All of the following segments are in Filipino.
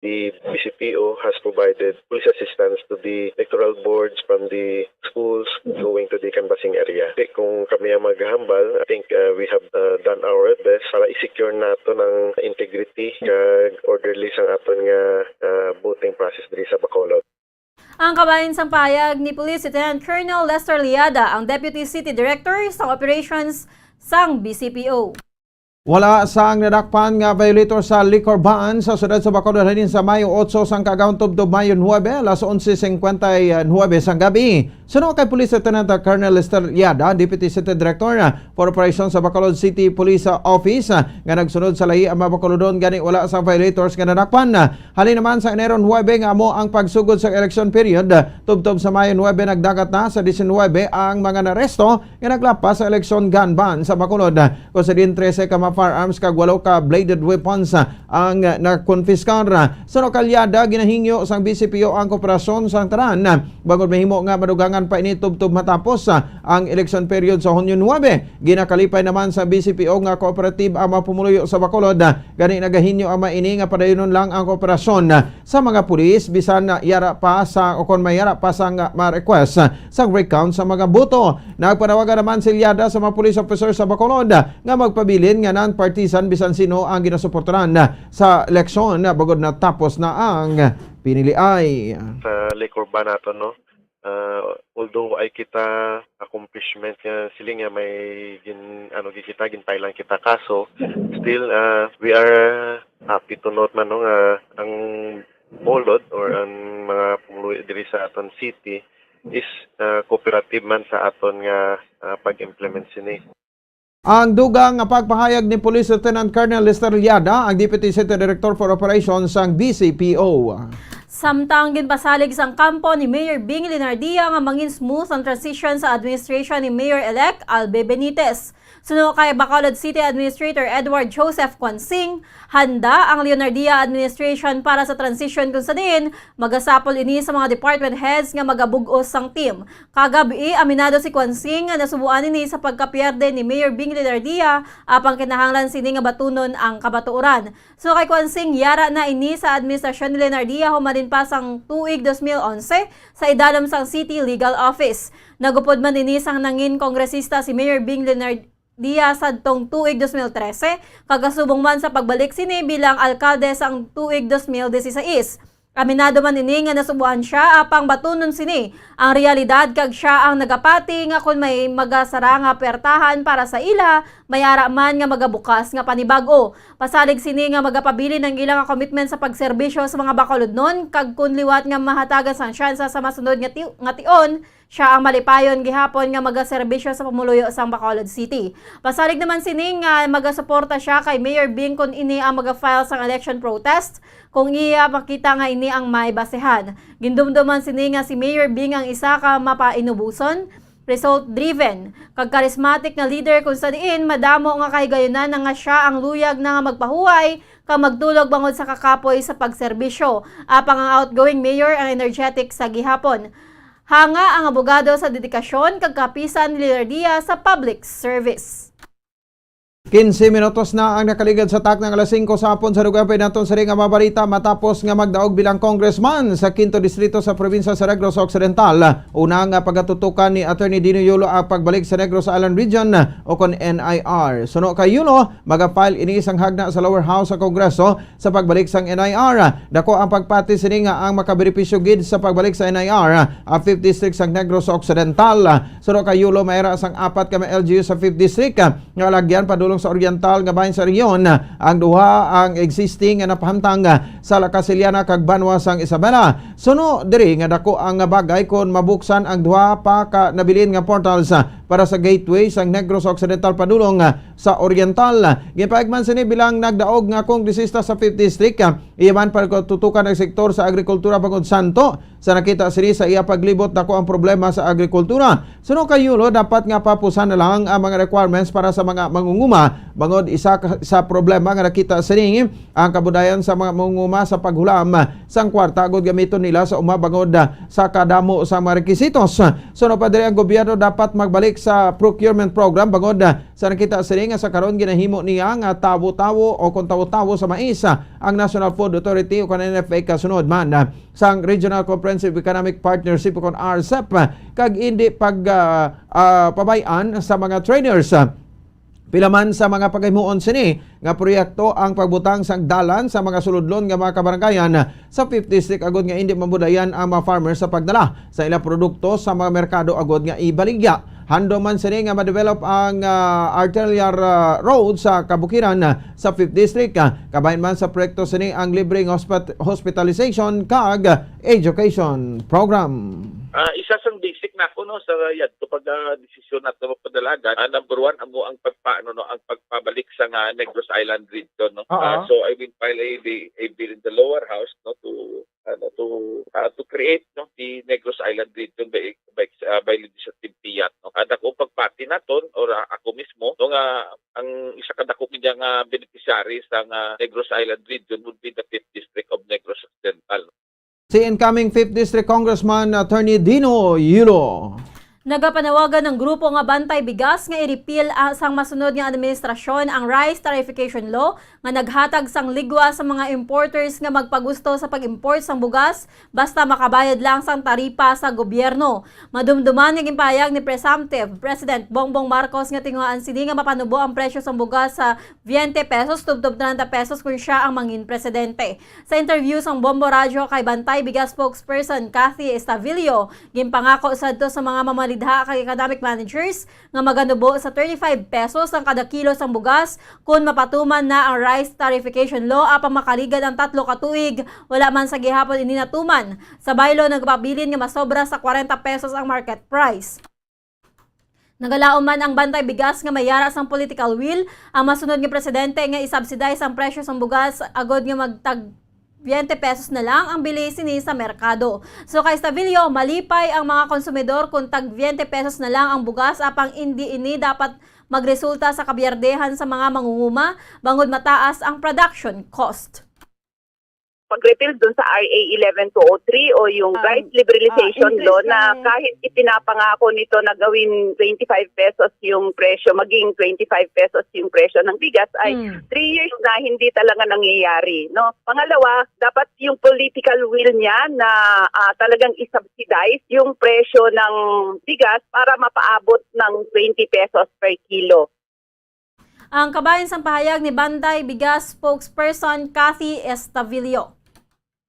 the BCPO has provided police assistance to the electoral boards from the schools going to the canvassing area. Kung kami ang maghahambal, I think we have done our best para i-secure nato ng integrity kag orderly sang aton nga voting process diri sa Bacolod. Ang kabahin sang payag ni Police Lieutenant Colonel Lester Liada, ang Deputy City Director sa Operations sang BCPO. Wala sang nadakpan nga violator sa liquor ban sa siyudad sa Bacolod halin sa Mayo 8 sang kagawad Mayo 9 alas 11:59 sang gabi. Suno kay Police Lieutenant Colonel Lester Liada, Deputy City Director for Operations sa Bacolod City Police Office, nga nagsunod sa lahi ang Bacolodon gani wala sang violators nga nadakpan. Halin naman sa Enero 9 nga amo ang pagsugod sa election period, tubtob sa Mayo 9 nagdagat na sa 19 ang mga naresto nga naglapas sa election gun ban sa Bacolod. Kung sa din 13 ka firearms kag 8 ka bladed weapons ang nakonfiskar. Sa lokalyada ginahingyo sang BCPO ang kooperasyon sang tanan bangod mahimo nga madugangan pa ini tubtob matapos ang election period sa Hunyo 9. Ginakalipay naman sa BCPO nga cooperative ang mapumuluyo sa Bacolod. Gani nagahinyo ang maini nga padayonon lang ang kooperasyon sa mga pulis bisan yara pa sa o kon mayara pa sa ma-request sa recount sa mga boto. Nagpanawagan naman si Liada sa mga police officer sa Bacolod nga magpabilin nga non-partisan bisan sino ang ginasuportaran sa eleksyon bagod na tapos na ang piniliay. Sa liquor ban nato, no? Although ay kita accomplishment nga sila nga may ginpailan kita kaso, still we are happy to note man no, nga ang Bacolod or ang mga pumuluyo diri sa aton city is cooperative man sa aton nga pag-implement sini. Ang dugang nga pagpahayag ni Police Lieutenant Colonel Lester Liada, ang Deputy City Director for Operations sang BCPO. Samtang ginpasalig sang kampo ni Mayor Bing Linardia nga mangin smooth ang transition sa administration ni Mayor-elect Albe Benitez. Suno kay Bacolod City Administrator Edward Joseph Quansing, handa ang Leonardia administration para sa transition kung sa din magasapol ini sa mga department heads nga magabugos sang team. Kagabi, aminado si Quansing nga nasubuan ini sa pagkapierde ni Mayor Bing Linardia apang kinahanglan sini nga batunon ang kabatuoran. So kay Quansing, yara na ini sa administrasyon ni Linardia humalin pa sang tuig 2011 sa idalom sang City Legal Office. Nagupod man ini sang nangin kongresista si Mayor Bing Linardia sadtong tuig 2013, kagasubong man sa pagbalik sini bilang alkalde sang tuig 2016. Aminado man ini nga nasubuan siya apang batunon sini ang realidad kag siya ang nagapati nga kung may magasara nga pertahan para sa ila, mayara man nga magabukas nga panibago. Pasalig sini nga magapabili ng ilang commitment sa pagserbisyo sa mga Bacolodnon kag kun liwat nga mahatagan sang syansa sa masunod nga tion, siya ang malipayon gihapon nga magaserbisyo sa pamuluyo sa Bacolod City. Pasalig naman sini nga magasuporta siya kay Mayor Bing kung ini ang maga-file sang election protest kung iya makita nga ini ang may basehan. Gindumduman sini nga si Mayor Bing ang isa ka mapainubuson, result-driven, kag charismatic na leader kung sa diin madamo nga kahigayunan nga siya ang luyag na nga magpahuway ka magdulog bangod sa kakapoy sa pagserbisyo. Apang ang outgoing mayor ang energetic sa gihapon. Hanga ang abogado sa dedikasyon kag kapisan ni Linardia sa public service. 15 minutos na ang nakaligad sa tak ng alas 5 sa hapon sa lugar pa naton sa ring mabarita matapos nga magdaog bilang congressman sa 5th distrito sa probinsya sa Negros Occidental. Una nga pagatutukan ni Attorney Dino Yulo ang pagbalik sa Negros Island Region o kon NIR. Suno kay Yulo, maga-file ini isang hagna sa lower house sa Kongreso sa pagbalik sang NIR. Dako ang pagpati sini nga ang makabenepisyo gid sa pagbalik sa NIR ang 5th district sa Negros Occidental. Suno kay Yulo, mayra sang 4 ka LGU sa 5th district nga lagyan padulong sa Oriental nga bahin sa rehiyon. Ang duha ang existing nga napahamtang sa La Casiliana kag Banwa sang Isabela. Suno diri nga dako ang bagay kon mabuksan ang duha pa ka nabilin nga portals para sa gateway sang Negros Occidental padulong sa Oriental. Gipaigman sini bilang nagdaog nga kongresista sa 5th district, iyaman pagtutukan ang sektor sa agrikultura bangod santo sa nakita sini sa iya paglibot dako ang problema sa agrikultura. Suno kay Yulo, dapat nga papusan na lang ang mga requirements para sa mga mangunguma bangod isa sa problema nga nakita sini ang kabudayan sa mga mangunguma sa paghulam sang kwarta agud gamiton nila sa uma bangod sa kadamo sa mga rekisitos. Suno pa diri ang gobyerno dapat magbalik sa procurement program bangod sa nakita sini nga sa karon ginahimo niya nga tawo-tawo o kung tawo-tawo sa mais ang National Food Authority o kan NFA kasunod man sang Regional Comprehensive Economic Partnership o kon RCEP kag hindi pabayan sa mga trainers. Pila man sa mga paghimuon sini nga proyekto ang pagbutang sang dalan sa mga suludlon nga mga kabaranggayan sa 5th District agod nga hindi mabudayan ang mga farmers sa pagdala sa ilang produkto sa mga merkado agod nga ibaligya. Hando man sini nga ma-develop ang arterial road sa kabukiran sa 5th District. Kabahin man sa proyekto sini ang libreng hospitalization kag education program. Isa sang basic na ako no sa yadto pag desisyon nato magpadalagan. Number one amo ang ang pagpabalik sa Negros Island region no. So I will file a bill in the lower house no to create no the Negros Island region by legislative fiat no. Ako pagpati naton or ako mismo no nga ang isa ka dako niya nga beneficiary sa Negros Island region would be the 5th District of Negros Occidental. Si incoming 5th District Congressman Attorney Dino Yulo. Nagapanawagan ng grupo nga Bantay Bigas nga i-repeal sang masunod nga administrasyon ang Rice Tarification Law nga naghatag sang ligwa sa mga importers nga magpagusto sa pag-import sang bugas basta makabayad lang sang taripa sa gobyerno. Madumduman nga gimpahayag ni Presumptive President Bongbong Marcos nga tinguhaan sini nga mapanubo ang presyo sang bugas sa 20 pesos tubtob 30 pesos kung siya ang mangin presidente. Sa interview sang Bombo Radio kay Bantay Bigas spokesperson Cathy Estavillo, gimpangako sadto sa mga lidha kay economic managers nga maganubo sa 35 pesos ang kada kilo sang bugas kung mapatuman na ang rice tarification law apang makaligad ang 3 ka tuig wala man sa gihapon ini natuman. Sa baylo nagpabilin nga masobra sa 40 pesos ang market price. Nagalaom man ang Bantay Bigas nga mayara sang political will ang masunod nga presidente nga isubsidize ang presyo sang bugas agod nga magtag 20 pesos na lang ang bilihin sa merkado. So kay Estavillo, malipay ang mga konsumidor kung tag 20 pesos na lang ang bugas apang hindi ini dapat magresulta sa kabiyerdehan sa mga mangunguma bangod mataas ang production cost. Pag-repeal dun sa RA 11203 o yung rice liberalization law na kahit ipinapangako nito na gawin 25 pesos yung presyo, maging 25 pesos yung presyo ng bigas ay 3 years na hindi talaga nangyayari. No? Pangalawa, dapat yung political will niya na talagang isubsidize yung presyo ng bigas para mapaabot ng 20 pesos per kilo. Ang kabayan sang pahayag ni Bantay Bigas spokesperson Cathy Estavillo.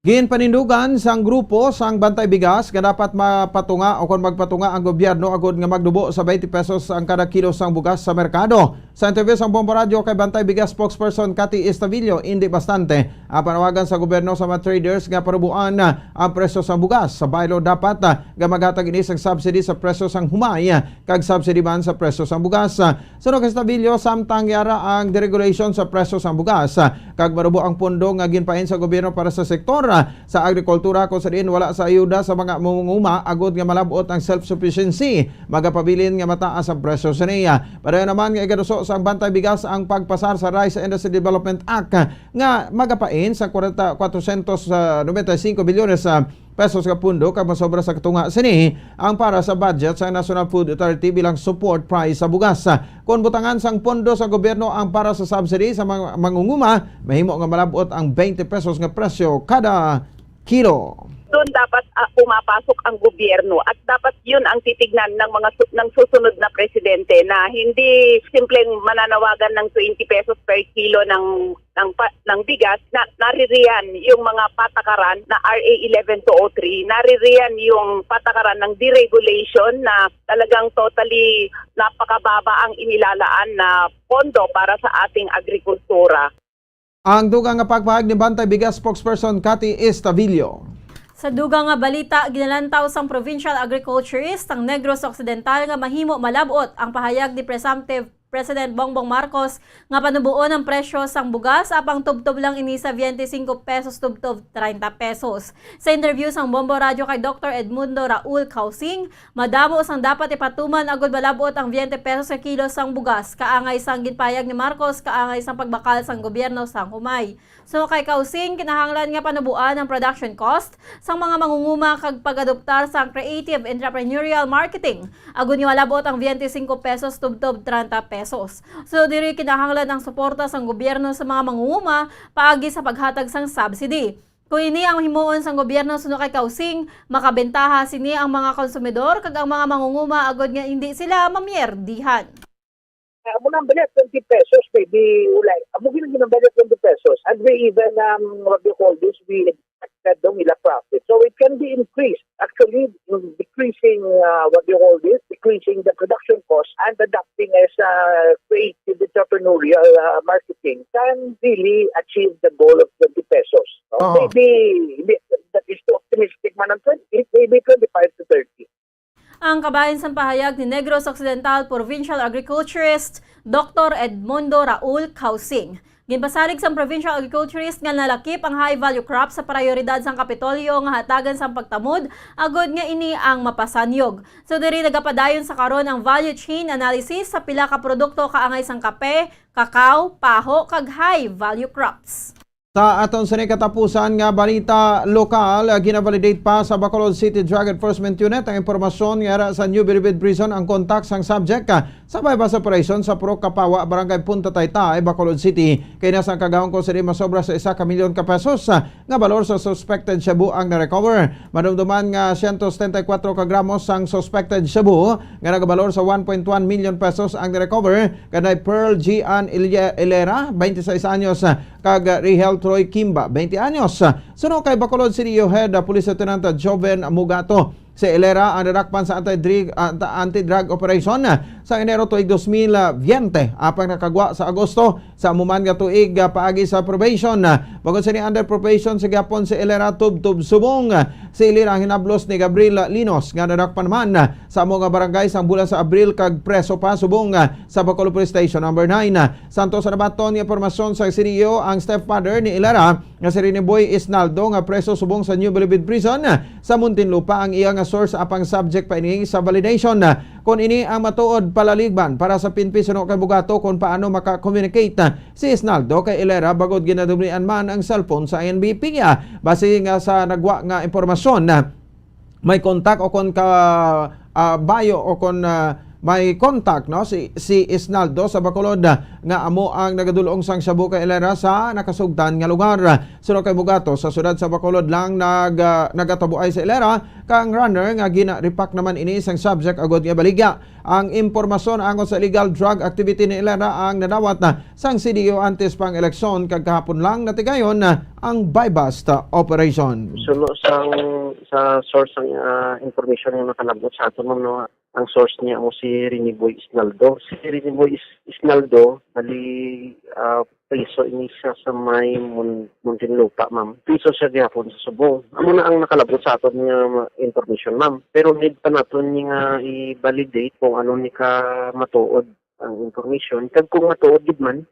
Gin panindugan sang grupo sang Bantay Bigas nga dapat mapatunga o kung magpatunga ang gobyerno agod nga magdubo sa 20 pesos ang kada kilo sang bugas sa merkado. Sa interview sang Bombo Radio kay Bantay Bigas spokesperson Cathy Estavillo, hindi bastante ang panawagan sa gobyerno sa mga traders nga parubuan ang presyo sang bugas. Sa baylo dapat nga maghatag ini sang subsidy sa presyo sang humay kag subsidy man sa presyo sang bugas. Suno kay Estavillo, samtang yara ang deregulation sa presyo sang bugas kag marubo ang pondo nga ginpain sa gobyerno para sa sektor sa agrikultura kung sa diin wala sa ayuda sa mga munguma agod nga malabot ang self-sufficiency magapabilin nga mataas ang presyo sa niya. Pareho naman nga igaduso sa Bantay Bigas ang pagpasar sa Rice Industry Development Act nga magapain sa 495 bilyones pesos ka pundo kag masobra sa katunga sini ang para sa budget sa National Food Authority bilang support price sa bugas. Kung butangan sang pondo sa gobyerno ang para sa subsidy sa mga mangunguma, mahimo nga malabot ang 20 pesos nga presyo kada kilo. Doon dapat pumapasok ang gobyerno at dapat yun ang titignan ng susunod na presidente na hindi simpleng mananawagan ng 20 pesos per kilo ng bigas na naririyan yung mga patakaran na RA 11203, naririyan yung patakaran ng deregulation na talagang totally napakababa ang inilalaan na pondo para sa ating agrikultura. Ang dugang nga pagpahayag ni Bantay Bigas spokesperson Cathy Estavillo. Sa dugang nga balita, ginalantaw sang provincial agriculturist ang Negros Occidental nga mahimo malabot ang pahayag ni Presumptive President Bongbong Marcos nga panubuon ang presyo sang bugas apang tubtob lang ini sa 25 pesos tubtob 30 pesos. Sa interview sang Bombo Radio kay Dr. Edmundo Raul Causing, madamo sang dapat ipatuman agud malabot ang 20 pesos sa kilo sang bugas kaangay sang ginpayag ni Marcos kaangay sang pagbakal sang gobyerno sang humay. So kay Causing, kinahanglan nga panubuan ang production cost sang mga mangunguma kag pag-adoptar sang creative entrepreneurial marketing. Agud ni malabot ang 25 pesos tubtob 30 pesos. So diri kinahanglan ang suporta sang gobyerno sa mga mangunguma paagi sa paghatag sang subsidy. Kung ini ang himuon sang gobyerno suno kay Causing, makabentaha sini ang mga konsumidor kag ang mga mangunguma agud nga hindi sila mamierdihan. Amo nang balit 20 pesos, maybe ulay. Amo ginang balit 20 pesos. And we even, what we call this, we expected daw nila profit. So it can be increased. Actually, decreasing, what we call this, decreasing the production cost and adapting as creative entrepreneurial marketing can really achieve the goal of 20 pesos. So maybe that is too optimistic man ang 20, maybe 25 to 30. Ang kabahin sa pahayag ni Negros Occidental Provincial Agriculturist Dr. Edmundo Raul Causing. Ginpasalig sa provincial agriculturist nga nalakip ang high value crop sa prioridad sang Kapitolyo nga hatagan sa pagtamod agod nga ini ang mapasanyog. So diri nagapadayon sa karon ang value chain analysis sa pila ka produkto kaangay sang kape, kakao, paho kag high value crops. Sa aton sa katapusan nga balita lokal, ginavalidate pa sa Bacolod City Drug Enforcement Unit ang impormasyon nga sa New Bilibid Prison ang kontak sang subject sa bypass operation sa Purok Kapawa, Barangay Punta Taytay, Bacolod City. Kaya nasang kagahong ko sa masobra sa 1 milyon ka pesos nga balor sa suspected shabu ang na-recover. Madumduman nga 174 ka gramos ang suspected shabu nga nagabalor sa 1.1 million pesos ang na-recover. Kanay Pearl Gian Ilera, 26 anyos, kag Rihel Troy Kimba, 20 anyos. Suno kay Bacolod City Head Police Lieutenant Joven Mugato. Si Ilera ang narakpan sa anti-drug operation sa Enero tuig 2020 apang nakagwa sa Agosto sa amuman nga tuig paagi sa probation. Bagod sa ni under probation sa gapon si Ilera tub subong. Si Ilera ang hinablos ni Gabriel Linos nga narakpan man sa amo nga barangay sa bulan sa Abril kag preso pa subong sa Bacolod Police Station number 9. Santo sa nabaton nga impormasyon sa Sirio ang stepfather ni Ilera nga si Riniboy Isnaldo nga preso subong sa New Bilibid Prison sa Muntinlupa ang iyang source apang subject pa ini sa validation. Kung ini ang matuod palaligban para sa PNP suno kay Bugato kung paano maka-communicate si Isnaldo kay Ilera bagod ginadublian man ang cellphone sa NBP niya. Base nga sa nagwa nga impormasyon may kontak o kon ka bayo o kon may contact no si Isnaldo sa Bacolod nga amo ang nagadulong sang shabu kay Ilera sa nakasugdan nga lugar. Suno kay Bugato sa sudad sa Bacolod lang nagatabuay sa Ilera kang runner nga gina-repack naman ini isang subject agod nga baligya. Ang impormasyon angon sa illegal drug activity ni Ilera ang nadawat sang CDO antes pang eleksyon kag kahapon lang natigayon ang bypass operation. Suno sa source ng information nga nakalabot sa aton no, ang source niya mo si Riniboy Isnaldo. Si Riniboy Isnaldo bali piso ini siya sa may Muntinlupa, ma'am. Piso siya gihapon sa Subong. Amo na ang nakalabot sa aton nga information, ma'am. Pero need pa naton nga i-validate kung ano ni ka matuod ang information. Kag kung matuod gid man.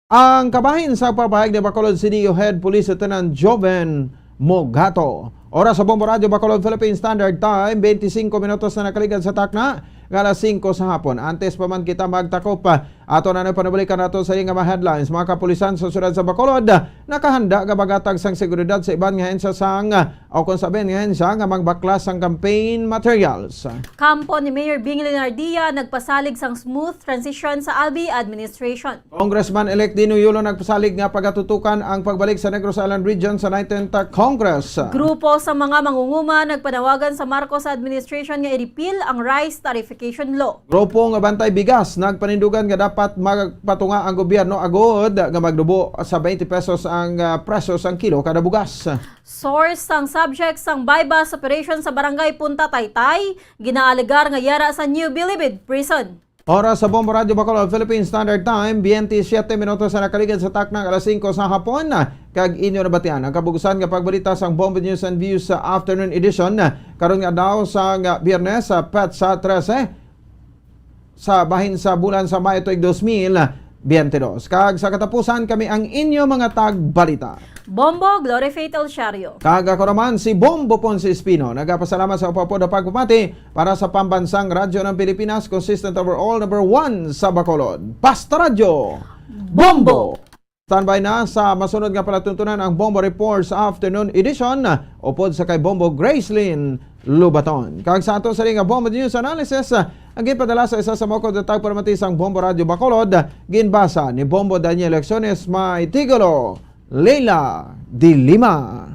Ang kabahin sa papahayag ni Bacolod City Head Police Lieutenant Joven Mugato. Oras sa Bombo Radio Bacolod Philippine Standard Time, 25 minutos na nakaligan sa takna, alas 5 sa hapon. Antes pa man kita magtakop ato na panabalikan nato sa mga headlines. Mga kapulisan sa siyudad sa Bacolod nakahanda nga bagatag sang seguridad sa iban nga hensya sang o kung sabihin nga hensya nga magbaklas sang campaign materials. Kampo ni Mayor Bing Linardia nagpasalig sang smooth transition sa Albi administration. Congressman-elect Dino Yulo nagpasalig nga pagatutukan ang pagbalik sa Negros Island Region sa 19th Congress. Grupo sa mga mangunguma nagpanawagan sa Marcos administration nga i-repeal ang rice tarification law. Grupo nga Bantay Bigas nagpanindugan nga dapat magpatunga ang gobyerno agod nga magdubo sa 20 pesos ang presyo sang kilo kada bugas. Source sang subject sang bypass operation sa Barangay Punta Taytay ginaaligar nga yara sa New Bilibid Prison. Oras sa Bombo Radio Bacolod Philippine Standard Time, 27 minutos na nakaligan sa taknang alas 5 sa hapon. Kag inyo nabatian ang kabugusan nga pagbalita sang Bombo News and Views sa afternoon edition. Karon nga daw sa Biyernes sa PET sa 13. sa bahin sa bulan sa Mayo tuig 2022. Kag sa katapusan kami ang inyo mga tagbalita. Bombo Glory Faith Elchario. Kag ako naman si Bombo Ponce Espino. Nagapasalamat sa upo na pagpapati para sa pambansang radyo ng Pilipinas, consistent overall number 1 sa Bacolod. Basta Radyo Bombo! Standby na sa masunod nga palatuntunan ang Bombo Report sa afternoon edition upod sa kay Bombo Gracelyn Lubaton. Kag sa ato sa ring Bombo News Analysis, ang gipadala sa isa sa mokod na tagparamatis ang Bombo Radio Bacolod, ginbasa ni Bombo Daniel Lecciones may tigulo, Leila de Lima.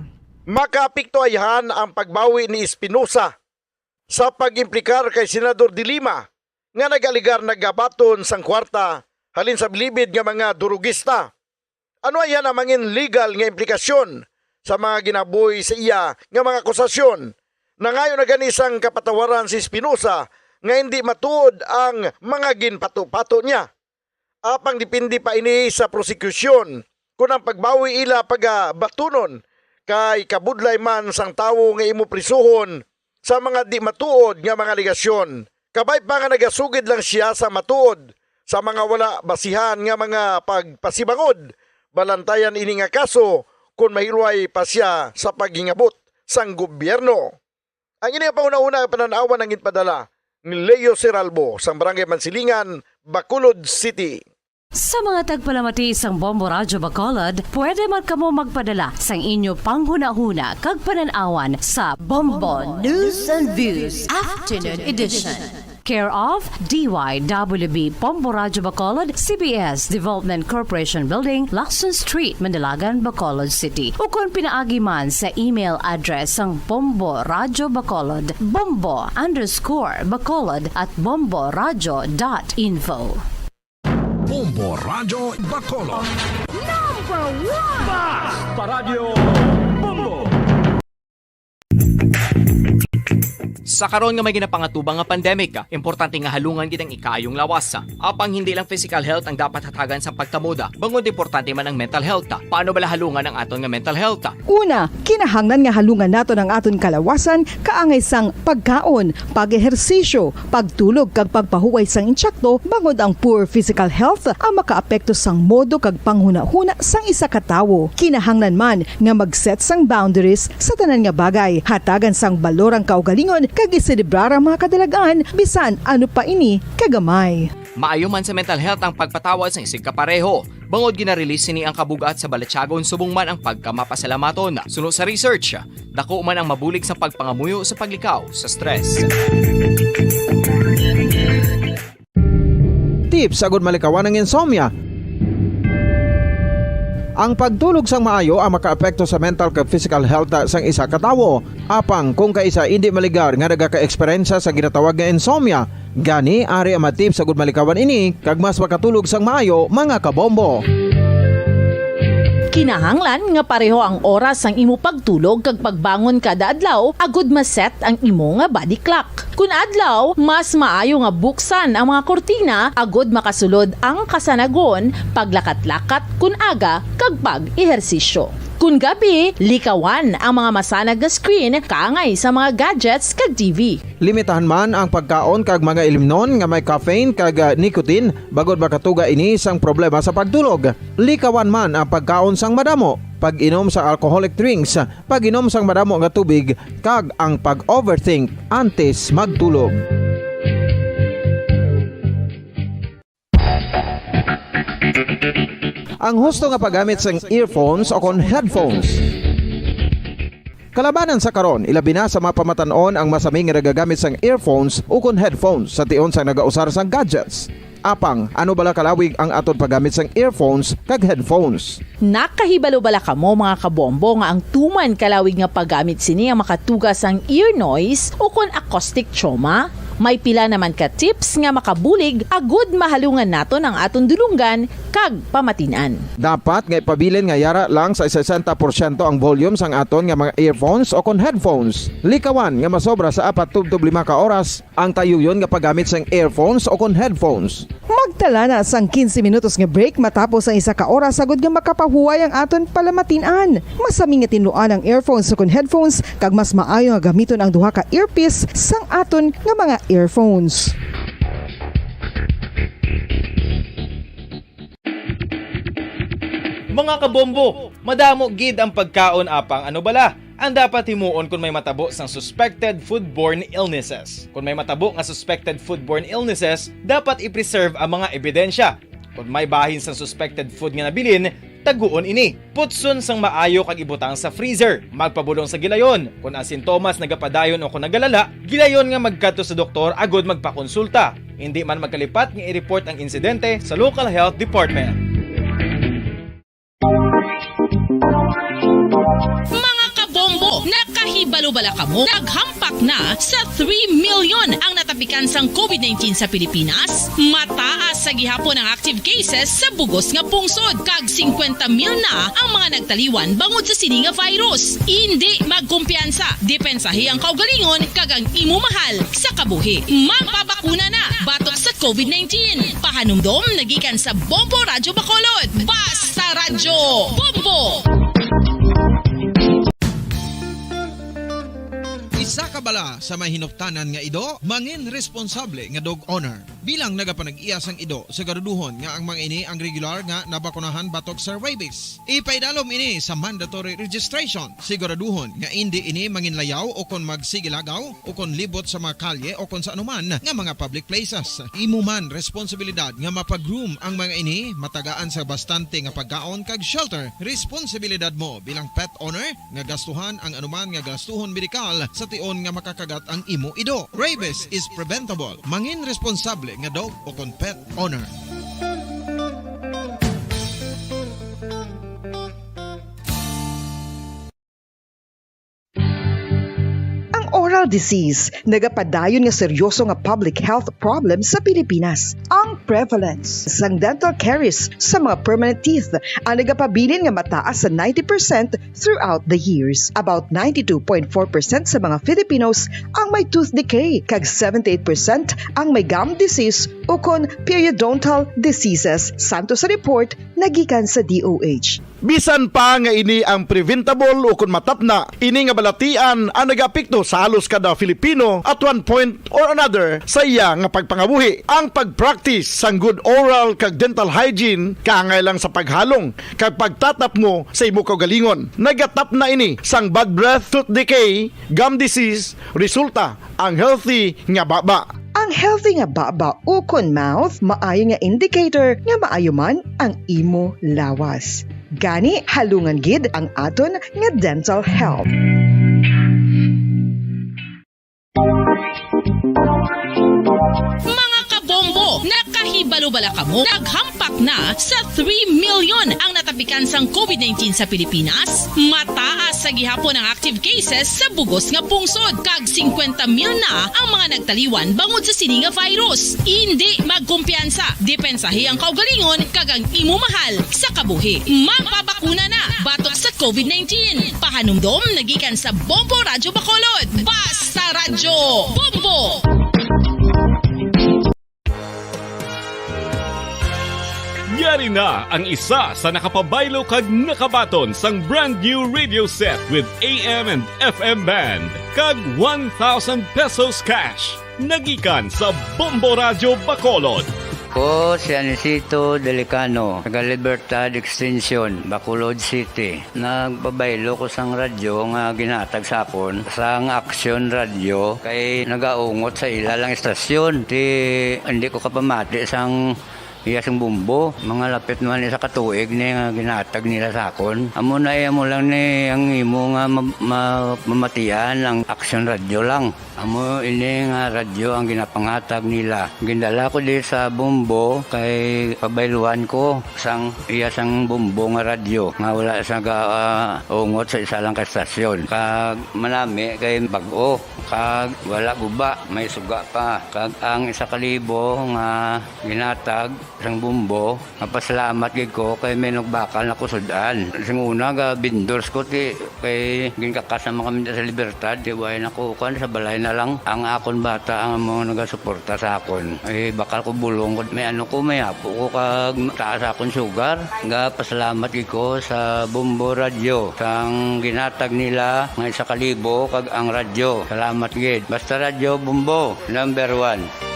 Makaapektuhan ang pagbawi ni Espinosa sa pag-implikar kay Senador de Lima nga nagaligar nagabaton sang kwarta halin sa bilibid nga mga durugista. Ano ayan ang mangin legal nga implikasyon sa mga ginabuhi sa iya nga mga akusasyon na ngayon na ganisang kapatawaran si Espinosa nga hindi matuod ang mga ginpato-pato niya. Apang dipindi pa ini sa prosekusyon kung ang pagbawi ila pagabatunon kay kabudlay man sang tawo nga imo prisuhon sa mga di matuod nga mga aligasyon. Kabay pa nga nagasugid lang siya sa matuod sa mga wala basihan nga mga pagpasibangod. Balantayan ini nga kaso kung mahilway pa siya sa paghingabot sang gobyerno. Ang ini ang pauna-una pananawan ng inpadala ni Leo Seralbo sa Barangay Mansilingan, Bacolod City. Sa mga tagpalamati isang Bombo Radyo Bacolod, pwede man kamo magpadala sang inyo panghuna-huna kag pananawan sa Bombo News and Views Afternoon Edition. Care of DYWB Bombo Radyo Bacolod, CBS Development Corporation Building, Lacson Street, Mandalagan, Bacolod City. O kung pinaagi man sa email address ang Bombo Radyo Bacolod, bombo_bacolod@bomboradyo.info. Bombo Radyo Bacolod. Number 1! Basta Radio Bombo! Sa karon nga may ginapangatubang nga pandemic, importante nga halungan gid ang ikayong lawas. Apang hindi lang physical health ang dapat hatagan sa pagtamuda, bangod importante man ang mental health. Paano bala halungan ang aton nga mental health? Una, kinahanglan nga halungan nato ang aton kalawasan kaangay sang pagkaon, pag-ehersisyo, pagtulog kag pagpahuway sang insyakto, bangod ang poor physical health ang makaapekto sang modo kag panghuna-huna sang isa ka tawo. Kinahanglan man nga mag-set sang boundaries sa tanan nga bagay, hatagan sang balorang kaugalingon kag iselebrar ang mga kadalagaan bisan ano pa ini kagamay. Maayo man sa mental health ang pagpatawad sa isig kapareho. Bangod ginarelease ni ang kabugat sa Balatyagon subong man ang pagkamapasalamaton. Suno sa research, dako man ang mabulig sa pagpangamuyo sa paglikaw sa stress. Tips agud malikawan ng insomnia. Ang pagtulog sang maayo ang makaapekto sa mental kag physical health sang isa ka tawo. Apang kung kaisa hindi maligar nga nagaka-eksperyensya sa ginatawag nga insomnia, gani ari ang matip sa gud malikawan ini kag mas makatulog sang maayo mga kabombo. Kinahanglan nga pareho ang oras sang imo pagtulog kag pagbangon kada adlaw agud maset ang imo nga body clock. Kun adlaw, mas maayo nga buksan ang mga kortina agud makasulod ang kasanagon, paglakat-lakat kun aga kag pag-ehersisyo. Kun gabi, likawan ang mga masanag nga screen kaangay sa mga gadgets kag TV. Limitahan man ang pagkaon kag mga ilimnon nga may caffeine kag nicotine bagod makatuga ini sang problema sa pagtulog. Likawan man ang pagkaon sang madamo, pag-inom sa alcoholic drinks, pag-inom sang madamo nga tubig kag ang pag-overthink antes magtulog. Ang husto nga paggamit sang earphones o kon headphones. Kalabanan sa karon, ilabi na sa mapamatanon ang masami nga nagagamit sang earphones o kon headphones sa tion sang nagausar sang gadgets. Apang, ano bala kalawig ang aton paggamit sang earphones kag headphones? Nakahibalo bala kamo mga kabombo nga ang tuman kalawig nga paggamit sini ang makatugas ang ear noise o kon acoustic trauma? May pila naman ka tips nga makabulig agud mahalungan naton ang aton dulunggan kag pamatinan. Dapat nga ipabilin nga yara lang sa 60% ang volume sang aton nga mga earphones o kon headphones. Likawan nga masobra sa 4-5 ka oras ang tayuyon nga paggamit sang earphones o kon headphones. Magtala na sang 15 minutos nga break matapos ang isa ka oras agud nga makapahuway ang aton palamatinan. Masami nga tinluan ang earphones o kon headphones kag mas maayo nga gamiton ang duha ka earpiece sang aton nga mga earphones. Mga kabombo, madamo gid ang pagkaon apang ano bala ang dapat himuon kung may matabo sang suspected foodborne illnesses. Kung may matabo nga suspected foodborne illnesses, dapat i-preserve ang mga ebidensya. Kung may bahin sang suspected food nga nabilin, taguon ini. Putson sang maayo kag ibutang sa freezer. Magpabulong sa gilayon. Kung ang sintomas nagapadayon o kung nagalala, gilayon nga magkadto sa doktor agud magpakonsulta. Hindi man magkalipat nga i-report ang insidente sa local health department. Mga kabombo, nakahibalo-bala ka mo? Naghampak na sa 3 million ang natapikan sang COVID-19 sa Pilipinas. Mataas sa gihapon ang active cases sa bugos nga pungsod. Kag 50 mil na ang mga nagtaliwan bangod sa sini nga virus. Hindi magkumpiyansa. Depensahi ang kaugalingon kag ang imo mahal sa kabuhi. Magpabakuna na batok sa COVID-19. Pahanumdom nagikan sa Bombo Radyo Bacolod. Basta Radyo Bombo! Isa ka bala sa may hinuptanan nga ido, mangin responsable nga dog owner. Bilang nagapanag-iyas ang ido, siguraduhon nga ang mga ini ang regular nga nabakunahan batok sa rabies. Ipaidalom ini sa mandatory registration. Siguraduhon nga hindi ini manginlayaw o kon magsigilagaw o kon libot sa mga kalye o kon sa anuman nga mga public places. Imo man responsibilidad nga mapag-groom ang mga ini, matagaan sa bastante nga pagkaon kag shelter. Responsibilidad mo bilang pet owner nga gastuhan ang anuman nga gastuhon medikal sa tion nga makakagat ang imo ido. Rabies is preventable. Mangin responsable nga dog o kon pet owner. Oral disease, nagapadayon nga seryoso nga public health problem sa Pilipinas. Ang prevalence sang dental caries sa mga permanent teeth ang nagapabilin nga mataas sa 90% throughout the years. About 92.4% sa mga Filipinos ang may tooth decay, kag 78% ang may gum disease o kon periodontal diseases. Santo sa report nagikan sa DOH. Bisan pa nga ini ang preventable o kung matapna, ini nga balatian ang nag-apekto sa halos kada Filipino at one point or another sa iya nga pagpangabuhi. Ang pag-practice sang good oral kag dental hygiene kaangay lang sa paghalong kag pagtatap mo sa imo kaugalingon. Nagatap na ini sang bad breath, tooth decay, gum disease, resulta ang healthy nga baba. Ang healthy nga baba o kon mouth, maayo nga indicator nga maayo man ang imo lawas. Gani halungan gid ang aton nga dental health. Mga kabombo, nakahibalo-bala ka mo? Naghampak na sa 3 million ang natapikan sang COVID-19 sa Pilipinas. Mataas sa gihapon ang active cases sa bugos nga pungsod. Kag 50 mil na ang mga nagtaliwan bangod sa sini nga virus. Hindi magkumpiyansa. Depensahi ang kaugalingon kag ang imo mahal sa kabuhi. Magpabakuna na batok sa COVID-19. Pahanumdom nagikan sa Bombo Radyo Bacolod. Basta Radyo Bombo! Yari na ang isa sa nakapabaylo kag nakabaton sang brand new radio set with AM and FM band kag 1,000 pesos cash. Nagikan sa Bombo Radyo Bacolod. Ko si Anisito Delicano, taga Libertad Extension, Bacolod City. Nagpabaylo ko sang radyo nga ginatag sapon sang Action Radio kay nagaungot sa ilalang estasyon. Hindi ko kapamati sang iyasang bumbo, mga lapit naman sa katuig ni nga ginatag nila sa akon. Amo na mo lang ni ang imo nga mamatian ang Action Radio lang. Amo ini nga radyo ang ginapangatag nila. Gindala ko di sa bumbo kay pabayluan ko sang iyasang bumbo nga radyo nga wala sa ungot sa isa lang ka stasyon. Kag manami kay bag-o, kag wala guba, may suga pa. Kag ang 1,000 nga ginatag sang bumbo, mapasalamat gid ko kay may nagbakal na kusudan. Sing una ga bindors ko ti kay ginkakasama kami sa Libertad, di way nako kan sa balay na lang ang akon bata ang mga nagasuporta sa akon. Ay bakal ko bulong ko may may apo ko kag taas akon sugar. Ga pasalamat gid ko sa Bombo Radio sang ginatag nila nga 1,000 kag ang radyo. Salamat gid. Basta Radyo Bombo number 1.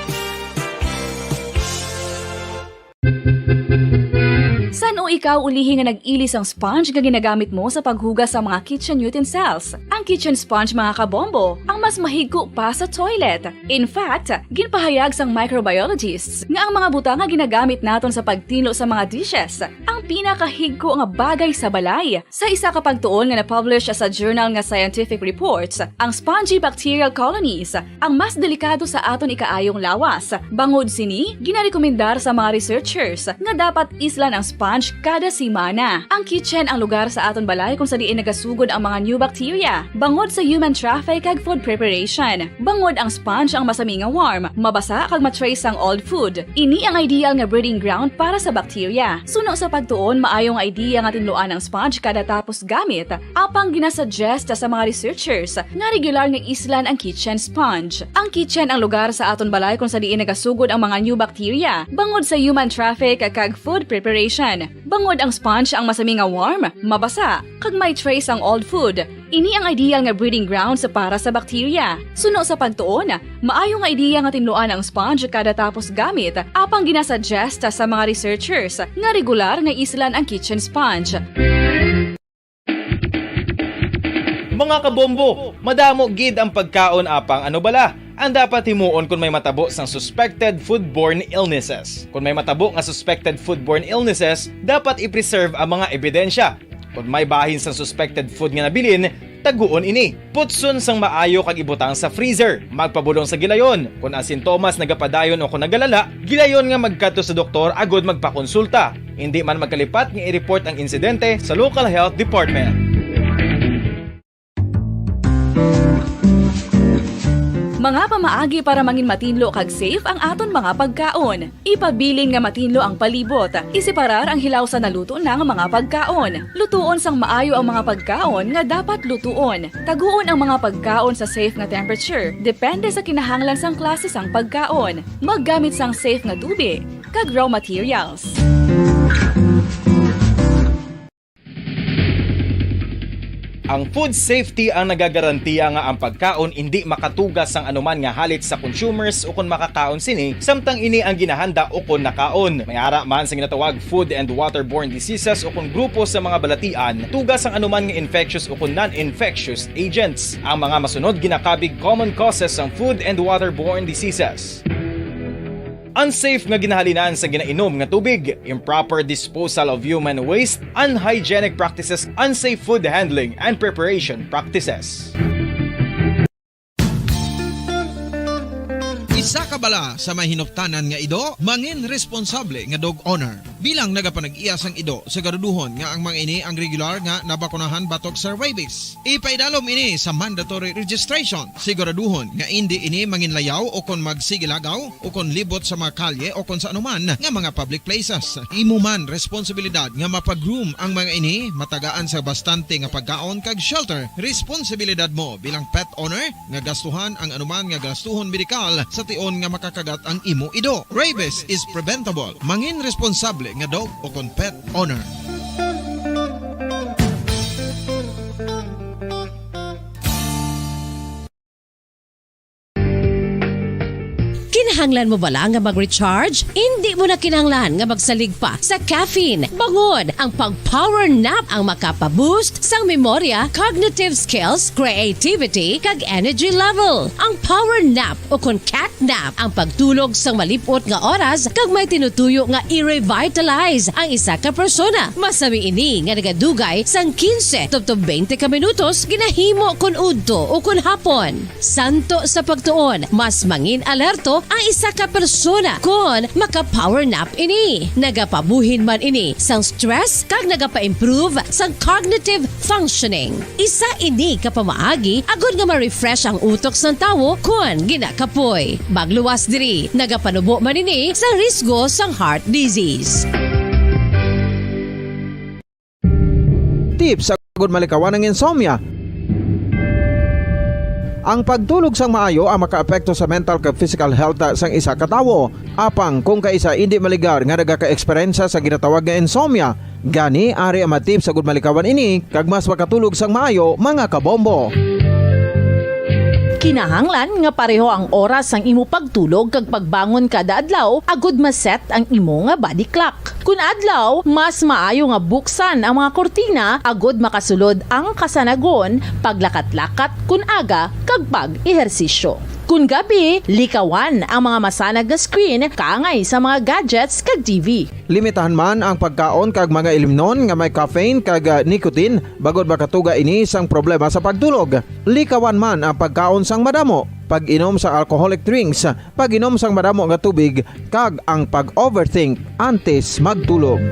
San o ikaw ulihi nga nag-ilis ang sponge nga ginagamit mo sa paghugas sa mga kitchen utensils. Ang kitchen sponge mga kabombo, ang mas mahigko pa sa toilet. In fact, ginpahayag sang microbiologists nga ang mga butang nga ginagamit naton sa pagtino sa mga dishes ang pinakahigko nga bagay sa balay. Sa isa ka pagtuon nga na-publish sa journal nga Scientific Reports, ang spongy bacterial colonies ang mas delikado sa aton ikaayong lawas. Bangod sini, ginarekomendar sa mga researchers nga dapat islan ang sponge kada simana. Ang kitchen ang lugar sa aton balay kung sa diin nagasugod ang mga new bacteria. Bangod sa human traffic kag food preparation. Bangod ang sponge ang masami nga warm, mabasa kag matrace ang old food. Ini ang ideal nga breeding ground para sa bacteria. Suno sa pagtuon, maayong idea nga tinluan ang sponge kada tapos gamit. Apang ginasuggest sa mga researchers nga regular nga islan ang kitchen sponge. Ang kitchen ang lugar sa aton balay kung sa diin nagasugod ang mga new bacteria. Bangod sa human traffic kag food preparation. Bangod ang sponge ang masami nga warm, mabasa, kag may trace ang old food. Ini ang ideal nga breeding ground sa para sa bacteria. Suno sa pagtuon, maayong idea nga tinluan ang sponge kada tapos gamit. Apang ginasuggest sa mga researchers nga regular nga islan ang kitchen sponge. Mga kabombo, madamo gid ang pagkaon apang ano bala ang dapat himuon kung may matabo sang suspected foodborne illnesses. Kung may matabo nga suspected foodborne illnesses, dapat i-preserve ang mga ebidensya. Kung may bahin sang suspected food nga nabilin, taguon ini. Putson sang maayo kag ibutang sa freezer. Magpabulong sa gilayon. Kung ang sintomas nagapadayon o kung nagalala, gilayon nga magkadto sa doktor agod magpakonsulta. Hindi man magkalipat nga i-report ang insidente sa local health department. Mga pamaagi para mangin matinlo kag safe ang aton mga pagkaon. Ipabilin nga matinlo ang palibot. Isiparar ang hilaw sa naluto ng mga pagkaon. Lutuon sang maayo ang mga pagkaon nga dapat lutuon. Taguon ang mga pagkaon sa safe nga temperature. Depende sa kinahanglan sang klase sang pagkaon. Maggamit sang safe nga tubig kag raw materials. Ang food safety ang nagagarantiya nga ang pagkaon hindi makatugas sang anuman nga halit sa consumers o kung makakaon sini, samtang ini ang ginahanda o kung nakaon. May ara man sa ginatawag food and waterborne diseases o kung grupo sa mga balatian, tugas ang anuman nga infectious o kung non-infectious agents. Ang mga masunod ginakabig common causes ng food and waterborne diseases. Unsafe nga ginahalinan sa ginainom nga tubig, improper disposal of human waste, unhygienic practices, unsafe food handling and preparation practices. Isa ka bala sa mahinuptanan nga ido, mangin responsable nga dog owner. Bilang nagapanag-iyas ang ido, siguraduhon nga ang mga ini ang regular nga nabakunahan batok sa rabies. Ipaidalom ini sa mandatory registration. Siguraduhon nga hindi ini manginlayaw o kon magsigilagaw o kon libot sa mga kalye o kon sa anuman nga mga public places. Imo man responsibilidad nga mapag-groom ang mga ini, matagaan sa bastante nga pagkaon kag shelter. Responsibilidad mo bilang pet owner nga gastuhan ang anuman nga gastuhon medikal sa tion nga makakagat ang imo ido. Rabies is preventable. Mangin responsable nga dog o kon pet owner. Kinahanglan mo bala nga mag-recharge? Hindi mo na kinahanglan nga magsalig pa sa caffeine. Bangod, ang pag-power nap ang makapaboost sang memorya, cognitive skills, creativity, kag energy level. Ang power nap o kon cat nap ang pagtulog sang malipot nga oras kag may tinutuyo nga i-revitalize ang isa ka persona. Masami ini nga nagadugay sang 15 to 20 ka minutos ginahimo kun udto o kun hapon. Santo sa pagtuon, mas mangin alerto ang isa ka persona kung maka-power nap ini. Nagapabuhin man ini sang stress kag nagapa-improve sang cognitive functioning. Isa ini kapamaagi agud nga ma-refresh ang utok sang tawo kung ginakapoy. Bagluwas diri, nagapanubo man ini sa risgo sang heart disease. Tips sa agud malikawan ng insomnia. Ang pagtulog sang maayo ang makaapekto sa mental kag physical health sang isa ka tawo. Apang kung kaisa hindi maligar nga nagaka-eksperyensya sa ginatawag nga insomnia, gani ari ang matip sa gud malikawan ini kag mas makatulog sang maayo mga kabombo. Kinahanglan nga pareho ang oras ang imo pagtulog kag pagbangon kada adlaw agud maset ang imo nga body clock. Kun adlaw, mas maayo nga buksan ang mga kortina agud makasulod ang kasanagon, paglakat-lakat kun aga kag pag-ehersisyo. Kun gabi, likawan ang mga masanag nga screen kaangay sa mga gadgets kag TV. Limitahan man ang pagkaon kag mga ilimnon nga may caffeine kag nicotine bagod makatuga ini sang problema sa pagtulog. Likawan man ang pagkaon sang madamo, pag-inom sa alcoholic drinks, pag-inom sang madamo nga tubig kag ang pag-overthink antes magtulog.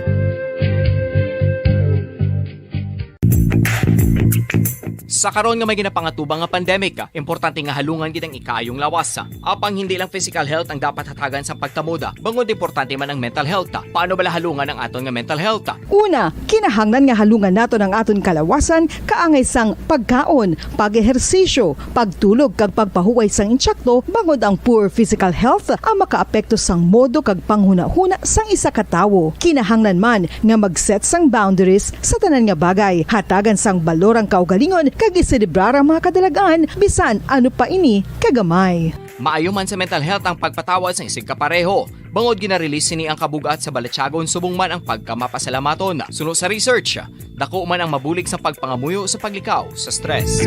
Sa karon nga may ginapangatubang nga pandemic, importante nga halungan gid ang ikayong lawas. Apang hindi lang physical health ang dapat hatagan sa pagtamuda, bangod importante man ang mental health. Paano bala halungan ang aton nga mental health? Una, kinahanglan nga halungan nato ang aton kalawasan kaangay sang pagkaon, pag-ehersisyo, pagtulog kag pagpahuway sang insyakto bangod ang poor physical health ang makaapekto sang modo kag panghuna-huna sang isa ka tawo. Kinahanglan man nga mag-set sang boundaries sa tanan nga bagay, hatagan sang balorang kaugalingon kag iselebrar ang mga kadalagan bisan ano pa ini kagamay. Maayo man sa mental health ang pagpatawad sa isig kapareho. Bangod ginarelease ni ang kabugat sa Balatyagon subong man ang pagkamapasalamaton. Suno sa research, dako man ang mabulig sa pagpangamuyo sa paglikaw sa stress.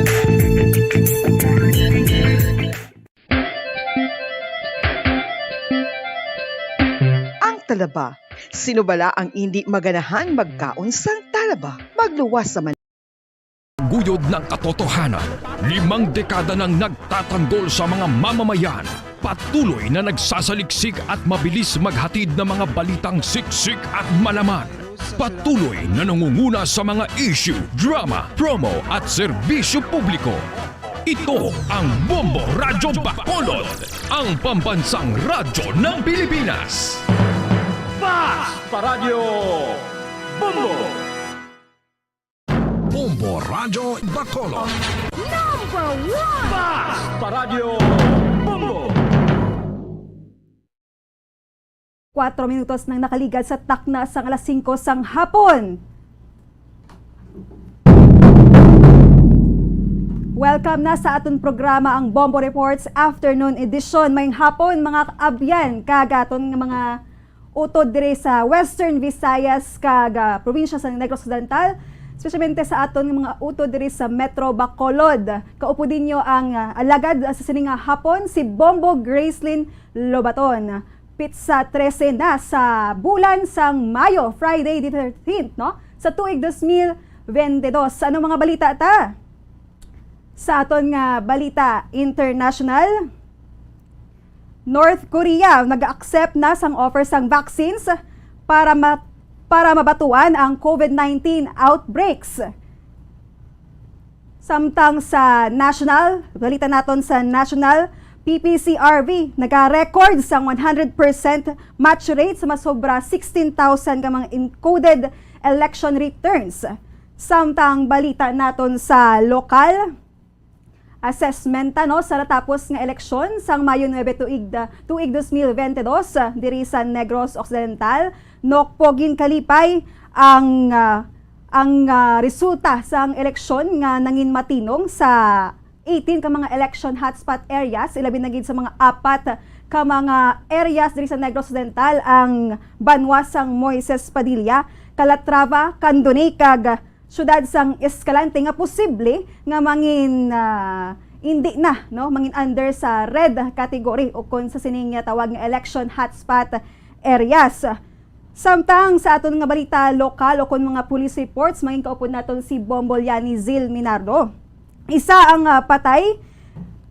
Ang talaba. Sino bala ang hindi maganahan magkaon sang talaba? Magluwas sa Guyod ng katotohanan, 5 dekada nang nagtatanggol sa mga mamamayan, patuloy na nagsasaliksik at mabilis maghatid ng mga balitang siksik at malaman. Patuloy na nangunguna sa mga issue, drama, promo at serbisyo publiko. Ito ang Bombo Radyo Bacolod, ang pambansang radyo ng Pilipinas. Fast Paradyo Bombo! Bombo Radyo Bacolod. Number 1! Fast Paradyo Bombo! 4 minutos nang nakaligad sa takna sang alas 5 sang hapon. Welcome na sa aton programa ang Bombo Reports Afternoon Edition. Mayong hapon mga kaabyan kagaton ng mga utod dire sa Western Visayas kag probinsya sa Negros Occidental. Especialmente sa aton ng mga utod diri sa Metro Bacolod. Kaupo din nyo ang alagad sa sininga hapon si Bombo Gracelyn Lobaton. Pizza 13 na sa bulan sang Mayo, Friday the 13th, no? Sa tuig 2022. Ano mga balita ta? Sa aton nga balita international, North Korea nag-accept na sang offer sang vaccines para mabatuan ang COVID-19 outbreaks. Samtang sa national, balita naton sa national, PPCRV nag-record sang 100% match rate sa masobra 16,000 ka mga encoded election returns. Samtang balita naton sa lokal, assessment no sa natapos nga eleksyon sang Mayo 9 tuig 2022 diri sa Negros Occidental, nokpogin kalipay ang resulta sang eleksyon nga nangin matinong sa 18 ka mga election hotspot areas, ilabi na gid sa mga 4 ka mga areas diri sa Negros Occidental ang banwas sang Moises Padilla, Calatrava, Candoni kag syudad sang Escalante nga posible nga mangin hindi na no mangin under sa red category o kon sa sining tawag nga election hotspot areas. Samtang sa aton nga balita lokal o kon mga police reports mangin kaupod naton si Bomboliani Zil Minardo. Isa ang patay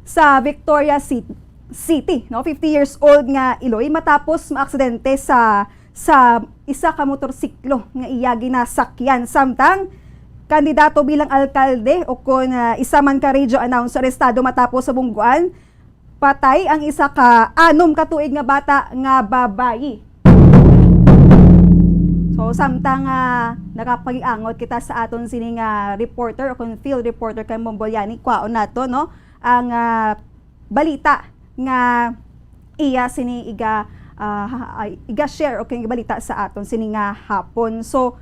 sa Victoria City, no 50 years old nga Iloy matapos maaksidente sa isa ka motorsiklo nga iya ginasakyan. Samtang kandidato bilang alkalde o kung isa man ka radio announcer arestado matapos sa bungguan, patay ang isa ka 6 ka tuig nga bata nga babayi. So samtang nakapag-iangot kita sa aton sining reporter o kung field reporter kay Bomboliani, kwaon nato no ang balita nga iya sini iga share o kung balita sa aton sining hapon. So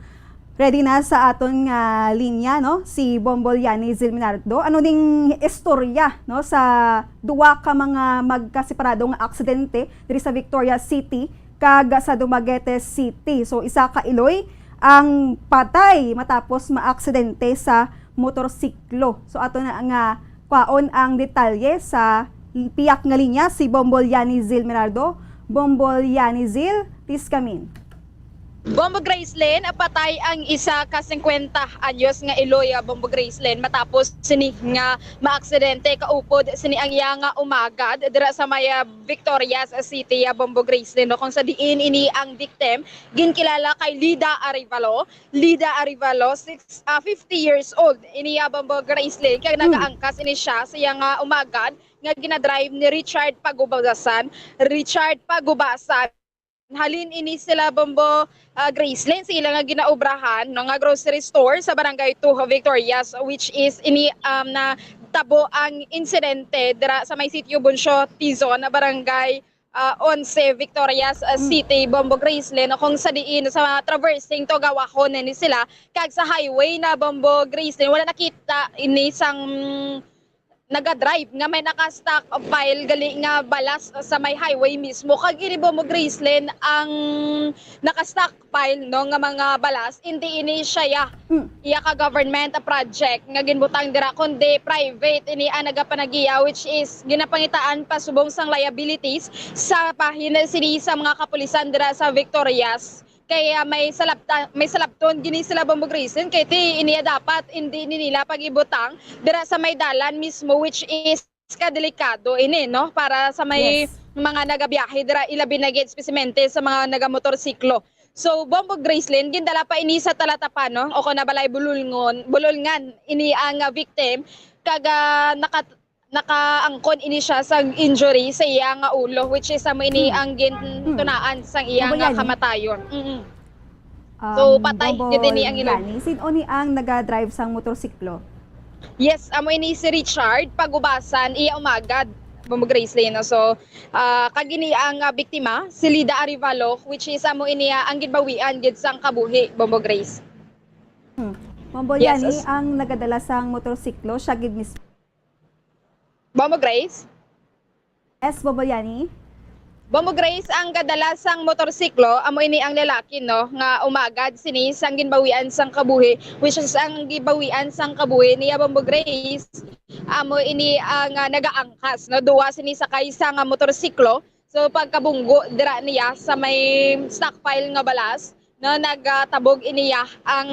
Ready na sa aton nga linya no si Bombolyani Zilminardo. Ano ding istorya no sa duwa ka mga magkasiparadong aksidente diri sa Victoria City kag sa Dumaguete City. So isa ka Iloy ang patay matapos maaksidente sa motorsiklo. So ato na nga kwaon ang detalye sa piyak nga linya si Bombolyani Zilminardo. Bombolyani Zil, please come in. Bombo Gracelyn, patay ang isa ka 50 anyos nga Iloy Bombo Gracelyn matapos sini nga maaksidente kaupod sini ang iya nga umagad dira sa may Victoria City Bombo Gracelyn no, kung sa diin ini ang victim ginkilala kay Lida Arivalo. Lida Arivalo 50 years old ini Bombo Gracelyn kay nagaangkas ini siya sa iya nga umagad nga ginadrive ni Richard Pagubasan. Halin ini sila Bombo Gracelyn sila nga ginaubrahan no nga grocery store sa barangay 2 Victorias, which is ini na tabo ang insidente dira sa may sitio Bunsyo Tizon na barangay 11 Victorias City Bombo Gracelyn no, kung sa diin sa traversing to gawahon ni sila kag sa highway na Bombo Gracelyn wala nakita ini sang nagadrive nga may naka-stock file gali nga balas sa may highway mismo kag ini Bombo Gracelyn ang naka-stock file no nga mga balas hindi ini siya iya ka government project nga ginbutang dira kundi private ini ang nagapanagiya which is ginapangitaan pa subong sang liabilities sa pahin sini sa mga kapulisan dira sa Victorias. Kaya may salapton gini sila Bombo Gracelyn kay ti iniya dapat hindi nila pagibutang dira sa may dalan mismo which is kadelikado ini no para sa may mga nagabiyahe dira ilabi na espesimente sa mga nagamotorsiklo. So Bombo Gracelyn gindala pa ini sa talatapan no o kuna balay bululngan ini ang victim kaga nakaangkon ini siya sa injury sa iya nga ulo which is amo ini ang gintunaan sang iya nga kamatayon. So patay gid ni ang ilo. Sino ni ang naga-drive sang motorsiklo? Yes, amo ini si Richard Pagubasan iya umagad Bombo Gracelyn. So kagini ang biktima si Lida Arivalo which is amo ini ang ginbawian gid sang kabuhi Bombo Grace. Bombolyani ang nagadala sang motorsiklo siya gid mismo. Bombo Grace? Yes, Bombolyani. Bombo Grace ang kadalasang motorsiklo amo ini ang lalaki no nga umagad sini sang ginbawian sang kabuhi which is ang gibawian sang kabuhi niya Bombo Grace amo ini ang nagaangkas no duwa sini sakay sa nga motorsiklo. So pagkabunggo dira niya sa may stockpile nga balas no nagatabog iniya ang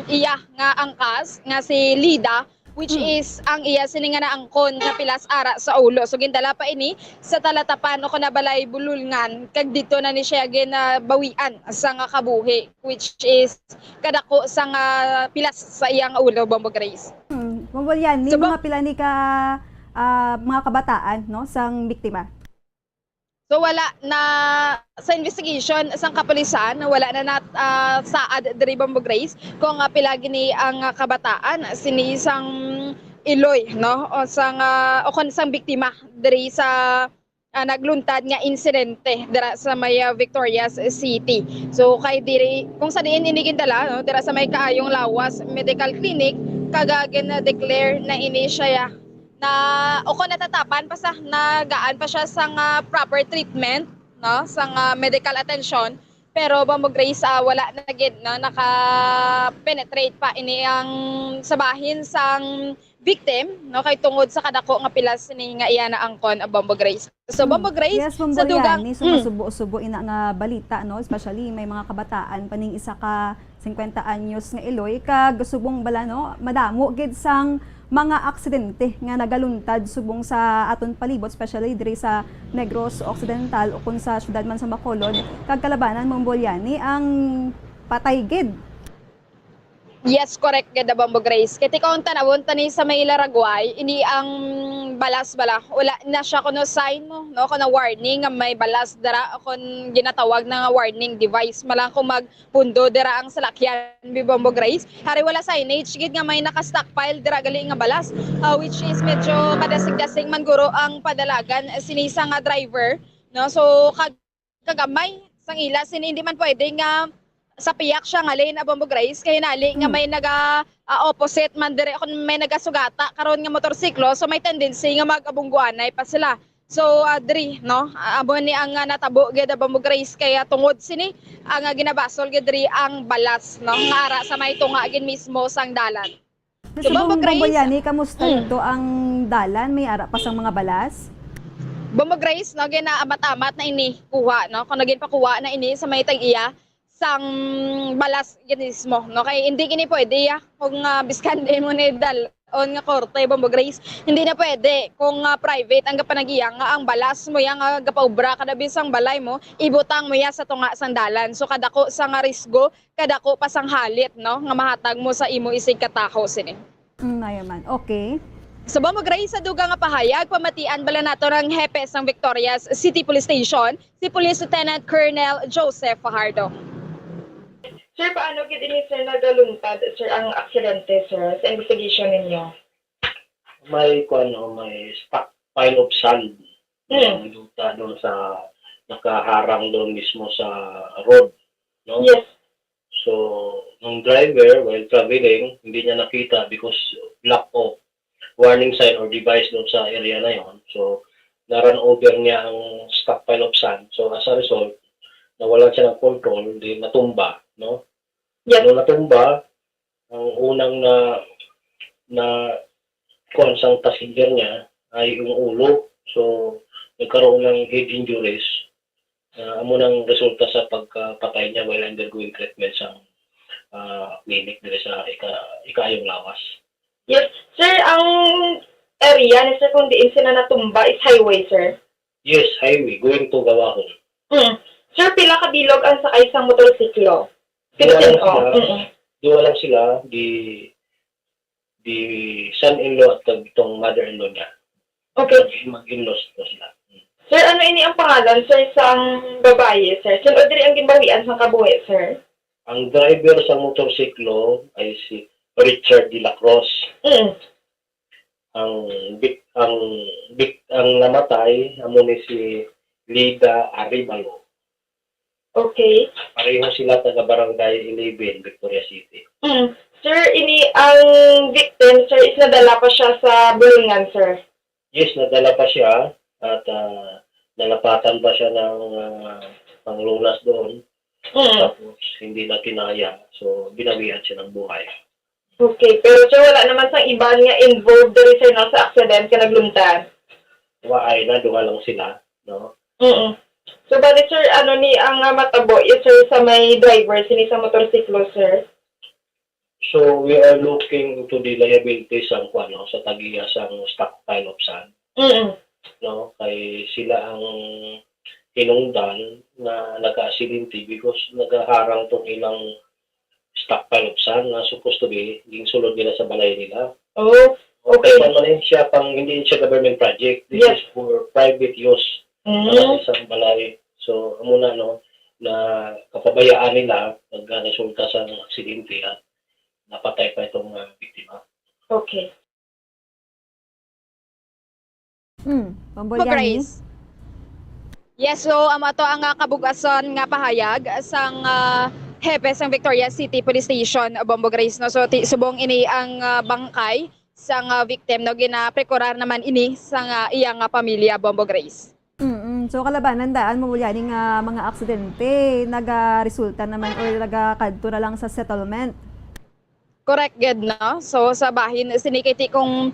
iya nga angkas nga si Lida which is ang iya sini nga naangkon nga pilas ara sa ulo. So gindala pa ini sa talatapan o kuna balay bululngan kag dito na ni siya ginabawian sa nga kabuhi which is kadako sa nga pilas sa iyang ulo Bombo Grace. Bombolyani so, mga pila ni ka mga kabataan no sang biktima. So wala na sa investigation sang kapulisan wala na saad diri Bombo Grace kung pila gini ang kabataan sini sang Iloy no o sang o kon sang biktima diri sa nagluntad nga insidente dira sa may Victorias City. So kay diri kung sa diin ini gindala no dira sa may kaayong lawas medical clinic kagagin na declare na ini siya na o kung natatapan pa sa nagaan pa siya sa proper treatment no sa medical attention pero Bombo Grace wala na gid no naka-penetrate pa ini ang sabahin sang victim no kay tungod sa kadako nga pilas ni nga iya na angkon Bombo Grace. So Bombo Grace sa dugang sumusubo ina nga balita no especially may mga kabataan paning isa ka 50 anyos nga Iloy kag subong bala no madamo gid sang mga aksidente nga nagaluntad subong sa aton palibot especially diri sa Negros Occidental o kun sa syudad man sa Bacolod kag kalabanan Bombolyani ang patay gid. Yes, correct gid Bombo Grace. Kiti kung tanawon tani sa may Laragway, ini ang balas bala. Wala na siya kuno sign mo, no kuno warning nga may balas dara kun ginatawag na nga warning device. Malang kung magpundo dira ang salakyan bi Bombo Grace. Hari wala signage gid nga may naka-stockpile dira gali nga balas, which is medyo kadasig-dasig man guro ang padalagan sinisa nga driver, no. So kagamay sang ila sin hindi man pwede nga sa piyak siya nga lane Bombo Grace kay nali nga may naga opposite man dire kun may nagasugata karon nga motorsiklo so may tendency nga magabungguanay pa sila. So diri no amo ni ang natabo gid Bombo Grace kaya tungod sini ang ginabasol gid diri ang balas no nga ara sa may tunga gid mismo sang dalan. So, Bombo Yani, kamusta ito ang dalan? May ara pa sang mga balas? Bombo Grace, no, ginaamat-amat na ini kuha, no? Kung naging pakuha na ini sa may tag-iya, sang balas mismo, no? Kaya hindi kini pwede, kung biskan din mo ni dal on nga korte, Bombo Grace, hindi na pwede. Kung private ang kapanagiya, nga ang balas mo yang gapaubra, kada bisang balay mo, ibutang mo ya sa tunga sang dalan. So kadako sa nga risgo, kadako pa sang halit, no? Nga mahatag mo sa imo isig kataho sini. Ayaman, okay. So Bombo Grace, sa duga nga pahayag, pamatian bala nato ng hepe sang Victorias City Police Station, si Police Lieutenant Colonel Joseph Fajardo. Sir, paano gid ini sir nagaluntad sir ang aksidente sir sa investigation ninyo? May stockpile of sand doon sa nakaharang doon mismo sa road, no? Yes. So, nung driver while traveling, hindi niya nakita because lack of warning sign or device doon sa area na yon. So, na-run over niya ang stockpile of sand. So, as a result, nawalan siya ng control, di natumba, no? Yes. Nung natumba, ang unang na sang passenger niya ay yung ulo. So, nagkaroon ng head injuries. Amo nang resulta sa pagkapatay niya while undergoing treatment sa clinic dito sa Ikayong Lawas. Yes. Sir, ang area ni sir kung diin sila natumba is highway, sir? Yes, highway. Going to Gawahon. Sir, pila ka bilog ang sakay sa motorsiklo? Duwa lang sila, di son-in-law at itong mother-in-law niya. Okay. Mag-in-laws na sila. Sir, ano ini ang pangalan, sir, sa babae, sir? Sino diri ang ginbawian sa kabuhi, sir? Ang driver sa motorsiklo ay si Richard de la Cruz. Ang namatay, amo ni si Lida Aribalo. Okay. Pareho sila taga Barangay 11, Victoria City. Sir, ini ang victim, sir, is nadala pa siya sa bulungan, sir? Yes, nadala pa siya at nalapatan pa siya ng panglunas doon. Tapos hindi na kinaya. So, binawian siya ng buhay. Okay, pero sir, wala naman sang iba nga involved diri sir no, sa accident ka nagluntad? Waay na, duha lang sila, no? So, bali sir, ano ni ang matabo, yes sir, sa may driver, sini sa motorsiklo, sir? So, we are looking into the liability sa tagiya sa stockpile of sand. No? Kay sila ang hinungdan na nagka-accidente because nagaharang tong ilang stockpile of sand na supposed to be yung sulod nila sa balay nila. Oh, okay. Naman siya hindi siya government project. This is for private use. Isang balay. So, muna na kapabayaan nila nagresulta sa aksidente at napatay pa itong biktima. Okay. Bombo Yani? Yes, so ato ang kabugason nga pahayag sang hepe sang Victoria City Police Station, Bombo Grace, no? So subong ini ang bangkay sang victim, no? Ginaprekurar naman ini sang iyang pamilya, Bombo Grace. So kalabanan daan mo yani nga mga aksidente naga-resulta naman or nagakadto na lang sa settlement. Correct, good, no? So sa bahin sinikiti kung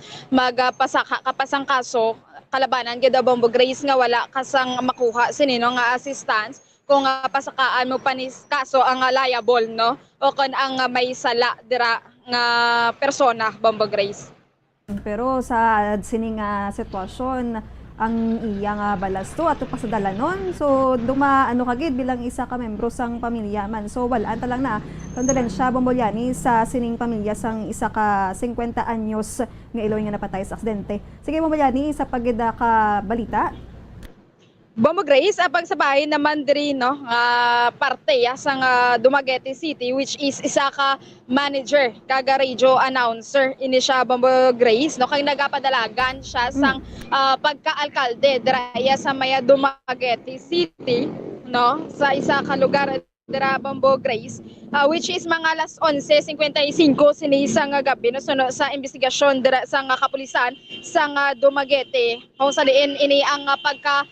kapasang kaso kalabanan gid Bombo Grace nga wala kasang makuha sinino nga assistance kung pasakaan mo panis kaso ang liable, no? O kon ang may sala dira nga persona, Bombo Grace. Pero sa sining sitwasyon ang iya nga balasto ato pa sa dalanon. So ano kagid bilang isa ka membro sang pamilya man. So walaan ta lang na kondolensya Bombo Yani sa sining pamilya sang isa ka 50 anyos nga iloy nga napatay sa aksidente. Sige Bombo Yani, sa pagida ka balita. Bombo Grace, apang sa bahay naman diri no, parte sang Dumaguete City which is isa ka manager, kaga radio announcer ini siya Bombo Grace no, kay nagapadalagan siya sang pagka-alkalde dira sa maya Dumaguete City no, sa isa ka lugar dira Bombo Grace, which is mga alas 11:55 sini sa nga gabi no suno sa investigasyon dira sa nga kapulisan sa nga Dumaguete. Kung sa diin ini ang pagka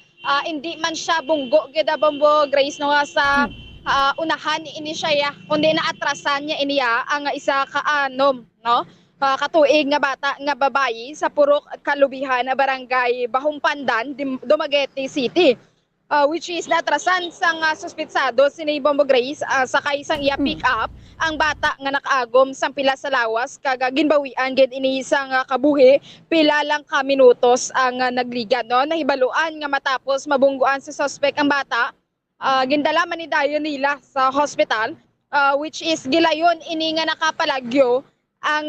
hindi man siya bunggo gid Bombo Grace no sa unahan ini siya kundi naatrasan niya iniya ang isa ka anom no katuig nga bata nga babayi sa Purok Kalubihan na barangay Bahong Pandan, Dumaguete City. Which is natrasan sang suspitsado sini Bombo Grace sakay sang iya pick up ang bata nga nakaagom sang pila sa lawas kaga ginbawian gid ini sang kabuhi pila lang ka minutos ang nagligad no nahibaluan nga matapos mabungguan sa suspect ang bata gindala man ni dayon nila sa hospital which is gilayon ini nga nakapalagyo ang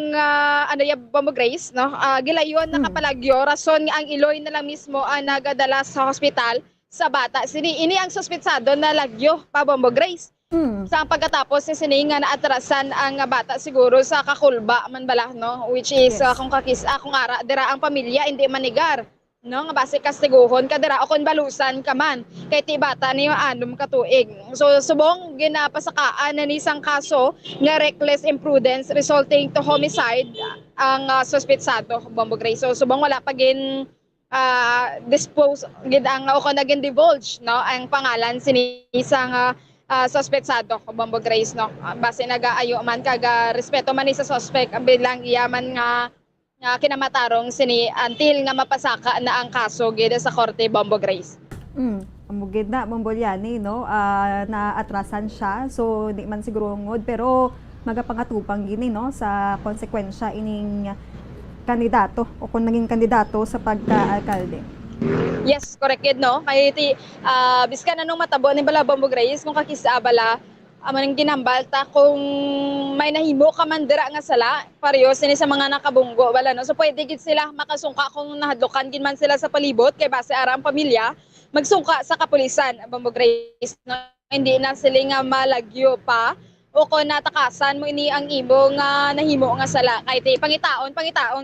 Bombo Grace no gilayon nakapalagyo rason nga ang iloy na lang mismo ang nagadala sa hospital sa bata. Ini ang suspitsado na lagyo pa Bombo Grace. Sa pagkatapos sini nga naatrasan ang bata siguro sa kakulba man bala no which is kung ara dira ang pamilya hindi manigar no nga base kastiguhon kadira o kon balusan ka man kay ti bata niyo anom ka tuig. So subong ginapasakaan na nisang kaso nga reckless imprudence resulting to homicide ang suspitsado Bombo Grace. So subong wala pa gin dispose gid ang o naging divulge no ang pangalan sini isang suspetsado Bombo Grace no base nagaayo man kaga respeto man ni sa suspect ang bilang iyaman nga kinamatarong sini until nga mapasaka na ang kaso gid sa korte Bombo Grace. Amugid na Bombo Yani no na atrasan siya so di man siguro ngod pero magapangatupang gini no sa konsekwensya ining kandidato o kung naging kandidato sa pagka-alkalde. Yes, correct yun, no? Kaya biskan na nung matabo ni Bala Bombo Grace, kung kakisabala, aman ginambalta kung may nahimo ka man dira nga sala, pareho sini sa mga nakabunggo, bala, no? So pwede gid sila makasungka kung nahadlokan gid man sila sa palibot, kay base ara ang pamilya, magsungka sa kapulisan, Bombo Grace, no? Hindi na sila nga malagyo pa, o kung natakasan mo ini ang imo nga nahimo nga sala kay pangitaon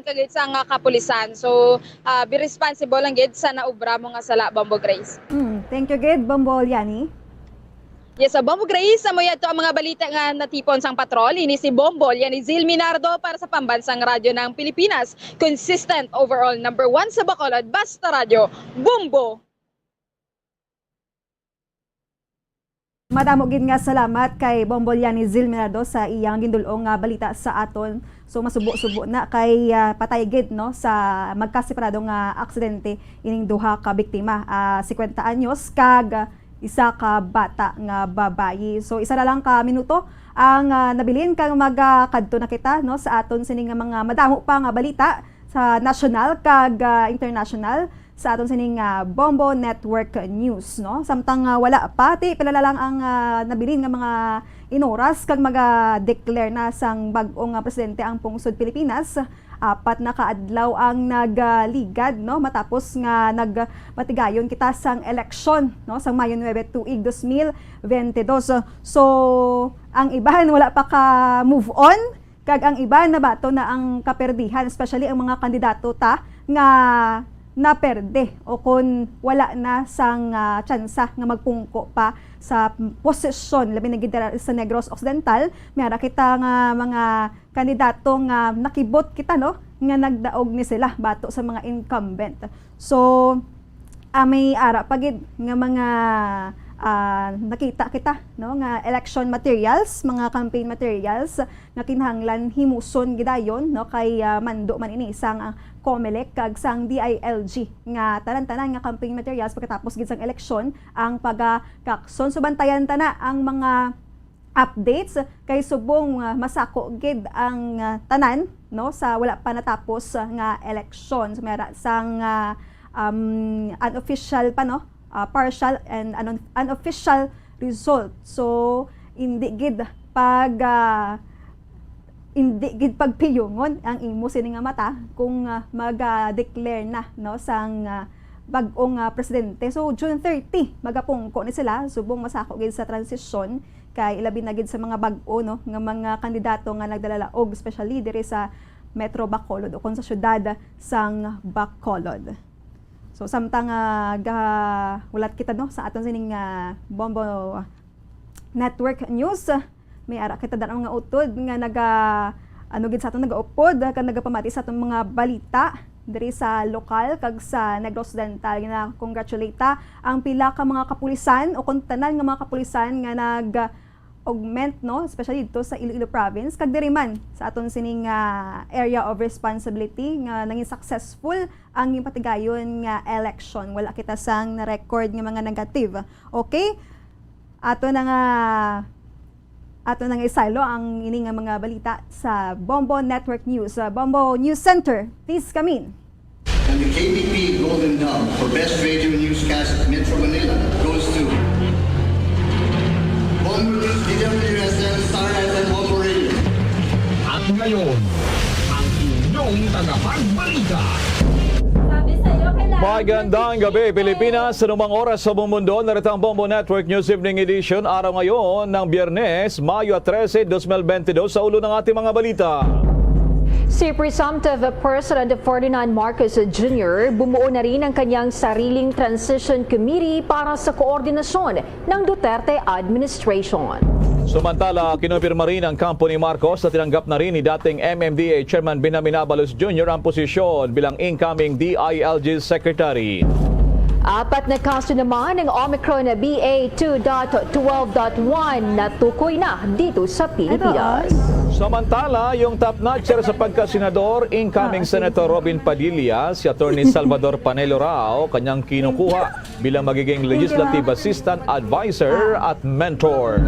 kagid sa nga kapulisan so be responsible lang gid sa naubra mo nga sala Bombo Grace. Thank you gid Bombo Yani. Yes, Bombo Grace amo yadto ang mga balita nga natipon sang patrol ini si Bombo Yani Zil Minardo para sa Pambansang Radyo ng Pilipinas. Consistent overall number 1 sa Bacolod basta radyo Bombo. Madamo gid nga salamat kay Bombo Yani Zil Minardo sa iyang gindulong nga balita sa aton. So masubo-subo na kay patay gid no sa magkasiparado nga aksidente ining duha ka biktima 50 anyos kag isa ka bata nga babayi. So isa na lang ka minuto ang nabilin kang magkadto na kita no sa aton sining mga madamo pa nga balita sa national kag international sa aton sining Bombo Network News no samtang wala pati pila lang ang nabilin nga mga inoras kag maga-declare na sang bag-ong presidente ang pungsod Pilipinas. 4 na kaadlaw ang nagligad no matapos nga nagpatigayon kita sang eleksyon no sang Mayo 9 tuig 2022. So ang iban wala pa ka move on kag ang iban nabato na ang kaperdihan especially ang mga kandidato ta nga naperde o kung wala na sang tsansa nga magpungko pa sa posisyon labi na gid sa Negros Occidental mayara kita nga mga kandidato nga nakibot kita no nga nagdaog ni sila bato sa mga incumbent. So may ara pagid nga mga nakita kita no nga election materials, mga campaign materials nga kinahanglan himuson gidayon no kay mando man ini sang COMELEC kag sang DILG nga tanan-tanan nga campaign materials pagkatapos gid sang eleksyon ang pagakakson. So bantayan ta na ang mga updates kay subong masako gid ang tanan no sa wala pa natapos nga eleksyon. So mera sang unofficial pa no partial and unofficial result. So hindi gid pagpiyungon ang imo sini nga mata kung mag-declare na no sang bag-ong presidente. So June 30 magapungko ni sila subong masako gid sa transisyon kay ilabi na gid sa mga bag-o no nga mga kandidato nga nagdalalaog especially diri sa Metro Bacolod o kon sa syudad sang Bacolod. So samtang ulat kita no sa aton sining Bombo Network News. May ara kita daan mga utod nga gid sa aton nagaupod kag nagapamati sa atong mga balita diri sa lokal kag sa Negros Occidental. Nga congratulate ang pila ka mga kapulisan o kung tanan nga mga kapulisan nga nag-augment, no, especially dito sa Iloilo province kag diri man sa aton sining area of responsibility nga naging successful ang patigayon nga election. Wala kita sang na-record nga mga negative. Okay? Ato nang isalo ang ini nga mga balita sa Bombo Network News. Bombo News Center, please come in. And the KBP Golden Dome for Best Radio Newscast Metro Manila goes to Bombo News, DWSM, Star FM, Bombo Radio. At ngayon, ang inyong tagapagbalita. Magandang gabi, Pilipinas. Sa numang oras sa buong mundo, narito ang Bombo Network News Evening Edition. Araw ngayon ng Biyernes, Mayo 13, 2022. Sa ulo ng ating mga balita. Si Presumptive President Ferdinand Marcos Jr. bumuo na rin ang kanyang sariling transition committee para sa koordinasyon ng Duterte administration. Samantala, kinumpirma rin ang kampo ni Marcos na tinanggap na rin ni dating MMDA Chairman Benjamin Abalos Jr. ang posisyon bilang incoming DILG Secretary. 4 na kaso naman ng Omicron na BA2.12.1 na tukoy na dito sa Pilipinas. Samantala, yung top-notcher sa pagkasenador, incoming Senator Robin Padilla, si Attorney Salvador Panelo Rao, kanyang kinukuha bilang magiging Legislative Assistant Advisor at Mentor.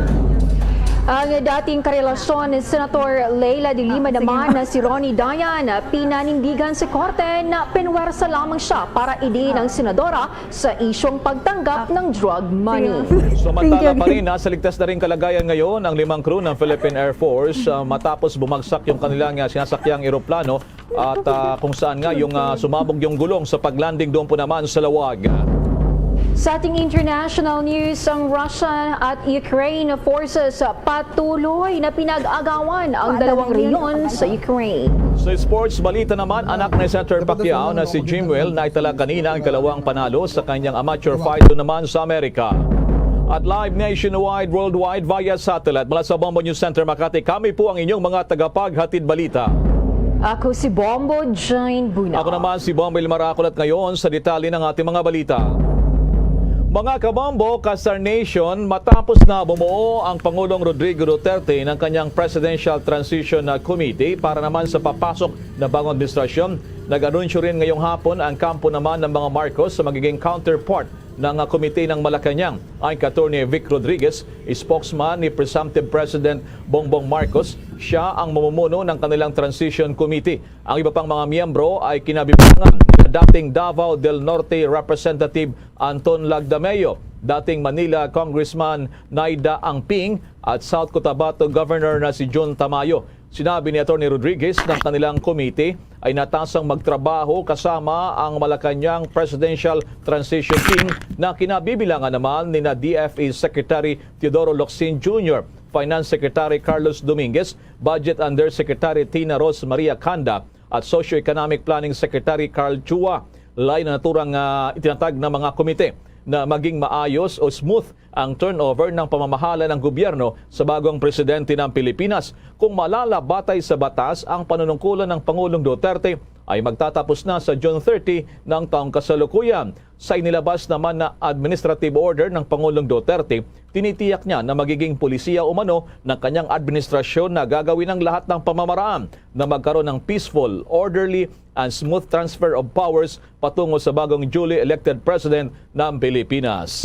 Ang dating karelasyon ni Senator Leila de Lima naman na si Ronnie Dayan pinanindigan sa korte na pinwersa lamang siya para idiin ang senadora sa isyong pagtanggap ng drug money. Samantala pa rin, nasa ligtas na rin kalagayan ngayon ang 5 crew ng Philippine Air Force matapos bumagsak yung kanilang sinasakyang eroplano at kung saan nga yung sumabog yung gulong sa paglanding doon po naman sa Lawag. Sa ating international news, ang Russian at Ukraine forces patuloy na pinag-agawan ang dalawang rehiyon sa Ukraine. Sa sports balita naman, anak ni Senator Pacquiao na si Jim Will na itala kanina ang kalawang panalo sa kanyang amateur fight naman sa Amerika. At live nationwide, worldwide via satellite mula sa Bombo News Center Makati, kami po ang inyong mga tagapaghatid balita. Ako si Bombo Jane Buna. Ako naman si Bombo Ilmaraculat ngayon sa detalye ng ating mga balita. Mga kabombo, Kasar Nation, matapos na bumuo ang Pangulong Rodrigo Duterte ng kanyang Presidential Transition Committee para naman sa papasok na bagong administrasyon, nag-anunsyo rin ngayong hapon ang kampo naman ng mga Marcos sa magiging counterpart ng komite ng Malacanang. Ang Attorney Vic Rodriguez, spokesman ni Presumptive President Bongbong Marcos, siya ang mamumuno ng kanilang Transition Committee. Ang iba pang mga miyembro ay kinabibilangan ni dating Davao del Norte Representative Anton Lagdameo, dating Manila Congressman Naida Angping at South Cotabato Governor na si John Tamayo. Sinabi ni Atty. Rodriguez ng kanilang komite ay natasang magtrabaho kasama ang Malacanang Presidential Transition Team na kinabibilangan naman ni na DFA Secretary Teodoro Locsin Jr., Finance Secretary Carlos Dominguez, Budget Undersecretary Tina Ros Maria Canda at Socio-Economic Planning Secretary Carl Chua. Lain na naturang itinatag ng mga komite na maging maayos o smooth ang turnover ng pamamahala ng gobyerno sa bagong presidente ng Pilipinas. Kung malalabatay sa batas, ang panunungkulan ng Pangulong Duterte ay magtatapos na sa June 30 ng taong kasalukuyan. Sa inilabas naman na administrative order ng Pangulong Duterte, tinitiyak niya na magiging pulisiya umano ng kanyang administrasyon na gagawin ang lahat ng pamamaraan na magkaroon ng peaceful, orderly, and smooth transfer of powers patungo sa bagong duly elected president ng Pilipinas.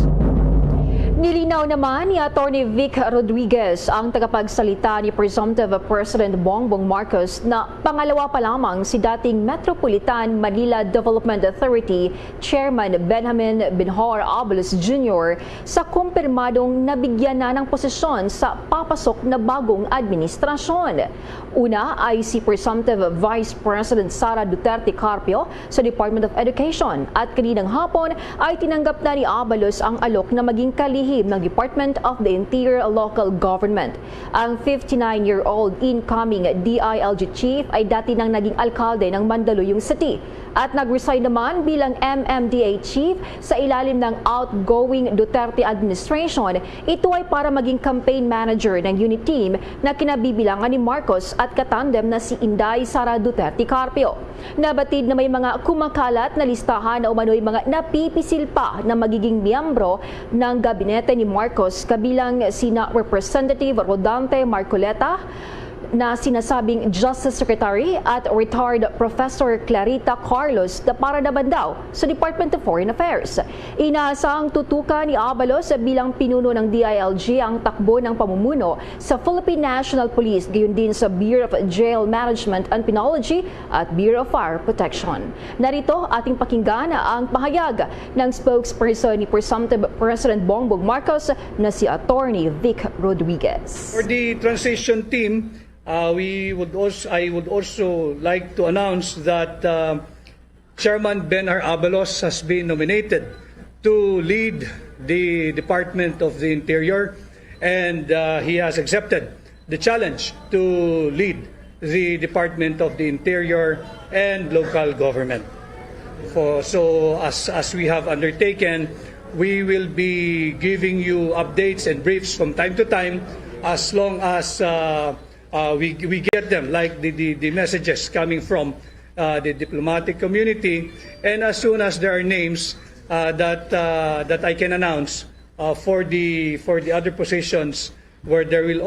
Nilinaw naman ni Atty. Vic Rodriguez, ang tagapagsalita ni Presumptive President Bongbong Marcos, na pangalawa pa lamang si dating Metropolitan Manila Development Authority Chairman Benjamin Benhor Abalos Jr. sa kumpirmadong nabigyan na ng posisyon sa papasok na bagong administrasyon. Una ay si Presumptive Vice President Sara Duterte Carpio sa Department of Education at kaninang hapon ay tinanggap na ni Abalos ang alok na maging kalihim ng Department of the Interior Local Government. Ang 59-year-old incoming DILG chief ay dati nang naging alkalde ng Mandaluyong City. at nag-resign naman bilang MMDA chief sa ilalim ng outgoing Duterte administration. Ito ay para maging campaign manager ng unit team na kinabibilangan ni Marcos at katandem na si Inday Sara Duterte Carpio. Nabatid na may mga kumakalat na listahan na umano'y mga napipisil pa na magiging miyembro ng gabinete ni Marcos, kabilang sina Representative Rodante Marcoleta na sinasabing Justice Secretary at retired Professor Clarita Carlos na para naman daw sa Department of Foreign Affairs. Inaasahang tutukan ni Abalos bilang pinuno ng DILG ang takbo ng pamumuno sa Philippine National Police, gayon din sa Bureau of Jail Management and Penology at Bureau of Fire Protection. Narito ating pakinggan ang pahayag ng spokesperson ni Presumptive President Bongbong Marcos na si Attorney Vic Rodriguez. For the transition team, I would also like to announce that Chairman Ben-Hur Abalos has been nominated to lead the Department of the Interior, and he has accepted the challenge to lead the Department of the Interior and local government. So as we have undertaken, we will be giving you updates and briefs from time to time as long as we get them, like the messages coming from the diplomatic community, and as soon as there are names that I can announce for the other positions where there will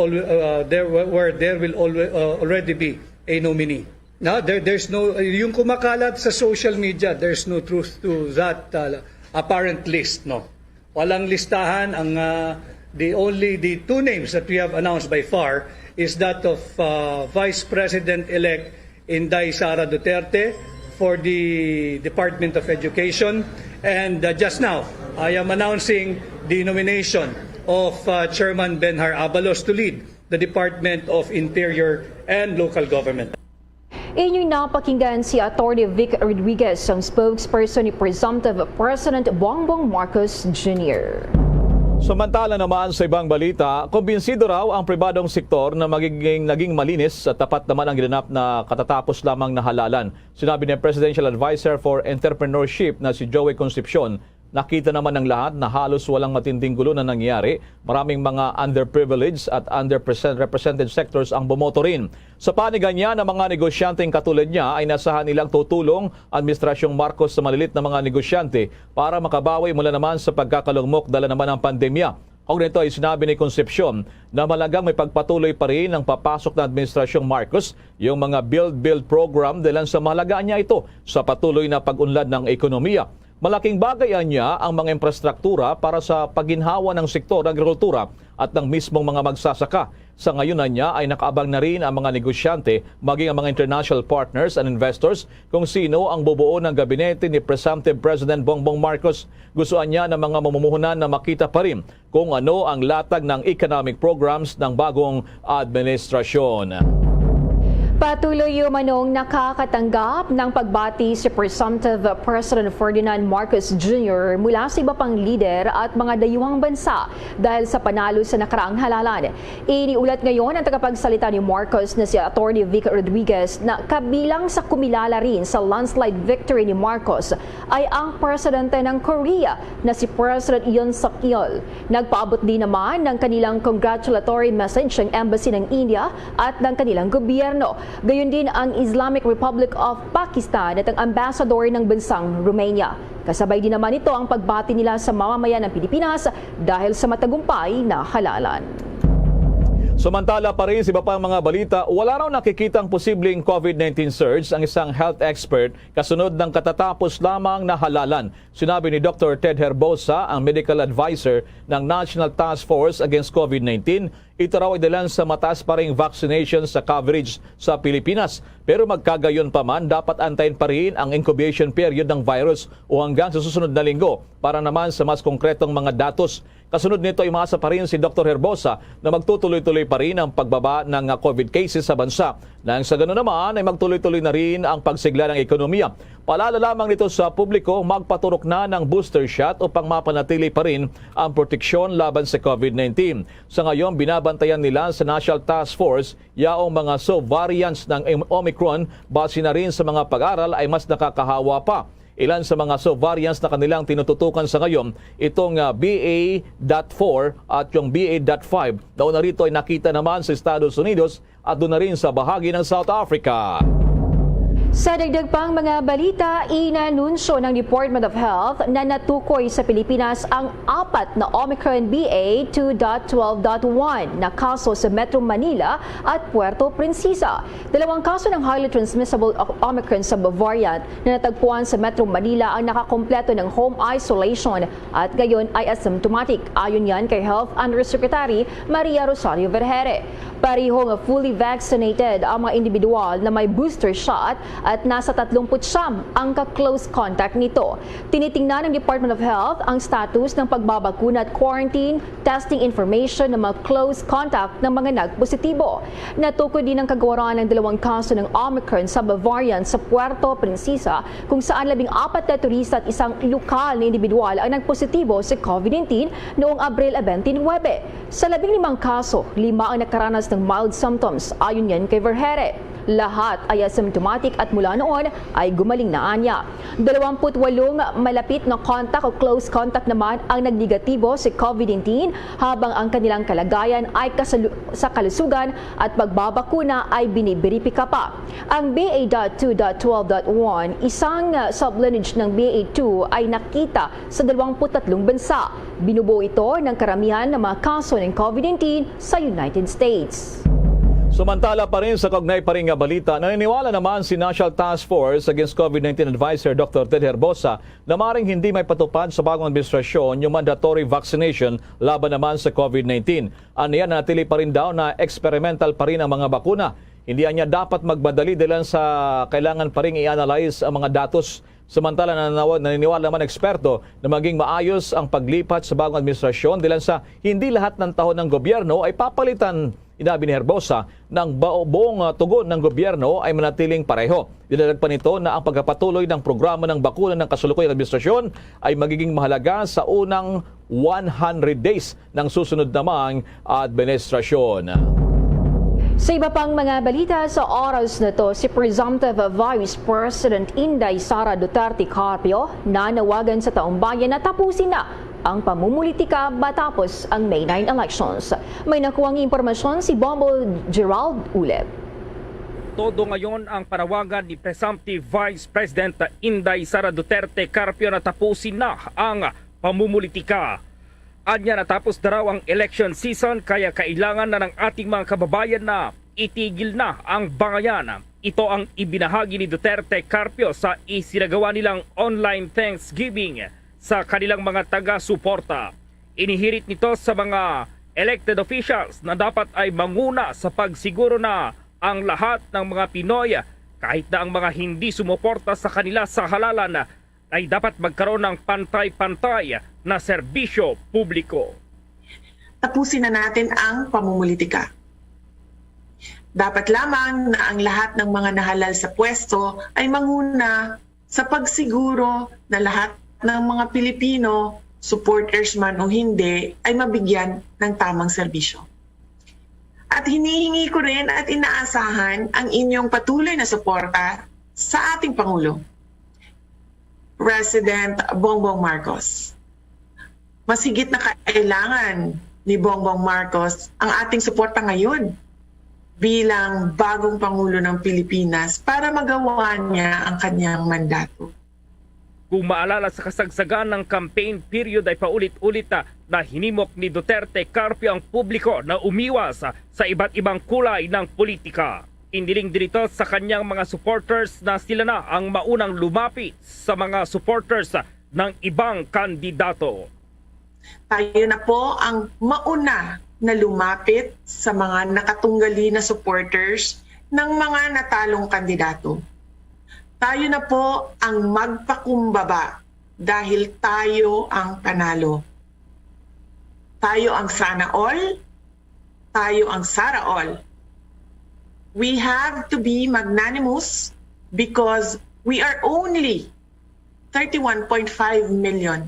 already be a nominee. Now there's no yung kumakalat sa social media, there's no truth to that apparent list, no. Walang listahan. Ang the two names that we have announced by far is that of Vice President-elect Inday Sara Duterte for the Department of Education. And just now, I am announcing the nomination of Chairman Ben-Hur Abalos to lead the Department of Interior and Local Government. Inyong napakinggan si Attorney Vic Rodriguez, ang spokesperson ni Presumptive President Bongbong Marcos Jr. Samantala naman sa ibang balita, kumbinsido raw ang pribadong sektor na naging malinis at tapat naman ang ginanap na katatapos lamang na halalan. Sinabi ng Presidential Advisor for Entrepreneurship na si Joey Concepcion, nakita naman ng lahat na halos walang matinding gulo na nangyari. Maraming mga underprivileged at underrepresented sectors ang bumoto rin. Sa panigan niya ng mga negosyanteng katulad niya ay nasahan nilang tutulong Administrasyong Marcos sa malilit na mga negosyante para makabawi mula naman sa pagkakalugmok dala naman ng pandemya. Kung nito ay sinabi ni Concepcion na malagang may pagpatuloy pa rin ang papasok ng Administrasyong Marcos yung mga build program dahil sa mahalagaan niya ito sa patuloy na pag-unlad ng ekonomiya. Malaking bagayan niya ang mga infrastruktura para sa paginhawa ng sektor ng agrikultura at ng mismong mga magsasaka. Sa ngayon niya ay nakaabang na rin ang mga negosyante maging ang mga international partners and investors kung sino ang bubuo ng gabinete ni Presumptive President Bongbong Marcos. Gustuhan niya ng mga mamumuhunan na makita pa rin kung ano ang latag ng economic programs ng bagong administrasyon. Patuloy umanong nakakatanggap ng pagbati si Presumptive President Ferdinand Marcos Jr. mula sa iba pang lider at mga dayuhang bansa dahil sa panalo sa nakaraang halalan. Iniulat ngayon ang tagapagsalita ni Marcos na si Attorney Vic Rodriguez na kabilang sa kumilala rin sa landslide victory ni Marcos ay ang presidente ng Korea na si President Yoon Suk Yeol. Nagpaabot din naman ng kanilang congratulatory message ng Embassy ng India at ng kanilang gobyerno. Gayon din ang Islamic Republic of Pakistan at ang ambassador ng bansang Romania. Kasabay din naman ito ang pagbati nila sa mamamayan ng Pilipinas dahil sa matagumpay na halalan. Samantala pa rin sa iba pang mga balita, wala raw nakikitang posibleng COVID-19 surge ang isang health expert kasunod ng katatapos lamang na halalan. Sinabi ni Dr. Ted Herbosa, ang medical advisor ng National Task Force Against COVID-19, ito raw ay dalan sa mataas pa ring vaccination sa coverage sa Pilipinas. Pero magkagayon pa man, dapat antayin pa rin ang incubation period ng virus o hanggang sa susunod na linggo para naman sa mas konkretong mga datos. Kasunod nito ay umasa pa rin si Dr. Herbosa na magtutuloy-tuloy pa rin ang pagbaba ng COVID cases sa bansa Nang sa ganoon naman ay magtuloy-tuloy na rin ang pagsigla ng ekonomiya. Paalala lamang nito sa publiko, magpaturok na ng booster shot upang mapanatili pa rin ang proteksyon laban sa COVID-19. Sa ngayon, binabantayan nila sa National Task Force yaong mga subvariants ng Omicron base na rin sa mga pag-aral ay mas nakakahawa pa. Ilan sa mga subvariants na kanilang tinututukan sa ngayon, itong BA.4 at yung BA.5. Nauna rito ay nakita naman sa Estados Unidos at doon na rin sa bahagi ng South Africa. Sa dagdag pang mga balita, inanunsyo ng Department of Health na natukoy sa Pilipinas ang 4 na Omicron BA.2.12.1 na kaso sa Metro Manila at Puerto Princesa. 2 kaso ng highly transmissible Omicron subvariant na natagpuan sa Metro Manila ang nakakompleto ng home isolation at gayon ay asymptomatic. Ayon yan kay Health Undersecretary Maria Rosario Vergere. Parehong fully vaccinated ang mga individual na may booster shot at nasa 39 ang ka-close contact nito. Tinitingnan ng Department of Health ang status ng pagbabakuna at quarantine, testing information ng mga close contact ng mga nagpositibo. Natukoy din ang kagawaran ng 2 kaso ng Omicron subvariant sa Puerto Princesa kung saan 14 na turista at isang lokal na individual ang nagpositibo sa COVID-19 noong Abril 29. Sa 15 kaso, 5 ang nakaranas ng mild symptoms ayon yan kay Vergere. Lahat ay asymptomatic at mula noon ay gumaling na anya. 28 malapit na contact o close contact naman ang nagnegatibo sa COVID-19 habang ang kanilang kalagayan ay sa kalusugan at pagbabakuna ay biniberipika pa. Ang BA.2.12.1, isang sublineage ng BA.2 ay nakita sa 23 bansa. Binubuo ito ng karamihan ng mga kaso ng COVID-19 sa United States. Sumantala pa rin sa kaugnay pa rin nga balita, naniniwala naman si National Task Force Against COVID-19 Advisor Dr. Ted Herbosa na maring hindi may patupad sa bagong administrasyon yung mandatory vaccination laban naman sa COVID-19. Aniyan, natili pa rin daw na experimental pa rin ang mga bakuna. Hindi niya dapat magmadali dahil sa kailangan pa rin i-analyze ang mga datos. Samantala, naniniwala naman eksperto na maging maayos ang paglipat sa bagong administrasyon dahil sa hindi lahat ng tahon ng gobyerno ay papalitan. Inabi ni Herbosa ng buong tugon ng gobyerno ay manatiling pareho. Dinalag pa nito na ang pagpapatuloy ng programa ng bakuna ng kasalukuyang administrasyon ay magiging mahalaga sa unang 100 days ng susunod namang administrasyon. Sa iba pang mga balita sa oras na to, si Presumptive Vice President Inday Sara Duterte Carpio nanawagan sa taong bayan na tapusin na ang pamumulitika matapos ang May 9 elections. May nakuhang impormasyon si Bombo Gerald Ulep. Todo ngayon ang parawagan ni Presumptive Vice President Inday Sara Duterte Carpio na tapusin na ang pamumulitika. Anya natapos na raw ang election season kaya kailangan na ng ating mga kababayan na itigil na ang bangayan. Ito ang ibinahagi ni Duterte Carpio sa isinagawa nilang online Thanksgiving sa kanilang mga taga-suporta. Inihirit nito sa mga elected officials na dapat ay manguna sa pagsiguro na ang lahat ng mga Pinoy, kahit na ang mga hindi sumuporta sa kanila sa halalan, ay dapat magkaroon ng pantay-pantay na serbisyo publiko. Tapusin na natin ang pamumulitika. Dapat lamang na ang lahat ng mga nahalal sa pwesto ay manguna sa pagsiguro na lahat ng mga Pilipino, supporters man o hindi, ay mabigyan ng tamang serbisyo. At hinihingi ko rin at inaasahan ang inyong patuloy na suporta sa ating Pangulo, President Bongbong Marcos. Mas higit na kailangan ni Bongbong Marcos ang ating suporta ngayon bilang bagong Pangulo ng Pilipinas para magawa niya ang kanyang mandato. Kung maalala sa kasagsagan ng campaign period ay paulit-ulit na hinimok ni Duterte Carpio ang publiko na umiwas sa iba't ibang kulay ng politika. Indiling din ito sa kanyang mga supporters na sila na ang maunang lumapit sa mga supporters ng ibang kandidato. Tayo na po ang mauna na lumapit sa mga nakatunggali na supporters ng mga natalong kandidato. Tayo na po ang magpakumbaba dahil tayo ang panalo. Tayo ang sana all, tayo ang Sara all. we have to be magnanimous because we are only 31.5 million.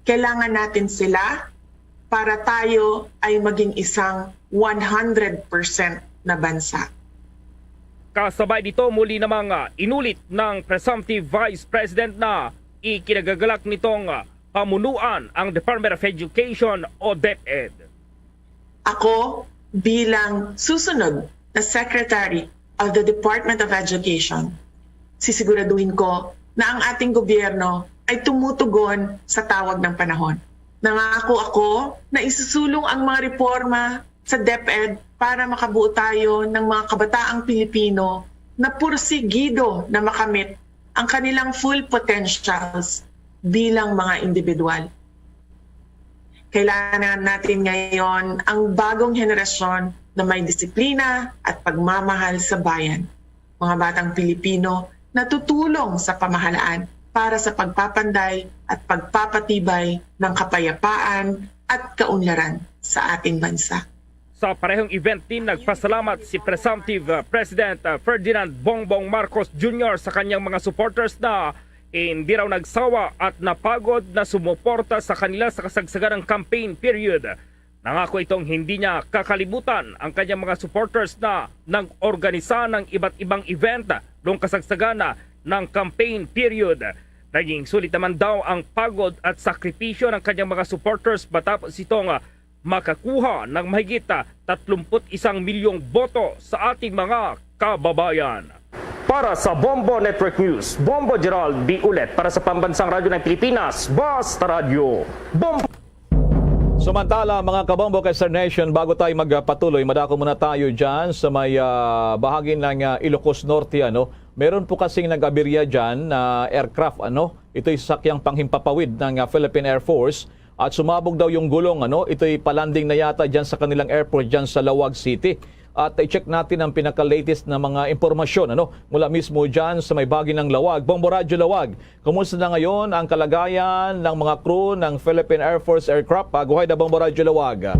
Kailangan natin sila para tayo ay maging isang 100% na bansa. Kasabay dito muli namang inulit ng presumptive Vice President na ikinagagalak nitong pamunuan ang Department of Education o DepEd. Ako bilang susunod na Secretary of the Department of Education, sisiguraduhin ko na ang ating gobyerno ay tumutugon sa tawag ng panahon. Nangako ako na isusulong ang mga reforma sa DepEd para makabuo tayo ng mga kabataang Pilipino na pursigido na makamit ang kanilang full potentials bilang mga individual. Kailangan natin ngayon ang bagong henerasyon na may disiplina at pagmamahal sa bayan. Mga batang Pilipino na tutulong sa pamahalaan para sa pagpapanday at pagpapatibay ng kapayapaan at kaunlaran sa ating bansa. Sa parehong event din, nagpasalamat si Presumptive President Ferdinand Bongbong Marcos Jr. sa kanyang mga supporters na hindi raw nagsawa at napagod na sumuporta sa kanila sa kasagsagan ng campaign period. Nangako itong hindi niya kakalimutan ang kanyang mga supporters na nag-organisa ng iba't ibang event noong kasagsagan ng campaign period. Naging sulit naman daw ang pagod at sakripisyo ng kanyang mga supporters matapos itong makakuha ng mahigit 31 milyong boto sa ating mga kababayan. Para sa Bombo Network News, Bombo Gerald B. Ulet para sa Pambansang Radyo ng Pilipinas, Basta Radio, Bombo! Samantala, mga kabombo kay Star Nation, bago tayo magpatuloy, madako muna tayo dyan sa may bahagi ng Ilocos Norte. Meron po kasing nag-abirya dyan na aircraft. Ito'y sakyang panghimpapawid ng Philippine Air Force at sumabog daw yung gulong. Ito'y palanding na yata dyan sa kanilang airport dyan sa Lawag City. At i-check natin ang pinaka-latest na mga impormasyon mula mismo dyan sa may bahagi ng Lawag. Bombo Radyo Lawag, kumusta na ngayon ang kalagayan ng mga crew ng Philippine Air Force aircraft? Paguhay na Bombo Radyo Lawag.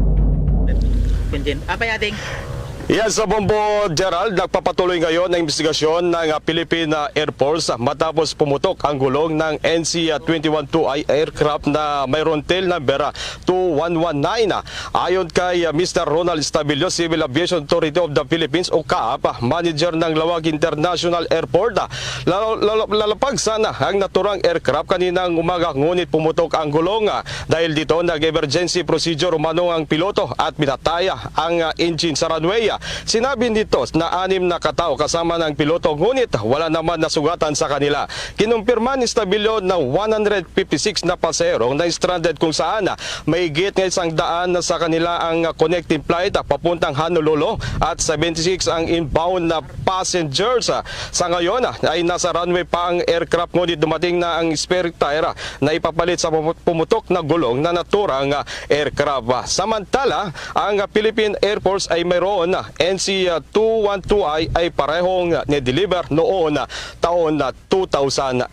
Yan sa Bombo Gerald, nagpapatuloy ngayon ang investigasyon ng Philippine Air Force matapos pumutok ang gulong ng NC-21-2I aircraft na mayroon tail number 2119. Ayon kay Mr. Ronald Stabilio, Civil Aviation Authority of the Philippines o CAAP, manager ng Lawag International Airport, lalapag sana ang naturang aircraft kaninang umaga, ngunit pumutok ang gulong. Dahil dito, nag-emergency procedure umano ang piloto at pinataya ang engine sa runway. Sinabi nito na 6 na katao kasama ng piloto, ngunit wala naman nasugatan sa kanila. Kinumpirma ni Stabilio na 156 na pasahero na stranded kung saan may git ng 100 sa kanila ang connecting flight papuntang Honolulu at 76 ang inbound na passengers. Sa ngayon ay nasa runway pa ang aircraft, ngunit dumating na ang spare tire na ipapalit sa pumutok na gulong na naturang aircraft. Samantala, ang Philippine Air Force ay mayroon NC-212I ay parehong ni-deliver noon taon 2018.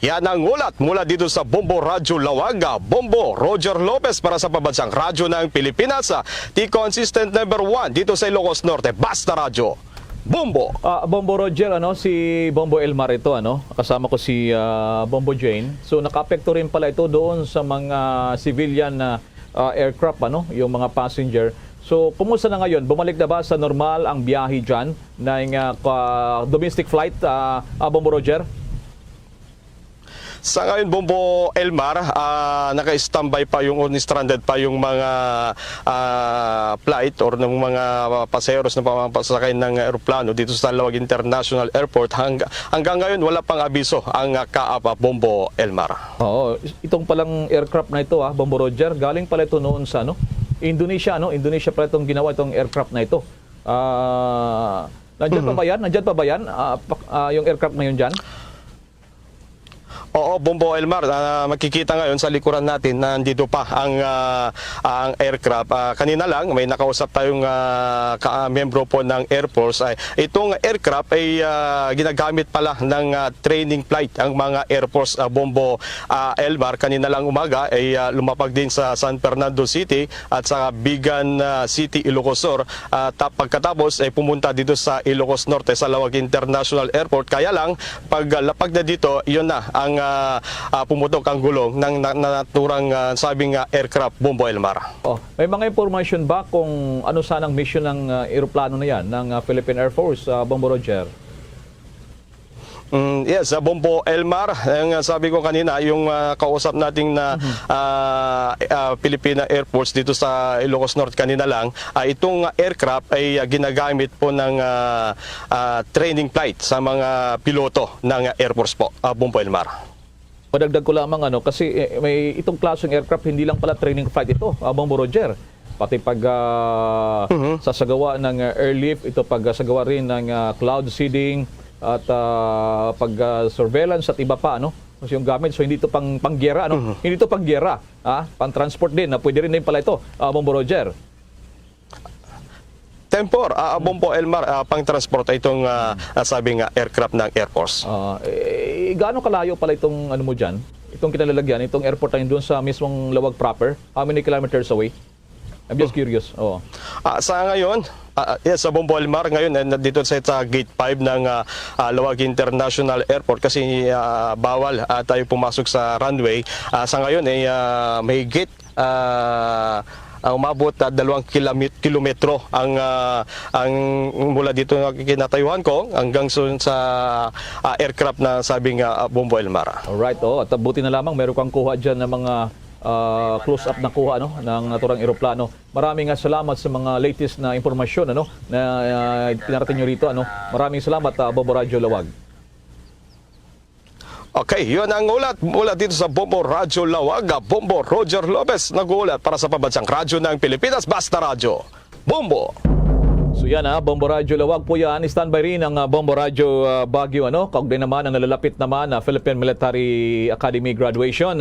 Yan ang ulat mula dito sa Bombo Radyo Lawag. Bombo Roger Lopez para sa Pambansang Radyo ng Pilipinas, the consistent number 1 dito sa Ilocos Norte, Basta Radyo. Bombo! Bombo Roger, si Bombo Elmar ito, kasama ko si Bombo Jane. So naka-apekto rin pala ito doon sa mga civilian na aircraft, yung mga passenger. So, kumusta na ngayon? Bumalik na ba sa normal ang biyahe dyan ng domestic flight, Bombo Roger? Sa ngayon, Bombo Elmar, naka-standby pa yung stranded pa yung mga flight or ng mga pasaheros na papasakay ng aeroplano dito sa Lawag International Airport. Hanggang ngayon, wala pang abiso ang CAAP, Bombo Elmar. Oo, itong palang aircraft na ito, Bombo Roger, galing pala ito noon sa Indonesia, Indonesia pala itong ginawa itong aircraft na ito. Nandiyan pa ba yan? Yung aircraft na yun dyan? Oo, Bombo Elmar, makikita ngayon sa likuran natin na nandito pa ang aircraft. Kanina lang may nakausap tayong membro po ng Air Force. Itong aircraft ay ginagamit pala ng training flight ang mga Air Force. Bombo Elmar, kanina lang umaga ay lumapag din sa San Fernando City at sa Bigan City, Ilocos Sur. Pagkatapos ay pumunta dito sa Ilocos Norte sa Lawag International Airport. Kaya lang paglapag na dito, yun na ang pumutok ang gulong ng naturang sabing aircraft, Bombo Elmar. May mga information ba kung ano sanang mission ng eroplano na yan ng Philippine Air Force, Bombo Roger? Yes, Bombo Elmar, ang sabi ko kanina, yung kausap nating na Philippine Air Force dito sa Ilocos Norte kanina lang, itong aircraft ay ginagamit po ng training flight sa mga piloto ng Air Force po, Bombo Elmar. Madagdag ko lamang kasi may itong klaseng aircraft hindi lang pala training flight ito, Bombo Roger. Pati pag sasagawa ng airlift, ito pag sagawa rin ng cloud seeding at pag surveillance at iba pa kasi yung gamit, so hindi ito panggera hindi ito panggera, pang-transport din, pwede rin din pala ito, Bombo Roger. Tempor, Bombo Elmar, pang-transport itong sabing aircraft ng Air Force. Gaano kalayo pala itong mo dyan? Itong kinalalagyan, itong airport na yun doon sa mismong Lawag proper? How many kilometers away? I'm just curious. Sa ngayon, yes, sa Bombo Elmar, ngayon dito sa gate 5 ng Lawag International Airport kasi bawal tayo pumasok sa runway. Sa ngayon ay may gate umabot 2 kilometro ang mula dito kinatayuhan ko hanggang sa aircraft na sabing Bombo Elmar. Alright, at buti na lamang meron kang kuha dyan ng mga close-up na kuha ng naturang eroplano. Maraming salamat sa mga latest na impormasyon na pinarating nyo rito. Maraming salamat, Bombo Radyo Lawag. Okay, yun ang ulat mula dito sa Bombo Radyo Lawag. Bombo Roger Lopez nag-uulat para sa Pambansang Radyo ng Pilipinas, Basta Radyo. Bombo! So yan Bombo Radyo Lawag po yan. Standby rin ang Bombo Radyo Baguio. Kaugnay naman ang nalalapit naman na Philippine Military Academy graduation.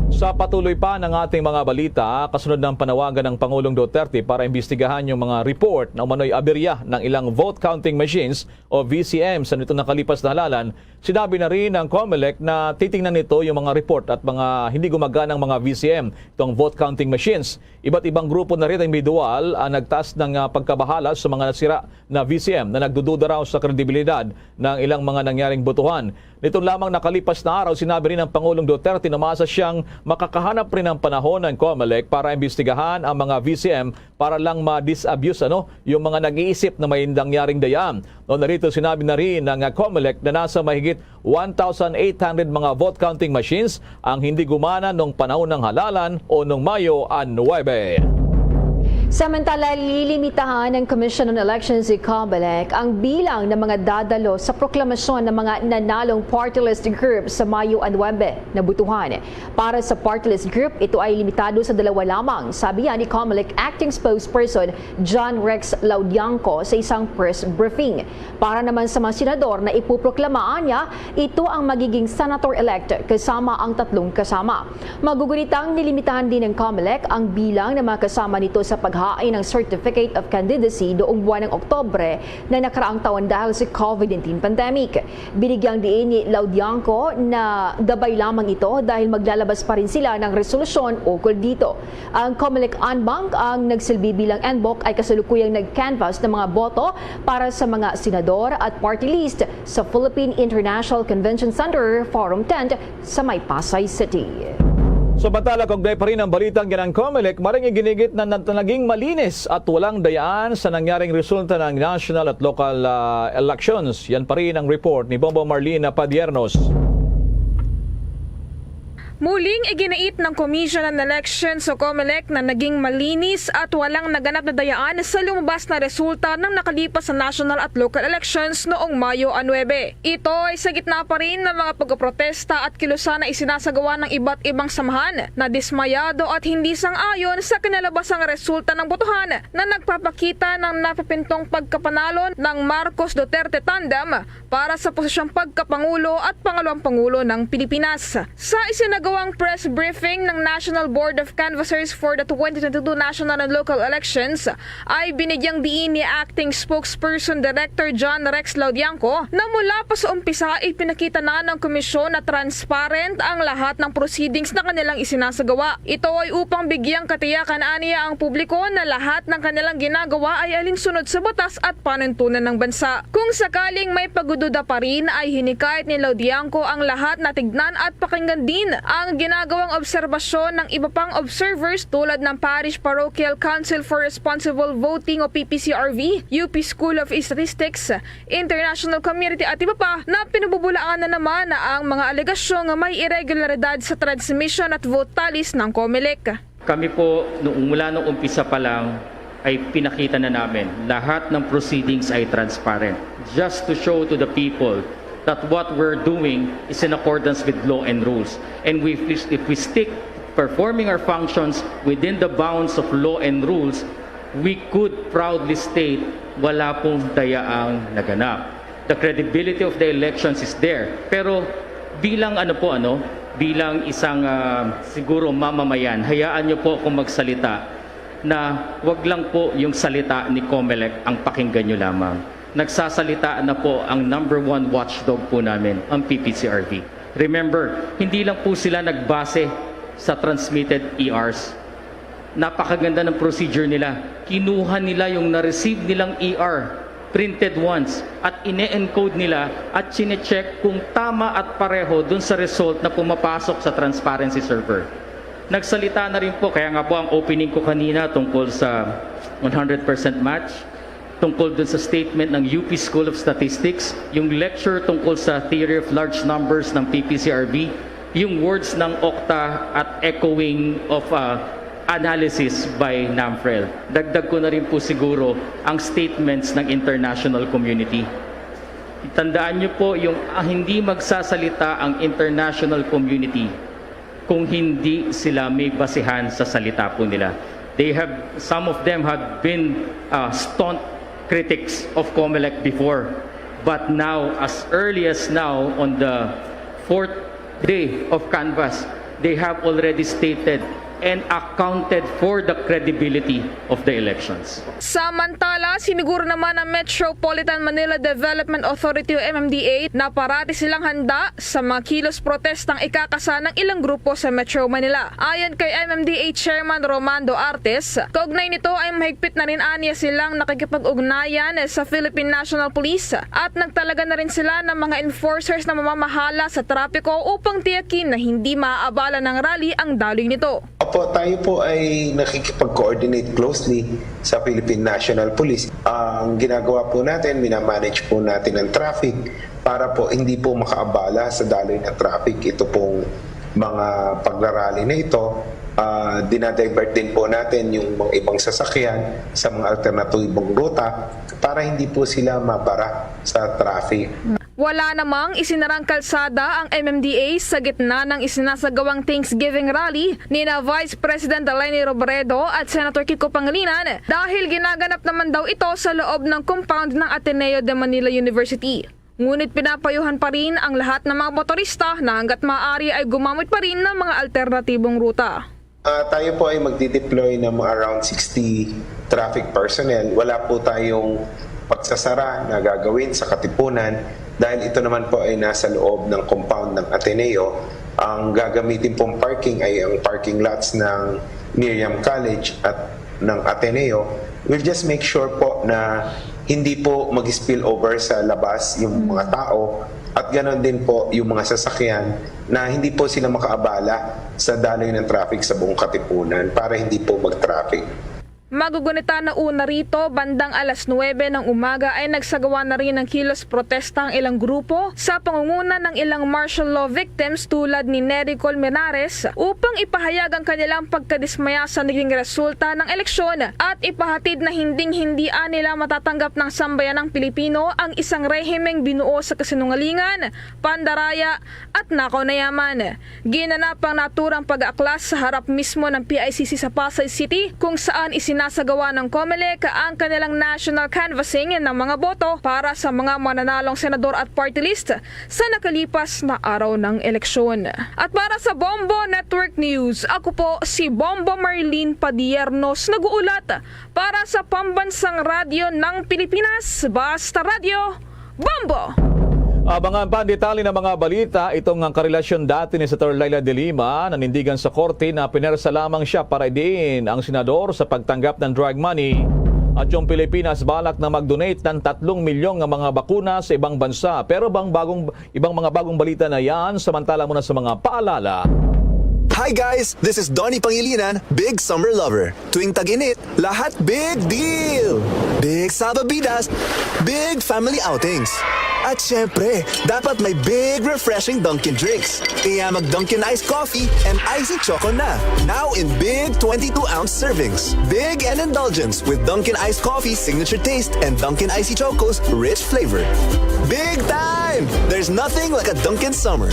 Sa patuloy pa ng ating mga balita, kasunod ng panawagan ng Pangulong Duterte para imbestigahan yung mga report na umano'y aberya ng ilang vote counting machines o VCM sa nito nakalipas na halalan, sinabi na rin ng COMELEC na titingnan nito yung mga report at mga hindi gumaganang mga VCM, itong vote counting machines. Iba't ibang grupo na rin individual ang nagtaas ng pagkabahala sa mga nasira na VCM na nagdududa raw sa kredibilidad ng ilang mga nangyaring botohan. Nito lamang nakalipas na araw, sinabi rin ng Pangulong Duterte na maasa siyang makakahanap rin ng panahon ng COMELEC para imbestigahan ang mga VCM para lang ma-disabuse yung mga nag-iisip na may nangyaring dayaan. Narito sinabi na rin ng COMELEC na nasa mahigit 1,800 mga vote counting machines ang hindi gumana nung panahon ng halalan o nung Mayo 9. Samantala, lilimitahan ng Commission on Elections COMELEC ang bilang ng mga dadalo sa proklamasyon ng mga nanalong party list group sa Mayo 9 na butuhan. Para sa party list group, ito ay limitado sa 2 lamang, sabi ni COMELEC Acting Spokesperson John Rex Laudianco sa isang press briefing. Para naman sa mga senador na ipuproklamaan niya, ito ang magiging senator-elect kasama ang 3 kasama. Magugunitang nilimitahan din ng COMELEC ang bilang ng mga kasama nito sa paghahain ng Certificate of Candidacy noong buwan ng Oktobre na nakaraang taon dahil sa COVID-19 pandemic. Binigyang diin ni Laudianco na gabay lamang ito dahil maglalabas pa rin sila ng resolusyon ukol dito. Ang COMELEC Anbank ang nagsilbi bilang NBOC ay kasalukuyang nag-canvas ng mga boto para sa mga senador at party list sa Philippine International Convention Center, Forum 10 sa May Pasay City. Samantala, kaugnay pa rin ang balitang yan ng COMELEC, maring iginigit na naging malinis at walang dayaan sa nangyaring resulta ng national at local elections. Yan pa rin ang report ni Bombo Marlene Padiernos. Muling iginait ng Commission on Elections o COMELEC na naging malinis at walang naganap na dayaan sa lumabas na resulta ng nakalipas na national at local elections noong Mayo 9. Ito ay sa gitna pa rin ng mga pagprotesta at kilusan na isinasagawa ng iba't ibang samahan na dismayado at hindi sang-ayon sa kinalabasang resulta ng botohan na nagpapakita ng napapintong pagkapanalo ng Marcos Duterte tandem para sa posisyong pagkapangulo at pangalawang pangulo ng Pilipinas. Sa isinagawang press briefing ng National Board of Canvassers for the 2022 national and local elections ay binigyang diin ni Acting Spokesperson Director John Rex Laudianco na mula pa sa umpisa ay pinakita na ng komisyon na transparent ang lahat ng proceedings na kanilang isinasagawa. Ito ay upang bigyang katiyakan aniya ang publiko na lahat ng kanilang ginagawa ay alinsunod sa batas at panuntunan ng bansa. Kung sakaling may pagdududa pa rin ay hinikayat ni Laudianco ang lahat na tignan at pakinggan din ang ginagawang obserbasyon ng iba pang observers tulad ng Parish Parochial Council for Responsible Voting o PPCRV, UP School of Statistics, International Community at iba pa na pinububulaan na naman ang mga alegasyong may irregularidad sa transmission at vote tallies ng COMELEC. Kami po, mula nung umpisa pa lang, ay pinakita na namin lahat ng proceedings ay transparent. Just to show to the people that what we're doing is in accordance with law and rules. And if we stick performing our functions within the bounds of law and rules, we could proudly state wala pong dayaang naganap. The credibility of the elections is there. Pero bilang bilang isang siguro mamamayan, hayaan niyo po akong magsalita na wag lang po yung salita ni COMELEC ang pakinggan niyo lamang. Nagsasalita na po ang number one watchdog po namin, ang PPCRV. Remember, hindi lang po sila nagbase sa transmitted ERs. Napakaganda ng procedure nila. Kinuha nila yung na-receive nilang ER, printed ones, at ine-encode nila at chine-check kung tama at pareho dun sa result na pumapasok sa transparency server. Nagsalita na rin po, kaya nga po ang opening ko kanina tungkol sa 100% match, tungkol dun sa statement ng UP School of Statistics, yung lecture tungkol sa theory of large numbers ng PPCRV, yung words ng Okta at echoing of analysis by NAMFREL. Dagdag ko na rin po siguro ang statements ng international community. Tandaan niyo po yung hindi magsasalita ang international community kung hindi sila may basihan sa salita po nila. Some of them have been staunch critics of COMELEC before, but now, as early as now, on the 4th day of canvass, they have already stated and accounted for the credibility of the elections. Samantala, siniguro naman ng Metropolitan Manila Development Authority o MMDA na parati silang handa sa mga kilos protestang ikakasa ng ilang grupo sa Metro Manila. Ayon kay MMDA Chairman Romando Artes, kaugnay nito ay mahigpit na rin aniya silang nakikipag-ugnayan sa Philippine National Police at nagtalaga na rin sila ng mga enforcers na mamamahala sa trapiko upang tiyakin na hindi maaabala ng rally ang daloy nito. Opo, tayo po ay nakikipag-coordinate closely sa Philippine National Police. Ang ginagawa po natin, minamanage po natin ang traffic para po hindi po makaabala sa daloy ng traffic. Ito pong mga pagrarally na ito, dinadivert din po natin yung mga ibang sasakyan sa mga alternatibong ruta para hindi po sila mabara sa traffic. Wala namang isinarang kalsada ang MMDA sa gitna ng isinasagawang Thanksgiving rally ni na Vice President Leni Robredo at Senator Kiko Pangilinan dahil ginaganap naman daw ito sa loob ng compound ng Ateneo de Manila University. Ngunit pinapayuhan pa rin ang lahat ng mga motorista na hanggat maaari ay gumamit pa rin ng mga alternatibong ruta. Tayo po ay magdi-deploy ng mga around 60 traffic personnel. Wala po tayong pagsasara na gagawin sa Katipunan dahil ito naman po ay nasa loob ng compound ng Ateneo. Ang gagamitin pong parking ay ang parking lots ng Miriam College at ng Ateneo. We'll just make sure po na hindi po mag-spill over sa labas yung mga tao at ganoon din po yung mga sasakyan na hindi po sila makaabala sa daloy ng traffic sa buong Katipunan para hindi po mag-traffic. Magugunita na una rito, bandang alas 9 ng umaga ay nagsagawa na rin ng kilos protesta ang ilang grupo sa pangunguna ng ilang martial law victims tulad ni Nery Colmenares upang ipahayag ang kanilang pagkadismaya sa naging resulta ng eleksyon at ipahatid na hinding-hindi nila matatanggap ng sambayanang Pilipino ang isang rehimeng binuo sa kasinungalingan, pandaraya at nakaw na yaman. Ginanap ang naturang pag-aaklas sa harap mismo ng PICC sa Pasay City kung saan sinasagawa ng COMELEC ang kanilang national canvassing ng mga boto para sa mga mananalong senador at party list sa nakalipas na araw ng eleksyon. At para sa Bombo Network News, ako po si Bombo Marlene Padiernos nag-uulat para sa Pambansang Radyo ng Pilipinas, Basta Radio, Bombo! Abangan pa ang detalye ng mga balita, itong ang karelasyon dati ni Senator Laila de Lima nanindigan sa korte na pinersa lamang siya para idiin ang senador sa pagtanggap ng drug money. At yung Pilipinas balak na mag-donate ng 3 milyong mga bakuna sa ibang bansa. Pero ibang mga bagong balita na yan, samantala muna sa mga paalala. Hi guys! This is Donnie Pangilinan, big summer lover. Tuwing tag-init, lahat big deal! Big sababidas, big family outings. At syempre, dapat may big refreshing Dunkin' drinks. Kaya mag-Dunkin' Iced Coffee and Icy Choco na. Now in big 22-ounce servings. Big and indulgence with Dunkin' Iced Coffee signature taste and Dunkin' Icy Choco's rich flavor. Big time! There's nothing like a Dunkin' summer.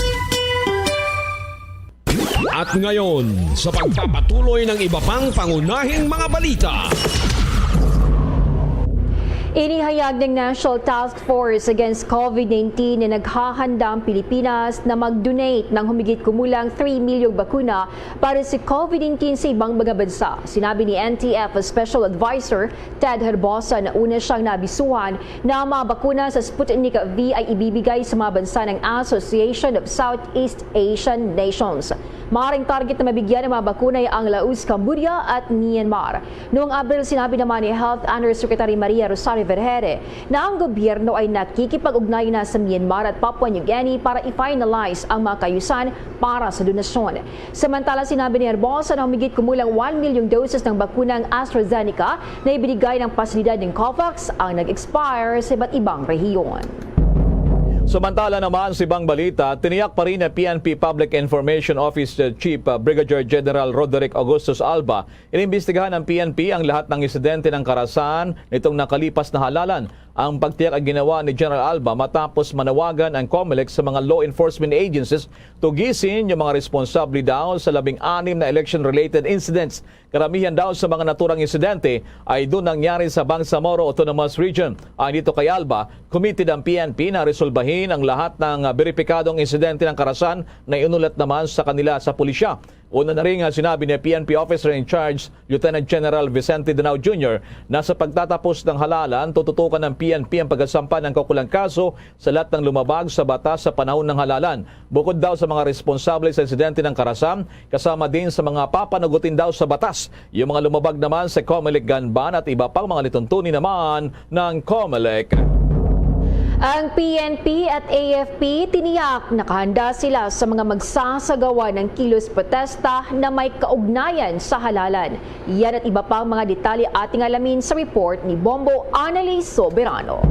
At ngayon, sa pagpapatuloy ng iba pang pangunahing mga balita. Inihayag ng National Task Force Against COVID-19 na naghahanda ang Pilipinas na mag-donate ng humigit kumulang 3 milyong bakuna para sa COVID-19 sa ibang mga bansa. Sinabi ni NTF Special Advisor Ted Herbosa na una siyang nabisuhan na ang mga bakuna sa Sputnik V ay ibibigay sa mga bansa ng Association of Southeast Asian Nations. Maaaring target na mabigyan ng mga bakuna ay ang Laos, Cambodia at Myanmar. Noong Abril, sinabi naman ni Health Undersecretary Maria Rosario Vergere na ang gobyerno ay nakikipag-ugnay na sa Myanmar at Papua New Guinea para i-finalize ang mga kayusan para sa donasyon. Samantala, sinabi ni Herbosa na humigit kumulang 1 milyong doses ng bakunang AstraZeneca na ibinigay ng pasilidad ng COVAX ang nag-expire sa iba't ibang rehiyon. Samantala naman sa ibang balita, tiniyak pa rin na PNP Public Information Office Chief Brigadier General Roderick Augustus Alba. Inimbestigahan ng PNP ang lahat ng insidente ng karahasan nitong nakalipas na halalan. Ang pagtiyak ang ginawa ni General Alba matapos manawagan ang COMELEC sa mga law enforcement agencies tugisin yung mga responsable daw sa 16 na election-related incidents. Karamihan daw sa mga naturang insidente ay doon nangyari sa Bangsamoro Autonomous Region. Ayon dito kay Alba, committed ang PNP na resolbahin ang lahat ng beripikadong insidente ng karahasan na inulat naman sa kanila sa pulisya. Una na rin sinabi ni PNP Officer in Charge, Lieutenant General Vicente Danao Jr. na sa pagtatapos ng halalan, tututukan ng PNP ang pagkasampa ng kaukulang kaso sa lahat ng lumabag sa batas sa panahon ng halalan. Bukod daw sa mga responsable sa insidente ng karahasan, kasama din sa mga papanagutin daw sa batas, yung mga lumabag naman sa COMELEC gun ban at iba pang mga lituntunin naman ng COMELEC. Ang PNP at AFP tiniyak nakahanda sila sa mga magsasagawa ng kilos protesta na may kaugnayan sa halalan. Yan at iba pang mga detalye ating alamin sa report ni Bombo Annalise Soberano.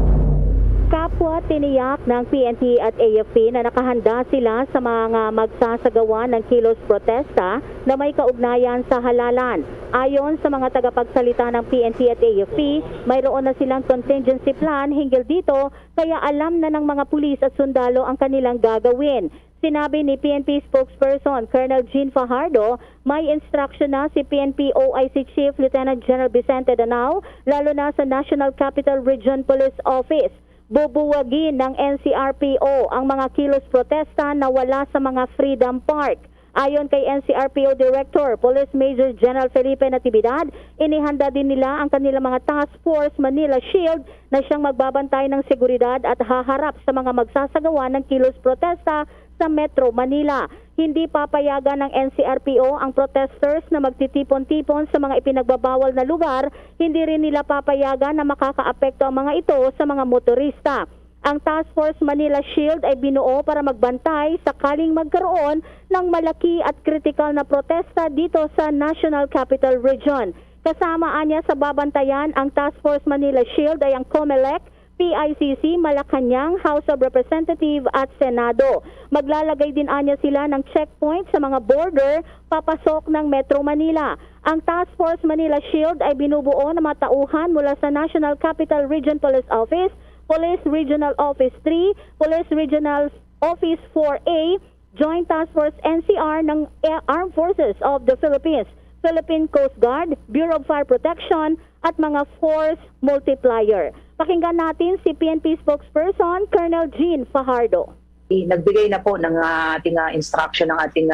Kapwa tiniyak ng PNP at AFP na nakahanda sila sa mga magsasagawa ng kilos protesta na may kaugnayan sa halalan. Ayon sa mga tagapagsalita ng PNP at AFP, mayroon na silang contingency plan hinggil dito kaya alam na ng mga pulis at sundalo ang kanilang gagawin. Sinabi ni PNP spokesperson Colonel Jean Fajardo, may instruction na si PNP OIC Chief Lieutenant General Vicente Danao, lalo na sa National Capital Region Police Office. Bubuwagin ng NCRPO ang mga kilos protesta na wala sa mga Freedom Park. Ayon kay NCRPO Director, Police Major General Felipe Natividad, inihanda din nila ang kanilang mga Task Force Manila Shield na siyang magbabantay ng seguridad at haharap sa mga magsasagawa ng kilos protesta sa Metro Manila. Hindi papayagan ng NCRPO ang protesters na magtitipon-tipon sa mga ipinagbabawal na lugar. Hindi rin nila papayagan na makakaapekto ang mga ito sa mga motorista. Ang Task Force Manila Shield ay binuo para magbantay sakaling magkaroon ng malaki at kritikal na protesta dito sa National Capital Region. Kasama niya sa babantayan ang Task Force Manila Shield ay ang COMELEC, PICC, Malacanang, House of Representatives at Senado. Maglalagay din anya sila ng checkpoint sa mga border papasok ng Metro Manila. Ang Task Force Manila Shield ay binubuo ng mga tauhan mula sa National Capital Region Police Office, Police Regional Office 3, Police Regional Office 4A, Joint Task Force NCR ng Armed Forces of the Philippines, Philippine Coast Guard, Bureau of Fire Protection at mga force multiplier. Pakinggan natin si PNP spokesperson Colonel Jean Fajardo. Nagbigay na po ng ating instruction ng ating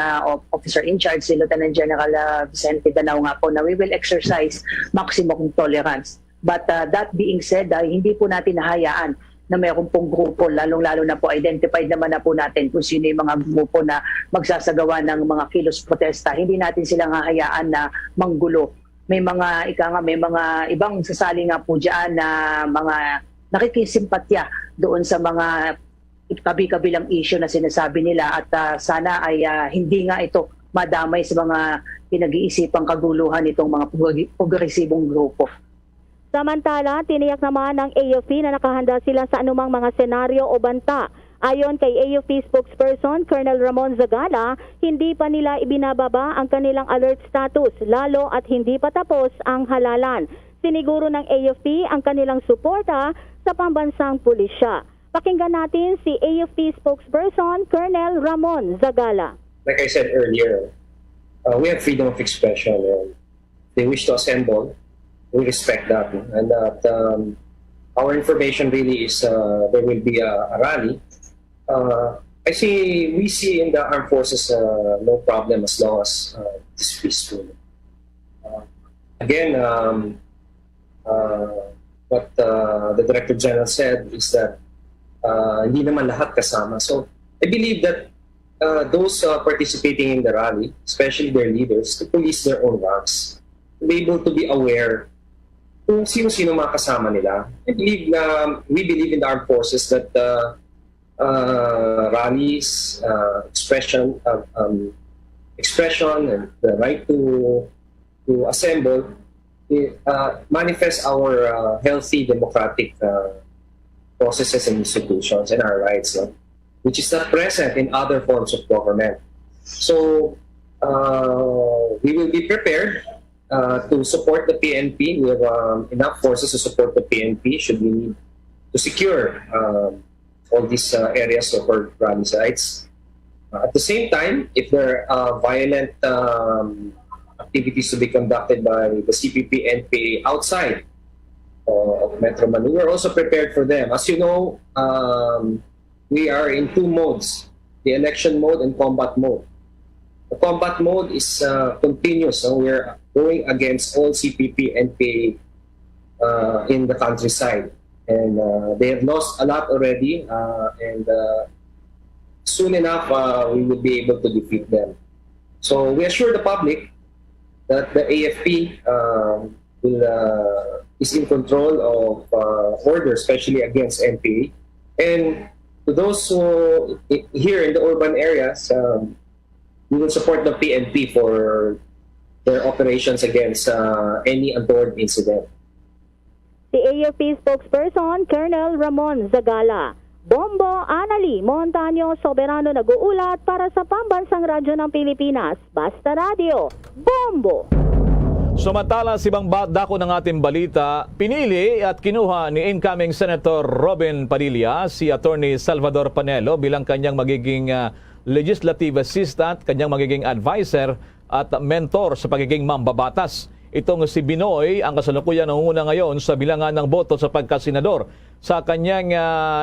officer in charge, si Lieutenant General Vicente Danao nga po, na we will exercise maximum tolerance. But that being said, hindi po natin nahayaan na mayroon pong grupo, lalong-lalo na po identified naman na po natin kung sino yung mga grupo na magsasagawa ng mga kilos protesta. Hindi natin silang hahayaan na manggulo. May mga ibang sasali nga po dyan na mga nakikisimpatya doon sa mga kabi-kabilang issue na sinasabi nila at sana ay hindi nga ito madamay sa mga pinag-iisipang kaguluhan itong mga progresibong grupo. Samantala, tiniyak naman ng AFP na nakahanda sila sa anumang mga senaryo o banta. Ayon kay AFP spokesperson Colonel Ramon Zagala, hindi pa nila ibinababa ang kanilang alert status, lalo at hindi pa tapos ang halalan. Siniguro ng AFP ang kanilang suporta sa pambansang pulisya. Pakinggan natin si AFP spokesperson Colonel Ramon Zagala. Like I said earlier, we have freedom of expression, and they wish to assemble. We respect that, and that our information really is there will be a rally. We see in the armed forces no problem as long as it's peaceful. Again, what the Director General said is that hindi naman lahat kasama. So I believe that those participating in the rally, especially their leaders, to police their own ranks, to be able to be aware kung sino-sino mga kasama nila. We believe in the armed forces that rallies, expression and the right to assemble manifest our healthy democratic processes and institutions and our rights, which is not present in other forms of government. So we will be prepared to support the PNP. We have enough forces to support the PNP should we need to secure all these areas of our rally sites. At the same time, if there are violent activities to be conducted by the CPP NPA outside of Metro Manila, we're also prepared for them. As you know, we are in two modes, the election mode and combat mode. The combat mode is continuous, and we're going against all CPP NPA in the countryside. And they have lost a lot already, and soon enough we will be able to defeat them. So we assure the public that the AFP is in control of order, especially against NPA. And to those who here in the urban areas, we will support the PNP for their operations against any untoward incident. Si AFP spokesperson Colonel Ramon Zagala. Bombo Anali Montaño Soberano nag-uulat para sa Pambansang Radyo ng Pilipinas. Basta Radio, Bombo! Samantala, si ibang dako ng ating balita, pinili at kinuha ni incoming Senator Robin Padilla si Attorney Salvador Panelo bilang kanyang magiging legislative assistant, kanyang magiging advisor at mentor sa pagiging mambabatas. Itong si Binoy ang kasalukuyan nangunguna ngayon sa bilangan ng boto sa pagkasenador. Sa kanyang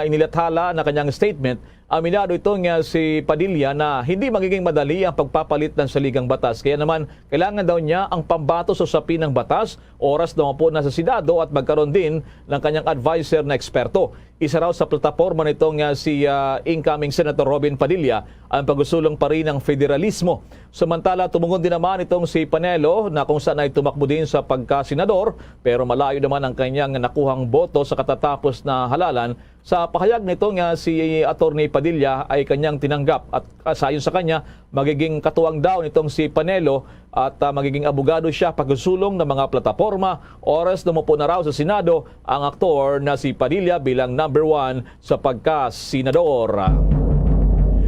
inilathala na kanyang statement, aminado itong si Padilla na hindi magiging madali ang pagpapalit ng saligang batas. Kaya naman, kailangan daw niya ang pambato sa usapin ng batas, oras daw po na sa Senado at magkaroon din ng kanyang advisor na eksperto. Isa raw sa plataforma nitong si incoming Senator Robin Padilla ang pagsusulong pa rin ng federalismo. Samantala, tumungon din naman itong si Panelo na kung saan ay tumakbo din sa pagkasenador pero malayo naman ang kanyang nakuhang boto sa katatapos na halalan. Sa pahayag nito nga si Atty. Padilla ay kanyang tinanggap at ayon sa kanya magiging katuwang daw nitong si Panelo at magiging abogado siya pagsusulong ng mga plataporma. Oras na umupo na raw sa Senado ang aktor na si Padilla bilang number 1 sa pagkasenador.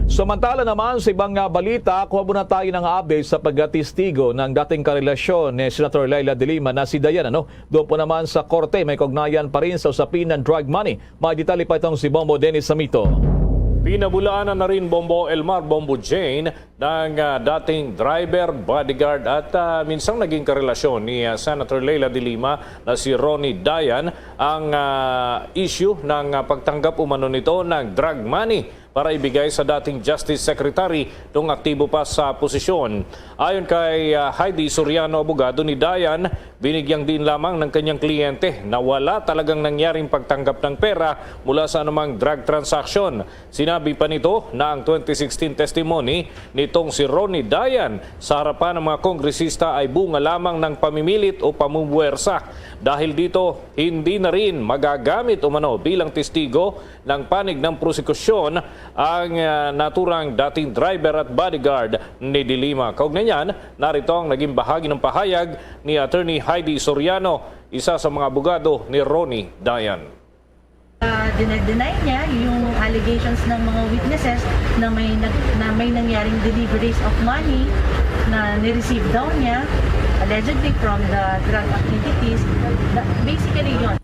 Samantala naman sa ibang balita, kuha muna tayo ng update sa pagtestigo ng dating karelasyon ni Senator Leila de Lima na si Dayan. Doon po naman sa korte may kaugnayan pa rin sa usapin ng drug money. May detalye pa itong si Bombo Dennis Samito. Pinabulaanan na rin Bombo Elmar, Bombo Jane ng dating driver, bodyguard at minsang naging karelasyon ni Senator Leila de Lima na si Ronnie Dayan ang issue ng pagtanggap umano nito ng drug money para ibigay sa dating Justice Secretary nung aktibo pa sa posisyon. Ayon kay Heidi Soriano, abogado ni Dayan, binigyang din lamang ng kanyang kliyente na wala talagang nangyaring pagtanggap ng pera mula sa anumang drug transaction. Sinabi pa nito na ang 2016 testimony nitong si Ronnie Dayan sa harapan ng mga kongresista ay bunga lamang ng pamimilit o pamumuwersa. Dahil dito, hindi na rin magagamit umano bilang testigo ng panig ng prosekusyon ang naturang dating driver at bodyguard ni de Lima. Kaugnay niyan, narito ang naging bahagi ng pahayag ni Attorney Heidi Soriano, isa sa mga abogado ni Ronnie Dayan. Dinag-deny niya yung allegations ng mga witnesses na may nangyaring deliveries of money na nireceive daw niya allegedly from the drug activities. Basically yun.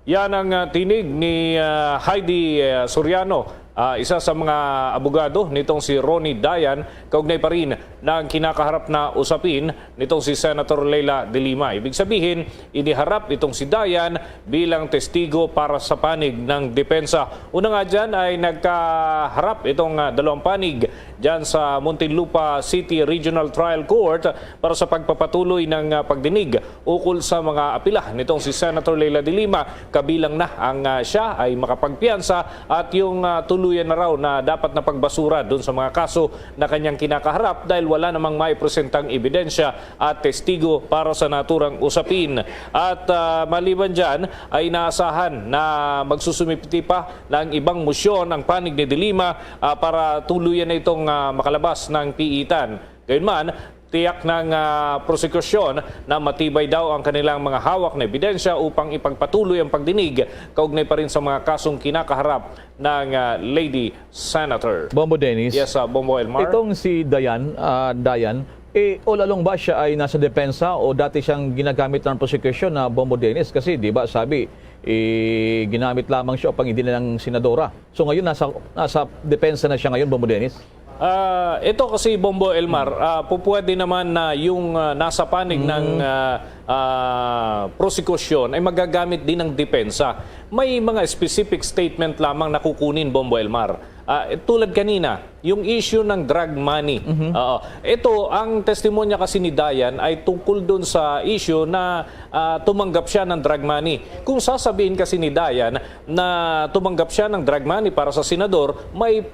Yan ang tinig ni Heidi Soriano, isa sa mga abogado nitong si Ronnie Dayan, kaugnay pa rin ng kinakaharap na usapin nitong si Senator Leila de Lima. Ibig sabihin, iniharap itong si Dayan bilang testigo para sa panig ng depensa. Una nga dyan ay nagkaharap itong dalawang panig dyan sa Muntinlupa City Regional Trial Court para sa pagpapatuloy ng pagdinig ukol sa mga apila nitong si Senator Leila de Lima. Kabilang na ang siya ay makapagpiyansa at yung tuluyan na raw na dapat na pagbasura doon sa mga kaso na kanyang kinakaharap dahil wala namang maipresentang ebidensya at testigo para sa naturang usapin. At maliban dyan ay naasahan na magsusumipiti pa ng ibang musyon ang panig ni de Lima para tuluyan na itong makalabas ng piitan. Gayunman, tiyak ng prosekusyon na matibay daw ang kanilang mga hawak na ebidensya upang ipagpatuloy ang pagdinig kaugnay pa rin sa mga kasong kinakaharap ng Lady Senator. Bombo Dennis. Yes, Bombo Elmar. Itong si Dayan, all along ba siya ay nasa depensa o dati siyang ginagamit ng prosecution na Bombo Dennis? Kasi di ba sabi, ginamit lamang siya upang hindi na ng senadora. So ngayon nasa depensa na siya ngayon, Bombo Dennis? Ito kasi Bombo Elmar, pupwede naman na yung nasa panig ng prosekusyon ay magagamit din ng depensa. May mga specific statement lamang na kukunin, Bombo Elmar. Tulad kanina, yung issue ng drug money. Ito, ang testimonya kasi ni Dayan ay tungkol dun sa issue na tumanggap siya ng drug money. Kung sasabihin kasi ni Dayan na tumanggap siya ng drug money para sa senador, may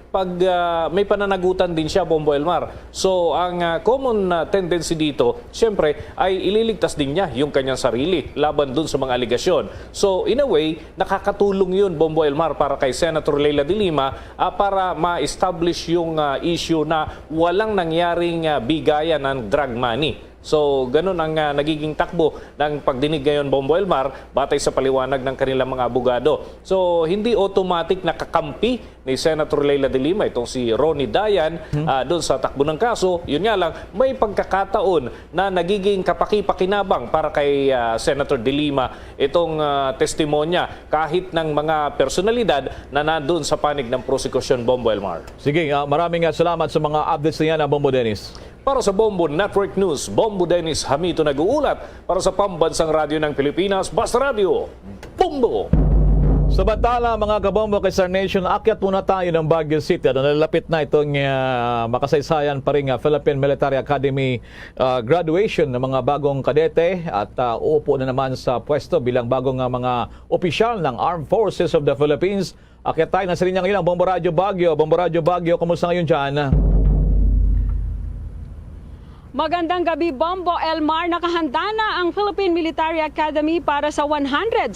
pananagutan din siya, Bombo Elmar. So, ang common tendency dito, siyempre, ay ililigtas din niya yung kanyang sarili laban dun sa mga aligasyon. So, in a way, nakakatulong yun, Bombo Elmar, para kay Senator Leila de Lima para ma-establish yung issue na walang nangyaring bigayan ng drug money. So, ganun ang nagiging takbo ng pagdinig ngayon, Bombo Elmar, batay sa paliwanag ng kanilang mga abogado. So, hindi automatic nakakampi ni Senator Leila de Lima itong si Ronnie Dayan doon sa takbo ng kaso. Yun nga lang, may pagkakataon na nagiging kapaki-pakinabang para kay Senator de Lima itong testimonya kahit ng mga personalidad na nandun sa panig ng prosekusyon, Bombo Elmar. Sige, maraming salamat sa mga updates niya na Bombo Dennis. Para sa Bombo Network News, Bombo Dennis Hamito nag-uulat para sa Pambansang Radyo ng Pilipinas, Basta Radio, Bombo! Samantala, mga kabombo kay Star Nation, akyat muna tayo ng Baguio City. Nalalapit na itong makasaysayan pa rin Philippine Military Academy graduation ng mga bagong kadete at uupo na naman sa pwesto bilang bagong mga opisyal ng Armed Forces of the Philippines. Akyat tayo, nasa linya ngayon ang Bombo Radio Baguio. Bombo Radio Baguio, kumusta ngayon dyan? Magandang gabi, Bombo Elmar. Nakahanda na ang Philippine Military Academy para sa 117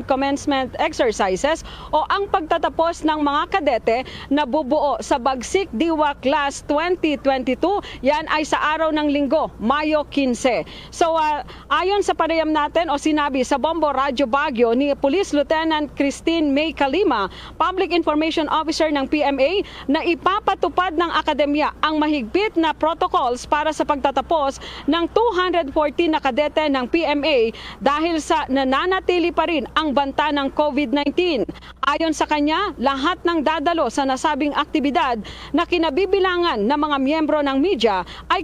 commencement exercises o ang pagtatapos ng mga kadete na bubuo sa Bagsik Diwa Class 2022. Yan ay sa araw ng Linggo, Mayo 15. So ayon sa panayam natin o sinabi sa Bombo Radio Baguio ni Police Lieutenant Christine May Kalima, Public Information Officer ng PMA, na ipapatupad ng akademya ang mahigpit na protocols para sa pagtatapos ng 214 na kadete ng PMA dahil sa nananatili pa rin ang banta ng COVID-19. Ayon sa kanya, lahat ng dadalo sa nasabing aktibidad na kinabibilangan ng mga miyembro ng media ay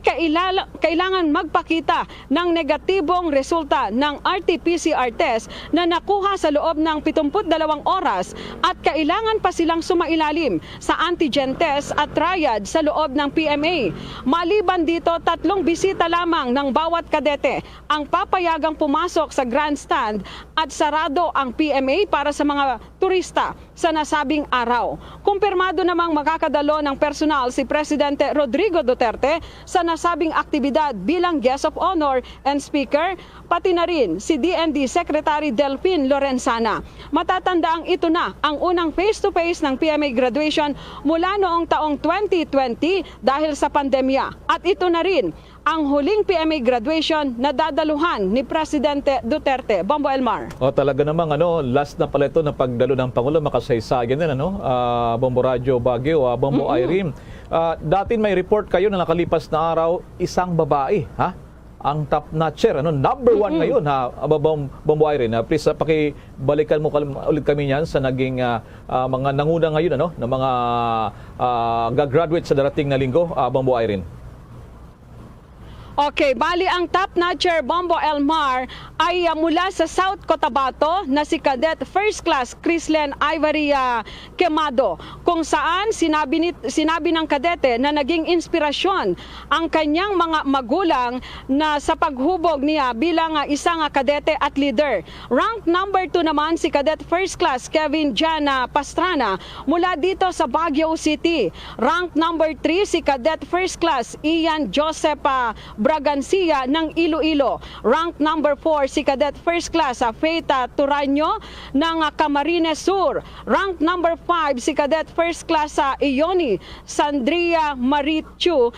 kailangan magpakita ng negatibong resulta ng RT-PCR test na nakuha sa loob ng 72 oras at kailangan pa silang sumailalim sa antigen test at triad sa loob ng PMA. Maliban dito, 3 bisita lamang ng bawat kadete ang papayagang pumasok sa grandstand at sarado ang PMA para sa mga turista sa nasabing araw. Kumpirmado namang makakadalo ng personal si Presidente Rodrigo Duterte sa nasabing aktibidad bilang guest of honor and speaker, pati na rin si DND Secretary Delphine Lorenzana. Matatandaang ito na ang unang face-to-face ng PMA graduation mula noong taong 2020 dahil sa pandemya. At ito na rin ang huling PMA graduation na dadaluhan ni Presidente Duterte. Bombo Elmar. Talaga namang last na pala ito na pagdalo ng Pangulo, makasaysayan din Bombo Radio Baguio, Bombo Irene. Dati may report kayo na nakalipas na araw, isang babae, ang top notcher, number 1 ngayon, Bombo Irene. Please, pakibalikan mo ulit kami niyan sa naging mga nanguna ngayon, na mga gagraduate sa darating na linggo, Bombo Irene. Okay, bali ang top notcher, Bombo Elmar, ay mula sa South Cotabato na si Cadet First Class Chrislen Ivory Quemado, kung saan sinabi ng kadete na naging inspirasyon ang kanyang mga magulang na sa paghubog niya bilang isang kadete at leader. Rank number 2 naman si Cadet First Class Kevin Jan Pastrana mula dito sa Baguio City. Rank number 3 si Cadet First Class Ian Joseph Bragancia ng Iloilo. Rank number 4 si Cadet First Class Faith Turanyo ng Camarines Sur. Rank number 5 si Cadet First Class Ioni Sandria Marichu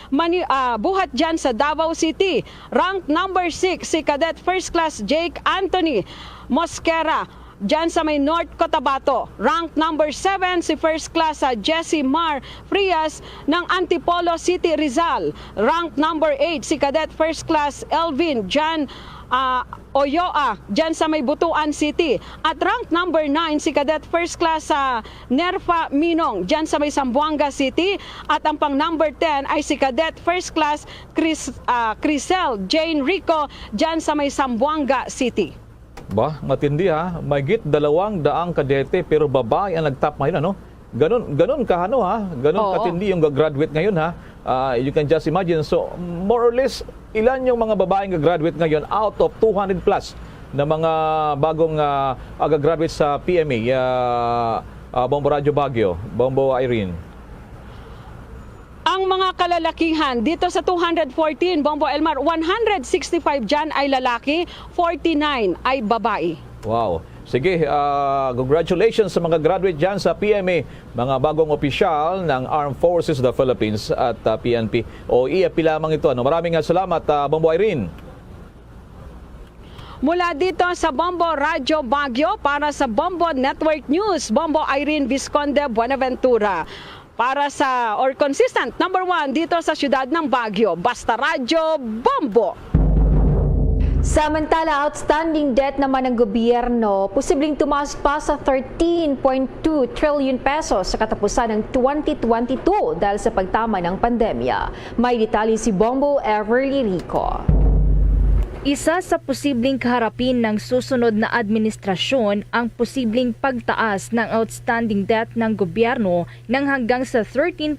buhat dyan sa Davao City. Rank number 6 si Cadet First Class Jake Anthony Mosquera dyan sa may North Cotabato. Rank number 7 si First Class Jesse Mar Frias ng Antipolo City, Rizal. Rank number 8 si Cadet First Class Elvin Jan Oyoa dyan sa may Butuan City. At rank number 9 si Cadet First Class Nerfa Minong dyan sa may Zamboanga City. At ang pang number 10 ay si Cadet First Class Crisel Jane Rico dyan sa may Zamboanga City. Matindi Mahigit 200 kadete pero babae ang nagtap ngayon, Ganon ka ganon katindi yung gagraduate ngayon you can just imagine. So more or less ilan yung mga babaeng gagraduate ngayon out of 200 plus na mga bagong gagraduate sa PMA, Bombo Radio Baguio, Bombo Irene? Ang mga kalalakihan dito sa 214, Bombo Elmar, 165 dyan ay lalaki, 49 ay babae. Wow. Sige, congratulations sa mga graduate dyan sa PMA, mga bagong opisyal ng Armed Forces of the Philippines at PNP. O IAP lamang ito. Maraming salamat, Bombo Irene. Mula dito sa Bombo Radio Baguio para sa Bombo Network News, Bombo Irene Visconde Buenaventura. Para sa consistent number 1 dito sa siyudad ng Baguio, Basta Radio Bombo. Samantala, outstanding debt naman ng gobyerno posibleng tumaas pa sa 13.2 trillion pesos sa katapusan ng 2022 dahil sa pagtama ng pandemya. May detalye si Bombo Everly Rico. Isa sa posibleng kaharapin ng susunod na administrasyon ang posibleng pagtaas ng outstanding debt ng gobyerno ng hanggang sa 13.2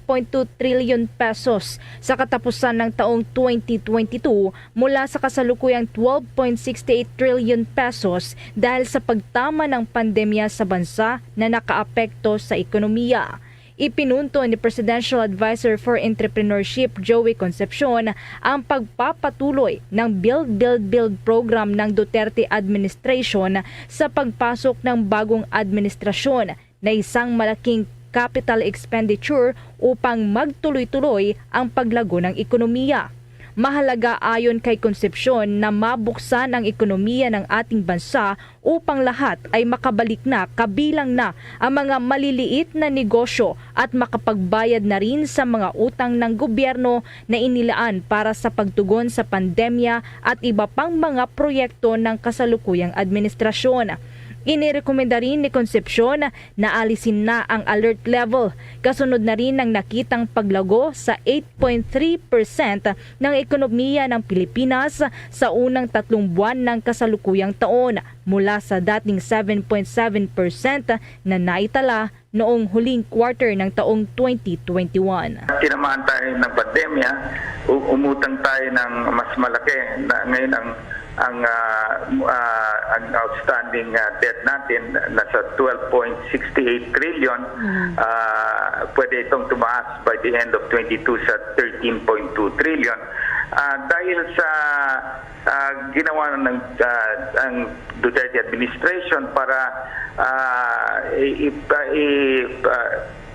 trillion pesos sa katapusan ng taong 2022 mula sa kasalukuyang 12.68 trillion pesos dahil sa pagtama ng pandemya sa bansa na nakaapekto sa ekonomiya. Ipinunto ni Presidential Advisor for Entrepreneurship Joey Concepcion ang pagpapatuloy ng Build Build Build program ng Duterte administration sa pagpasok ng bagong administrasyon na isang malaking capital expenditure upang magtuloy-tuloy ang paglago ng ekonomiya. Mahalaga ayon kay Concepcion na mabuksan ang ekonomiya ng ating bansa upang lahat ay makabalik na, kabilang na ang mga maliliit na negosyo at makapagbayad na rin sa mga utang ng gobyerno na inilaan para sa pagtugon sa pandemya at iba pang mga proyekto ng kasalukuyang administrasyon. Inirekomenda rin ni Concepcion na alisin na ang alert level, kasunod na rin ng nakitang paglago sa 8.3% ng ekonomiya ng Pilipinas sa unang 3 buwan ng kasalukuyang taon mula sa dating 7.7% na naitala noong huling quarter ng taong 2021. Tinamaan tayo ng pandemya, umutang tayo ng mas malaki na ngayon ang outstanding debt natin nasa 12.68 trillion. Pwede itong tumaas by the end of 22 sa 13.2 trillion. Dahil sa ginawa ng ang Duterte administration para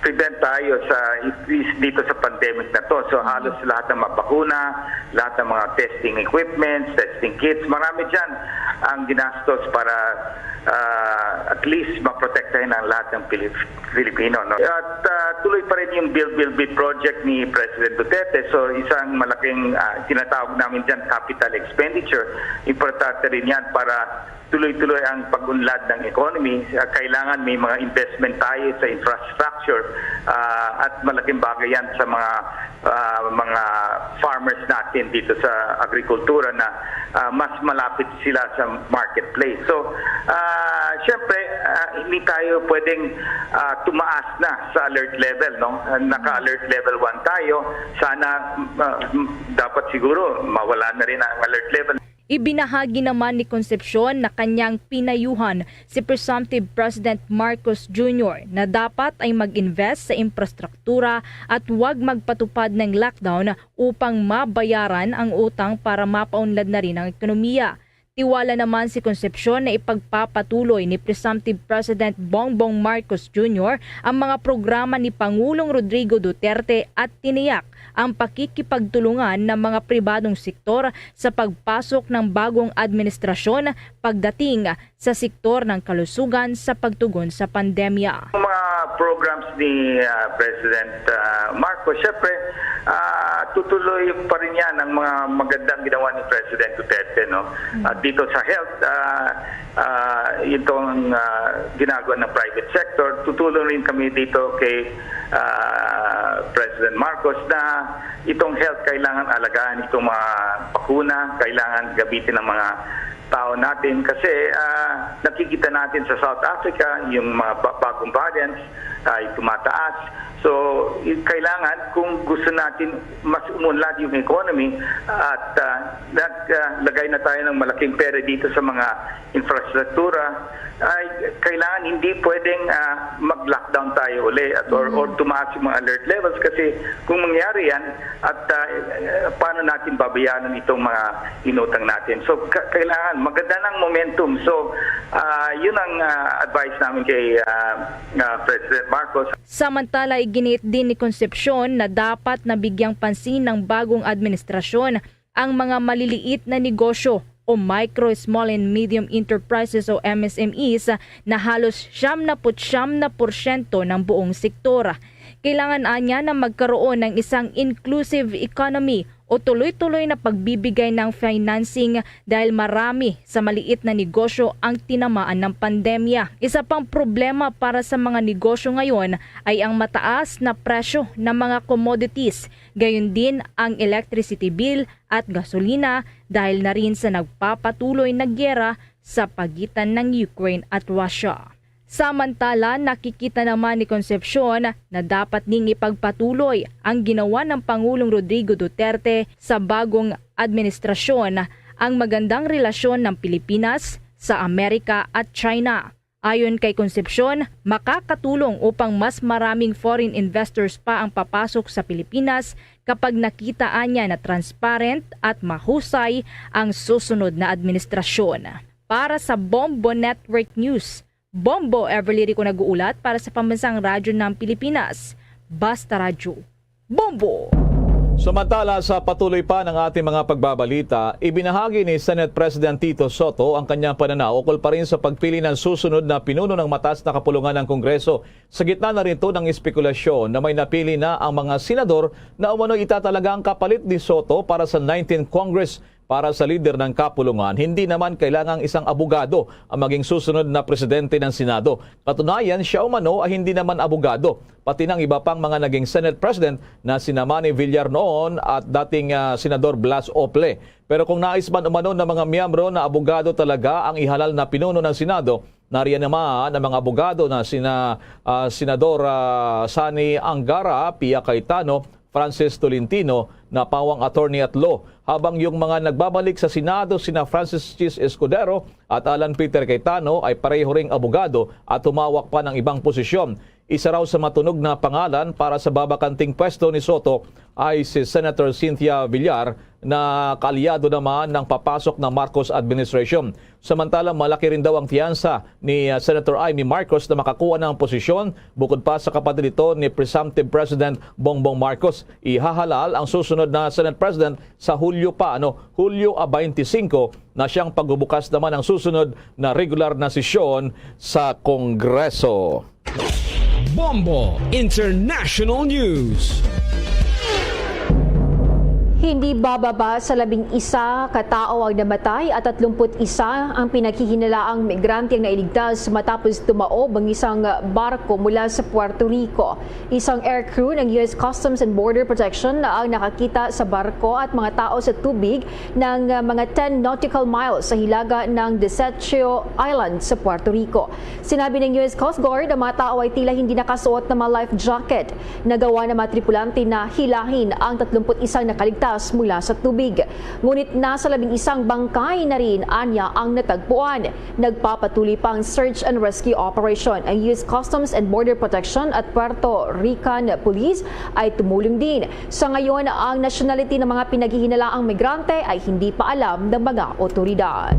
prevent tayo sa dito sa pandemic na to. So halos lahat ng mga bakuna, lahat ng mga testing equipment, testing kits, marami dyan ang ginastos para at least maprotektahin ang lahat ng Pilipino. No? At tuloy pa rin yung Build Build Build project ni President Duterte. So isang malaking tinatawag namin dyan capital expenditure. Importante rin yan para tuloy-tuloy ang pag-unlad ng economy. Kailangan may mga investment tayo sa infrastructure at malaking bagay yan sa mga farmers natin dito sa agrikultura na mas malapit sila sa marketplace. So, syempre, hindi tayo pwedeng tumaas na sa alert level. No? Naka-alert level 1 tayo. Sana dapat siguro mawala na rin ang alert level. Ibinahagi naman ni Concepcion na kanyang pinayuhan si Presumptive President Marcos Jr. na dapat ay mag-invest sa infrastruktura at huwag magpatupad ng lockdown upang mabayaran ang utang para mapaunlad na rin ang ekonomiya. Tiwala naman si Concepcion na ipagpapatuloy ni Presumptive President Bongbong Marcos Jr. ang mga programa ni Pangulong Rodrigo Duterte at tiniyak ang pakikipagtulungan ng mga pribadong sektor sa pagpasok ng bagong administrasyon pagdating sa sektor ng kalusugan sa pagtugon sa pandemya. Mga programs ni President Marcos, syempre tutuloy pa rin yan ang mga magandang ginawa ni President Duterte. No? Dito sa health, itong ginagawa ng private sector, tutulong rin kami dito kay President Marcos na itong health kailangan alagaan, itong mga bakuna kailangan gamitin ng mga tao natin kasi nakikita natin sa South Africa yung mga bagong variants ay tumataas. So, kailangan kung gusto natin mas umunlad yung economy at naglagay na tayo ng malaking pera dito sa mga infrastruktura, ay kailangan hindi pwedeng mag-lockdown tayo uli or tumaas yung mga alert levels kasi kung mangyari yan at paano natin babayaran itong mga inutang natin. So, kailangan maganda ng momentum. So, yun ang advice namin kay President Marcos. Samantala, iginit din ni Concepcion na dapat nabigyang pansin ng bagong administrasyon ang mga maliliit na negosyo o Micro, Small and Medium Enterprises o MSMEs na halos 79% ng buong sektor. Kailangan anya na magkaroon ng isang inclusive economy o tuloy-tuloy na pagbibigay ng financing dahil marami sa maliit na negosyo ang tinamaan ng pandemya. Isa pang problema para sa mga negosyo ngayon ay ang mataas na presyo ng mga commodities, gayon din ang electricity bill at gasolina dahil na rin sa nagpapatuloy na gyera sa pagitan ng Ukraine at Russia. Samantala, nakikita naman ni Concepcion na dapat ding ipagpatuloy ang ginawa ng Pangulong Rodrigo Duterte sa bagong administrasyon, ang magandang relasyon ng Pilipinas sa Amerika at China. Ayon kay Concepcion, makakatulong upang mas maraming foreign investors pa ang papasok sa Pilipinas kapag nakitaan niya na transparent at mahusay ang susunod na administrasyon. Para sa Bombo Network News, Bombo Everly Rico nag-uulat para sa Pambansang Radyo ng Pilipinas. Basta Radyo. Bombo! Samantala sa patuloy pa ng ating mga pagbabalita, ibinahagi ni Senate President Tito Soto ang kanyang pananaw ukol pa rin sa pagpili ng susunod na pinuno ng mataas na kapulungan ng Kongreso. Sa gitna na rin ito ng espekulasyon na may napili na ang mga senador na umano itatalaga ang kapalit ni Soto para sa 19th Congress. Para sa lider ng kapulungan, hindi naman kailangang isang abogado ang maging susunod na presidente ng Senado. Katunayan, siya umano ay hindi naman abogado. Pati ng iba pang mga naging Senate President na sina Manny Villar noon at dating Senador Blas Ople. Pero kung nais man umano ng mga miyembro na abogado talaga ang ihalal na pinuno ng Senado, nariyan naman ang mga abogado na Senador Sani Angara, Pia Cayetano, Francis Tolentino na pawang attorney at law, habang yung mga nagbabalik sa Senado sina Francis Chis Escudero at Alan Peter Cayetano ay pareho ring abogado at tumawak pa ng ibang posisyon. Isa raw sa matunog na pangalan para sa babakanting pwesto ni Soto ay si Senator Cynthia Villar na kaalyado naman ng papasok ng Marcos administration. Samantalang malaki rin daw ang tiyansa ni Senator Amy Marcos na makakuha ng posisyon bukod pa sa kapatid nito ni presumptive President Bongbong Marcos. Ihahalal ang susunod na Senate President sa Hulyo 25 na siyang pagbubukas naman ang susunod na regular na sesyon sa Kongreso. Bombo International News. Hindi bababa sa 11 katao ang namatay at 31 ang pinaghihinalaang migrante ang nailigtas matapos tumaob ang isang barko mula sa Puerto Rico. Isang aircrew ng U.S. Customs and Border Protection ang nakakita sa barko at mga tao sa tubig ng mga 10 nautical miles sa hilaga ng Desecho Island sa Puerto Rico. Sinabi ng U.S. Coast Guard ang mga tao ay tila hindi nakasuot ng mga life jacket. Nagawa ng mga tripulante na hilahin ang 31 nakaligtas mula sa tubig. Ngunit nasa 11 bangkay na rin anya ang natagpuan. Nagpapatuloy pa ang search and rescue operation. Ang U.S. Customs and Border Protection at Puerto Rican Police ay tumulong din. Sa ngayon, ang nationality ng mga pinaghihinalaang migrante ay hindi pa alam ng mga otoridad.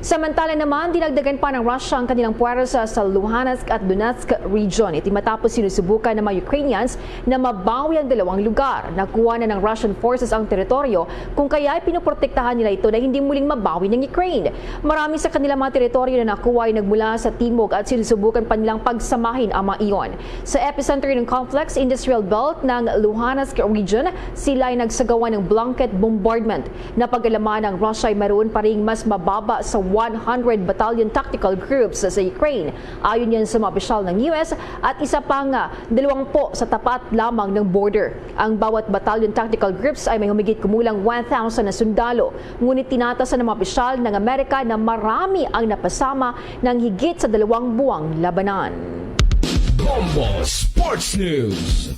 Samantala naman, dinagdagan pa ng Russia ang kanilang puwersa sa Luhansk at Donetsk region. Ito matapos sinusubukan ng mga Ukrainians na mabawi ang dalawang lugar. Nakuha na ng Russian forces ang teritoryo kung kaya ay pinoprotektahan nila ito na hindi muling mabawi ng Ukraine. Marami sa kanilang mga teritoryo na nakuha ay nagmula sa timog at sinusubukan pa nilang pagsamahin ang mga iyon. Sa epicenter ng complex industrial belt ng Luhansk region, sila ay nagsagawa ng blanket bombardment. Napag-alaman ng Russia ay maroon pa ring mas mababa sa 100 battalion tactical groups sa Ukraine. Ayon yan sa mga opisyal ng US at isa pang 20 sa tapat lamang ng border. Ang bawat battalion tactical groups ay may humigit kumulang 1,000 na sundalo. Ngunit tinatasan ng mga opisyal ng Amerika na marami ang napasama ng higit sa 2 buwang labanan. Bombo Sports News.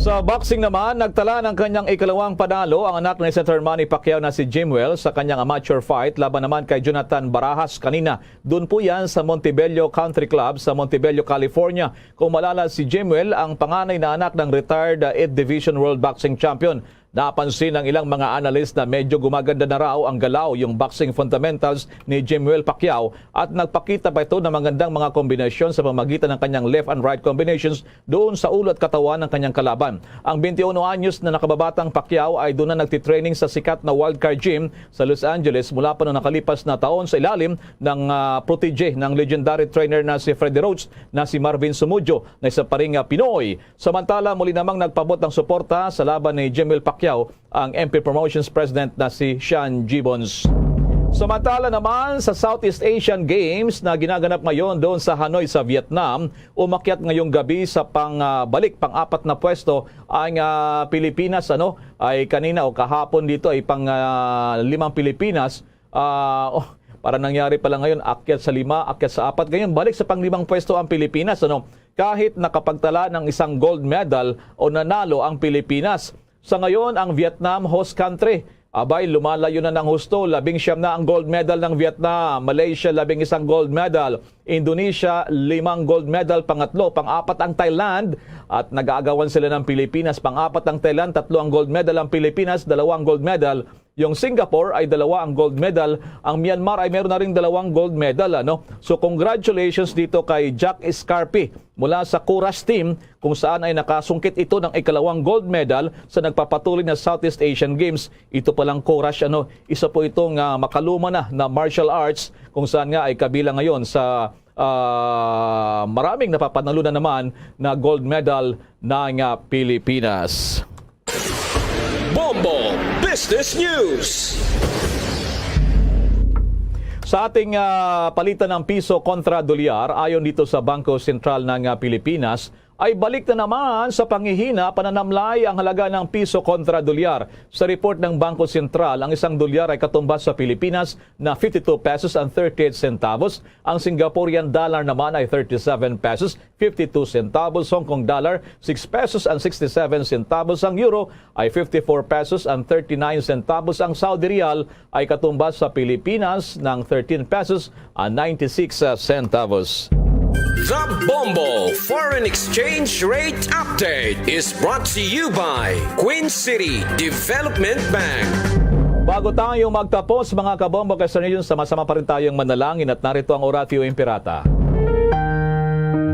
Sa boxing naman, nagtala ng kanyang ikalawang panalo ang anak ni Senator Manny Pacquiao na si Jimwell sa kanyang amateur fight laban naman kay Jonathan Barajas kanina. Doon po yan sa Montebello Country Club sa Montebello, California. Kung malala, si Jimwell ang panganay na anak ng retired 8th Division World Boxing Champion. Napansin ng ilang mga analyst na medyo gumaganda na raw ang galaw yung boxing fundamentals ni Jimwell Pacquiao at nagpakita pa ito ng magandang mga kombinasyon sa pamamagitan ng kanyang left and right combinations doon sa ulo at katawan ng kanyang kalaban. Ang 21 anyos na nakababatang Pacquiao ay doon na nagtitraining sa sikat na Wildcard Gym sa Los Angeles mula pa noong nakalipas na taon sa ilalim ng protege ng legendary trainer na si Freddie Roach na si Marvin Sumudjo na isa pa ring Pinoy. Samantala, muli namang nagpabot ng suporta sa laban ni Jimwell Pacquiao Pacquiao ang MP Promotions President na si Sean Gibbons. Samantala naman sa Southeast Asian Games na ginaganap ngayon doon sa Hanoi sa Vietnam, umakyat ngayong gabi sa pang-apat na pwesto ang Pilipinas. Ay kanina o kahapon dito ay pang-5 Pilipinas. Para nangyari pala ngayon, akyat sa 5, akyat sa 4. Ngayon, balik sa pang-5 pwesto ang Pilipinas. Kahit nakapagtala ng isang gold medal o nanalo ang Pilipinas. Sa ngayon, ang Vietnam host country. Abay, lumalayo na ng husto. 19 na ang gold medal ng Vietnam. Malaysia, 11 gold medal. Indonesia, 5 gold medal. Pangatlo, pang-4 ang Thailand. At nag-aagawan sila ng Pilipinas. Pang-4 ang Thailand, 3 ang gold medal. Ang Pilipinas, 2 ang gold medal. Yung Singapore ay 2 ang gold medal. Ang Myanmar ay meron na rin 2 gold medal. So congratulations dito kay Jack Escarpi mula sa Courage Team kung saan ay nakasungkit ito ng ikalawang gold medal sa nagpapatuloy na Southeast Asian Games. Ito palang Courage, isa po itong makaluma na martial arts kung saan nga ay kabilang ngayon sa maraming napapanalo na naman na gold medal ng Pilipinas. Bombo Business News. Sa ating palitan ng piso kontra dolyar, ayon dito sa Bangko Sentral ng Pilipinas, ay balik na naman sa panghihina pananamlay ang halaga ng piso kontra dolyar. Sa report ng Bangko Sentral, ang isang dolyar ay katumbas sa Pilipinas na 52 pesos and 38 centavos. Ang Singaporean dollar naman ay 37 pesos 52 centavos. Hong Kong dollar 6 pesos and 67 centavos. Ang euro ay 54 pesos and 39 centavos. Ang Saudi Riyal ay katumbas sa Pilipinas ng 13 pesos and 96 centavos. The Bombo Foreign Exchange Rate Update is brought to you by Queen City Development Bank. Bago tayo magtapos mga kabombo kasanayon, sama-sama pa rin tayong manalangin at narito ang Oratio Imperata.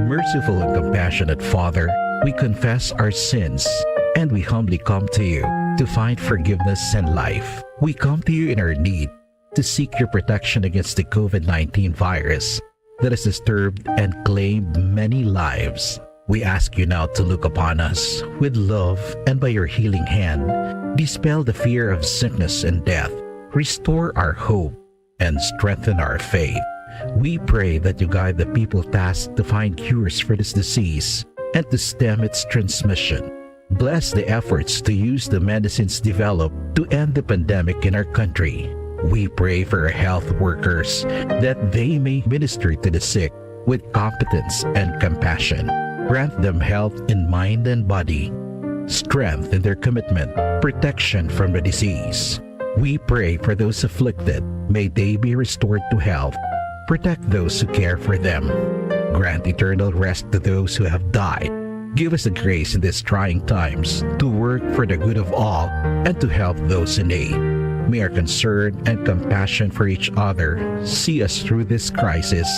Merciful and compassionate Father, we confess our sins and we humbly come to you to find forgiveness and life. We come to you in our need to seek your protection against the COVID-19 virus that has disturbed and claimed many lives. We ask you now to look upon us with love and by your healing hand, dispel the fear of sickness and death, restore our hope, and strengthen our faith. We pray that you guide the people tasked to find cures for this disease and to stem its transmission. Bless the efforts to use the medicines developed to end the pandemic in our country. We pray for our health workers that they may minister to the sick with competence and compassion. Grant them health in mind and body, strength in their commitment, protection from the disease. We pray for those afflicted. May they be restored to health. Protect those who care for them. Grant eternal rest to those who have died. Give us the grace in these trying times to work for the good of all and to help those in need. May our concern and compassion for each other see us through this crisis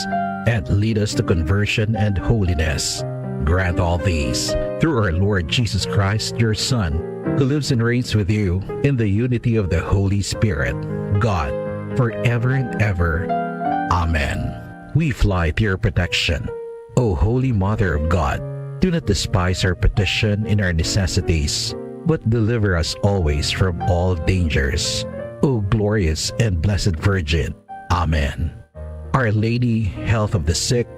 and lead us to conversion and holiness. Grant all these through our Lord Jesus Christ, your Son, who lives and reigns with you in the unity of the Holy Spirit, God, forever and ever. Amen. We fly to your protection. O Holy Mother of God, do not despise our petition in our necessities, but deliver us always from all dangers. O glorious and blessed Virgin. Amen. Our Lady, health of the sick,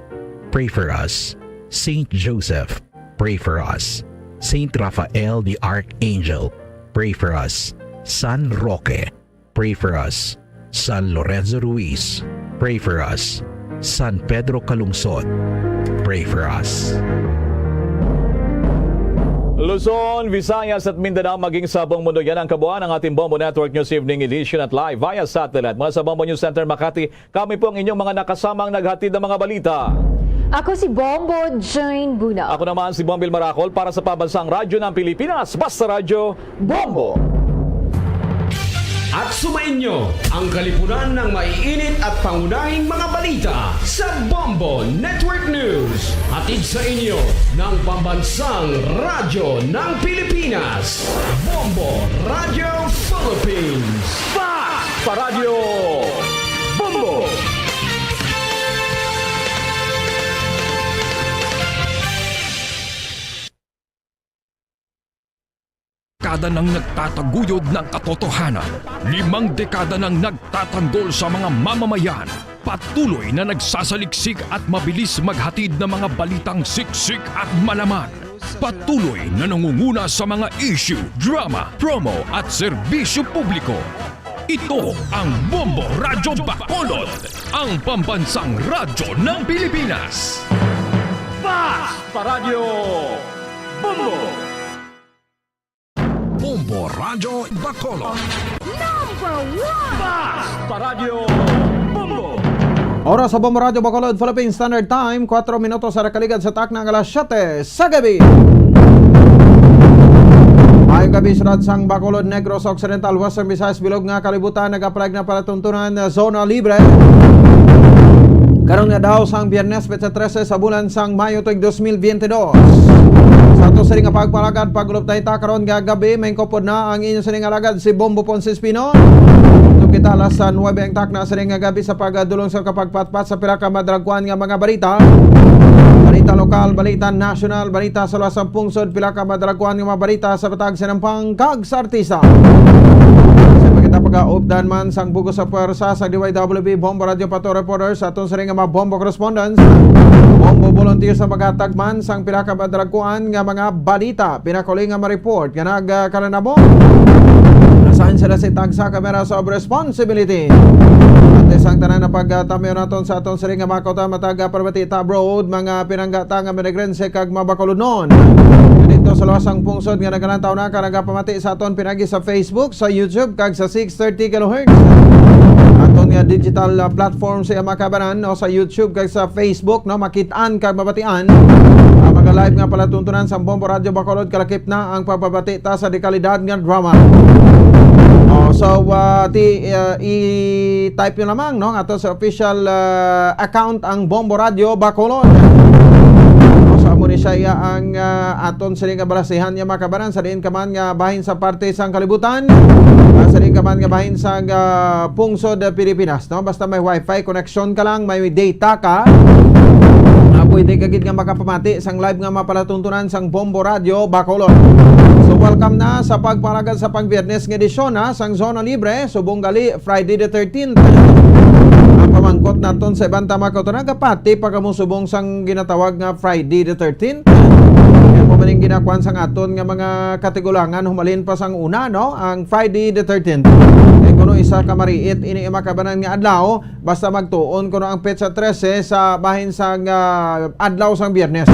pray for us. Saint Joseph, pray for us. Saint Raphael the Archangel, pray for us. San Roque, pray for us. San Lorenzo Ruiz, pray for us. San Pedro Calungsod, pray for us. Luzon, Visayas at Mindanao maging sa buong mundo, yan ang kabuuan ng ating Bombo Network News Evening Edition at live via satellite. Mula sa Bombo News Center Makati, kami po ang inyong mga nakasamang naghatid ng mga balita. Ako si Bombo Jane Buna. Ako naman si Bombil Maracol para sa Pambansang Radyo ng Pilipinas. Basta Radyo, Bombo! At sumainyo ang kalipunan ng maiinit at pangunahing mga balita sa Bombo Network News. Hatid sa inyo ng Pambansang Radyo ng Pilipinas. Bombo Radio Philippines. Pa Radio Bombo! dekada nang nagtataguyod ng katotohanan, 5 dekada nang nagtatanggol sa mga mamamayan, patuloy na nagsasaliksik at mabilis maghatid ng mga balitang siksik at malaman. Patuloy na nangunguna sa mga issue, drama, promo at serbisyo publiko. Ito ang Bombo Radyo Bacolod, ang pambansang radyo ng Pilipinas. Fast Paradyo Bombo! Bombo Radyo Bacolod. Number 1! Fast Paradyo Bombo! Oras sa Bombo Radyo Bacolod, Philippine Standard Time, 4 minutos sa nakaligad sa tak ng alas 7 sa gabi. Ayong gabi sa Radsang Bacolod, Negros Occidental, Western Visayas, Bilog nga kalibutan, nag-apply na palatuntunan na zona libre. Karon nga daw sang Biyernes, petsa 13 sa bulan sang Mayo tuig 2022. Sa ato sining nga pagpalagad, pagulop tayo karon nga gabi, may kopod na ang inyong sining alagad si Bombo Ponce Espino. Kita alas 9 ang tak na sining nga gabi sa pagdulong sa kapagpatpat sa pila ka madragkuan nga mga balita. Balita lokal, balita national, balita sa luwas ang pungsod, pila ka madragkuan nga mga balita sa batag sinampang kag sa artista. Kita pag-updan man sang bugos sa pwersa sa DYWB Bombo Radio Pato Reporters sa atong siring nga mga Bombo Correspondents, Bombo Volunteers sa maghatag man sang pila ka madragkuan nga mga balita, pinakuli nga ma-report nga nagkalanabo. Nasaan sila si tagsa kamera sa responsibility. At isang tanan na pagtamyo naton sa atong siring nga makota mataga parbatita abroad, mga pinanggata nga minagrense kag mabakulod noon. Dito sa luwasang pungsod nga nagalantaw na nagapamati sa aton pinagi sa Facebook, sa YouTube kag sa 630 kHz. Aton nga digital platform sa makabanan no, sa YouTube kag sa Facebook no, makitaan kag mabatian. Mga live nga palatuntunan sa Bombo Radio Bacolod, kalakip na ang pagbabati ta sa dekalidad nga drama. So i-type nyo lamang no, ato sa official account ang Bombo Radio Bacolod. Sa amo ni siya ang aton sa nga balasihan nga makabanan sa diin kaman nga bahin sa parte sang kalibutan, sa diin kaman nga bahin sa pungsod Pilipinas no, basta may wifi connection ka lang, may data ka, pwede kagid nga makapamati sang live nga mapalatuntunan sang Bombo Radio Bacolod. So welcome na sa pagpalagad sa pang-Biyernes nga edisyon sang Zona Libre, subong gali Friday the 13th. Ang pamangkot naton sa ibang tamakot na kapati pagkamusubong sang ginatawag nga Friday the 13th. Kaya po maning ginakuan sang aton nga mga kategulangan, humalin pa sang una no, ang Friday the 13th. Kaya kuno isa ka mariit ini makabanan nga adlaw, basta magtuon kuno ang petsa 13 sa bahin sang adlaw sang Biyernes.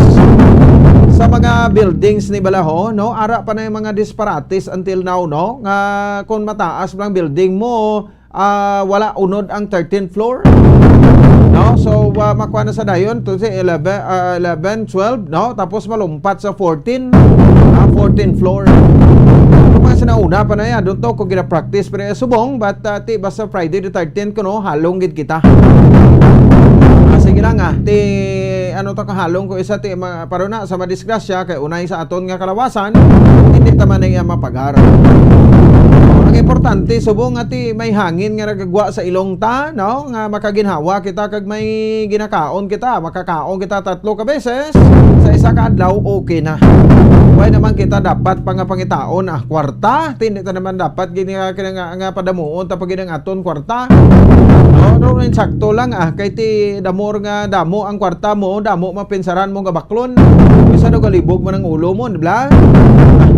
Sa mga buildings ni Balaho no, ara pa na yung mga disparates until now no, nga kung mataas lang building mo, wala unod ang 13th floor no, so makuha na sa dayon to say 11, 12 no, tapos malumpat sa 14 floor. Mga sinauna pa na yan doon to kung gina-practice pero subong, but basta Friday the 13th ko no, halong gid kita. Sige lang ano to kahalong ko isa paro na sa madisgrasya kay unay sa aton nga kalawasan, hindi taman na mapagar. Ang importante subong may hangin nga nagagwa sa ilong ta no, nga makaginhawa kita kag may ginakaon kita, makakaon kita 3 ka beses sa isa ka adlaw, okay na. Why naman kita dapat pangitaon kwarta, hindi ta naman dapat nga padamuon ta pag ginang aton kwarta. No, sakto lang kay ti damor nga damo ang kwarta mo, damo mapinsaran mo nga baklon. Bisa do galibog man ang ulo mo, di ba?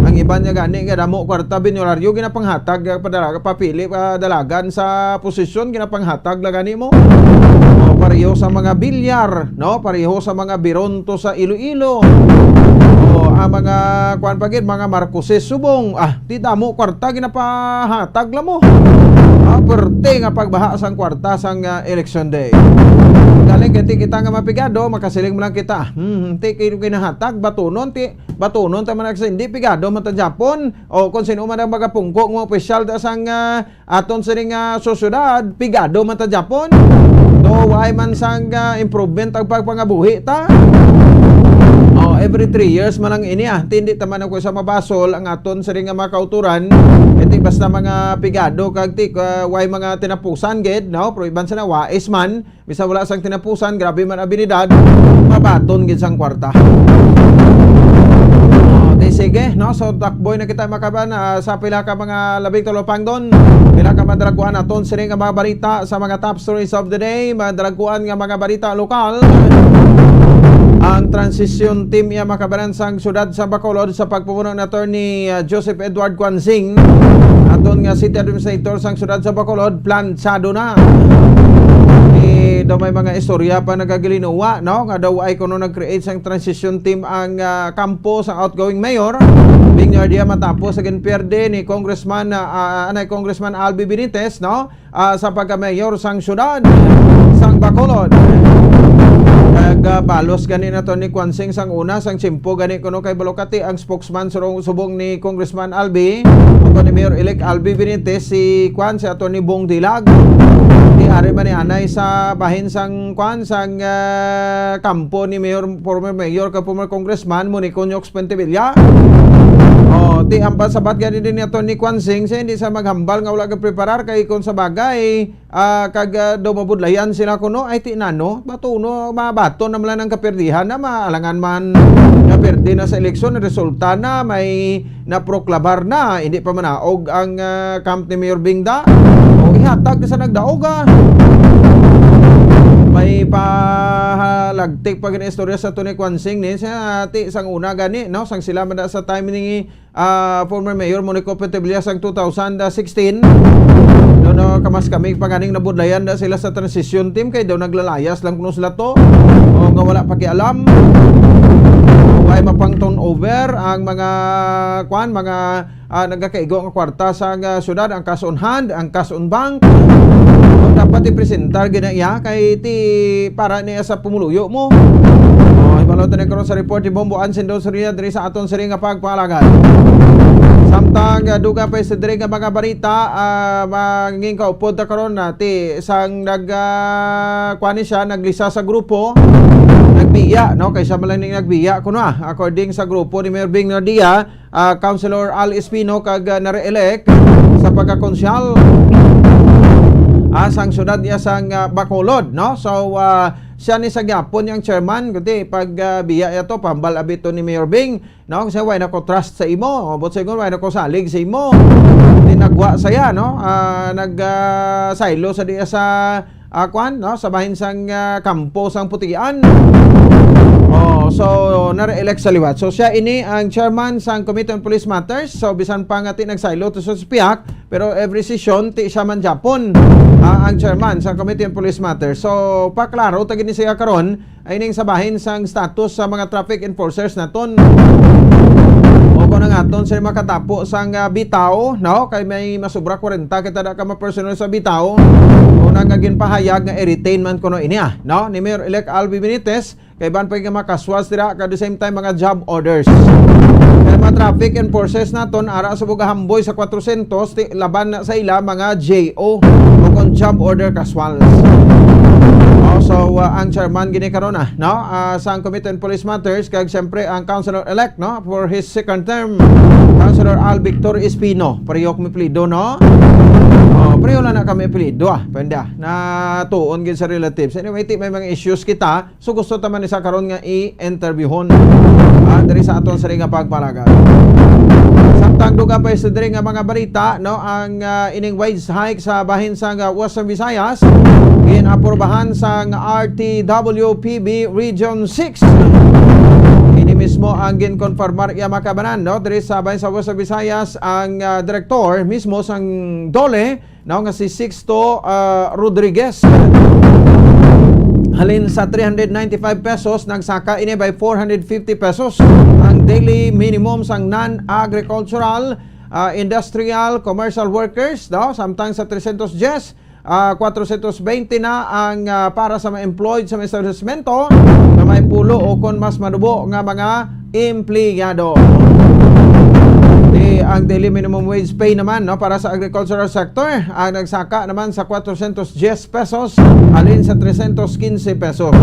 Ang iban niya gani nga damo kwarta binularyo ginapanghatag padalaga papili dalagan sa posisyon ginapanghatag lagani mo. Pareho sa mga bilyar, no? Pareho sa mga bironto sa Iloilo. Ang mga kuan pagid mga Marcoses subong, di damo kwarta ginapahatag la mo. Perte nga pagbaha sang kwarta sang election day. Galing kiti kita nga mapigado, makasiling mo lang kita. Ti kinahatag batunon ta man hindi pigado man ta Japon o kung sino man ang magapungko ng opisyal ta sang aton sining sosyudad, pigado man ta Japon. Do why man sang improvement ang pagpangabuhi ta. Every 3 years man lang ini hindi taman ako sa mabasol ang aton sa ring mga kauturan, iti basta mga pigado kag way mga tinapusan gid no, pero iban sa na wais man bisa wala sang tinapusan, grabe man abilidad, mabaton gid sang kwarta. sige, no? So takboy na kita makaban sa pila ka mga labing tulopang doon. Pila ka madraguan aton sini nga mga balita sa mga top stories of the day, madraguan nga mga balita lokal. Ang transition team iya makabaran sang syudad sa Bacolod sa pagpumuno ni Attorney Joseph Edward Quansing aton nga City Administrator sang syudad sa Bacolod plansado na. Daw may mga istorya pa nagagilinuwa, no? Nga daw ay kuno nag-create sang transition team ang kampo sa outgoing mayor. Bing niya matapos sa ginperde ni Congressman Congressman Albi Benitez, no? Sa pagka-mayor sang syudad sang Bacolod. Balos gani na to ni Quansing sang una sang simpo gani kuno kay Balokati ang spokesman subong ni Congressman Albi o ni Mayor-elect Albi Benitez si Kwan si Atty. Bong Dilag di ari man ni anay sa bahin sang Kwan sang kampo ni former mayor ka former congressman mo ni Conyox Pentevilla. Ti hambal sabat gani din ni Atty. Quansing sa hindi sa maghambal nga wala ka preparar kay kung sa bagay kag do mabudlayan sila kuno ay ti nano batuno mabato na mala ng kaperdihan na maalangan man naperde na sa eleksyon resulta na may naproklabar na hindi pa manaog ang camp ni Mayor Bingda o ihatag sa nagdaog may pahalagtik pa gani istorya sa Atty. Quansing ni sa ati sang una gani no sang sila mada sa time ni former mayor Monico Pentevilla sang 2016 no kamas kami paganing nabudlayan da sila sa transition team kay daw naglalayas lang kuno sila to o nga wala pakialam ay mapang turnover ang mga nagakaigo ang kwarta sa syudad ang cash on hand ang cash on bank dapat i-presentar ginaya kay ti para niya sa pumuluyo mo. Ibalot na karon sa report ni Bombo Ansin Dosoria diri sa aton siri nga pagpalagan. Samtang duga pa sa diri nga mga balita manging kaupod ta karon nati sang kuani siya naglisa sa grupo nagbiya no kaysa man lang nagbiya kuno according sa grupo ni Mayor Bing Nardia Councilor Al Espino kag na-re-elect sa pagkakonsyal sang syudad niya sang Bacolod no so siya ni sa gyapon yang chairman kundi pag biya ito pambal abito ni Mayor Bing no kasi why nako trust sa imo but siguro why nako salig sa imo tinagwa saya no silo sa diya sa kwan no sa bahin sang kampo sang Putian. So na-re-elect sa liwat. So siya ini ang chairman sang Committee on Police Matters. So bisan pa nga ti nagsaylo to sa piak, pero every session ti siya man Japon ang chairman sang Committee on Police Matters. So paklaro ta gini siya karon ay ning sabahin sang status sa mga traffic enforcers naton. O kung nga aton sila makatapo sang bitaw, no? Kay may masubra 40 kita da ka ma-personal sa bitaw. O nangagin pahayag nga i-retain man kuno ini no? Ni Mayor-elect Albi Benitez kay ban pa makaswas dira at the same time mga job orders. Kaya mga traffic enforcers naton ara sa bugahamboy sa 400 laban na sa ila mga JO o kon job order kaswals. So ang chairman gini karon no sa Committee on Police Matters kag siyempre ang councilor-elect no for his second term Councilor Al Victor Espino parehok mi plido no. Pareho na kami apelido pwede na tuon gid sa relatives. Anyway, may mga issues kita so gusto taman ni sa karon nga i-interviewon diri sa aton sa nga pagpalagan. Samtang duga pa sa diri nga mga balita no ang ining wage hike sa bahin sang Western Visayas ginaprobahan sang RTWPB Region 6. Ini mismo ang ginkonfirmar iya makabanan no diri sa bahin sa Western Visayas ang direktor mismo sang DOLE no nga si Sixto Rodriguez. Halin sa 395 pesos nagsaka ini by 450 pesos ang daily minimum sang non-agricultural industrial commercial workers no samtang sa 310 420 na ang para sa mga employed sa mga establishmento na may pulo o kon mas manubo nga mga empleyado. Ang daily minimum wage pay naman no para sa agricultural sector ang nagsaka naman sa 410 pesos alin sa 315 pesos.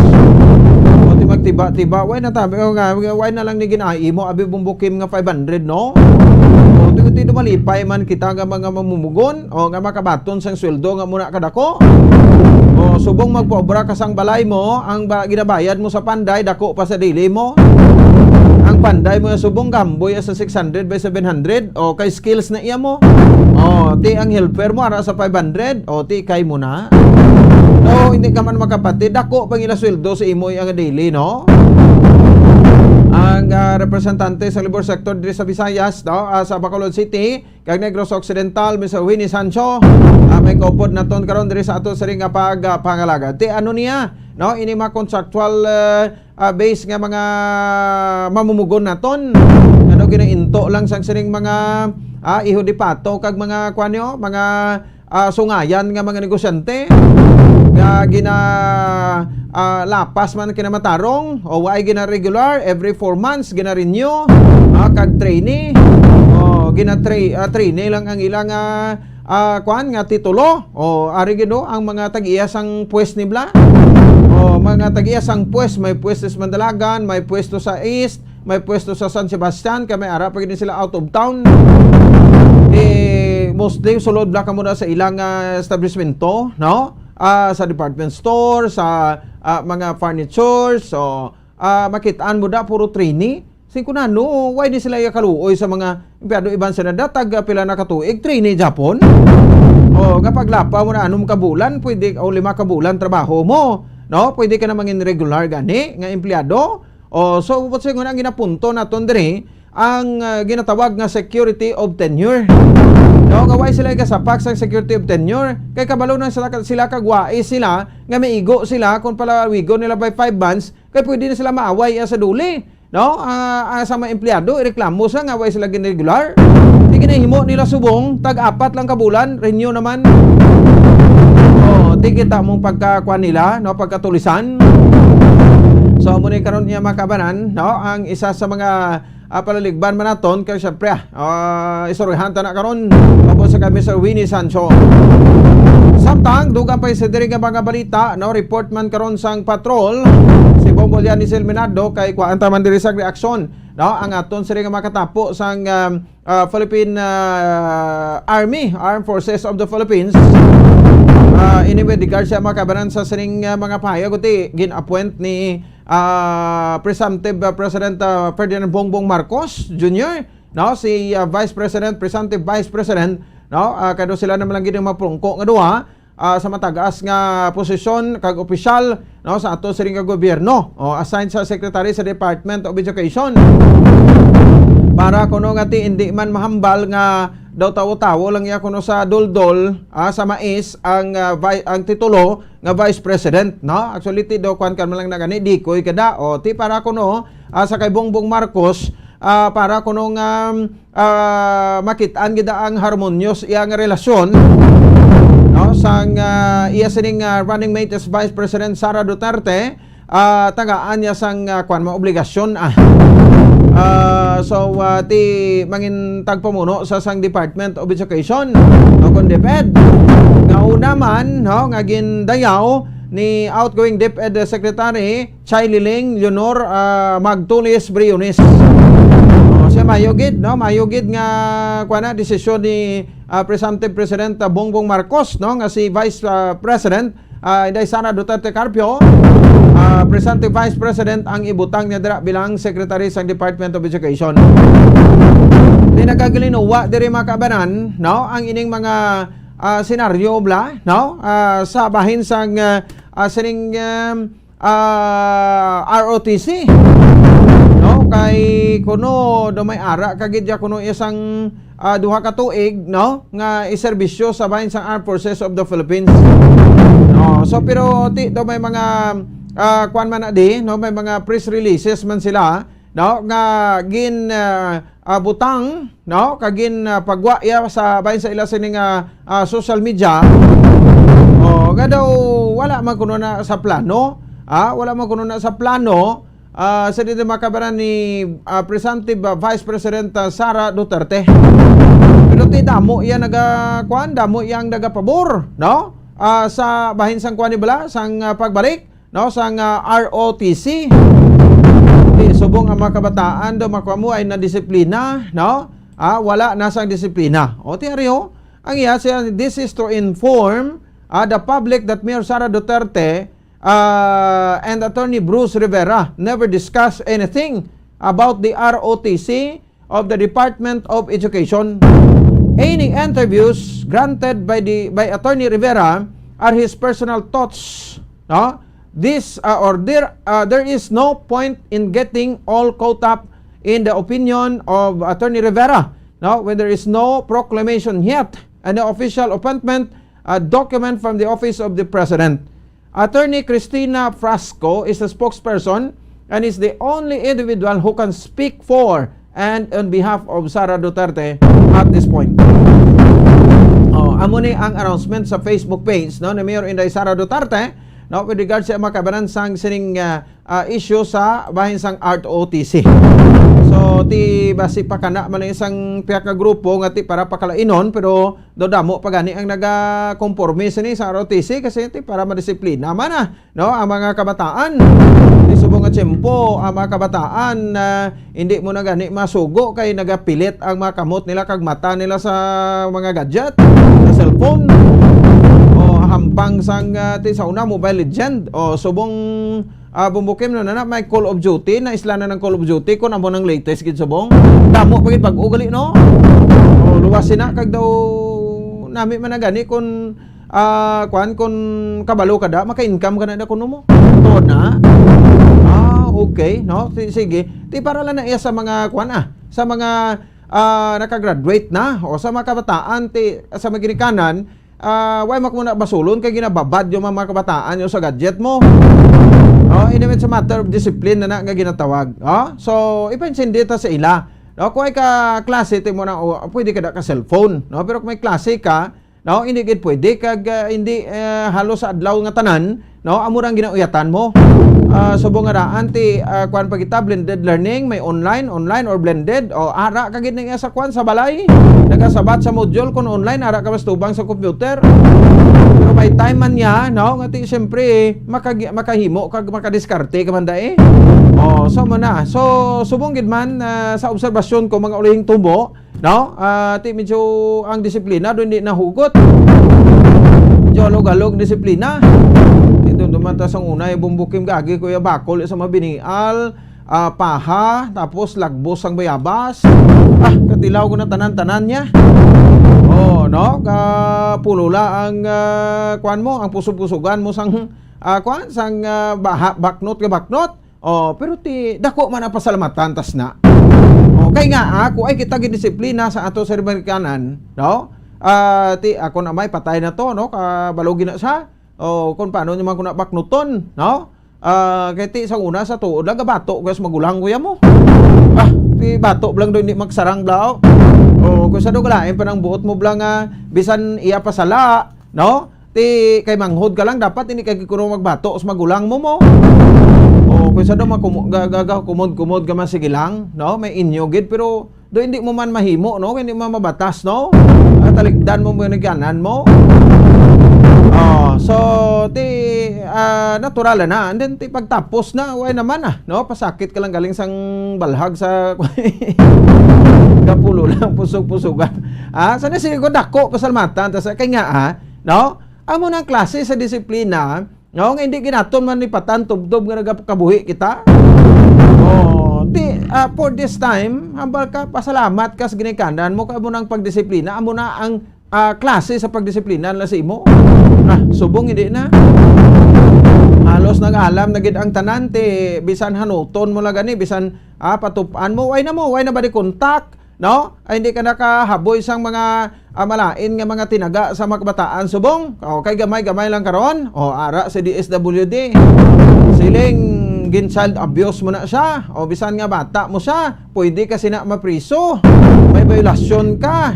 O di magtiba-tiba why na tabi why na lang ni ginai mo abi bumbukim nga 500 no. O di malipay man kita nga mga mamumugon o nga makabaton sang sweldo nga muna kadako. O subong magpaobra ka sang balay mo ang ginabayad mo sa panday dako pa sa daily mo. Ang panday mo subong gamboy sa 600 by 700 o kay skills na iya mo. O ti ang helper mo ara sa 500 o ti kay mo na. No, hindi ka man makapatid. Dako pang ila sweldo sa imo ang daily, no? Ang representante sa labor sector diri sa Visayas, no, sa Bacolod City, kag Negros Occidental, Mr. Winnie Sancho, may kaupod na ton karon diri sa ato sa ring pangalaga. Ti ano niya, no, ini mga contractual base nga mga mamumugon naton. Ano ginainto lang sang siring mga iho di pato kag mga kwanyo, mga sungayan nga mga negosyante nga gina lapas man kinamatarong o why gina regular every 4 months gina renew kag trainee o gina trainee lang ang ilang kwan nga titulo o ari gino ang mga tag-iyas ang pwes nibla o mga tag-iyas ang pwes, may pwesto sa Mandalagan, may pwesto sa East, may pwesto sa San Sebastian, kami ara pag sila out of town. Mostly sulod bla ka muna sa ilang establishmento, no? Sa department store, sa mga furniture, so makitaan mo da puro trainee. Singko na no, why di sila kaluoy sa mga empleyado iban sa nadatag pila na katuig trainee Japon? O kapag lapa mo na anong kabulan, pwede o 5 kabulan trabaho mo, no? Pwede ka na mangin regular gani nga empleyado. O so what's nga ang ginapunto naton diri ang ginatawag nga security of tenure. No, gaway sila kasapak sa security of tenure. Kay kabalo na sila kagwai sila nga maigo sila kung palawigo nila by 5 months, kay pwede na sila maaway sa duli. No, sa mga empleyado ireklamo sa nga way sila ginregular. Di ginahimo nila subong tag-4 lang kabulan, renew naman. Oh, di kita mong pagkakuan nila, no, pagkatulisan. So muna karon niya makabanan, no, ang isa sa mga palaligban man naton kay syempre istoryahan ta na karon tapos sa kami sa Winnie Sancho. Samtang dugang pa sa diri nga mga balita, no, report man karon sang patrol si Bongbong ni Selmenado kay kuanta man diri sa reaksyon, no, ang aton siri nga makatapo sang Philippine Armed Forces of the Philippines. Anyway, di siya makabanan sa sining mga pahayag uti gin-appoint ni presumptive President Ferdinand Bongbong Marcos Jr., no, si presumptive Vice President, no, kado sila naman lang gid maprungko nga duha sa matagaas nga posisyon kag opisyal, no, sa ato siring nga gobyerno o assigned sa Secretary sa Department of Education para kuno nga ti hindi man mahambal nga daw tawo-tawo lang ya kuno sa duldol sa mais ang titulo nga Vice President, no. Actually ti daw kwan kan man lang na gani di koy kada o ti para kuno sa kay Bongbong Marcos para kuno nga makitaan gid ang harmonious iyang relasyon, no, sang iya sining running mate as Vice President Sara Duterte, tagaan niya sang kwan mo obligasyon so ti mangin tagpamuno sa sang Department of Education o kon DepEd nga una man, no, nga gindayaw ni outgoing DepEd Secretary Chay Liling Leonor Magtulis Briones. Siya mayugid, no, mayugid nga kuana desisyon ni presumptive President Bongbong Marcos, no, nga si Vice President Inday Sara Duterte Carpio, presumptive Vice President ang ibutang niya dira bilang Secretary sa Department of Education. Di nagagalinuwa diri makabanan, no, ang ining mga senaryo bla, no, sa bahin sang sining ROTC, no, kay kuno do may ara kagid ya kuno isang duha ka tuig, no, nga iserbisyo sa bahin sang Armed Forces of the Philippines. No, so pero ti do may mga kwan man na di, no, may mga press releases man sila, no, nga gin butang, no, kagin pagwa ya sa bahin sa ila sining social media. O nga daw wala man kuno na sa plano, wala man kuno na sa plano sa dito makabaran ni presumptive Vice President Sara Duterte. Pero ti damo iya nagakwan, damo iyang nagapabor, no, sa bahin sang kwan ni bala sang pagbalik, no, sang ROTC. Di subong ang mga kabataan do makwamu ay na disiplina, no, wala na sang disiplina. O ti ariyo ang iya siya, this is to inform the public that Mayor Sara Duterte and Attorney Bruce Rivera never discuss anything about the ROTC of the Department of Education. Any interviews granted by Attorney Rivera are his personal thoughts. No? There is no point in getting all caught up in the opinion of Attorney Rivera. No? When there is no proclamation yet and the official appointment document from the Office of the President. Attorney Cristina Frasco is a spokesperson and is the only individual who can speak for and on behalf of Sara Duterte at this point. Amo ni ang announcement sa Facebook page no, ni Mayor Inday Sara Duterte no, with regards sa makabanan sang sining issue sa bahin sang ROTC. So ti basi pa kana man isang piya ka grupo nga ti para pakalainon pero dodamo pagani ang naga-conforme sini sa ROTC kasi ti para madisiplina man no ang mga kabataan. Ti subong nga tiyempo ang mga kabataan hindi mo na gani masugo kay nagapilit ang mga kamot nila kag mata nila sa mga gadget, sa cellphone. Hampang sang ti sauna Mobile Legend subong bumbukim na may Call of Duty na isla na ng Call of Duty kun amo ng latest gid subong damo pagit pag ugali no luwasin na kag daw nami man gani kun kun kabalo kada maka-income ka na kuno mo to na okay no sige ti para lang na iya sa mga sa mga naka-graduate na o sa mga kabataan ti sa mga ginikanan why makmuna basulon kay ginababad yung mga kabataan yung sa gadget mo. Hindi man sa matter of discipline na nga ginatawag. So ipansindi ta sa ila. Kung ay ka klase ti mo na pwede ka da ka cellphone, pero kung may klase ka, hindi gid pwede kag hindi halos sa adlaw nga tanan, amo rang ginauyatan mo. Subong nga anti kuan pagita blended learning, may online or blended ara ka gid nga sa kuan sa balay. Nagasabat sa module kun online ara ka mas tubang sa computer. Pero may time man niya, nga ti siyempre makahimo kag makadiskarte ka man dae. So mo na. So subong gid man sa obserbasyon ko mga ulihing tubo, ti medyo ang disiplina do hindi nahugot. Alog-alog disiplina. Ito naman ta sang una bumbukim gagi Kuya Bakol sa mabinial, paha, tapos lagbos ang bayabas. Katilaw ko na tanan-tanan niya. Pulula ang kuan mo, ang pusog-pusugan mo sang kuan sang baknot ka baknot. Pero ti dako man ang pasalamatan tas na. Kay nga ako ay kita gidisiplina sa ato sa Amerikanan, ti ako na may patay na to kabalogin na sa kung paano naman ko na baknuton kaya ti sa una sa tuod lang bato kaya magulang kuya mo ti bato blang do hindi magsarang daw kung sa do kalain pa ng buot mo blang bisan iya pasala ti kay manghod ka lang dapat hindi kay kuno magbato sa magulang mo kung sa do kumod ka man sige lang may inyo gid pero do hindi mo man mahimo hindi mo mabatas talikdan mo mga nagyanan mo. So ti natural na and then ti pagtapos na way naman pasakit ka lang galing sang balhag sa kapulo lang pusog-pusugan. Sana sige ko dako pasalamatan tas kay nga amo nang klase sa disiplina nga hindi ginaton man ni patan tubdob nga nagakabuhi kita. For this time, hambal ka, pasalamat ka sa ginikanan mo, amo nang pagdisiplina, amo na ang klase sa pagdisiplina na sa imo. Subong hindi na. Halos nag-alam na gid ang tanan, bisan hanuton mo lang gani, bisan patupaan mo, way na ba di kontak, ay hindi ka nakahaboy sang mga malain nga mga tinaga sa mga kabataan subong. Kay gamay-gamay lang karon. Ara sa DSWD. Siling child abuse mo na siya bisan nga bata mo siya pwede kasi na mapriso may violasyon ka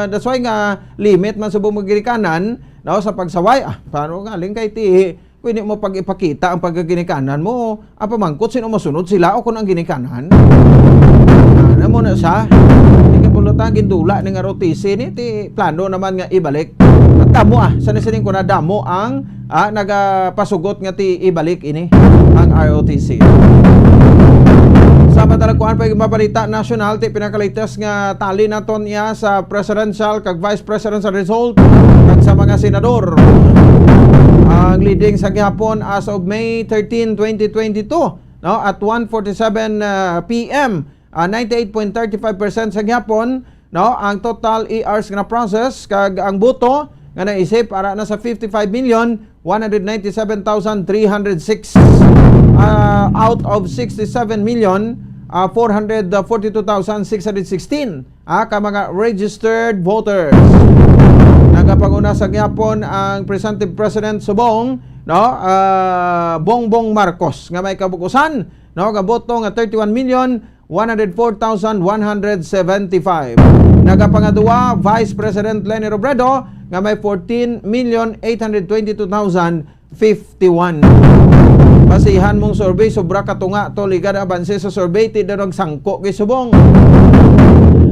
that's why nga limit man sa bumagirikanan sa pagsaway paano galing kay ti pwede mo pag ipakita ang pagginikanan mo pamangkot sino masunod sila o kung ang ginikanan mo na siya hindi ka pulutan gindula ng ROTC ni ti plano naman nga ibalik at damo sana sining ko na damo ang nagapasugot nga ti ibalik ini ang ROTC. Sa matalagkuan pa mabalita national ti pinakalitas nga tali naton iya sa presidential kag vice presidential result kag sa mga senador. Ang leading sa gihapon as of May 13, 2022 no, at 1:47 PM. 98.35% sa gyapon, no, ang total ERs nga na process kag ang boto nga naisip para na sa 55,197,306 out of 67,442,616 ka mga registered voters. Nagapanguna sa gyapon ang presumptive President Subong, no, Bongbong Marcos nga may kabukusan, no, gaboto nga 31,104,175. Nagapangaduwa Vice President Leni Robredo nga may 14,822,051. Basihan mong survey sobra katunga to ligad abanse sa survey ti danog sangko kay Subong.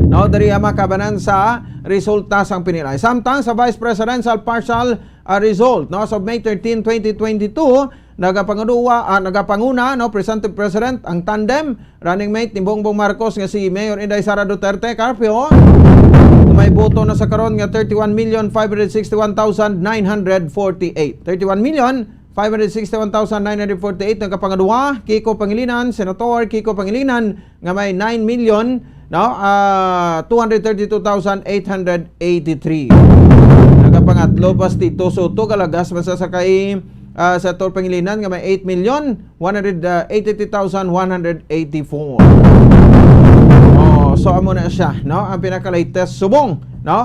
No, dari makabanan sa resulta sang pinilay. Samtang sa Vice Presidential Partial result, no, sa May 13, 2022, nagapanguna, no, Presumptive President ang tandem running mate ni Bongbong Marcos nga si Mayor Inday Sara Duterte Carpio. May boto na sa karon nga 31,561,948. 31,561,948 nagapangaduwa Kiko Pangilinan, Senator Kiko Pangilinan nga may 9,000,000, no, 232,883. Nagapangatlo pas Tito Soto Galagas masasakay sa Senator Pangilinan nga may 8,183,184. So amo na siya, no, ang pinaka-latest subong, no,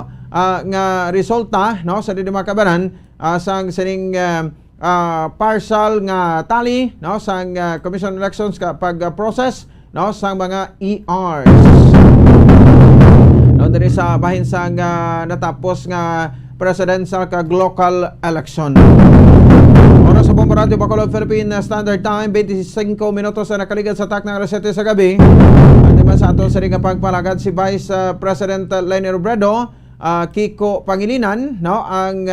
nga resulta, no, sa Didimakabanan sang sining partial nga tally, no, sang Commission on Elections kapag process, no, sang mga ERs. No, diri sa bahin sang natapos nga presidential kag local election. Oras sa Bombo Radio Bacolod Philippine Standard Time 25 minutos na nakaligad sa tak ng alas 7 sa gabi. At naman sa ato sa ring pagpalagad si Vice President Leni Robredo, Kiko Pangilinan, no, ang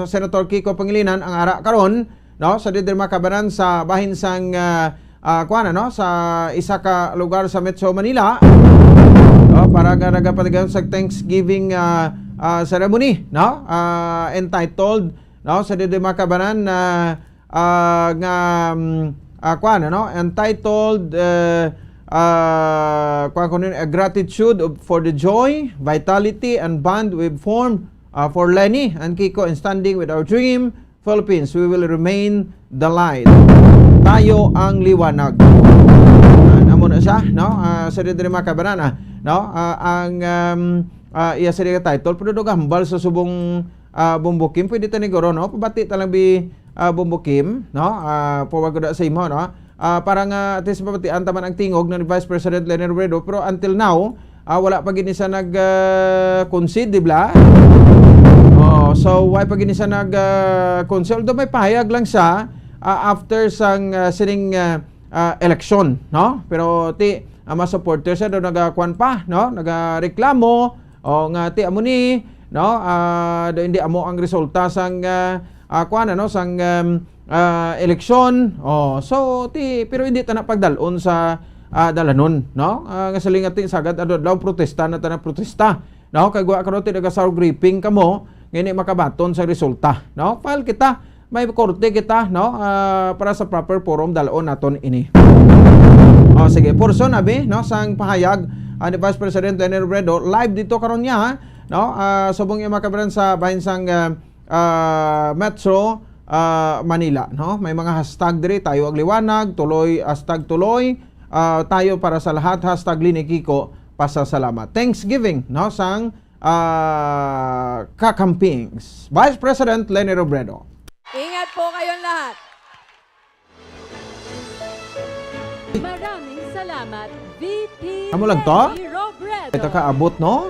Senator Kiko Pangilinan ang ara karon, no, sa Didimakabanan sa bahin sang no, sa isa ka lugar sa Metro Manila, no, para nagapatigan sa Thanksgiving ceremony, no, entitled, no, sa Didimakabanan no, entitled gratitude for the joy, vitality and bond we've formed for Leni and Kiko in standing with our dream Philippines. We will remain the light. Tayo ang liwanag. Amo na siya, no, sa Didimakabanan, no, ang iya sa title pero do gambal sa subong Bumbukim, pwede taniguro, no, pabati talang bi Bumbukim, no, pawag ko da sa imo, no, parang at least pabatian taman ang tingog ng Vice President Leni Robredo, pero until now wala pa gini sa nag-concede, di ba? So why pa gini sa nag-concede, although may pahayag lang siya after sang sining election, no, pero ti mga supporters siya do nagakuan pa, no, nagareklamo o nga ti amo ni, no, do hindi amo ang resulta sang kuan, no, sang eleksyon. So pero hindi ta na pagdalon sa dalanon, no, nga salingat sagad daw protesta na ta na protesta, no, kay wa karon ti naga-sour gripping kamo ngini makabaton sa resulta, no, file kita may korte kita, no, para sa proper forum dalon naton ini. Sige, porson abi, no, sang pahayag ni Vice President Leni Robredo live dito karon niya, no, subong yung makabaran sa bahin sang Metro Manila, no, may mga hashtag diri, tayo ang liwanag, tuloy, hashtag tuloy, tayo para sa lahat, hashtag Lini Kiko, pasasalamat. Thanksgiving, no, sang kakampings. Vice President Leni Robredo. Ingat po kayong lahat. Maraming salamat, VP Amo lang to? Leni Robredo. Ito ka abot, no?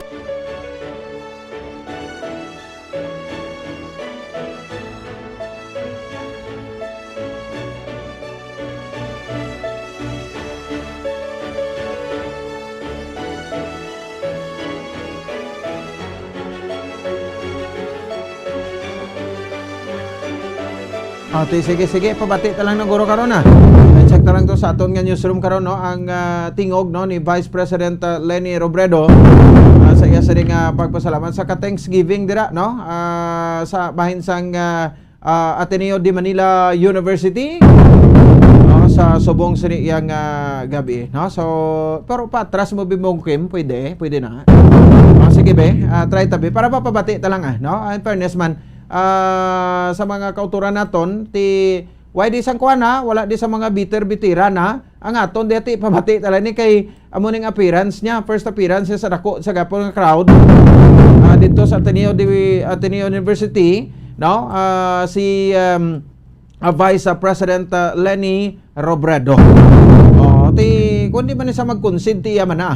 Sige, pabati ta lang ng guro karon na. Check ta lang to sa aton nga newsroom karon, no, ang tingog, no, ni Vice President Leni Robredo sa iya sa ring pagpasalamat sa ka-Thanksgiving dira, no, sa bahin sang Ateneo de Manila University, sa subong siniyang gabi, no? So, pero patras mo bimongkim, pwede na. Sige be, try tabi para mapabati talang no? In fairness man, sa mga kauturan naton, why di sang kuana, wala di sa mga bitira na, ang aton deti pabati talang ni kay amuning appearance niya, first appearance sa dako sa gapon nga crowd dito sa Ateneo University, no? Si Vice President Leni Robredo. Kundi man sa mag-concede tiya man na.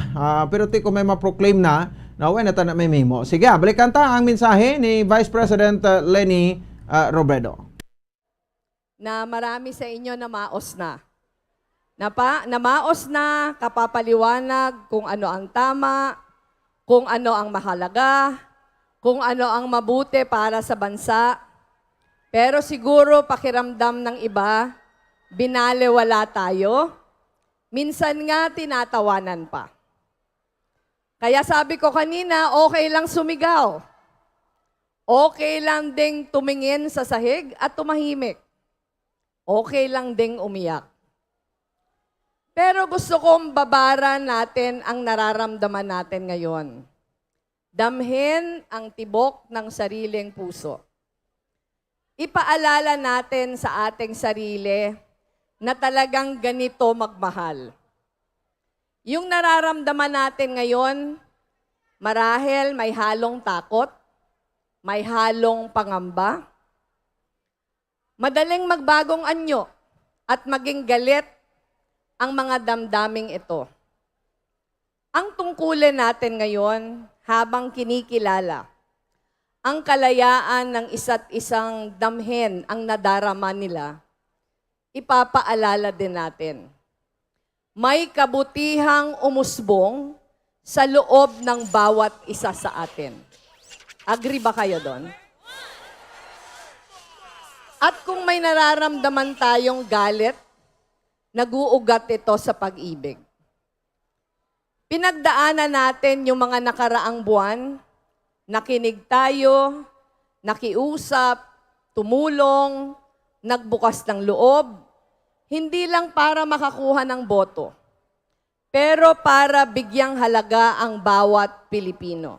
Pero kung may ma-proclaim na when na may memo. Sige, balikan ta ang mensahe ni Vice President Leni Robredo. Na marami sa inyo na maos na. Namaos na, kapapaliwanag kung ano ang tama, kung ano ang mahalaga, kung ano ang mabuti para sa bansa. Pero siguro pakiramdam ng iba, binalewala tayo. Minsan nga tinatawanan pa. Kaya sabi ko kanina, okay lang sumigaw. Okay lang ding tumingin sa sahig at tumahimik. Okay lang ding umiyak. Pero gusto kong babaran natin ang nararamdaman natin ngayon. Damhin ang tibok ng sariling puso. Ipaalala natin sa ating sarili na talagang ganito magmahal. Yung nararamdaman natin ngayon, marahil may halong takot, may halong pangamba, madaling magbagong anyo at maging galit ang mga damdaming ito. Ang tungkulin natin ngayon habang kinikilala ang kalayaan ng isa't isang damhin ang nadarama nila, ipapaalala din natin. May kabutihang umusbong sa loob ng bawat isa sa atin. Agree ba kayo doon? At kung may nararamdaman tayong galit, nag-uugat ito sa pag-ibig. Pinagdaanan natin yung mga nakaraang buwan, nakinig tayo, nakiusap, tumulong, nagbukas ng loob, hindi lang para makakuha ng boto, pero para bigyang halaga ang bawat Pilipino.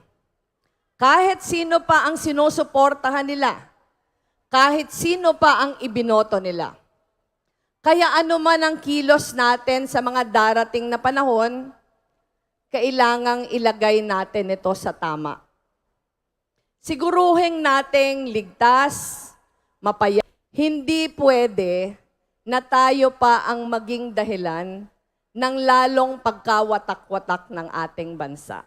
Kahit sino pa ang sinusuportahan nila, kahit sino pa ang ibinoto nila. Kaya ano man ang kilos natin sa mga darating na panahon, kailangang ilagay natin ito sa tama. Siguruhin nating ligtas, mapayapa. Hindi pwede na tayo pa ang maging dahilan ng lalong pagkawatak-watak ng ating bansa.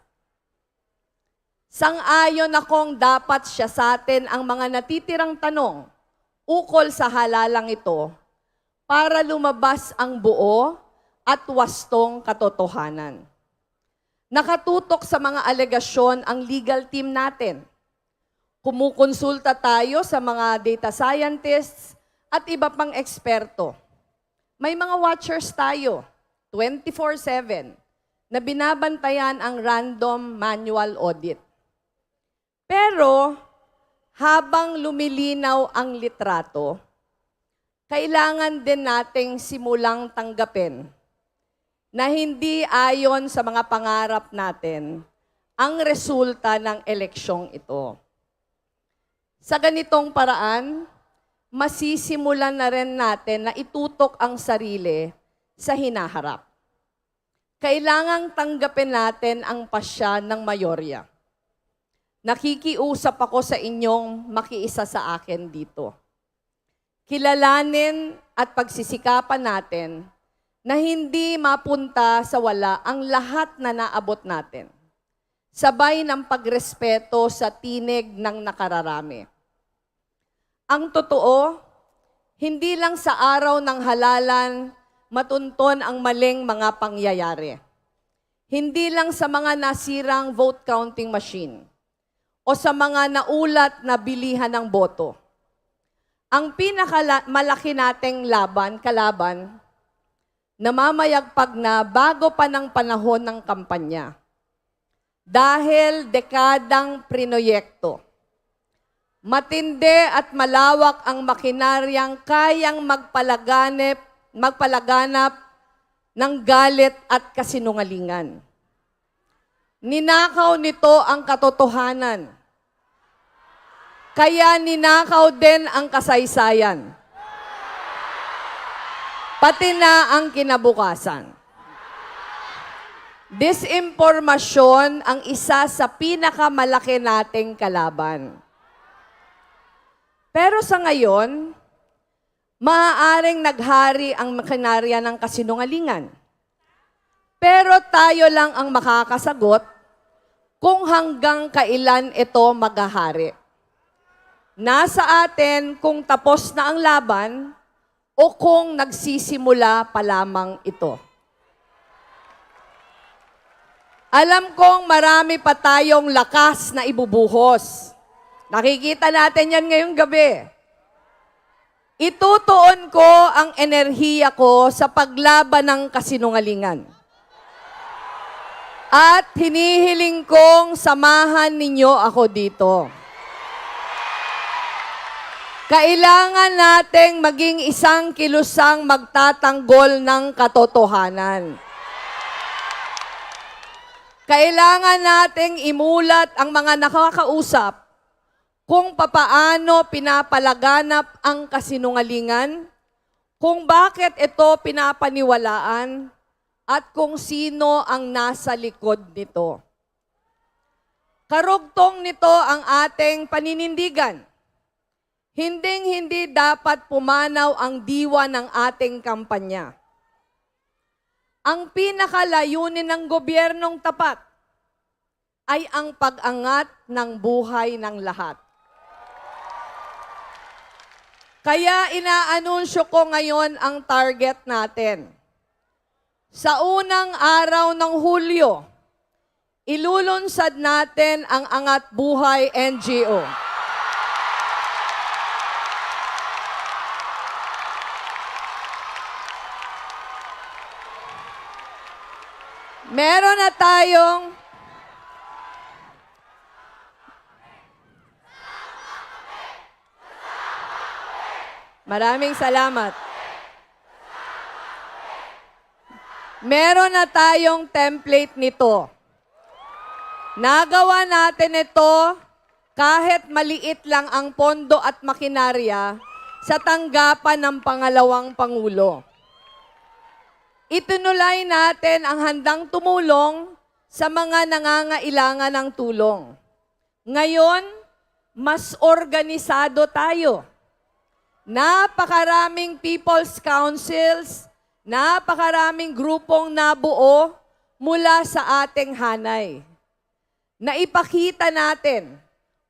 Sang-ayon akong dapat siya sa atin ang mga natitirang tanong ukol sa halalang ito para lumabas ang buo at wastong katotohanan. Nakatutok sa mga alegasyon ang legal team natin. Kumukonsulta tayo sa mga data scientists at iba pang eksperto. May mga watchers tayo, 24/7, na binabantayan ang random manual audit. Pero, habang lumilinaw ang litrato, kailangan din nating simulang tanggapin na hindi ayon sa mga pangarap natin ang resulta ng eleksyong ito. Sa ganitong paraan, masisimulan na rin natin na itutok ang sarili sa hinaharap. Kailangang tanggapin natin ang pasya ng mayorya. Nakikiusap ako sa inyong makiisa sa akin dito. Kilalanin at pagsisikapan natin na hindi mapunta sa wala ang lahat na naabot natin. Sabay ng pagrespeto sa tinig ng nakararami. Ang totoo, hindi lang sa araw ng halalan matunton ang maling mga pangyayari. Hindi lang sa mga nasirang vote counting machine o sa mga naulat na bilihan ng boto. Ang pinakamalaki nating kalaban, namamayagpag na bago pa ng panahon ng kampanya. Dahil dekadang prinoyekto, matindi at malawak ang makinaryang kayang magpalaganip magpalaganap ng galit at kasinungalingan. Ninakaw nito ang katotohanan. Kaya ninakaw din ang kasaysayan. Pati na ang kinabukasan. Disinformasyon ang isa sa pinakamalaki nating kalaban. Pero sa ngayon, maaaring naghari ang makinarya ng kasinungalingan. Pero tayo lang ang makakasagot kung hanggang kailan ito maghahari. Nasa atin kung tapos na ang laban o kung nagsisimula pa lamang ito. Alam kong marami pa tayong lakas na ibubuhos. Nakikita natin yan ngayong gabi. Itutuon ko ang enerhiya ko sa paglaban ng kasinungalingan. At hinihiling kong samahan ninyo ako dito. Kailangan nating maging isang kilusang magtatanggol ng katotohanan. Kailangan nating imulat ang mga nakakausap kung papaano pinapalaganap ang kasinungalingan, kung bakit ito pinapaniwalaan, at kung sino ang nasa likod nito. Karugtong nito ang ating paninindigan. Hinding-hindi dapat pumanaw ang diwa ng ating kampanya. Ang pinakalayunin ng gobyernong tapat ay ang pag-angat ng buhay ng lahat. Kaya inaanunsyo ko ngayon ang target natin. Sa unang araw ng Hulyo, ilulunsad natin ang Angat Buhay NGO. Meron na tayong Maraming salamat. Meron na tayong template nito. Nagawa natin ito kahit maliit lang ang pondo at makinarya sa tanggapan ng pangalawang Pangulo. Itinulay natin ang handang tumulong sa mga nangangailangan ng tulong. Ngayon, mas organisado tayo. Napakaraming people's councils, napakaraming grupong nabuo mula sa ating hanay. Naipakita natin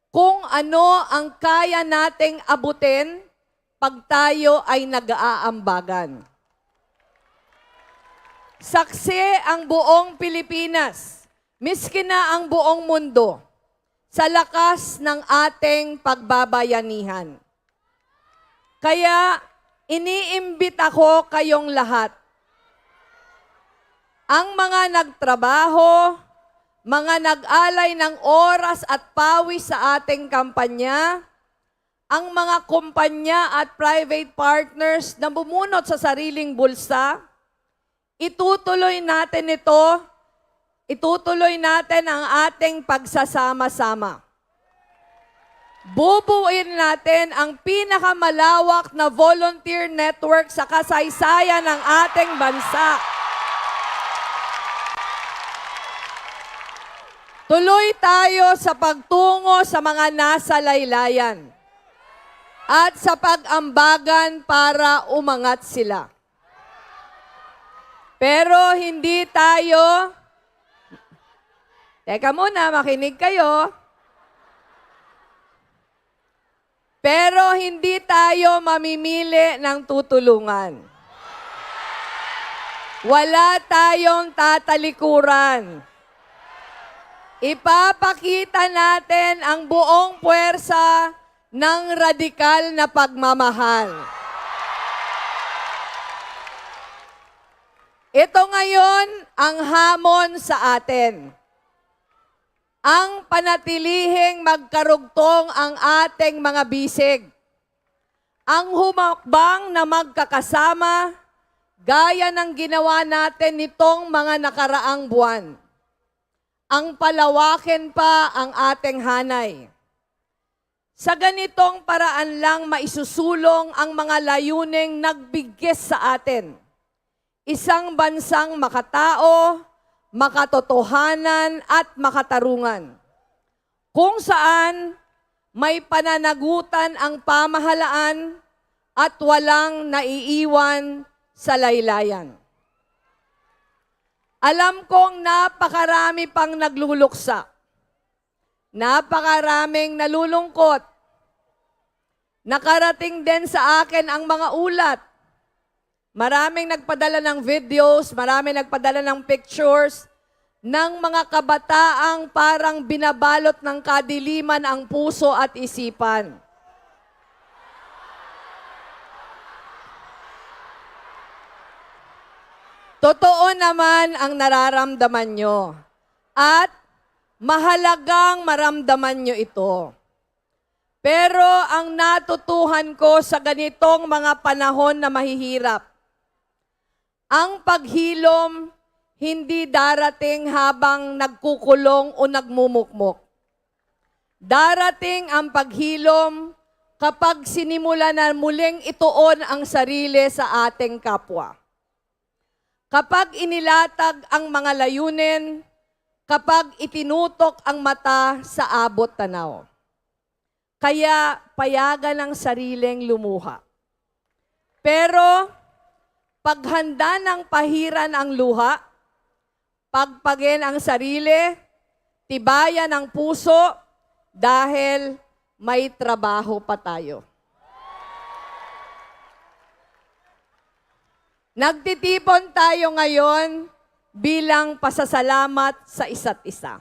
kung ano ang kaya nating abutin pag tayo ay nag-aambagan. Saksi ang buong Pilipinas, miski na ang buong mundo, sa lakas ng ating pagbabayanihan. Kaya iniimbita ko kayong lahat. Ang mga nagtrabaho, mga nag-alay ng oras at pawis sa ating kampanya, ang mga kumpanya at private partners na bumunot sa sariling bulsa, itutuloy natin ito, itutuloy natin ang ating pagsasama-sama. Bubuuin natin ang pinakamalawak na volunteer network sa kasaysayan ng ating bansa. Tuloy tayo sa pagtungo sa mga nasa laylayan at sa pag-ambagan para umangat sila. Pero hindi tayo, teka muna, makinig kayo. Pero hindi tayo mamimili ng tutulungan. Wala tayong tatalikuran. Ipapakita natin ang buong puwersa ng radikal na pagmamahal. Ito ngayon ang hamon sa atin. Ang panatilihing magkarugtong ang ating mga bisig. Ang humakbang na magkakasama gaya ng ginawa natin nitong mga nakaraang buwan. Ang palawakin pa ang ating hanay. Sa ganitong paraan lang maisusulong ang mga layuning nagbigis sa atin. Isang bansang makatao, makatotohanan at makatarungan. Kung saan may pananagutan ang pamahalaan at walang naiiwan sa laylayan. Alam kong napakarami pang nagluluksa. Napakaraming nalulungkot. Nakarating din sa akin ang mga ulat. Maraming nagpadala ng videos, maraming nagpadala ng pictures ng mga kabataang parang binabalot ng kadiliman ang puso at isipan. Totoo naman ang nararamdaman nyo. At mahalagang maramdaman nyo ito. Pero ang natutuhan ko sa ganitong mga panahon na mahihirap, ang paghilom hindi darating habang nagkukulong o nagmumukmok. Darating ang paghilom kapag sinimula na muling ituon ang sarili sa ating kapwa. Kapag inilatag ang mga layunin, kapag itinutok ang mata sa abot tanaw. Kaya payagan ang sariling lumuha. Pero paghanda ng pahiran ang luha, pagpagin ang sarili, tibayan ang puso, dahil may trabaho pa tayo. Nagtitipon tayo ngayon bilang pasasalamat sa isa't isa.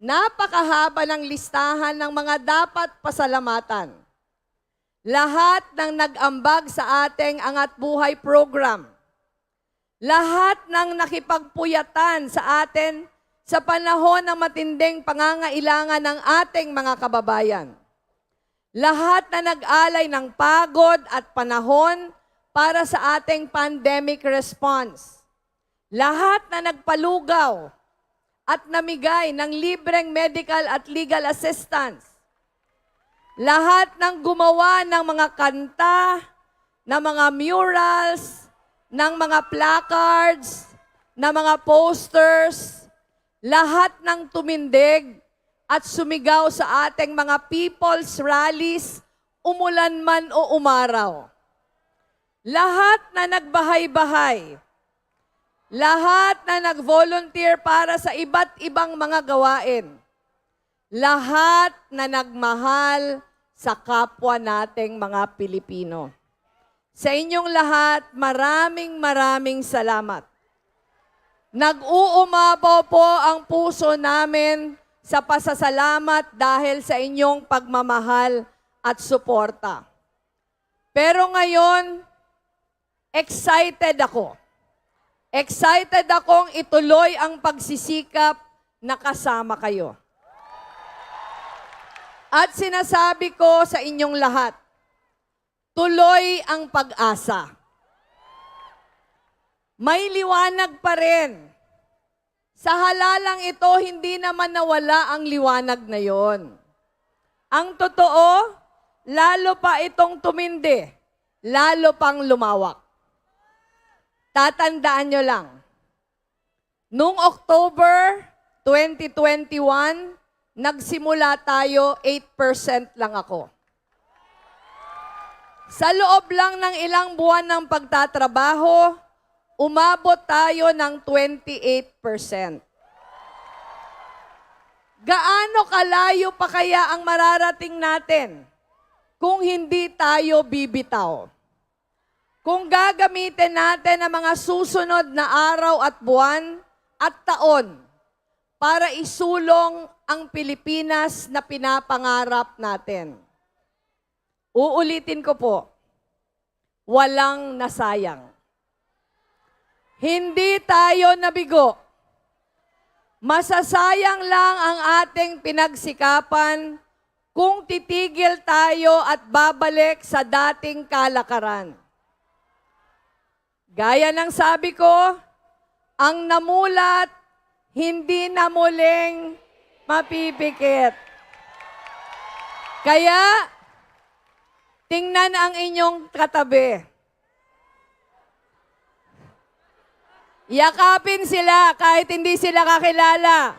Napakahaba ng listahan ng mga dapat pasalamatan. Lahat ng nag-ambag sa ating Angat Buhay program. Lahat ng nakipagpuyatan sa atin sa panahon ng matinding pangangailangan ng ating mga kababayan. Lahat na nag-alay ng pagod at panahon para sa ating pandemic response. Lahat na nagpalugaw at namigay ng libreng medical at legal assistance. Lahat ng gumawa ng mga kanta, ng mga murals, ng mga placards, ng mga posters, lahat ng tumindig at sumigaw sa ating mga people's rallies, umulan man o umaraw. Lahat na nagbahay-bahay, lahat na nag-volunteer para sa iba't ibang mga gawain, lahat na nagmahal sa kapwa nating mga Pilipino. Sa inyong lahat, maraming salamat. Nag-uumapaw po ang puso namin sa pasasalamat dahil sa inyong pagmamahal at suporta. Pero ngayon, excited ako. Excited akong ituloy ang pagsisikap na kasama kayo. At sinasabi ko sa inyong lahat, tuloy ang pag-asa. May liwanag pa rin. Sa halalang ito, hindi naman nawala ang liwanag na yon. Ang totoo, lalo pa itong tumindi, lalo pang lumawak. Tatandaan nyo lang, noong October 2021, nagsimula tayo, 8% lang ako. Sa loob lang ng ilang buwan ng pagtatrabaho, umabot tayo ng 28%. Gaano kalayo pa kaya ang mararating natin kung hindi tayo bibitaw? Kung gagamitin natin ang mga susunod na araw at buwan at taon para isulong ang Pilipinas na pinapangarap natin. Uulitin ko po, walang nasayang. Hindi tayo nabigo. Masasayang lang ang ating pinagsikapan kung titigil tayo at babalik sa dating kalakaran. Gaya ng sabi ko, ang namulat, hindi na muling mapipikit. Kaya, tingnan ang inyong katabi. Yakapin sila kahit hindi sila kakilala.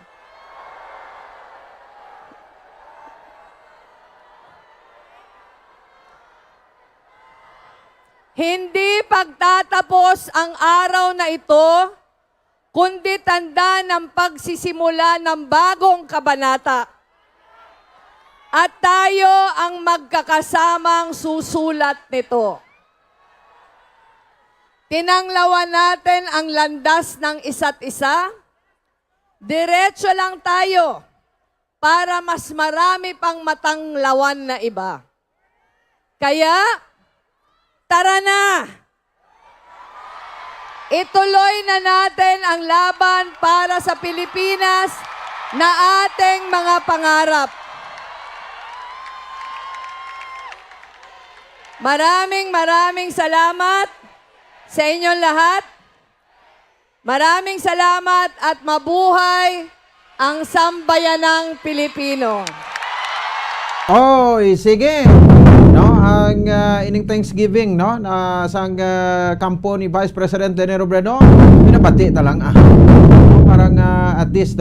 Hindi pagtatapos ang araw na ito, kundi tanda ng pagsisimula ng bagong kabanata. At tayo ang magkakasamang susulat nito. Tinanglawan natin ang landas ng isa't isa. Diretso lang tayo para mas marami pang matanglawan na iba. Kaya, tara na! Ituloy na natin ang laban para sa Pilipinas na ating mga pangarap. Maraming salamat sa inyong lahat. Maraming salamat at mabuhay ang sambayanang Pilipino. Oy, sige. No, ang ining Thanksgiving, no, na sang kampo ni Vice President Leni Robredo, pinabati ta lang parang at least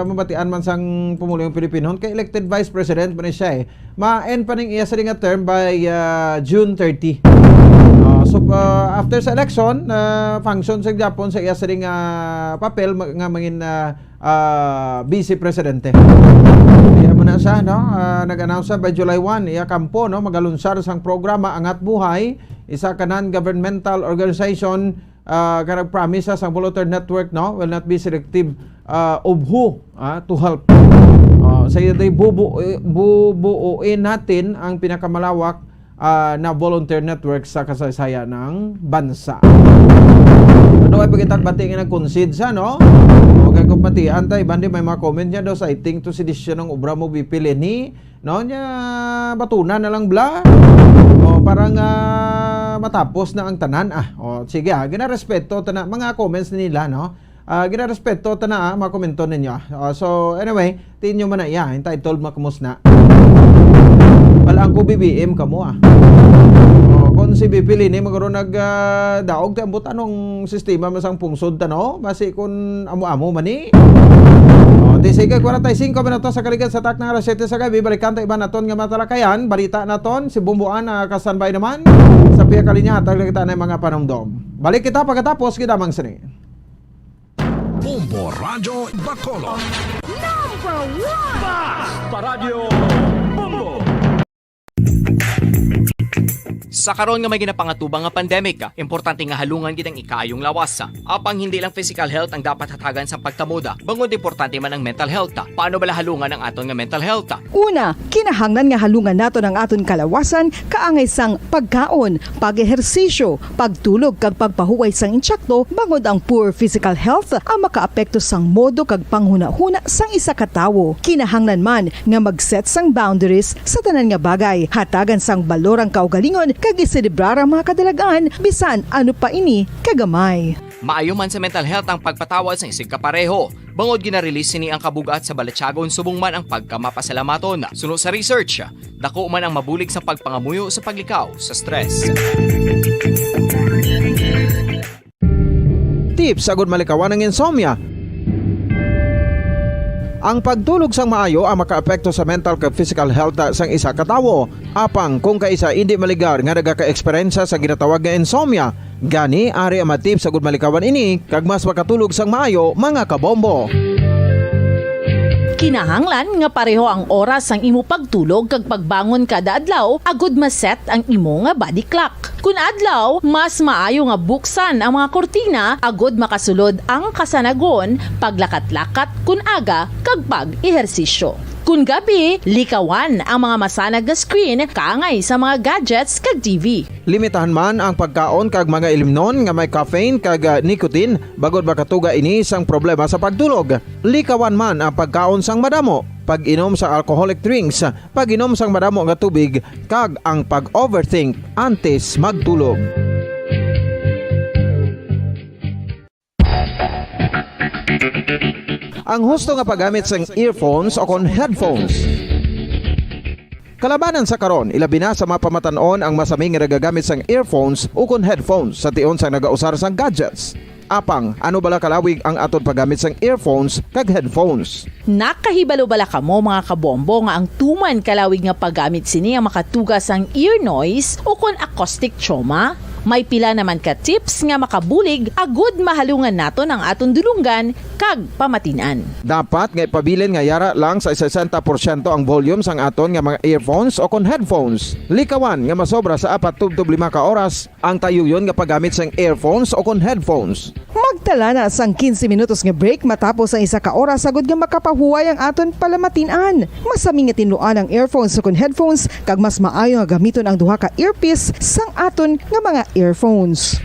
mabatian man sang pumuling Pilipino kay elected Vice President pa ni siya ma-end pa ning iya sa nga term by June 30. So after sa election, function sa Japon sa iya sa nga papel nga mangin vice presidente. Iya man na siya, no? Nag-announce by July 1 iya kampo, no, magalunsar sang programa Angat Buhay, isa ka non-governmental organization ka nag-promise sa volunteer network, no, will not be selective of who to help. Sa iyo day bubuuin natin ang pinakamalawak na volunteer network sa kasaysayan ng bansa. Ano ay pagkitagbati nga nag-concede sa, no? Huwag kong pati, antay, bandi may mga comment niya daw sa iting to sedisyon ng obra mo bipili ni, no, niya batunan na lang bla. Parang matapos na ang tanan. Sige, ginarespeto tana mga comments nila, no? Ginarespeto tana mga komento ninyo. So, anyway, tingin nyo man na entitled makamus na. Wala ang ko BBM kamo kung si bipili ni magkaroon nagdaog ti ambot anong sistema masang pungsod tano basi kun amo-amo mani. Sige, 45 minutos sa kaligan sa tak ng alas 7 sa gabi. Balikan tayo iba naton nga matalakayan. Balita naton, si Bumbuan kasanbay naman. Sa piya kalinya, tagli kita na mga panumdom. Balik kita pagkatapos, kita mang sini. Bombo Radio Bacolod. Number 1! Basta Radio Bombo! Sa karon nga may ginapangatubang nga pandemic, importante nga halungan gid ang ikaayong lawas. Apang hindi lang physical health ang dapat hatagan sa pagtamuda, bangod importante man ang mental health. Paano bala halungan ang aton nga mental health? Una, kinahanglan nga halungan nato ang aton kalawasan kaangay sang pagkaon, pag-ehersisyo, pagtulog kag pagpahuway sang insyakto, bangod ang poor physical health ang makaapekto sang modo kag panghuna-huna sang isa ka tawo. Kinahanglan man nga mag-set sang boundaries sa tanan nga bagay, hatagan sang balorang kaugalingon kag iselebrar ang mga kadalagan bisan ano pa ini kagamay. Maayo man sa mental health ang pagpatawad sa isig kapareho. Bangod ginarelease ni ang kabugat sa Balatyagon subong man ang pagkamapasalamaton. Suno sa research, dako man ang mabulig sa pagpangamuyo sa paglikaw sa stress. Tips sagud malikawan ng insomnia. Ang pagtulog sang maayo ang makaapekto sa mental kag physical health sang isa ka tawo. Apang kung kaisa hindi maligar nga nagaka-eksperyensya sa ginatawag nga insomnia, gani ari ang matip sagud malikawan ini kag mas makatulog sang maayo mga kabombo. Kinahanglan nga pareho ang oras ang imo pagtulog kag pagbangon kada adlaw agud maset ang imo nga body clock. Kun adlaw, mas maayo nga buksan ang mga kortina agud makasulod ang kasanagon, paglakat-lakat kun aga kag pag-ehersisyo. Kun gabi, likawan ang mga masanag nga screen kaangay sa mga gadgets kag TV. Limitahan man ang pagkaon kag mga ilimnon nga may caffeine kag nicotine bagod makatuga ini sang problema sa pagtulog. Likawan man ang pagkaon sang madamo, pag-inom sa alcoholic drinks, pag-inom sang madamo nga tubig kag ang pag-overthink antes magtulog. Ang husto nga paggamit sang earphones o kon headphones. Kalabanan sa karon, ilabi na sa mapamatanon ang masami nga nagagamit sang earphones o kon headphones sa tion sang nagausar sang gadgets. Apang, ano bala kalawig ang aton paggamit sang earphones kag headphones? Nakahibalo bala kamo mga kabombo nga ang tuman kalawig nga paggamit sini ang makatugas ang ear noise o kon acoustic trauma? May pila naman ka tips nga makabulig agud mahalungan naton ang aton dulunggan kag pamatinan. Dapat nga ipabilin nga yara lang sa 60% ang volume sang aton nga mga earphones o kon headphones. Likawan nga masobra sa 4 to 5 ka oras ang tayuyon nga paggamit sang earphones o kon headphones. Magtala na sang 15 minutos nga break matapos ang 1 ka oras agud nga makapahuway ang aton palamatinan. Masami nga tinluan ang earphones o kon headphones kag mas maayo nga gamiton ang duha ka earpiece sang aton nga mga earphones.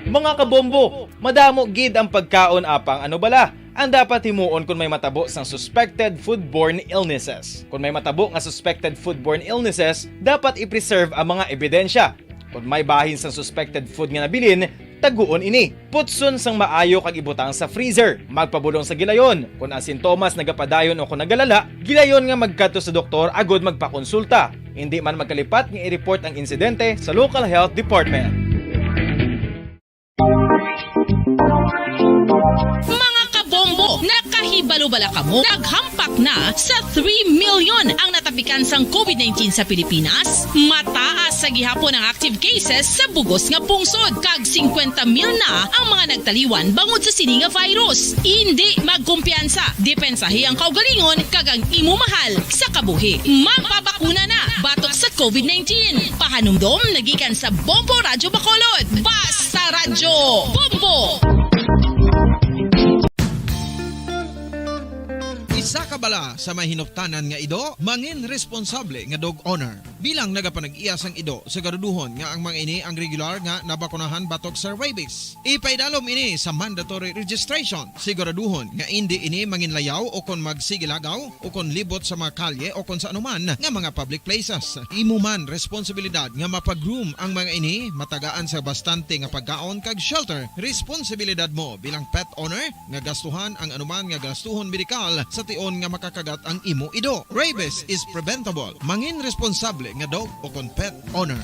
Mga kabombo, madamo gid ang pagkaon apang ano bala? Ang dapat himuon kung may matabo sang suspected foodborne illnesses. Kung may matabo nga suspected foodborne illnesses, dapat i-preserve ang mga ebidensya. Kung may bahin sang suspected food nga nabilin, taguon ini. Putson sang maayo kag ibutang sa freezer. Magpabulong sa gilayon. Kung ang sintomas nagapadayon o kung nagalala, gilayon nga magkadto sa doktor agud magpakonsulta. Hindi man magkalipat nga i-report ang insidente sa local health department. Mga kabombo, nakahibalo bala kamo? Naghampak na sa 3 million ang natapikan sang COVID-19 sa Pilipinas. Mataas sa gihapon ang active cases sa bugos nga pungsod. Kag 50 mil na ang mga nagtaliwan bangod sa sini nga virus. Hindi magkumpiyansa. Depensahi ang kaugalingon kag ang imo mahal sa kabuhi. Magpabakuna na batok sa COVID-19. Pahanumdom nagikan sa Bombo Radyo Bacolod. Basta Radyo Bombo! Isa ka bala sa may hinuptanan nga ido, mangin responsable nga dog owner. Bilang nagapanag-iyas ang ido, siguraduhon nga ang mga ini ang regular nga nabakunahan batok sa rabies. Ipaidalom ini sa mandatory registration. Siguraduhon nga hindi ini manginlayaw o kon magsigilagaw o kon libot sa mga kalye o kon sa anuman nga mga public places. Imo man responsibilidad nga mapag-groom ang mga ini, matagaan sa bastante nga pagkaon kag shelter. Responsibilidad mo bilang pet owner nga gastuhan ang anuman nga gastuhon medikal sa tion nga makakagat ang imo ido. Rabies is preventable. Mangin responsable nga dog o kon pet owner.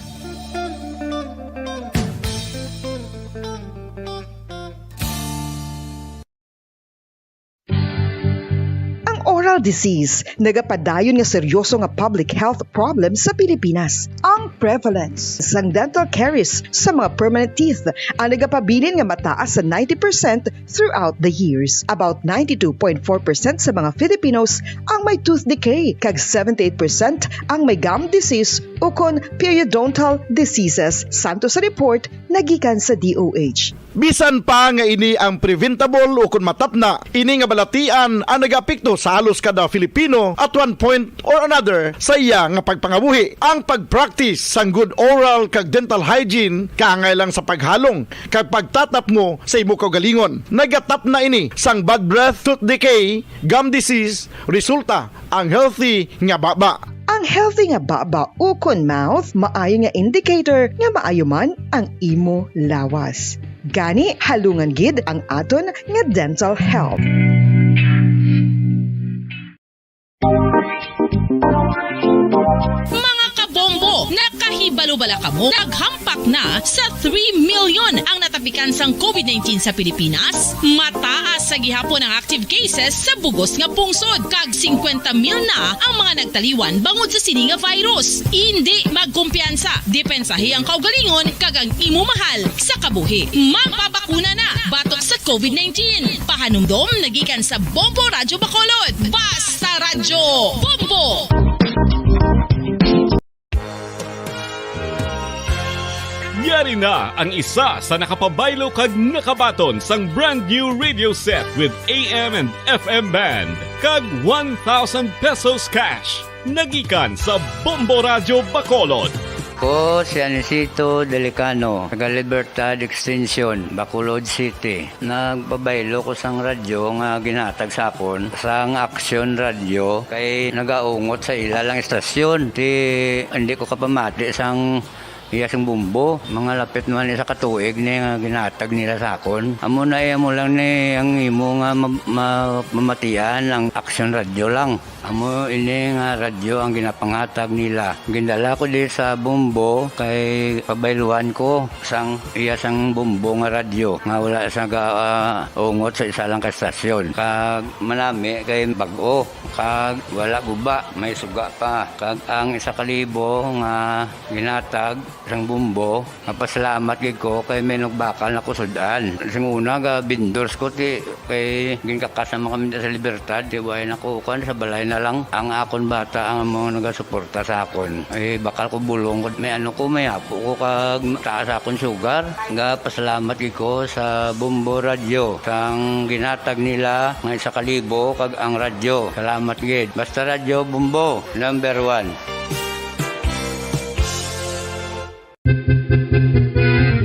Oral disease, nagapadayon nga seryoso nga public health problem sa Pilipinas. Ang prevalence sang dental caries sa mga permanent teeth ang nagapabilin nga mataas sa 90% throughout the years. About 92.4% sa mga Filipinos ang may tooth decay, kag 78% ang may gum disease o kon periodontal diseases, santo sa report nagikan sa DOH. Bisan pa nga ini ang preventable o kung matapna, ini nga balatian ang nag-apekto sa halos kada Filipino at one point or another sa iya nga pagpangabuhi. Ang pag-practice sang good oral kag dental hygiene kaangay lang sa paghalong kag pagtatap mo sa imo kaugalingon. Nagatap na ini sang bad breath, tooth decay, gum disease, resulta ang healthy nga baba. Ang healthy nga baba o kon mouth, maayo nga indicator nga maayo man ang imo lawas. Gani halungan gid ang aton nga dental health. Mga kabombo, nakahibalo bala kamo? Naghampak na sa 3 million ang natapikan sang COVID-19 sa Pilipinas. Mataas sa gihapon ang active cases sa bugos nga pungsod. Kag 50 mil na ang mga nagtaliwan bangod sa sini nga virus. Hindi magkumpiyansa. Depensahi ang kaugalingon kag ang imo mahal sa kabuhi. Magpabakuna na batok sa COVID-19. Pahanumdom nagikan sa Bombo Radyo Bacolod. Basta Radyo Bombo! Yari na ang isa sa nakapabaylo kag nakabaton sang brand new radio set with AM and FM band kag 1,000 pesos cash. Nagikan sa Bombo Radyo Bacolod. Ko si Anisito Delicano, taga Libertad Extension, Bacolod City. Nagpabaylo ko sang radyo nga ginatag sa akon sang Action Radio kay nagaungot sa ilalang estasyon. Hindi ko kapamati sang iyasang bumbo. Mga lapit man sa katuig ni nga ginatag nila sa akon. Amo na mo lang ni ang imo nga mamatian ang action radyo lang. Amo ini nga radyo ang ginapangatag nila. Gindala ko di sa bumbo kay pabayluan ko sang iyasang bumbo nga radyo nga wala sa ungot sa isa lang ka stasyon. Kag manami kay bag-o kag wala guba may suga pa. Kag ang 1,000 nga ginatag sang bumbo napasalamat gid ko kay may nagbakal na kusudan. Sing una ga vendors ko ti kay ginkakasama kami sa Libertad di way nakukan sa balay na lang ang akon bata ang mga nagasuporta sa akon. Eh bakal ko bulong may may apo ko kag taas akon sugar. Nga pasalamat gid ko sa Bumbo Radio sang ginatag nila nga 1,000 kag ang radyo. Salamat gid. Basta Radio Bumbo number 1.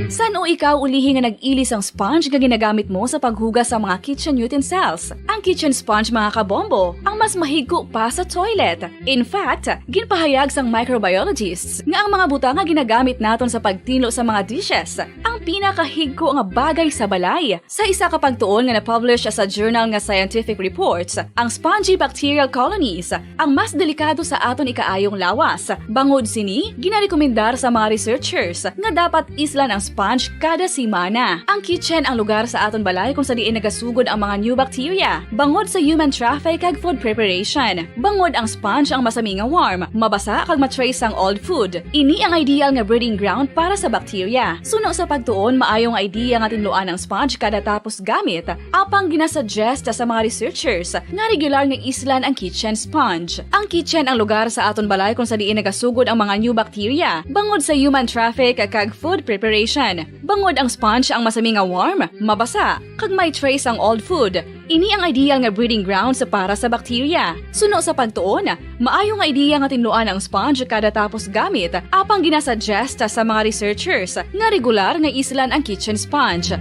San o ikaw ulihi nga nag-ilis ang sponge nga ginagamit mo sa paghugas sa mga kitchen utensils? Ang kitchen sponge mga kabombo, ang mas mahigko pa sa toilet. In fact, ginpahayag sang microbiologists nga ang mga buta nga ginagamit naton sa pagtilo sa mga dishes, ang pinakahigko nga bagay sa balay. Sa isa ka pagtuon nga na-publish sa journal nga Scientific Reports, ang spongy bacterial colonies ang mas delikado sa aton ikaayong lawas. Bangod sini, ginarekomendar sa mga researchers nga dapat islan ang sponge kada simana. Ang kitchen ang lugar sa aton balay kung sa diin nagasugod ang mga new bacteria. Bangod sa human traffic kag food preparation. Bangod ang sponge ang masami nga warm, mabasa kag matrace ang old food. Ini ang ideal nga breeding ground para sa bacteria. Suno sa pagtuon, maayong idea nga tinluan ang sponge kada tapos gamit. Apang ginasuggest sa mga researchers nga regular nga islan ang kitchen sponge. Ang kitchen ang lugar sa aton balay kung sa diin nagasugod ang mga new bacteria. Bangod sa human traffic kag food preparation. Bangod ang sponge ang masami nga warm, mabasa, kag may trace ang old food. Ini ang ideal nga breeding ground sa para sa bacteria. Suno sa pagtuon, maayo nga idea nga tinluan ang sponge kada tapos gamit, apang ginasuggest sa mga researchers nga regular nga islan ang kitchen sponge.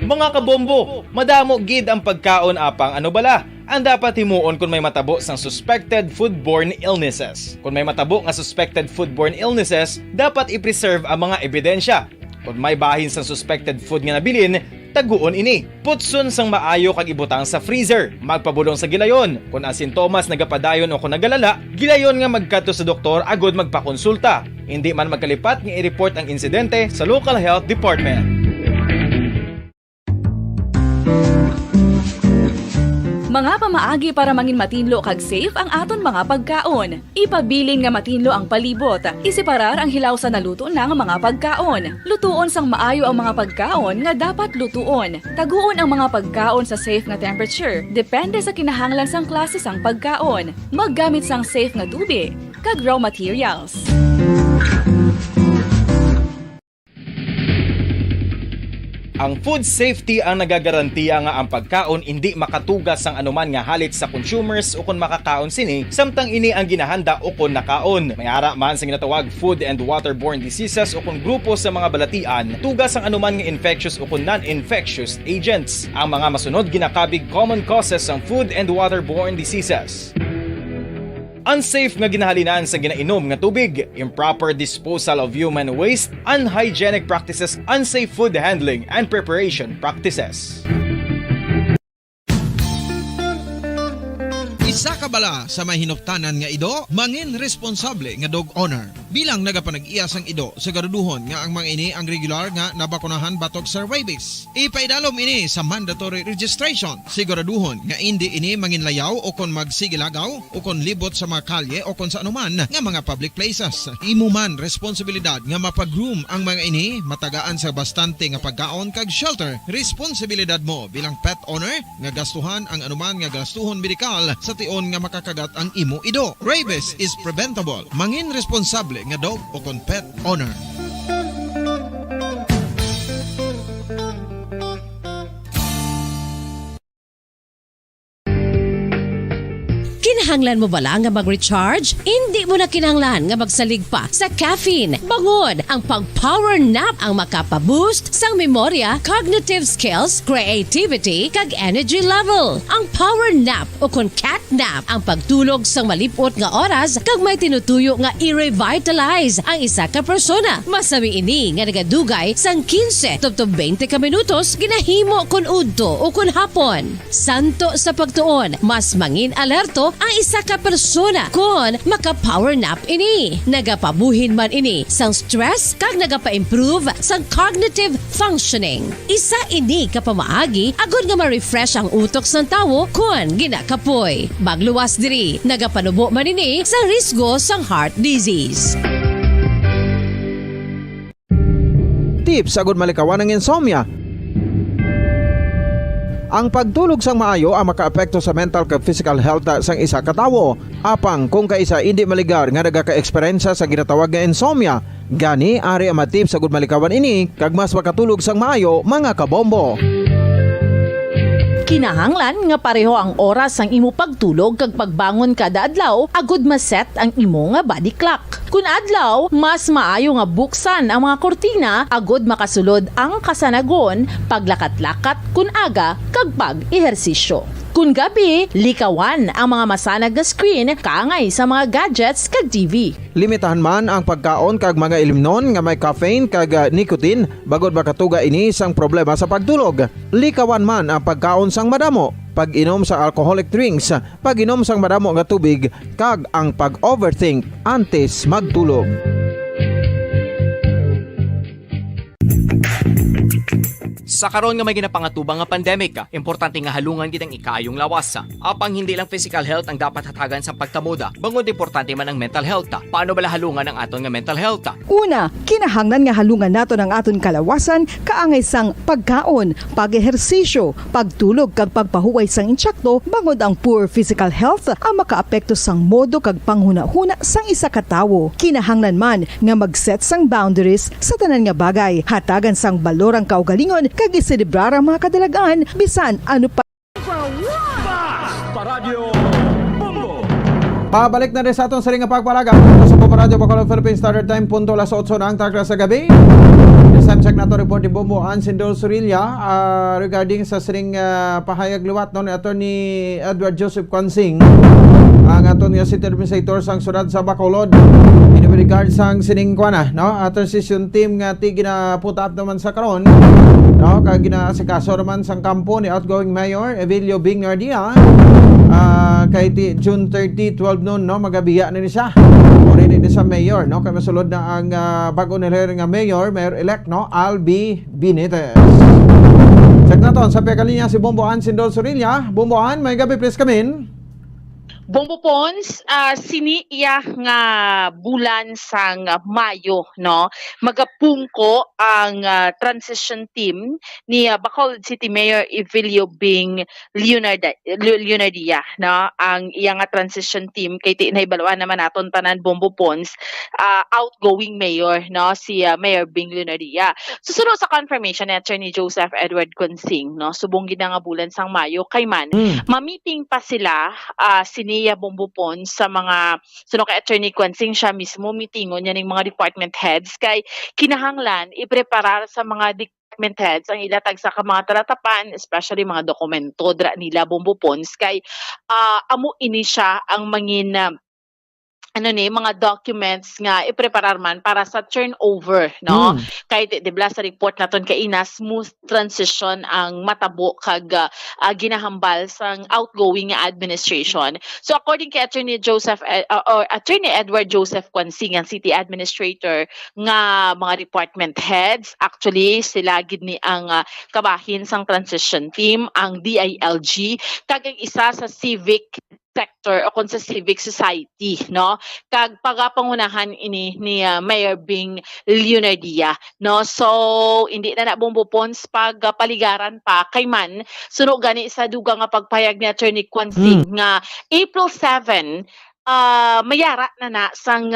Mga kabombo, madamo gid ang pagkaon apang ano bala ang dapat himuon kung may matabo sang suspected foodborne illnesses. Kung may matabo nga suspected foodborne illnesses, dapat i-preserve ang mga ebidensya. Kung may bahin sang suspected food nga nabilin, taguon ini. Putson sang maayo kag ibutang sa freezer. Magpabulong sa gilayon. Kung ang sintomas nagapadayon o kung nagalala, gilayon nga magkadto sa doktor agod magpakonsulta. Hindi man magkalipat nga i-report ang insidente sa local health department. Mga pamaagi para mangin matinlo kag safe ang aton mga pagkaon. Ipabilin nga matinlo ang palibot. Isiparar ang hilaw sa naluto ng mga pagkaon. Lutuon sang maayo ang mga pagkaon nga dapat lutuon. Taguon ang mga pagkaon sa safe nga temperature. Depende sa kinahanglan sang klase sang pagkaon. Maggamit sang safe nga tubig kag raw materials. Ang food safety ang nagagarantiya nga ang pagkaon hindi makatugas sang anuman nga halit sa consumers o kung makakaon sini, samtang ini ang ginahanda o kung nakaon. May ara man sa ginatawag food and waterborne diseases o kung grupo sa mga balatian, tugas ang anuman nga infectious o kung non-infectious agents. Ang mga masunod ginakabig common causes ng food and waterborne diseases. Unsafe nga ginahalinan sa ginainom nga tubig, improper disposal of human waste, unhygienic practices, unsafe food handling and preparation practices. Isa ka bala sa may hinuptanan nga ido, mangin responsable nga dog owner. Bilang nagapanag-iyas ang ido, siguraduhon nga ang mga ini ang regular nga nabakunahan batok sa rabies. Ipaidalom ini sa mandatory registration. Siguraduhon nga hindi ini manginlayaw o kon magsigilagaw o kon libot sa mga kalye o kon sa anuman nga mga public places. Imo man responsibilidad nga mapag-groom ang mga ini, matagaan sa bastante nga pagkaon kag shelter. Responsibilidad mo bilang pet owner nga gastuhan ang anuman nga gastuhon medikal sa tion nga makakagat ang imo ido. Rabies is preventable. Mangin responsable nga dog o kon pet owner. Kinahanglan mo bala nga mag-recharge? Hindi mo na kinahanglan nga magsalig pa sa caffeine. Bangod, ang pag-power nap ang makapaboost sang memorya, cognitive skills, creativity, kag energy level. Ang power nap o kon cat nap ang pagtulog sang malipot nga oras kag may tinutuyo nga i-revitalize ang isa ka persona. Masami ini nga nagadugay sang 15 to 20 ka minutos ginahimo kun udto o kun hapon. Santo sa pagtuon, mas mangin alerto ang isa ka persona kun maka-power nap ini. Nagapabuhin man ini sang stress kag nagapa-improve sang cognitive functioning. Isa ini kapamaagi agud nga ma-refresh ang utok sang tawo kun ginakapoy. Magluwas diri, nagapanubo man ini sa risgo sang heart disease. Tips agud malikawan ng insomnia. Ang pagtulog sang maayo ang makaapekto sa mental kag physical health sang isa ka tawo. Apang kung kaisa hindi maligar nga nagaka-eksperyensya sa ginatawag nga insomnia, gani ari ang tips agud malikawan ini kag mas makatulog sang maayo mga kabombo. Kinahanglan nga pareho ang oras ang imo pagtulog kag pagbangon kada adlaw agud maset ang imo nga body clock. Kun adlaw, mas maayo nga buksan ang mga kortina agud makasulod ang kasanagon, paglakat-lakat kun aga kag pag-ehersisyo. Kun gabi, likawan ang mga masanag nga screen kaangay sa mga gadgets kag TV. Limitahan man ang pagkaon kag mga ilimnon nga may caffeine kag nicotine bagod makatuga ini sang problema sa pagtulog. Likawan man ang pagkaon sang madamo, pag-inom sa alcoholic drinks, pag-inom sang madamo nga tubig kag ang pag-overthink antes magtulog. Sa karon nga may ginapangatubang nga pandemic, importante nga halungan gid ang ikayong lawas. Apang hindi lang physical health ang dapat hatagan sa pagtamuda, bangod importante man ang mental health. Paano bala halungan ang aton nga mental health? Una, kinahanglan nga halungan nato ang aton kalawasan kaangay sang pagkaon, pag-ehersisyo, pagtulog kag pagpahuway sang insyakto bangod ang poor physical health ang makaapekto sang modo kag panghuna-huna sang isa ka tawo. Kinahanglan man nga mag-set sang boundaries sa tanan nga bagay, hatagan sang balorang kaugalingon kag iselebrar ang mga kadalagaan bisan ano pa. Pabalik na rin sa atong saring nga pagpalaga sa Bombo Radio Bacolod Philippines Standard Time punto alas 8 na ang takla sa gabi. This time check nato report ni Bombo Ansindol Surilla regarding sa saring pahayag liwat no, ni Attorney Edward Joseph Kwansing ang aton nga city administrator sang syudad sa Bacolod in regard sang sining kuana no aton session team nga ti ginaputa up naman sa karon no kag ginaasikaso naman sang kampo ni outgoing mayor Evelio Bing Nardia kay June 30, 12 noon no magabiya na ni siya o rin ni sa mayor no kay masulod na ang bago nila nga mayor-elect no Albi Benitez. Check na to sa pekalinya si Bombo Ansindol Surilla. Bombo An, may gabi please come in. Bombo Pons, siniya nga bulan sang Mayo, no? Magapungko ang transition team ni Bacolod City Mayor Evelio Bing Leonardia, no? Ang iyang transition team kay tinaybalwan naman naton tanan Bombo Pons, outgoing mayor, no? Si Mayor Bing Leonardia. Susunod sa confirmation ni Attorney Joseph Edward Consing, no? Subong gid nga bulan sang Mayo kay man ma-meeting pa sila siniya Bombo Pons sa mga suno kay Attorney Kwansing siya mismo mitingon niya ning mga department heads kay kinahanglan ipreparar sa mga department heads ang ilatag sa mga talatapan especially mga dokumento dra nila Bombo Pons kay amo ini siya ang mangin mga documents nga ipreparar man para sa turnover no kay dibla sa report naton kay ina smooth transition ang matabo kag ginahambal sang outgoing administration. So according kay Attorney Attorney Edward Joseph Kwansing ang city administrator nga mga department heads actually sila gid ni ang kabahin sang transition team ang DILG kag ang isa sa civic sector o kung sa civic society no kag pagapangunahan ini ni Mayor Bing Leonardia no so hindi na Bombo Pons pag paligaran pa kay man suno gani sa dugang nga pagpayag ni Attorney Kwansing nga April 7 mayara na sang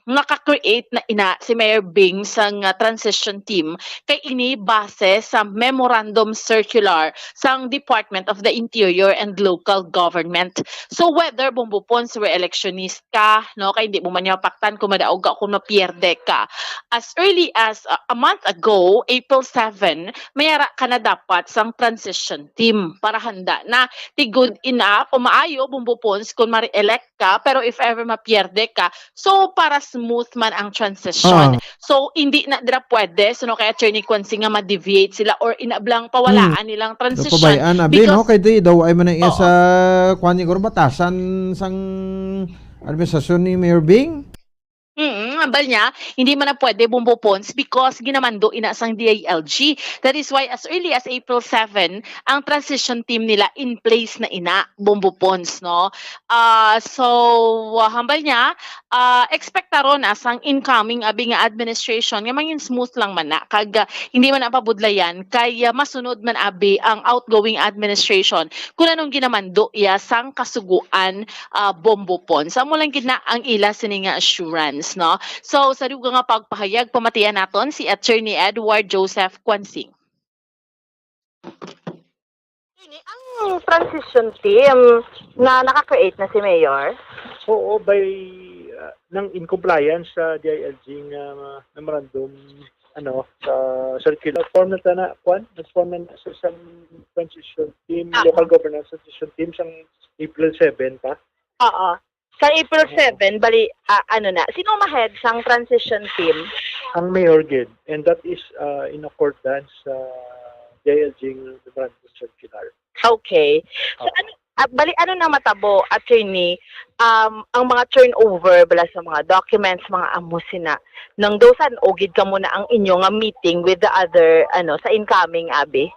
naka-create na ina si Mayor Bing sang transition team kay ini base sa memorandum circular sang Department of the Interior and Local Government. So whether bumbupons were electionist ka, no, kay hindi mo man yapaktan kung madaog ka kung mapierde ka. As early as a month ago, April 7, mayara ka na dapat sang transition team para handa na ti good ina kung maayo bumbupons kung ma-elect ka, pero if ever mapierde ka, so para smooth man ang transition. So hindi na dira pwede, so no, kay Attorney Quincy nga ma-deviate sila or inablang pawalaan nilang transition. Pabayaan abi no kay di daw ay man sa kwani ko batasan sang administrasyon ni Mayor Bing. Ambal niya, hindi man na pwede bumbupons because ginamando ina sang DILG. That is why as early as April 7, ang transition team nila in place na ina bumbupons, no? So hambal niya, expect ron as ang incoming abi nga administration nga mangin smooth lang man na kag hindi man na pabudlayan kay masunod man abi ang outgoing administration kung anong ginamando iya sang kasuguan bumbupons. Amo lang gid na ang ila sini nga assurance, no? So sa dugang nga pagpahayag pamatian naton si Attorney Edward Joseph Quansing. Ang transition team na naka-create na si Mayor? Oo, by nang in compliance sa DILG nga memorandum sa circular form na tana nag-form na sa isang transition team, local governance transition team sang April 7 pa. Oo. Sa April 7, bali, sino ma-head sang transition team? Ang Mayor Gid, and that is in accordance sa DILG memorandum circular. Okay. So, ano na matabo, Attorney, ang mga turnover bala sa mga documents, mga amusina, nang dosan ogid ka muna ang inyong meeting with the other, sa incoming, Abi?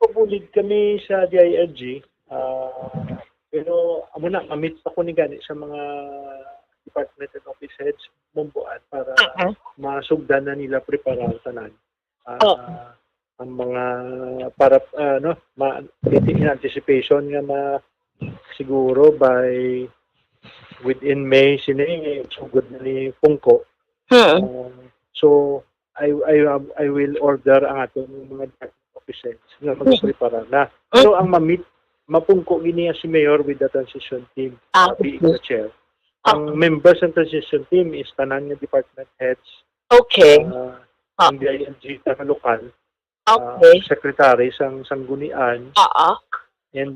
Pabulid kami sa DILG, pero amo na ma-meet ako ni gani sa mga department and office heads bumbuan para masugdan na nila preparar tanan. Ang mga para in anticipation nga siguro by within May sini sugod na ni Pungko. So I will order ang atong mga department offices nga magprepara na. So ang ma-meet mapungko giniya si Mayor with the transition team, being the chair. Ang members ng transition team is tanan nga department heads. Okay. Ang DILG na lokal. Okay. Secretary sang sanggunian. And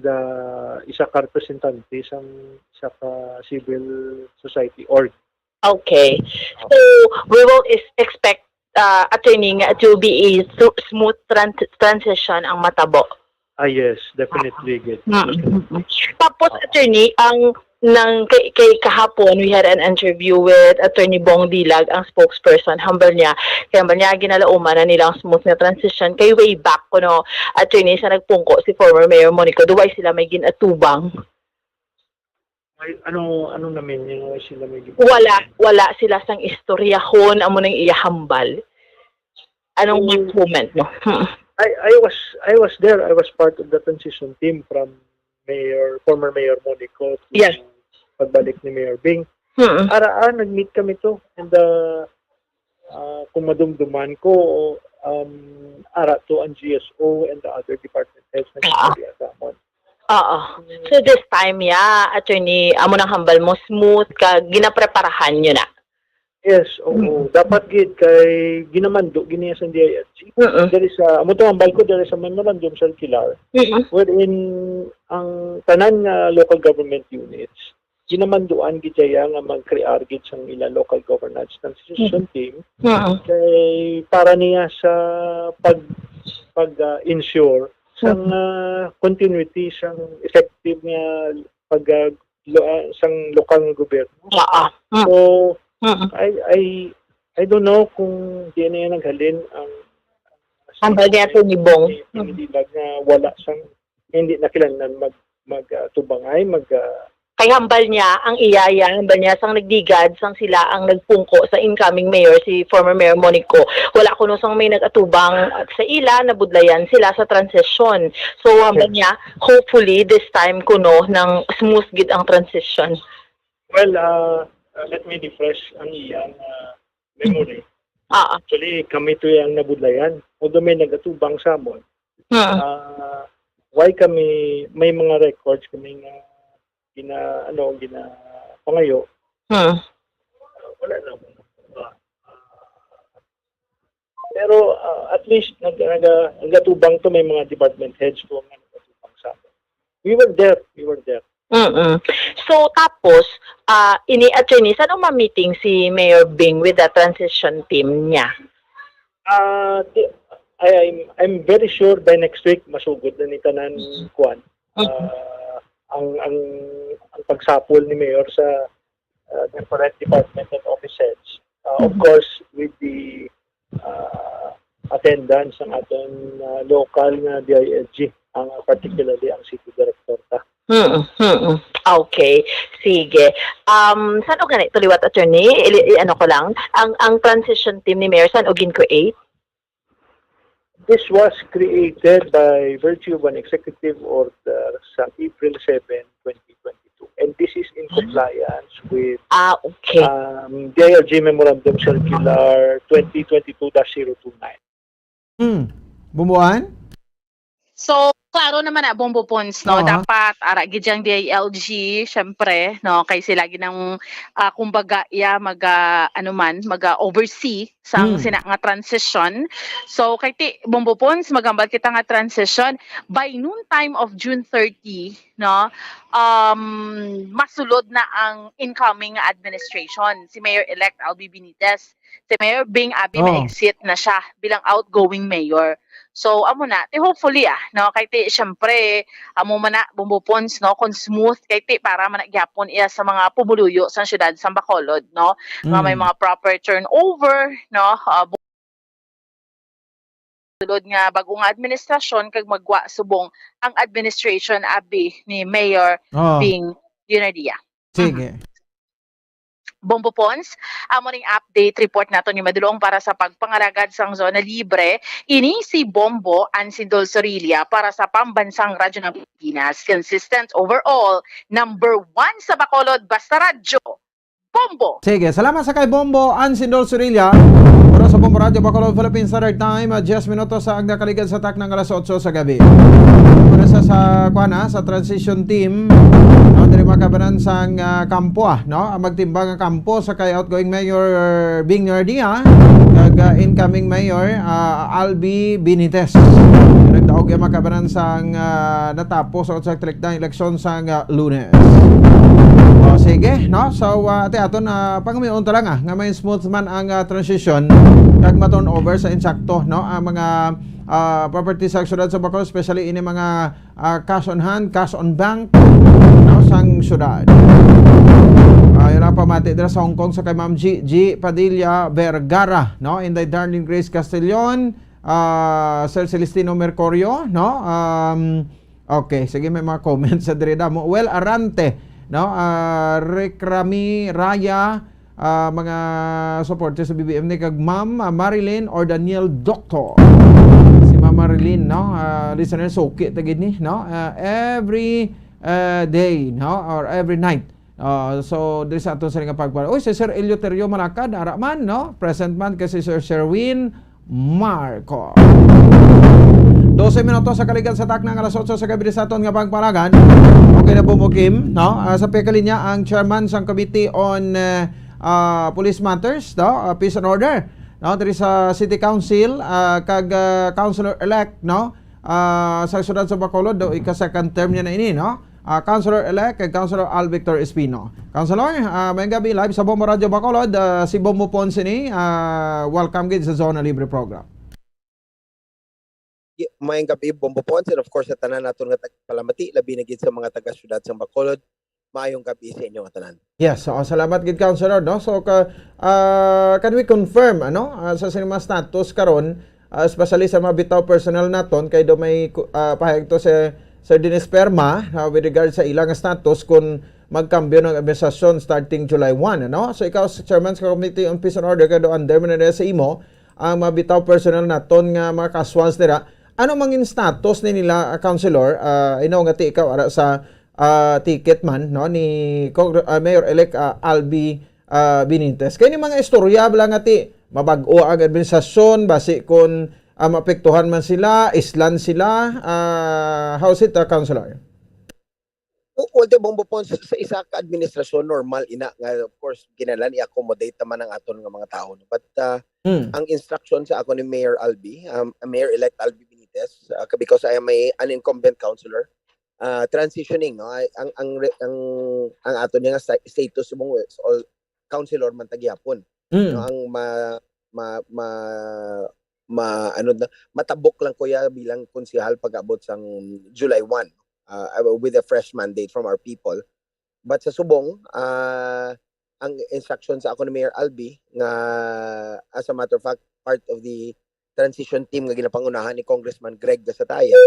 isa ka representante sa civil society org. Okay. So we will expect attorney to be a smooth transition ang matabo. Yes, definitely good. Tapos, Attorney, kay kahapon, we had an interview with Attorney Bong Dilag, ang spokesperson. Hambal niya ginalauman na nilang smooth na transition. Kay way back, Attorney, sa nagpungko si former Mayor Monico, duway sila may ginatubang. Ano namin yung sila may ginatubang? Wala sila sang istoryahon, amo nang iyahambal. Anong comment, no? I was there. I was part of the transition team from former Mayor Monico to pagbalik ni Mayor Bing. Nag-meet kami to, and kung madumduman ko, ara to ang GSO and the other department heads na nagsasamon. So this time, Attorney, amo nang hambal mo, smooth ka, ginapreparahan nyo na. Yes, oo. Dapat gid kay ginamando giniya sa DILG. There is amo to ambal ko, there is a memorandum circular wherein ang tanan nga local government units ginamanduan gid nga mag-create gid sang ila local governance transition team kay para niya sa pag-ensure sang continuity sang effective nga sang lokal nga gobyerno. So I don't know kung di na yan naghalin ang balyato ni Bong. Hindi lang na wala sang hindi na kailangan magtubangay, kay hambal niya ang hambal niya sang nagdigad sang sila ang nagpungko sa incoming mayor si former Mayor Monico. Wala kuno sang may nagatubang sa ila nabudlayan sila sa transition. So hambal niya hopefully this time kuno nang smooth gid ang transition. Well, let me refresh ang iyang memory. Actually, kami to yung nabudlayan. Although may nagatubang sa amon. Why kami, may mga records kami nga gina pangayo. Wala naman. Pero at least nagatubang to, may mga department heads to nga nagatubang sa amon. We were there. So tapos, ini-attorney, saan ma-meeting si Mayor Bing with the transition team niya? I'm very sure by next week masugod na ni tanan kuan. Ang pagsapol ni Mayor sa different department and office heads. Of course, with the attendance ng ating local na DILG, particularly ang city director ta. Okay, sige. Saan o ganito, liwat attorney? Ano ko lang, ang transition team ni Mayor, saan o gin-create? This was created by virtue of an executive order sa April 7, 2022. And this is in compliance with DILG Memorandum Circular 2022-029. Bumbuan? So, klaro naman na Bombo Pons, no? Dapat ara gidyang DILG syempre, no, kay sila ginang kumbaga oversee sang sina nga transition. So kay ti Bombo Pons magambal kita nga transition by noon time of June 30, no? Masulod na ang incoming administration. Si Mayor-elect Albi Benitez, si Mayor Bing Abi ma-exit na siya bilang outgoing mayor. So amo na, hopefully no, kay ti syempre amo man na Bombo Pons, no, kon smooth kay ti para man gyapon iya sa mga pumuluyo sa syudad sa Bacolod, no, nga may mga proper turnover, no, sulod nga bagong administrasyon kag magwa subong ang administration abi ni Mayor Bing Dionadia. Sige. Bombo Pons, amo ring update report nato ni Madulong para sa pagpangaragad sang zona libre. Ini si Bombo Ansindol Sorilla para sa pambansang radyo ng Pilipinas. Consistent overall, number 1 sa Bacolod, basta radyo. Bombo! Sige, salamat sa kay Bombo Ansindol Sorilla. Para sa Bombo Radio Bacolod Philippines Standard Time, 10 minutos sa agda kaligad sa tak ng alas 8 sa gabi. Para sa transition team, no, diri makabanan sang kampo no, magtimbang ang kampo sa kay outgoing Mayor Bing Dionadia kag incoming Mayor Albi Benitez. Nagdaog yung makabanan sang natapos sa direktang eleksyon sang Lunes. Sige, no? So, aton pangamion ta lang nga may smooth man ang transition kag ma-turn over sa insakto, no? Ang mga property sa syudad sa Bacolod, especially ini mga cash on hand, cash on bank, no, sang syudad. Yun ang pamati dira sa Hong Kong sa kay Ma'am G. Padilla Vergara, no? Inday Darlene Grace Castellon, Sir Celestino Mercurio, no? Okay, sige, may mga comments sa dire mo. Well, Arante, no, Rick Rami Raya, mga supporters sa BBM ni kag Ma'am Marilyn or Daniel Doctor. Si Ma'am Marilyn, no, listener suki tagid ni, no, every day, no, or every night. So diri sa aton sa nga pagpara. Oy, si Sir Eleuterio Malacad, ara man, no, present man kasi Sir Sherwin Marco. 12 minutos sa kaligan sa tak ng alas 8 sa gabi sa aton nga pagpalagan. Okay na po mo, Kim, no? Sa pekalinya ang chairman sang Committee on Police Matters, no? Peace and Order, no? Diri sa City Council kag Councilor-elect, no? Sa syudad sa Bacolod, do ika-second term niya na ini, no? Councilor-elect kag Councilor Al Victor Espino. Councilor, may gabi live sa Bombo Radio Bacolod, si Bombo Ponce ni, welcome gid sa Zona Libre program. Mayang gabi Bombo Ponce, and of course sa tanan naton nga palamati labi na gid sa mga taga syudad sa Bacolod. Maayong gabi sa inyo nga tanan. Yes, so salamat gid Councilor, no. So can we confirm sa sinema status karon, especially sa mga bitaw personal naton kay do may pahayag to sa Sir Dennis Perma with regard sa ilang status kung magkambyo ng administrasyon starting July 1, no. So ikaw sa chairman sa Committee on Peace and Order kay do under man sa imo ang mga bitaw personal naton nga mga kaswans nila. Ano mangin status ni nila, Councilor? Ino nga ti ikaw ara sa ticket man no ni Mayor-elect Albi Benitez. Kaya ni mga istorya bala nga ti mabag-o ang administrasyon basi kung maapektuhan man sila, islan sila. How's it, Councilor? Well, the Bombo Pons, sa isa ka administrasyon normal ina nga of course ginalan i-accommodate naman ang aton nga mga tao. But ang instruction sa ako ni Mayor Albi, Mayor-elect Albi Benitez, because I am an incumbent councilor, transitioning no ang aton nga status mong all councilor man tagyapon. No, ang matabok lang ko ya bilang konsehal pag-abot sang July 1. With a fresh mandate from our people. But sa subong, ang instruction sa ako ni Mayor Albi nga as a matter of fact, part of the transition team nga ginapangunahan ni Congressman Greg Gasataya.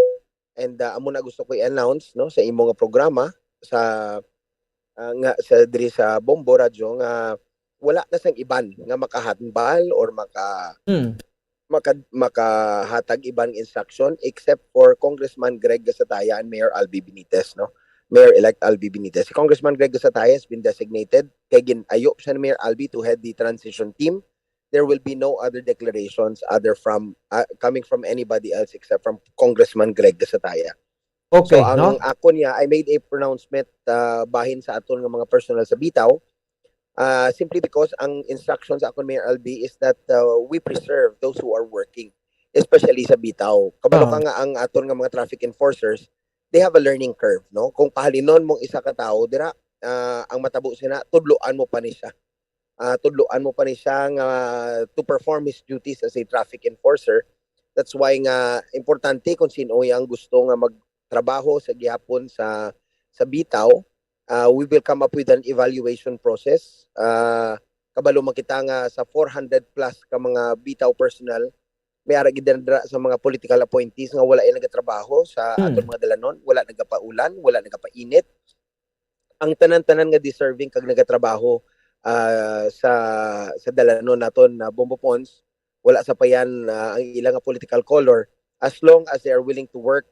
And amo na gusto ko i-announce no sa imo nga programa sa diri sa Bombo Radio nga wala na sang iban nga makahatbal or makahatag ibang instruction except for Congressman Greg Gasataya and Mayor Albi Benitez, no? Mayor-elect Albi Benitez. Si Congressman Greg Gasataya has been designated kay ginayo siya ni Mayor Albi to head the transition team. There will be no other declarations coming from anybody else except from Congressman Greg Gasataya. Okay, so ang ako niya, I made a pronouncement bahin sa aton nga mga personal sa bitaw. Simply because ang instructions sa akong Mayor Albi is that we preserve those who are working, especially sa bitaw. Kabalo ka nga ang aton nga mga traffic enforcers, they have a learning curve, no? Kung pahalinon mong isa ka tao, dira ang matabo sina, tudloan mo pa ni siya. Tudloan mo pa ni siya nga to perform his duties as a traffic enforcer. That's why nga importante kung sino yang gusto nga magtrabaho sa gihapon sa bitaw. We will come up with an evaluation process. Kabalo makita nga sa 400 plus ka mga bitaw personnel, may ara gid sa mga political appointees nga wala ay nagatrabaho sa atong mga dalanon, wala nagapaulan, wala nagapainit. Ang tanan-tanan nga deserving kag nagatrabaho sa dalanon naton na Bombo Pons, wala sa payan ang ilang political color, as long as they are willing to work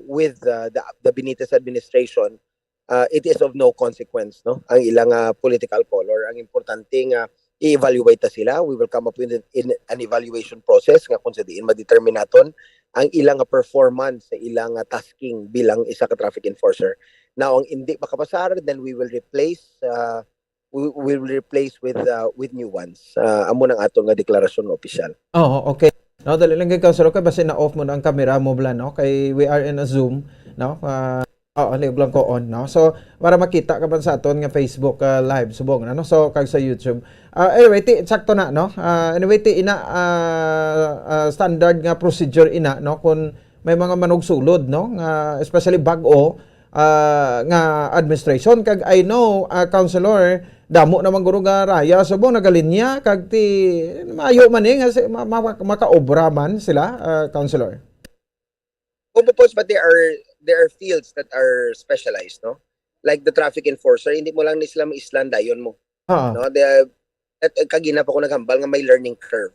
with the Benitez administration. It is of no consequence, no? Ang ilang political color. Ang importante nga i-evaluate ta sila. We will come up with an evaluation process nga kung sa diin ma-determine naton ang ilang performance sa ilang tasking bilang isa ka traffic enforcer. Now, ang hindi makapasar, then we will replace with new ones. Amo nang aton nga deklarasyon opisyal. Oh, okay. No, dali lang kay Councilor kay basi na off mo na ang camera mo bla no kay we are in a Zoom, no? Liog lang ko on, no? So, para makita ka ba sa aton nga Facebook live subong, no? So, kag sa YouTube. Anyway, sakto na, no? Anyway, standard nga procedure ina, no? Kung may mga manugsulod, no? Especially bag-o nga administration. Kag I know, Councilor, damo naman guro nga raya subong nagalinya kag ti maayo man nga makaobra man sila, Councilor. But there are fields that are specialized, no? Like the traffic enforcer, hindi mo lang ni sila islan dayon mo. No? Kagina pa ko naghambal nga may learning curve.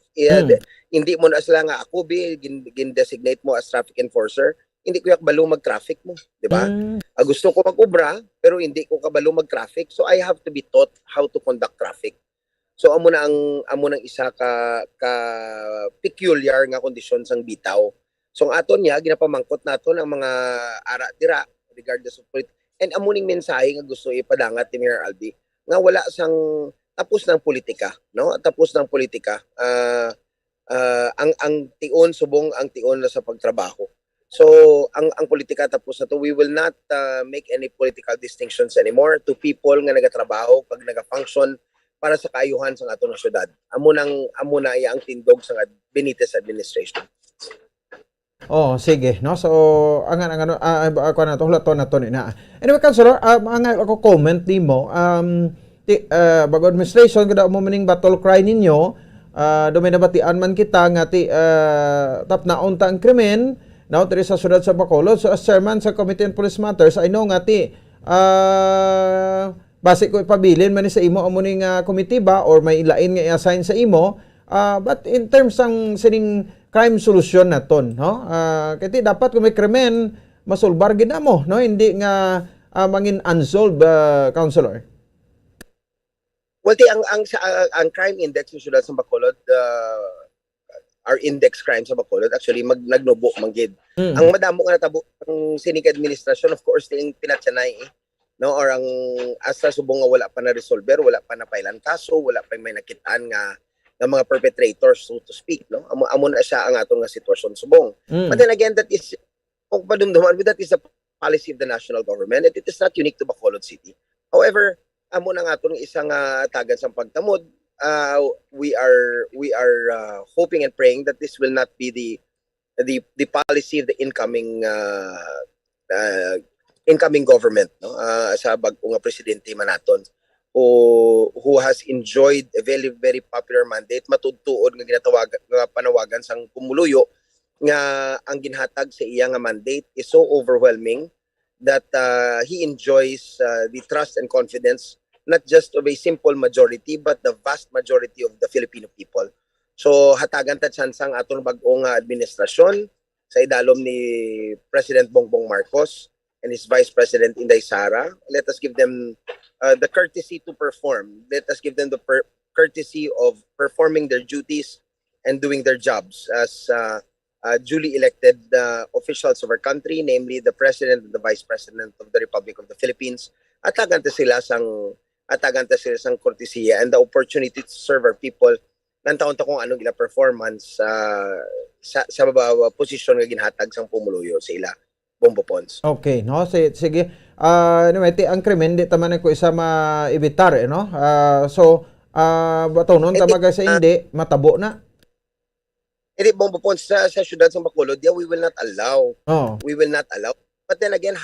Hindi mo na sila nga ako gin-designate mo as traffic enforcer, hindi ko kabalo mag-traffic mo, di ba? Gusto ko mag-ubra, pero hindi ko kabalo mag-traffic, so I have to be taught how to conduct traffic. So amo nang isa ka peculiar nga kondisyon sang bitaw. So ang aton niya, ginapamangkot naton ang mga ara-tira regardless of politics. And amuning mensahe nga gusto ipadangat ni Mayor Albi nga wala sang tapos ng politika, no? Tapos ng politika. Ang tion subong ang tion na sa pagtrabaho. So ang politika tapos na to, we will not make any political distinctions anymore to people nga nagatrabaho pag naga-function para sa kaayuhan sa aton nga syudad. Amo na iya ang tindog sa Benitez administration. Oh, sige, no? So, ako na to, hulaton na to na. Anyway, Councilor, ako comment nimo, bago administration, kada mo maning battle cry ninyo, dumay nabatian man kita nga tap na unta ang krimen, now diri sa syudad sa Bacolod. So, as chairman sa Committee on Police Matters, I know nga base ko ipabilin man sa imo amo ning committee ba or may ilain nga i-assign sa imo, but in terms ng sining crime solution naton, no? Kaya dapat kung may krimen masulbar gid mo, no? Hindi nga mangin unsolved, Councilor? Well, ang crime index ng syudad sa Bacolod, our index crime sa Bacolod, actually, nagnubo, manggid. Ang madamo nga natabo ang sining administrasyon, of course, yung pinatsanay, no? Or ang asa subong nga wala pa na resolver, wala pa na pailan kaso, wala pa may nakitaan nga mga perpetrators, so to speak, no? Amo na siya ang atong nga sitwasyon subong. But then again, that is, kung padumduman, that is the policy of the national government, and it is not unique to Bacolod City. However, amo na nga itong isang tagan sa pagtamod, we are hoping and praying that this will not be the policy of the incoming government, no? Sa bag-o nga presidente manaton, who has enjoyed a very very popular mandate, matudtuod nga panawagan sang pumuluyo nga ang ginhatag sa iya nga mandate is so overwhelming that he enjoys the trust and confidence not just of a simple majority but the vast majority of the Filipino people. So hatagan ta tsansang aton bag-o nga administrasyon sa idalom ni President Bongbong Marcos and his Vice President Inday Sara. Let us give them the courtesy to perform. Let us give them the courtesy of performing their duties and doing their jobs as duly elected officials of our country, namely the President and the Vice President of the Republic of the Philippines. Atagan ta sila sang courtesy and the opportunity to serve our people ng taon kung anong ila performance sa posisyon nga ginhatag sang pumuluyo sa ila. Bombo Pons. Okay, no? Sige. Anyway, ang krimen, di taman ko isa maibitar, no? Bato nun, tamaga sa hindi, matabo na. Hindi, Bombo Pons, sa syudad sa Bacolod, yeah, we will not allow. We will not allow. But then again,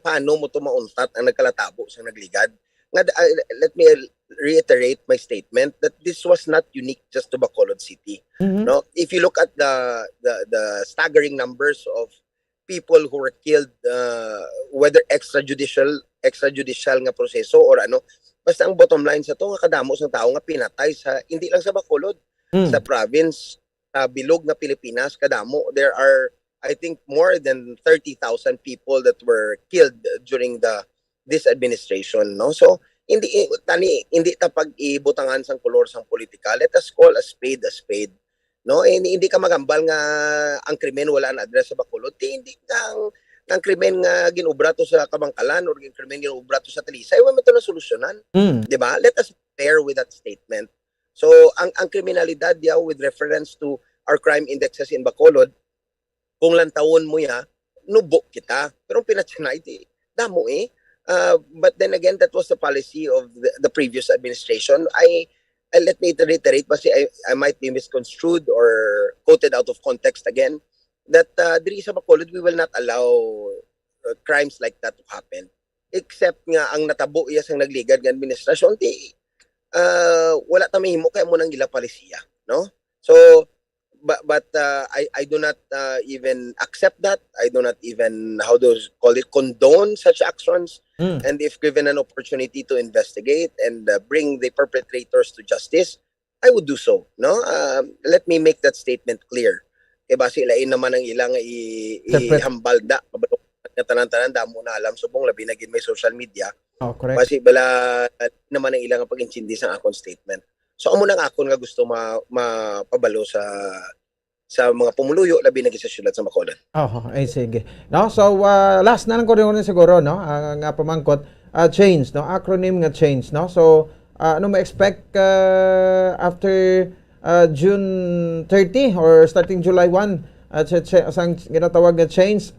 paano mo ito mauntat ang nagkalatabo sa nagligad? Let me reiterate my statement that this was not unique just to Bacolod City. No, if you look at the staggering numbers of people who were killed, whether extrajudicial nga proseso or ano, basta ang bottom line sa to nga kadamo sang tao nga pinatay sa hindi lang sa Bacolod, sa province, sa bilog na Pilipinas kadamo. There are, I think, more than 30,000 people that were killed during this administration, no? So hindi ta pag-ibutangan sang kolor sang politika. Let us call a spade, no? Hindi ka magambal nga ang krimen wala na address sa Bacolod. Hindi ang krimen nga ginubra to sa Kabangkalan or ang krimen ginubra to sa Talisay, wala man to na solusyonan. Di ba? Let us pair with that statement. So ang kriminalidad with reference to our crime indexes in Bacolod, kung lantawon mo nubo kita. Pero pinatsanay, damo but then again, that was the policy of the previous administration. Let me reiterate, kasi I might be misconstrued or quoted out of context again, that diri sa Bacolod, we will not allow crimes like that to happen. Except nga, ang natabo iya sang nagligad ng administrasyon, wala ta mahimo kaya mo nang ila palisiya, no? So, but I do not even accept that. I do not even, condone such actions. And if given an opportunity to investigate and bring the perpetrators to justice, I would do so. No, let me make that statement clear. Kaya basi ilain naman ang ilang ihambal da, tanan-tanan damo na alam subong labi na gid may social media. Correct. Basi bala naman ang ilang pag-intindi sa akong statement. So amo nang akon nga gusto mapabalo sa mga pumuluyo labi na sa syudad sa Bacolod. Ay sige. No, so last na lang ko rin siguro, no, ang pamangkot, change, no, acronym nga change, no. So ano ma-expect after June 30 or starting July 1 sang ginatawag na change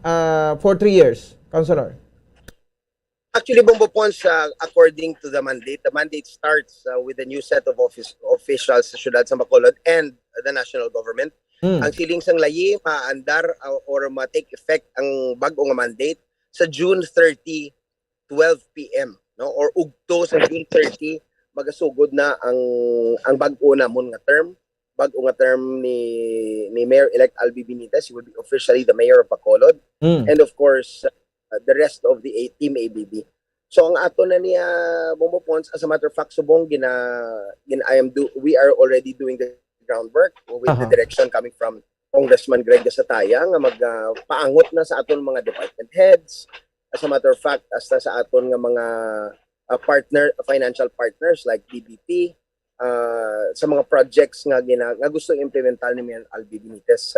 for 3 years, Councilor? Actually, Bombo Pons, according to the mandate starts with a new set of officials sa syudad sa Bacolod and the national government. Ang siling sang layi maandar or ma-take effect ang bag-o nga mandate sa June 30, 12 p.m. no, or ugto sa June 30 magasugod na ang bag-o namon nga term. Bag-o nga term ni Mayor-elect Albi Benitez. He will be officially the mayor of Bacolod. And of course, the rest of the team ABB. So ang ato na niya Bombo Pons, as a matter of fact, subong we are already doing the groundwork with the direction coming from Congressman Greg Gasataya nga magpaangot na sa aton mga department heads. As a matter of fact, hasta sa aton nga mga financial partners like DBP, sa mga projects nga gusto implemental ni Mayor Albi Benitez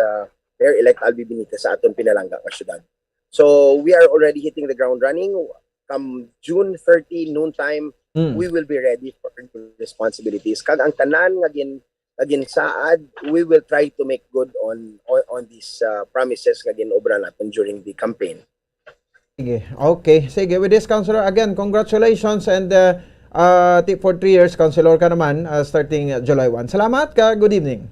Mayor-elect Albi Benitez sa aton pinalangga nga syudad. So we are already hitting the ground running. Come June 30 noontime, we will be ready for responsibilities. Kag ang tanan nga saad, we will try to make good on these promises nga ginobra natin during the campaign. Sige. Okay. Sige. With this, Councilor, again, congratulations and for 3 years, Councilor ka naman starting July 1. Salamat ka. Good evening.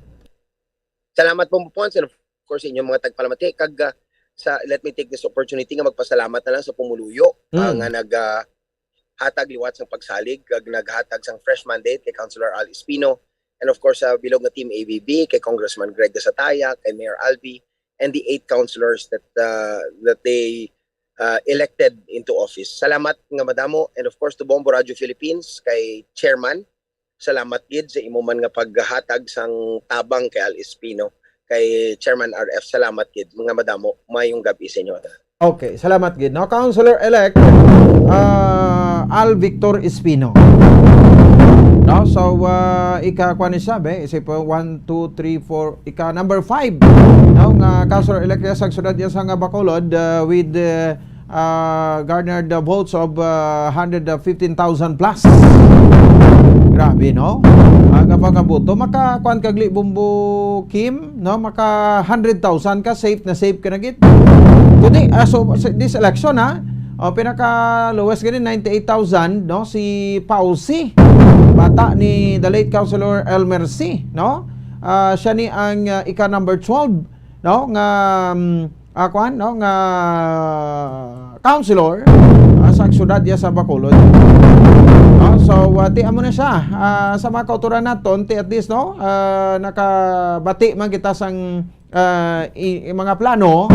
Salamat po po, and of course, inyong mga tagpalamati. Let me take this opportunity nga magpasalamat na lang sa pumuluyo nga naghatag liwat sang pagsalig, naghatag sang fresh mandate kay Councilor Al Espino, and of course sa bilog na Team ABB, kay Congressman Greg Gasataya, kay Mayor Albi, and the 8 councilors that they elected into office. Salamat nga madamo, and of course to Bombo Radio Philippines, kay Chairman. Salamat gid sa imo man nga paghatag sang tabang kay Al Espino, kay Chairman RF. Salamat gid mga madamo, mayong gabi sa inyo. Okay, salamat gid. Now, Councilor-elect Al Victor Espino. No, so ika-kuan ni sabi, isip 1 2 3 4, ika number 5. No, nga Councilor-elect sa syudad sa nga Bacolod with garnered the votes of 115,000 plus. Grabe, no? Kapag kabuto, maka-kuan kagli Bumbo Kim, no? Maka 100,000 ka, safe na safe ka na git. Kundi, so this election, pinaka lowest ganin 98,000, no? Si Pausi, bata ni the late Councilor Elmer C, no? Siya ni ang ika number 12, no? Nga kuan, no? Nga councilor sa syudad ya sa Bacolod. So, ti amo na siya. Sa mga kauturan naton, ti at least, no, nakabati man kita sang mga plano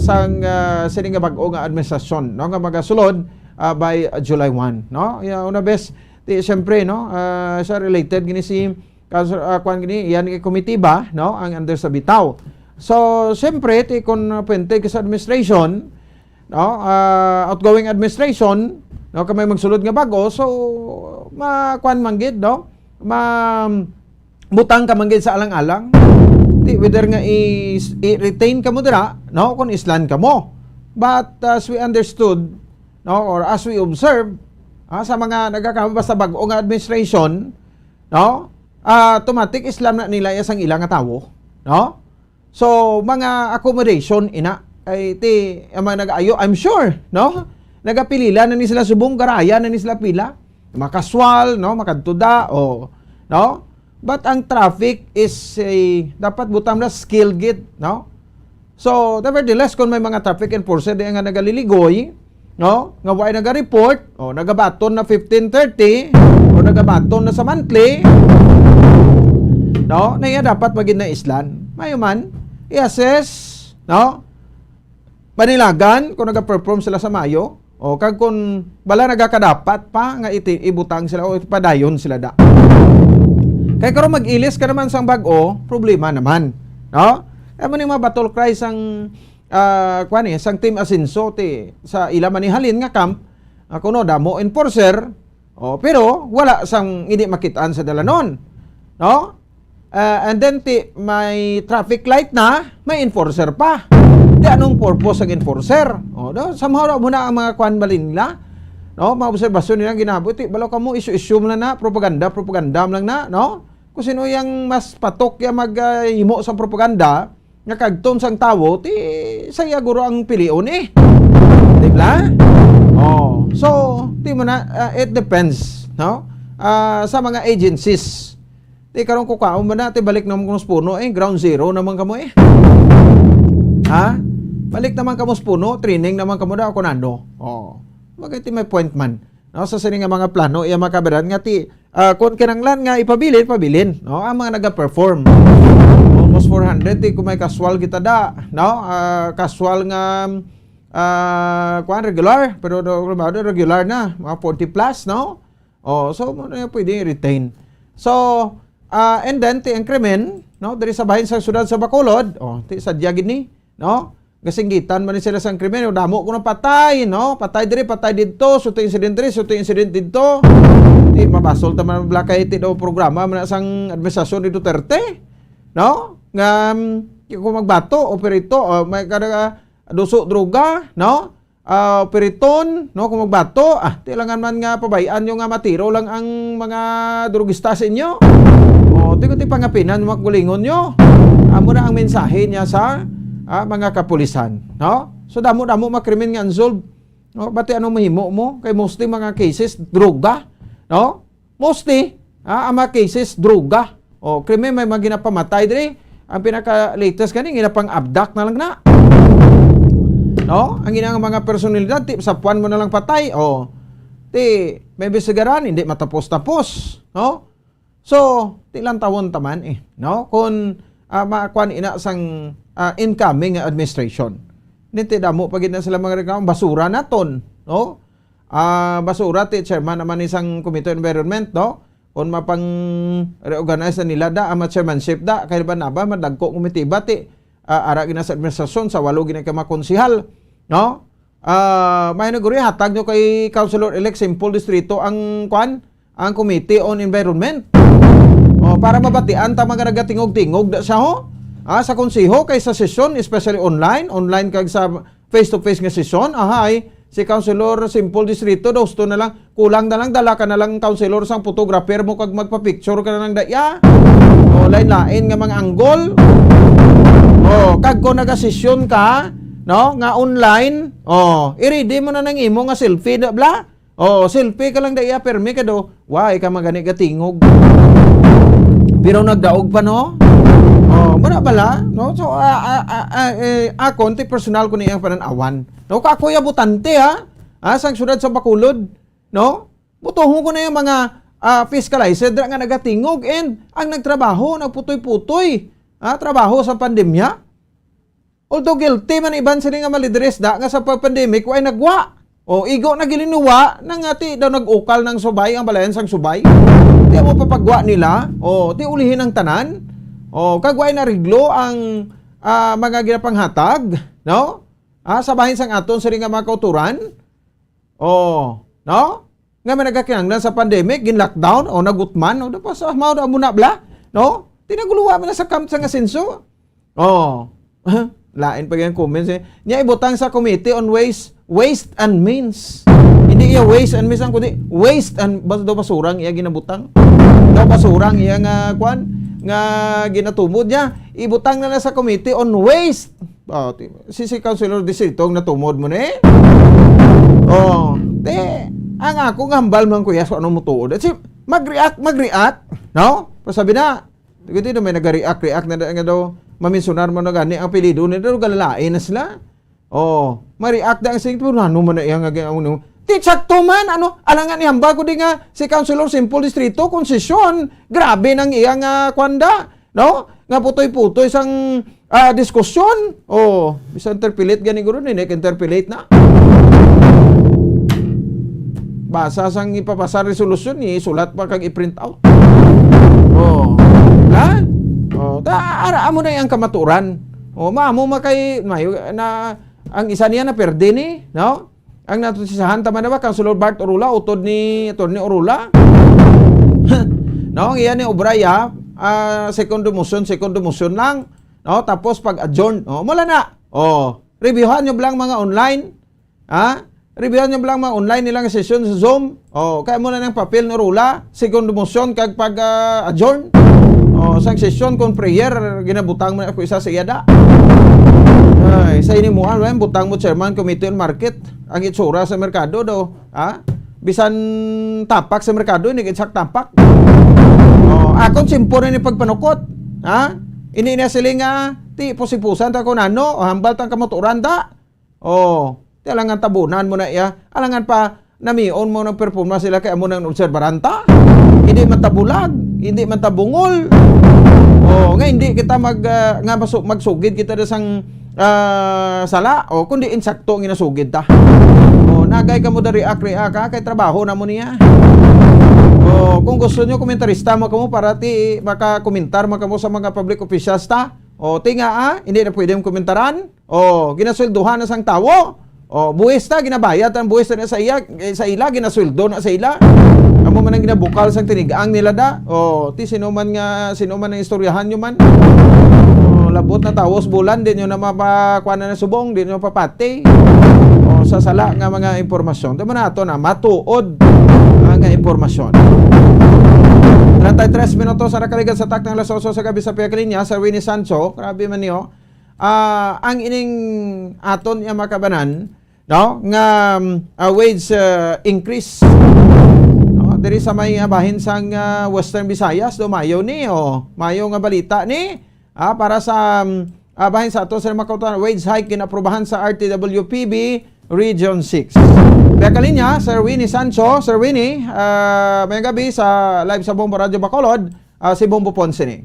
sang sining nga bag-o nga administrasyon, no, nga magasulod by July 1, no. Una bes, ti siyempre, no, siya related gini si kuan gini, yan ang komitiba, no, ang under sa bitaw. So, siyempre, ti kon puwente sa administration, no, outgoing administration, no, kamay magsulod nga bago, so makuan manggid, no, butang ka manggid sa alang-alang, di whether nga i-retain ka mo dira, no, kung islan ka mo. But as we understood, no, or as we observe, sa mga nagkakama sa bago nga administration, no, automatic islam na nila isang ilang nga tawo, no. So mga accommodation ina ay ti mga nag-ayo, I'm sure, no, nagapilila na ni sila subong garaya na ni sila pila, makaswal, no, makadtuda, o no, but ang traffic is dapat butang na skill git, no. So nevertheless, kung may mga traffic enforcer di nga nagaliligoy, no, nga way naga-report, o nagabaton na 1530, o nagabaton na sa monthly, no, na iya dapat maging na islan, mayuman i-assess, no, manilagan kung nag-perform sila sa Mayo, o kag kung bala nagakadapat pa nga ibutang sila o padayon sila da. Kaya karon mag-ilis ka naman sang bag-o, problema naman, no? Amo ni mga battle cry sang kuan sang Team Asinso ti sa ila manihalin nga camp, kuno damo enforcer, pero wala sang hindi makitaan sa dalanon, no? And then may traffic light na, may enforcer pa. Di anong purpose ang enforcer? No? Somehow muna ang mga kuan balin nila, no? Mga obserbasyon nilang ginabuti. Balaw ka mo, issue mo na propaganda lang na, no? Kung sino yung mas patok yung maghimo sa propaganda, nga kagton sang tawo, ti saya guro ang pilion eh. Di ba? So, ti mo na, it depends, no? Sa mga agencies. Ti karon ko kaon man natin balik naman kuno puno ground zero naman kamo eh. Ha? Balik naman kamo puno, training naman kamo daw kunano. Magati may point man. No, sa sini nga mga plano iya makabaran nga ti kun kinanglan nga ipabilin, no, ang mga naga-perform. Almost 400 ti kung may casual kita da, no? Casual nga kuan regular, pero regular na, mga 40 plus, no? So mo na pwede i-retain. So and then ti increment, no, diri sa bahin sa syudad sa Bacolod, ti sadya gid ni, no? Gasinggitan man ni sila sang krimen, damo ko na patay, no? Patay diri, patay didto, suto incident diri, suto incident didto. Di mabasol ta man blakay ti daw programa man sang administrasyon ni Duterte, no? Nga kung magbato, operito, may kada duso droga, no? Periton, no, kung magbato, tilangan man nga pabayaan nyo nga matiro lang ang mga drugista sa inyo. Ti pangapinan, maggulingon nyo. Amo na ang mensahe niya sa mga kapulisan, no? So damo-damo makrimen nga unsolved. No, bati ano mahimo mo? Kay mostly mga cases droga, no? Mostly, ang mga cases droga. Krimen may mga ginapamatay diri. Ang pinaka-latest kani ginapang abduct na lang na. No? Ang ginang mga personalidad, sa puwan mo na lang patay. May bisigaran, hindi matapos-tapos. No? So, tilang tawon taman no? Kung maakuan ina sang incoming administration. Hindi damo pagid na sila mga reklamo, basura naton. No? Basura, chairman naman isang Committee on Environment, no? Kung mapang reorganize na nila ang chairmanship kaya ba na ba, madagko komitiba, ara gina sa administrasyon, sa 8 gina ka makonsihal, no? May naguri hatag nyo kay Councilor-elect Simple Distrito ang Committee on Environment. Para mabatian ta mga nagatingog-tingog siya sa konsiho kay sa sesyon, especially online kag sa face-to-face nga sesyon, si Councilor Simple Distrito gusto na lang, kulang na lang, dala ka na lang Councilor sang photographer mo kag magpa-picture ka na lang daya. Lain-lain nga mga anggol. Kag ko nagasesyon ka, no, nga online, i-ready mo na nang imo nga selfie da bla. Selfie ka lang daya permi ka do. Why ka magani ka tingog. Pero nagdaog pa no. Bala bala, no? So ako personal ko niyang pananawan. No, kakoy butante sang syudad sa Bacolod, no? Butohon ko na yung mga fiscalized nga nagatingog and ang nagtrabaho, nagputoy-putoy, trabaho sa pandemya. Although guilty man iban sila nga malidres nga sa pandemic ay nagwa. Igo na gilinuwa nang ati daw nag-ukal ng subay ang balayan sang subay. Di mo papagwa nila, ti ulihin ang tanan. Kagway na riglo ang mga ginapanghatag, no? Sa bahin sang aton sa nga mga kauturan. No? Nga may nagkakinanglan sa pandemic, gin-lockdown, nagutman, dapat sa mao na muna bla, no? Tinaguluwa mo na sa camp sang asenso. Lain pa yung comments niya ibutang sa Committee on Waste and Means. Hindi iya waste and means ang kundi waste and basurang iya ginabutang. Basurang iya nga ginatumod niya. Ibutang na sa Committee on Waste. Si Councilor Distrito natumod mo na ang ako ngambal man kuya so ano mo tuod. Mag-react, no? Pasabi na. Tigiti na may nag-react na nga daw maminsunar mo na gani ang apelido nila galalain na sila. Ma-react na ang sing pero ano man na iya nga ginaw. Sakto man, alangan ihamba ko di nga si Councilor Simple Distrito, konsesyon, grabe nang iyang kwanda, no? Nga putoy-putoy sang diskusyon. Bisa interpellate gani guro ni interpellate na. Basa sang ipapasa resolusyon ni sulat pa kag i-print out. Ara mo na yang kamaturan. Maamo makay na ang isa niya na perde ni, no? Ang natusisahan tama na ba Councilor Bart Orula utod ni Attorney Orula. No, iyan ni Obraya, second motion lang, no? Tapos pag adjourn, mula na. Reviewhan niyo lang mga online. Reviewhan niyo lang mga online nilang session sa Zoom. Kaya mo na ng papel ni Orula, second motion kag pag adjourn. Sang session kon prayer ginabutang mo ako isa sa iyada. Sa ini mo butang mo chairman Committee on Market ang itsura sa merkado daw, bisan tapak sa merkado ini kitsak tapak. Akon simpo ni pagpanukot, ini na sila nga ti posipusan ta kunano hambal tang kamotoran ta. Ti alangan tabunan mo na iya, alangan pa namion mo ng performance sila kay amo nang obserbaranta. Hindi man tabulag, hindi man tabungol. Nga hindi kita magsugid kita sang sala kundi insakto ang inasugid ta. Nagay ka mo da react kay trabaho na mo niya. O kung gusto nyo komentarista mo kamo para ti makakomentar mo kamo sa mga public officials ta. O tinga hindi na pwedeng komentaran. O ginasweldohan na sang tawo. O buwis ta ginabayad ang buwis na sa ila ginasweldo na sa ila. Amo man ang ginabukal sang tinigaang nila da. O ti sino man ang istoryahan nyo man. O labot na tawos bulan din nyo na mapakuha na subong, din nyo papati. O sasala nga mga impormasyon. Tama na ito na matuod ang impormasyon. 33 minutos sa nakaligan sa tak ng alas 8 sa gabi sa Pekalinya sa Winnie Sancho. Grabe man niyo. Ang ining aton yung makabanan, no? Nga wage increase. No? Diri sa may bahin sang Western Visayas, do mayo ni mayo nga balita ni para sa bahin sa aton sa makautuan wage hike kinaprubahan sa RTWPB Region 6. Pekalinya, Sir Winnie Sancho. Sir Winnie, may gabi sa live sa Bombo Radio Bacolod, si Bombo Ponce ni.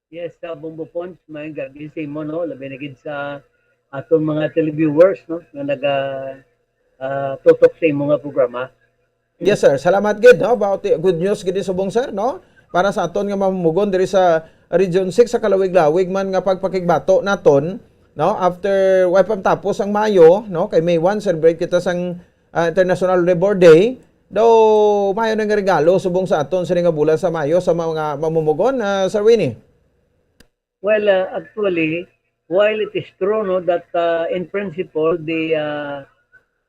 Yes, Bombo Ponce, may gabi sa imo, no? Labi na gid sa atong mga televiewers, no? Nga tutok sa imo nga programa. Yes, sir. Salamat gid, no? About good news gid subong, sir, no? Para sa aton nga mamumugon diri sa Region 6 sa kalawig-lawig man nga pagpakigbato naton. No, after wipe tapos ang Mayo, no, kay May 1 celebrate kita sang International Labor Day. Do Mayo nang regalo subong sa aton sa nga bulan sa Mayo sa mga mamumugon, Sir Winnie. Well, actually, while it is true, no, that in principle the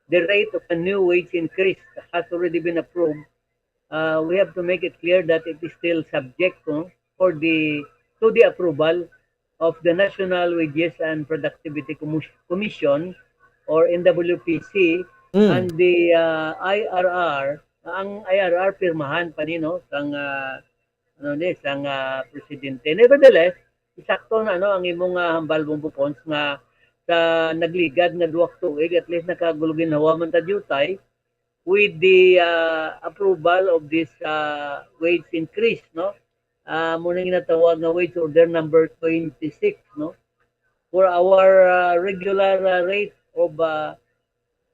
rate of a new wage increase has already been approved, we have to make it clear that it is still subject to the approval of the National Wages and Productivity Commission or NWPC and the IRR. Ang IRR pirmahan pa nino sang presidente. Nevertheless, isakto na ang imong hambal Bombo Ponce nga sa nagligad nga duwak tuig at least nakagulugin hawa man ta jutay with the approval of this wage increase, no? Muna ginatawag na wage order number 26, no? For our regular rate of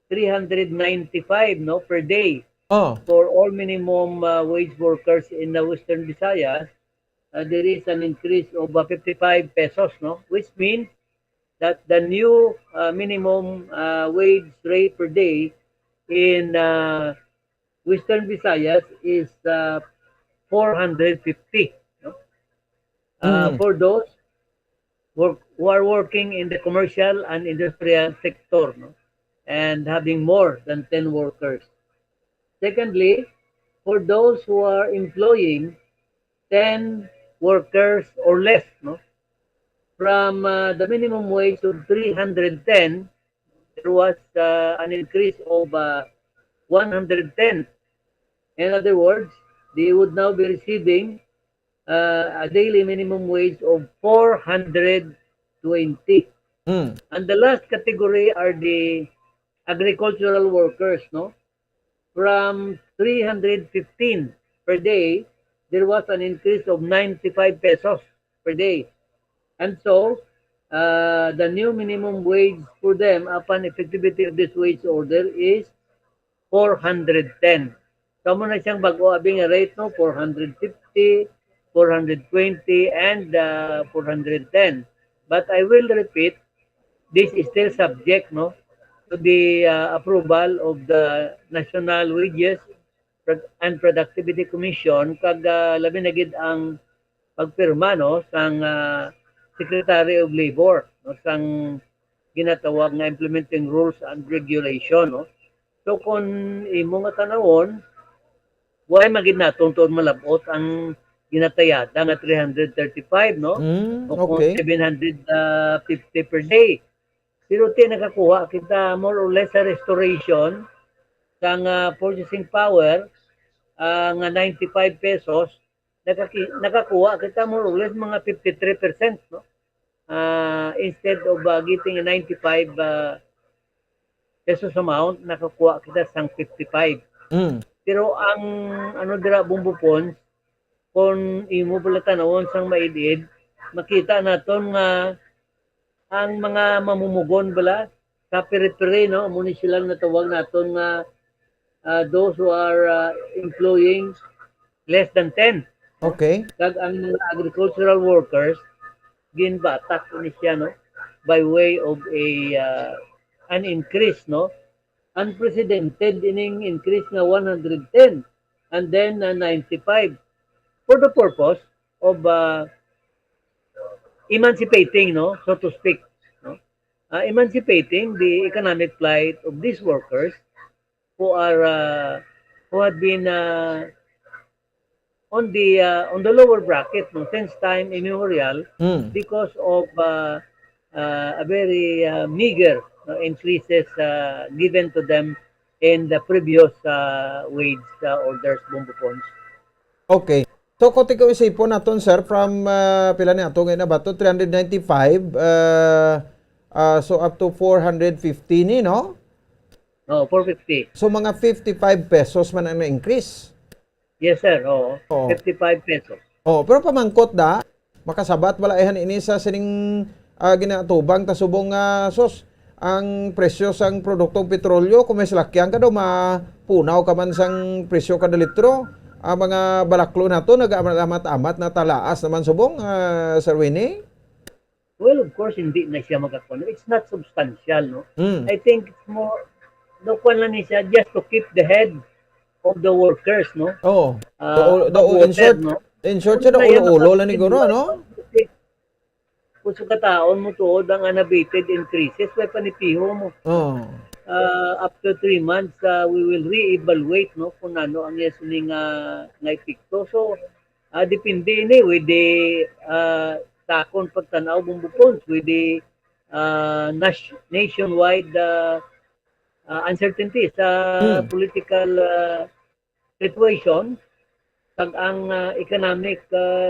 395, no, per day. For all minimum wage workers in the Western Visayas, there is an increase of 55 pesos, no? Which means that the new minimum wage rate per day in Western Visayas is 450. For those who are working in the commercial and industrial sector, no? And having more than 10 workers. Secondly, for those who are employing 10 workers or less, no? From the minimum wage of 310, there was an increase of 110. In other words, they would now be receiving a daily minimum wage of 420. And the last category are the agricultural workers, no? From 315 per day, there was an increase of 95 pesos per day. And so, the new minimum wage for them upon effectivity of this wage order is 410. So, muna siyang bago-abing rate, no? 450, 420, and 410. But I will repeat, this is still subject, no, to the approval of the National Wages and Productivity Commission kag labi na gid ang pagpirma, no, sang Secretary of Labor, no, sang ginatawag nga implementing rules and regulation, no. So kung imo nga tanawon, why magid naton tuon malabot ang ginatayada nga 335, no? O kung 750 per day. Pero nakakuha kita more or less a restoration sang purchasing power nga 95 pesos. Nakakuha kita more or less mga 53%, no? Instead of getting a 95 pesos amount, nakakuha kita sang 55. Pero ang dira Bombo Ponce, kung imo pala tanawon sang maidid, makita naton nga ang mga mamumugon bala sa periphery, no, muna sila natawag naton nga those who are employing less than 10. Okay. Kag ang mga agricultural workers ginbatak ni siya, no, by way of a an increase, no, unprecedented ining increase nga 110 and then 95 for the purpose of emancipating, no, so to speak, no, emancipating the economic plight of these workers who had been on the lower bracket, no, since time immemorial because of a very meager increases given to them in the previous wage orders, Bombo Pons. Okay. So, kote ko isipon naton, sir, from pila ni ato ngayon na ba to? 395, so up to 450 ni, no? Oh, 450. So, mga 55 pesos man ang na-increase. Yes, sir. Oo. Oo. 55 pesos. Oh, pero pamangkot da, makasabat wala ihan ini sa sining ginatubang tasubong sos ang presyo sang produktong petrolyo kung may salakyan ka daw mapunaw ka man sang presyo kada litro. Mga balaklo na to nag-amat-amat na talaas naman subong, Sir Winnie? Well, of course, hindi na siya magkakon. It's not substantial, no? Mm. I think it's more, nakuha lang niya just to keep the head of the workers, no? Oh. In short siya, ulo-ulo lang ni Guro, no? Kung sa kataon mo tuod ang unabated increases, may panipiho mo. Oh. After 3 months, we will re-evaluate, no, kung ano ang yasuning nga epekto. So, depende ni with the takon pagtanaw bumbupons with the nationwide uncertainty sa political situation kag ang economic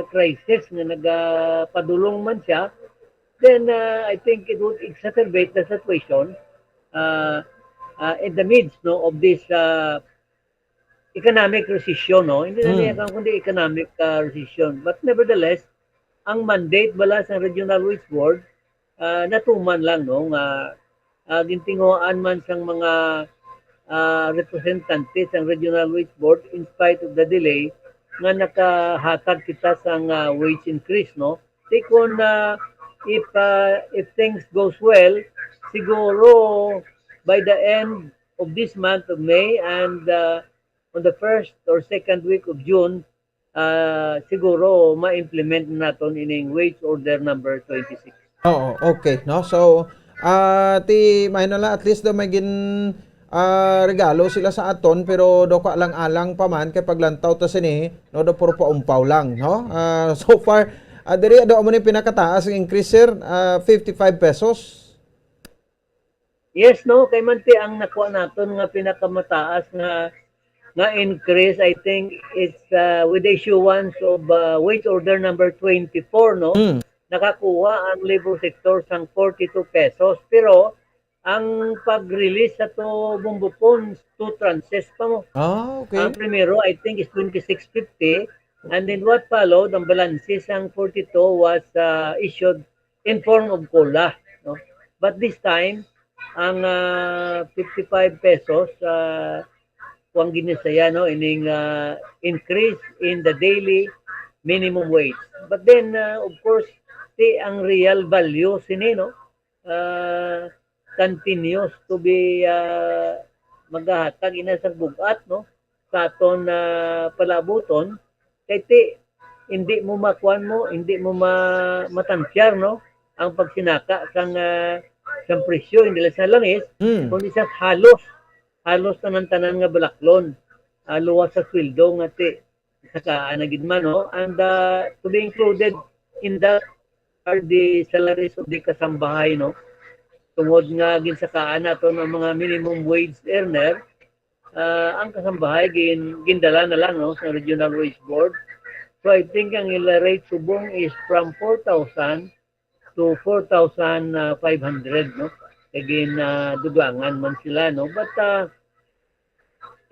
crisis nga nagapadulong man siya, then I think it would exacerbate the situation in the midst, no, of this economic recession, no, hindi na niya kundi economic recession, but nevertheless ang mandate bala sa regional wage board natuman lang, no, nga gintinguan man sang mga representante sang regional wage board in spite of the delay nga nakahatag kita sang wage increase, no. Tikon if things goes well, siguro by the end of this month of May and on the first or second week of June, siguro ma-implement naton ining wage order number 26. Oo, okay, no? So, ti Maynala, at least daw may regalo sila sa aton, pero do ka lang alang pa man kay paglantaw ta sini, no, do puro paumpaw lang, no? So far, diri do mo ni pinakataas ang increase, sir, 55 pesos. Yes, no, kay manti ang nakuha naton nga pinakamataas nga increase, I think it's with the issuance of wage order number 24, no. Nakakuha ang labor sector sang 42 pesos, pero ang pag-release sa to bumbupon, 2 tranches pa mo. Okay. Ang primero, I think, is 26.50. And then what followed, ang balances ang 42 was issued in form of COLA. No? But this time, ang 55 pesos, kung ginisaya, no, ining increase in the daily minimum wage. But then, of course, ang real value sini, no, continues to be maghahatag ina sa bugat, no, sa aton palabuton kay hindi mo makuan mo, hindi mo matansyar, no, ang pagsinaka sang presyo hindi lang sa langis kundi sa halos tanan-tanan nga balaklon, luwas sa sweldo nga saka anagid man, no, and to be included in that are the salaries of the kasambahay, no. Tungod nga ginsakaan nato ng mga minimum wage earner, ang kasambahay gindala na lang, no, sa regional wage board. So I think ang ila rate subong is from 4,000 to 4,500, no. Again, dugangan man sila, no. But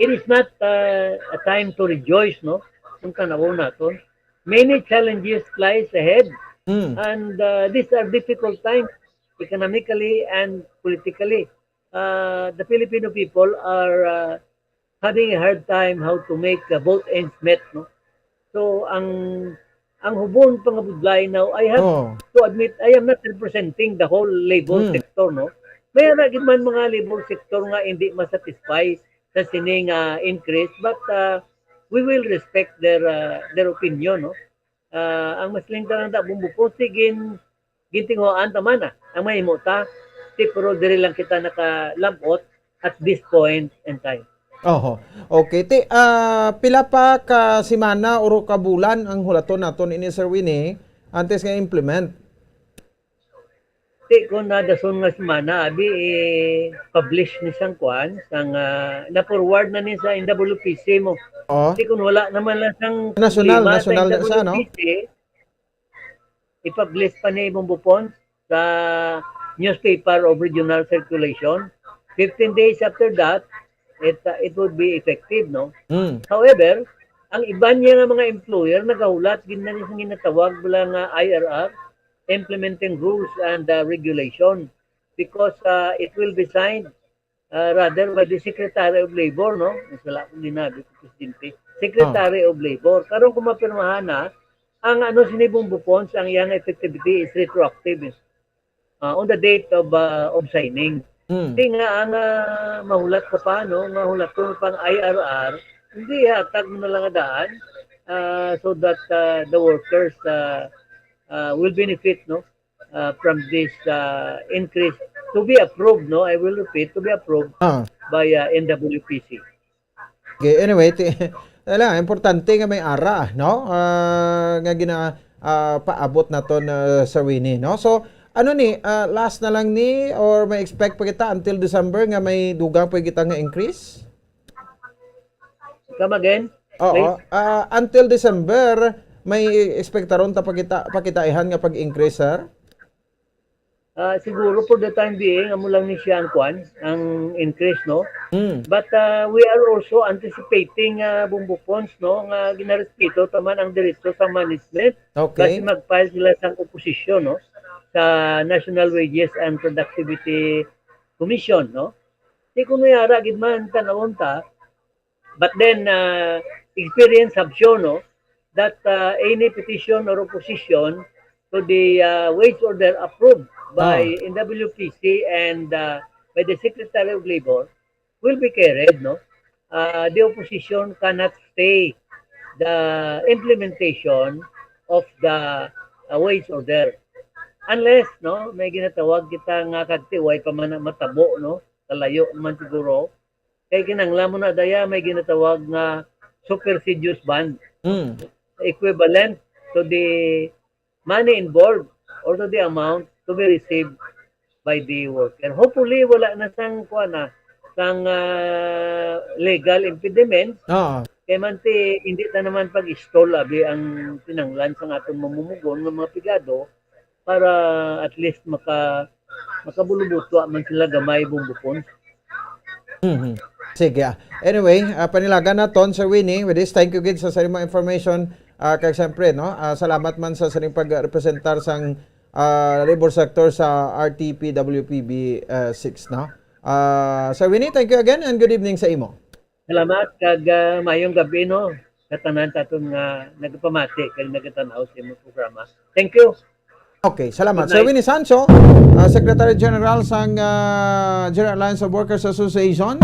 it is not a time to rejoice, no. Kung tanawon naton, many challenges lies ahead, and these are difficult times economically and politically. The Filipino people are having a hard time how to make both ends met, no? So ang hubon pangabudlay now, I have to admit I am not representing the whole labor sector, no. May gid man mga labor sector nga hindi masatisfy sa sining increase, but we will respect their opinion, no. Ang masling lang da bumbupo sigin gintingoan taman ang mahimota, pero diri lang kita nakalampot at this point in time. Oho. Okay. Pila pa ka semana o ka bulan ang hulaton naton ini Sir Winnie antes nga implement? Kung nadason nga semana, abi publish ni sang kwan, sang na-forward na ni sa NWPC mo. Kung wala naman lang sang national na sa no? I-publish pa ni Bumbupon sa newspaper of regional circulation. 15 days after that, it would be effective, no? However, ang iba niya nga mga employer nagahulat ginatawag bala nga IRR, implementing rules and regulation, because it will be signed rather by the Secretary of Labor, no? Wala kong dinabi ko, Presidente. Secretary of Labor. Karon kung mapirmahan na, ang sinibong bupons, ang iyang effectivity is retroactive on the date of signing. Hindi nga ang mahulat ka pa, no? Mahulat ko pang IRR, hindi hatag mo na lang daan so that the workers will benefit, no? From this increase to be approved, no? I will repeat, to be approved by NWPC. Okay, anyway, importante nga may ara, no? Nga paabot naton sa Winnie, no? So ano ni, last na lang ni or may expect pa kita until December nga may dugang pa kita nga increase? Come again? Oo. Until December, may expectaron ta pakitaihan nga pag-increase, sir? Siguro for the time being, amo lang ni siya ang increase, no? But we are also anticipating bumbupons, no? Nga ginarespeto taman ang diretso sa management. Okay. Kasi mag-file sila sa opposition, no? Sa National Wages and Productivity Commission, no? Di kung mayara gid man tanawon ta, but then experience have shown, no, that any petition or opposition to the wage order approved by NWPC and by the Secretary of Labor will be carried, no? The opposition cannot stay the implementation of the wage order. Unless, no, may ginatawag kita nga kagtiway pa man matabo, no, kalayo naman siguro. Kaya kinanglan mo na daya, may ginatawag nga supersedious bond. Equivalent to the money involved or to the amount to be received by the worker. Hopefully, wala na sang legal impediments. Kaya man hindi ta naman pag-install abi ang pinanglan sa atong mamumugon ng mga pigado, para at least makabulubuto man sila gamay bumbupon. Sige. Anyway, panilagan naton Sir Winnie. With this, thank you gid sa saring mga information. Kaya siyempre, no? Salamat man sa saring pag-representar sang labor sector sa RTP WPB 6, no? Sir Winnie, thank you again and good evening sa imo. Salamat kag mayong gabi, no? Katanan taton nga nagpamati kag nagatanaw sa imong programa. Thank you. Okay, salamat. Sir Winnie Sancho, Secretary General sang General Alliance of Workers Association,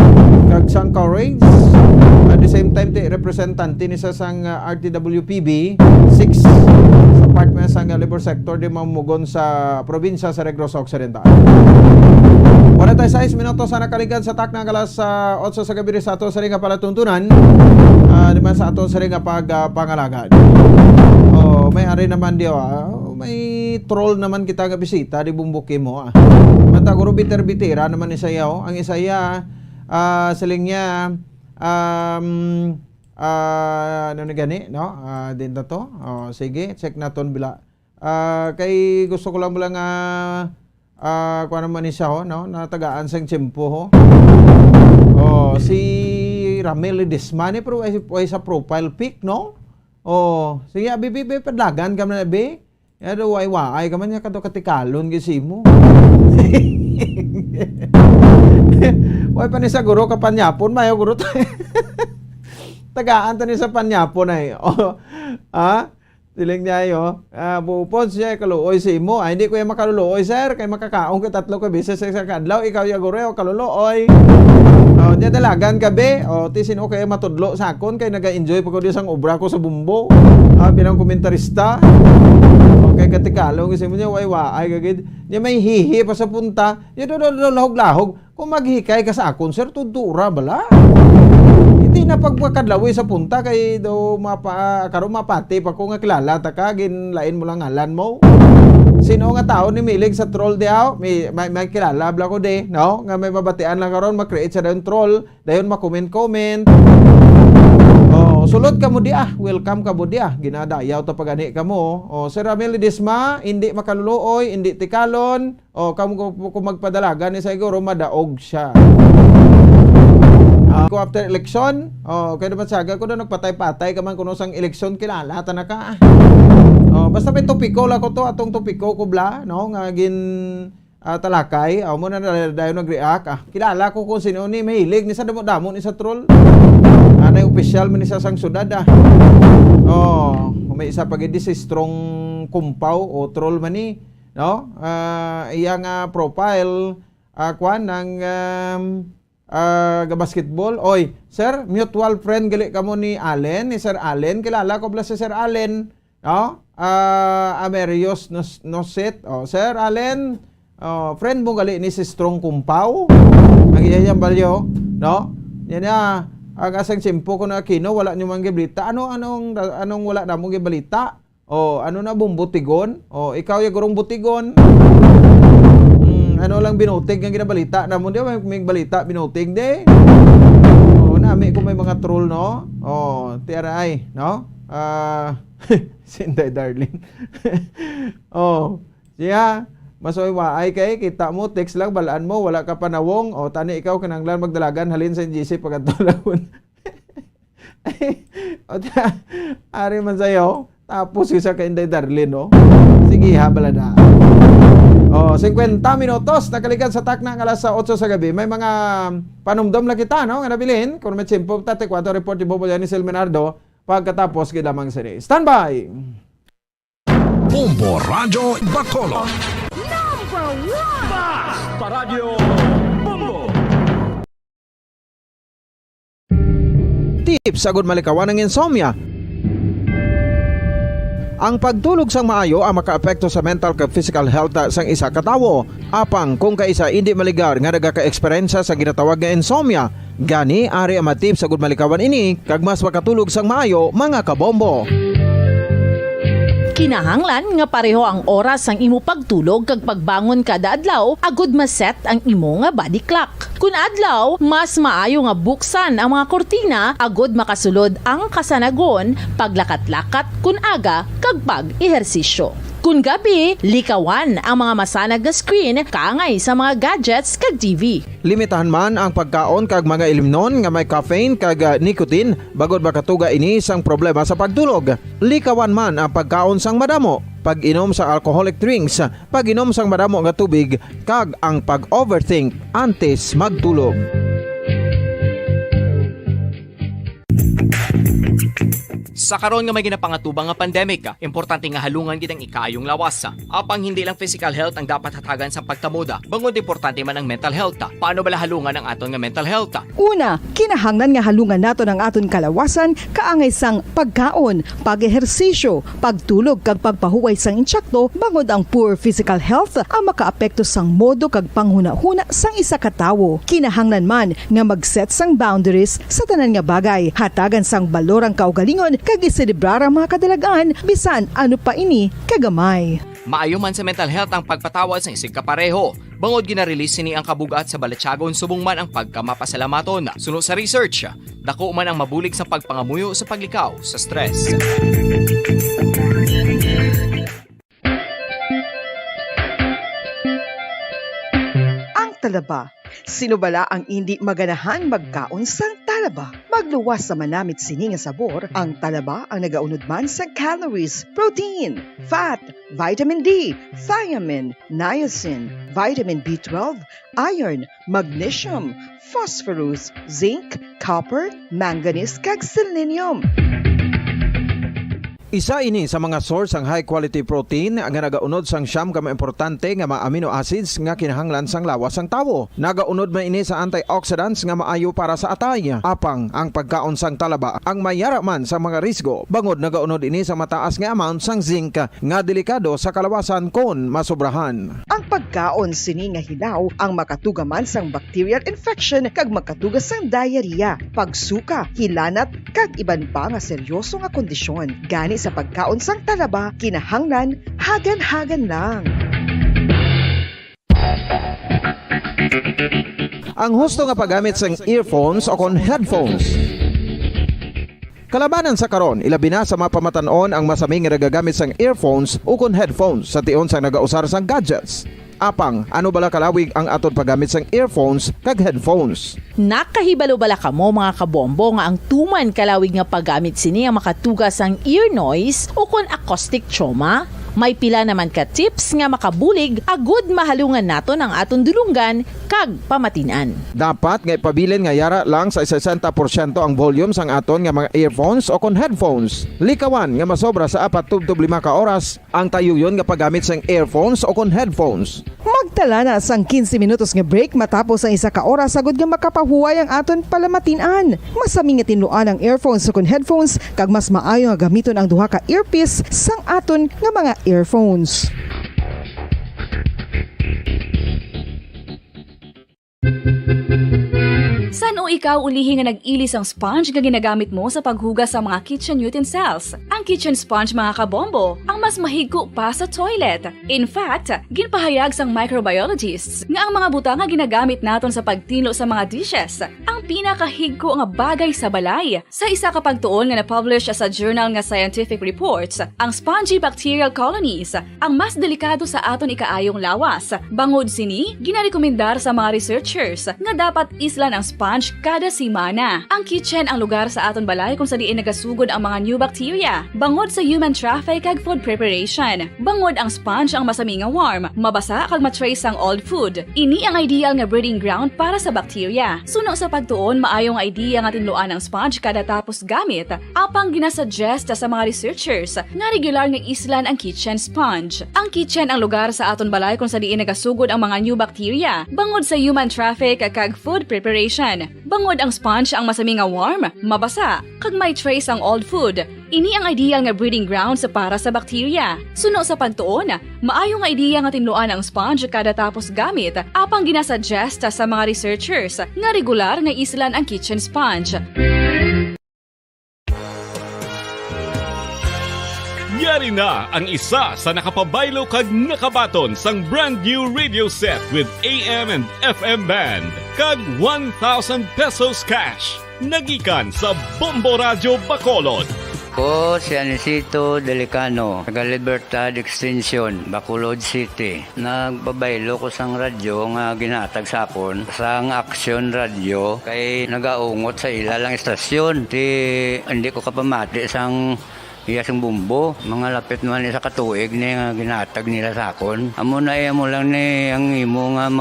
kag sang Courage. At the same time, representante ni sa sang RTWPB 6 sa part mo sang labor sector di mamugon sa probinsya sa Negros Occidental. 46 minutos sa nakaligad sa takna alas 8 sa gabi sa ato sa ringa palatuntunan. Di man sa ato sa ringa pangalagan. May ari naman diyo, may troll naman kita nga bisita di bumbuki mo. Manta guro biter-bitira naman isayaw. Ang isaya siling niya ano ni gani, no? Din na to. Sige, check naton bila. Kay gusto ko lang mula nga kuha naman siya, no? Natagaan sang tiyempo, ho. Si Ramel Desmane pero ay sa profile pic, no? Sige, abi padlagan ka man abi. Ano way ka man niya kadto katikalon gisimo. Way pa ni sa guro kapanyapon mayo guro. tagaan to ni sa panyapo na eh. O, tiling niya yo, bupod siya kaluoy si mo. Hindi ko yung makaluloy, sir. Kay makakaong ko 3 ka beses sa kadlaw. Ikaw yung agureo, kaluloy. Diya dalagan ka be. Tisin o kayo matudlo sa akon. Kay naga-enjoy pa ko di sang obra ko sa bumbo. Bilang komentarista. Kay katikalong kasi mo niya, way kagid. Niya may hihi pa sa punta. Niya lahog-lahog. Kung maghikay ka sa akon, sir, tudura bala. Hindi na pagpakadlawi sa punta kay do karon mapati pa ko nga kilala ta ka ginlain mo lang ngalan mo. Sino nga tao ni milig sa troll diaw? May kilala bla ko de, no? Nga may mabatian lang karon ma-create sa dayon troll, dayon ma-comment. Sulod ka mo di welcome ka mo di ginadayaw ta pagani ka mo. Sir Ramil Disma, hindi makaluluoy, hindi tikalon. Kamo kung magpadalagan ni siguro madaog siya. Ko after election, kaya naman saga ko na nagpatay-patay ka man kuno sang eleksyon kilala ta na ka. Basta may topiko la ko to atong topiko ko bla, no, nga gin talakay. Mo na dayon nag-react. Kilala ko kung sino ni mahilig ni sa damo-damo ni sa troll. Anay official man ni sa sang syudad may isa pag di si strong kumpaw o troll man ni, no? Iyang profile kwan ng basketball. Oy, sir, mutual friend gali kamo ni Allen, ni Sir Allen. Kilala ko bala si Sir Allen, no? Amerios Noset. Sir Allen, friend mo gali ni si Strong Kumpaw. Ang iyayang balyo, no? Yan na, ang asang simpo ko na kino, wala niyo mang gibalita. Anong wala na mong gibalita? Ano na bumbutigon? Ikaw yung gurong butigon. Ano lang binutig ang ginabalita na mo di may balita binutig de. Nami ko may mga troll no. TRI no. Sinday darling. Siya masoy waay kay kita mo text lang balaan mo wala ka panawong tani ikaw kinanglan magdalagan halin sa GC pagkatulawon. Ari man sayo tapos isa kay Inday Darlin no. Sige ha balada. 50 minutos nakalikan sa takna ng alas 8 sa gabi. May mga panumdom lang kita, no? Nga nabilin. Kung may tsimpo, tatikwato report ni Bobo ni Silmenardo. Pagkatapos, kilamang sini. Stand by! Bombo Radio Bacolod. Number 1! Basta Radio Bombo! Tips sagud malikawan ng insomnia. Ang pagtulog sang maayo ang makaapekto sa mental kag physical health sang isa ka tawo. Apang kung kaisa hindi maligar nga nagaka-eksperyensya sa ginatawag nga insomnia, gani ari ang matip sagud malikawan ini kag mas makatulog sang maayo mga kabombo. Kinahanglan nga pareho ang oras ang imo pagtulog kag pagbangon kada adlaw agud maset ang imo nga body clock. Kun adlaw, mas maayo nga buksan ang mga kortina agud makasulod ang kasanagon, paglakat-lakat kun aga kag pag-ehersisyo. Kun gabi, likawan ang mga masanag na screen kaangay sa mga gadgets kag TV. Limitahan man ang pagkaon kag mga ilimnon nga may caffeine kag nicotine bagod makatuga ini sang problema sa pagtulog. Likawan man ang pagkaon sang madamo, pag-inom sa alcoholic drinks, pag-inom sang madamo nga tubig kag ang pag-overthink antes magtulog. Sa karon nga may ginapangatubang nga pandemic, importante nga halungan gid ang ikaayong lawas. Apang hindi lang physical health ang dapat hatagan sa pagtamuda, bangod importante man ang mental health. Paano bala halungan ang aton nga mental health? Una, kinahanglan nga halungan nato ang aton kalawasan kaangay sang pagkaon, pag-ehersisyo, pagtulog kag pagpahuway sang insyakto bangod ang poor physical health ang makaapekto sang modo kag panghuna-huna sang isa ka tawo. Kinahanglan man nga mag-set sang boundaries sa tanan nga bagay, hatagan sang balorang kaugalingon kag iselebrar ang mga kadalagaan bisan ano pa ini kagamay. Maayo man sa mental health ang pagpatawad sa isig kapareho. Bangod gina-release ni ang kabugat sa Balatsyagon subong man ang pagkamapasalamaton. Sunod sa research, dako man ang mabulig sa pagpangamuyo sa paglikaw sa stress. Ang talaba, sino bala ang hindi maganahan magkaon sang talaba? talaba. Magluwas sa manamit sini nga sabor, ang talaba ang nagaunod man sa calories, protein, fat, vitamin D, thiamine, niacin, vitamin B12, iron, magnesium, phosphorus, zinc, copper, manganese kag selenium. Isa ini sa mga source ang high quality protein nga nagaunod sang siyam ka importante nga mga amino acids nga kinahanglan sang lawas sang tawo. Nagaunod man ini sa antioxidants nga maayo para sa atay. Apang ang pagkaon sang talaba ang mayara man sa mga risgo. Bangod nagaunod ini sa mataas nga amount sang zinc nga delikado sa kalawasan kon masobrahan. Ang pagkaon sini nga hilaw ang makatugaman sang bacterial infection kag makatugas sang diarrhea, pagsuka, hilanat kag iban pa nga seryoso nga kondisyon. Gani sa pagkaon sang talaba, kinahanglan hagan-hagan lang. Ang husto nga paggamit sang earphones o kon headphones. Kalabanan sa karon, ilabi na sa mga pamatanon ang masaming nga nagagamit sang earphones o kon headphones sa tion sang nagausar sang gadgets. Apang, ano bala kalawig ang aton paggamit sang earphones kag headphones? Nakahibalo bala kamo mga kabombo nga ang tuman kalawig nga paggamit sini ang makatugas ang ear noise o kon acoustic trauma? May pila naman ka tips nga makabulig agud mahalungan naton ang aton dulunggan kag pamatinan. Dapat nga ipabilin nga yara lang sa 60% ang volume sang aton nga mga earphones o kon headphones. Likawan nga masobra sa 4 tub 5 ka oras ang tayuyon nga paggamit sang earphones o kon headphones. Magtala na sang 15 minutos nga break matapos ang 1 ka oras sagud nga makapahuway ang aton palamatinan. Masami nga tinluan ang earphones o kon headphones kag mas maayo nga gamiton ang duha ka earpiece sang aton nga mga earphones. San o ikaw ulihi nga nag-ilis ang sponge nga ginagamit mo sa paghugas sa mga kitchen utensils? Ang kitchen sponge mga kabombo, ang mas mahigko pa sa toilet. In fact, ginpahayag sang microbiologists nga ang mga butang nga ginagamit naton sa pagtinlo sa mga dishes ang pinakahigko nga bagay sa balay. Sa isa ka pagtuon nga na-publish sa journal nga Scientific Reports, ang spongy bacterial colonies ang mas delikado sa aton ikaayong lawas. Bangod sini, ginarekomendar sa mga researchers nga dapat islan ang sponge kada simana. Ang kitchen ang lugar sa aton balay kung sa diin nagasugod ang mga new bacteria. Bangod sa human traffic kag food preparation. Bangod ang sponge ang masami nga warm, mabasa kag matrace ang old food. Ini ang ideal nga breeding ground para sa bacteria. Suno sa pagtuon, maayong idea nga tinluan ang sponge kada tapos gamit. Apang ginasuggest sa mga researchers nga regular nga islan ang kitchen sponge. Ang kitchen ang lugar sa aton balay kung sa diin nagasugod ang mga new bacteria. Bangod sa human traffic kag food preparation. Bangod ang sponge ang masami nga warm, mabasa, kag may trace ang old food. Ini ang ideal nga breeding ground sa para sa bacteria. Suno sa pagtuon, maayo nga idea nga tinluan ang sponge kada tapos gamit. Apang ginasuggest sa mga researchers nga regular nga islan ang kitchen sponge. Yari na ang isa sa nakapabaylo kag nakabaton sang brand new radio set with AM and FM band kag 1,000 pesos cash. Nagikan sa Bombo Radio Bacolod. Ko si Anisito Delicano, taga Libertad Extension, Bacolod City. Nagbabaylo ko sang radyo nga ginatag sapon sang Action Radio kay nagaungot sa ilalang estasyon. Hindi ko kapamati sang iyasang bumbo, mga lapit naman sa katuig ni nga ginatag nila sa akon. Amo na mo lang ni ang imo nga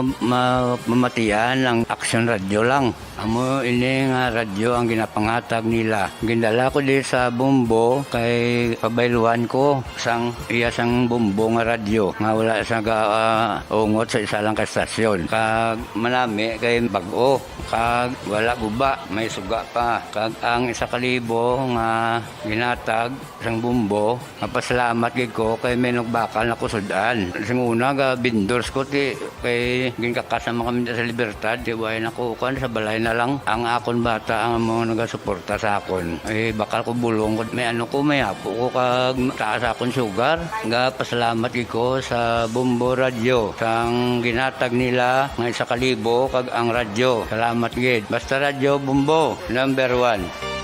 mamatian ang Action Radio lang. Amo ini nga radyo ang ginapangatag nila. Gindala ko di sa bumbo kay pabayluan ko sang iyasang bumbo nga radyo nga wala sa ungot sa isa lang ka stasyon. Kag manami kay bag-o, kag wala guba, may suga pa. Kag ang 1,000 nga ginatag sang bumbo, mapasalamat gid ko kay may nagbakal na kusudan. Sing una ga vendors ko ti kay ginkakasama kami sa Libertad, di way nakukan sa balay na lang ang akon bata ang mga nagasuporta sa akon. Bakal ko bulong ko may ano ko may apo ko kag taas akon sugar. Ga pasalamat gid ko sa Bombo Radio sang ginatag nila nga 1,000 kag ang radyo. Salamat gid. Basta Radio Bombo number 1.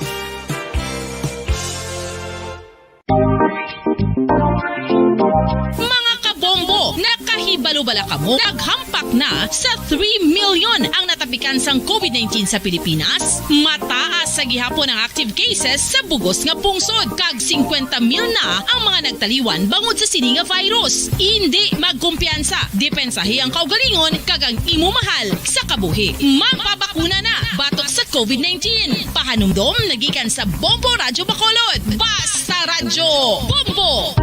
Mga kabombo, nakahibalo bala kamo? Naghampak na sa 3 million ang natapikan sang COVID-19 sa Pilipinas. Mataas sa gihapon ang active cases sa bugos nga pungsod. Kag 50 mil na ang mga nagtaliwan bangod sa sini nga virus. Hindi magkumpiyansa. Depensahi ang kaugalingon kag ang imo mahal sa kabuhi. Magpabakuna na batok sa COVID-19. Pahanumdom nagikan sa Bombo Radyo Bacolod. Basta Radyo Bombo!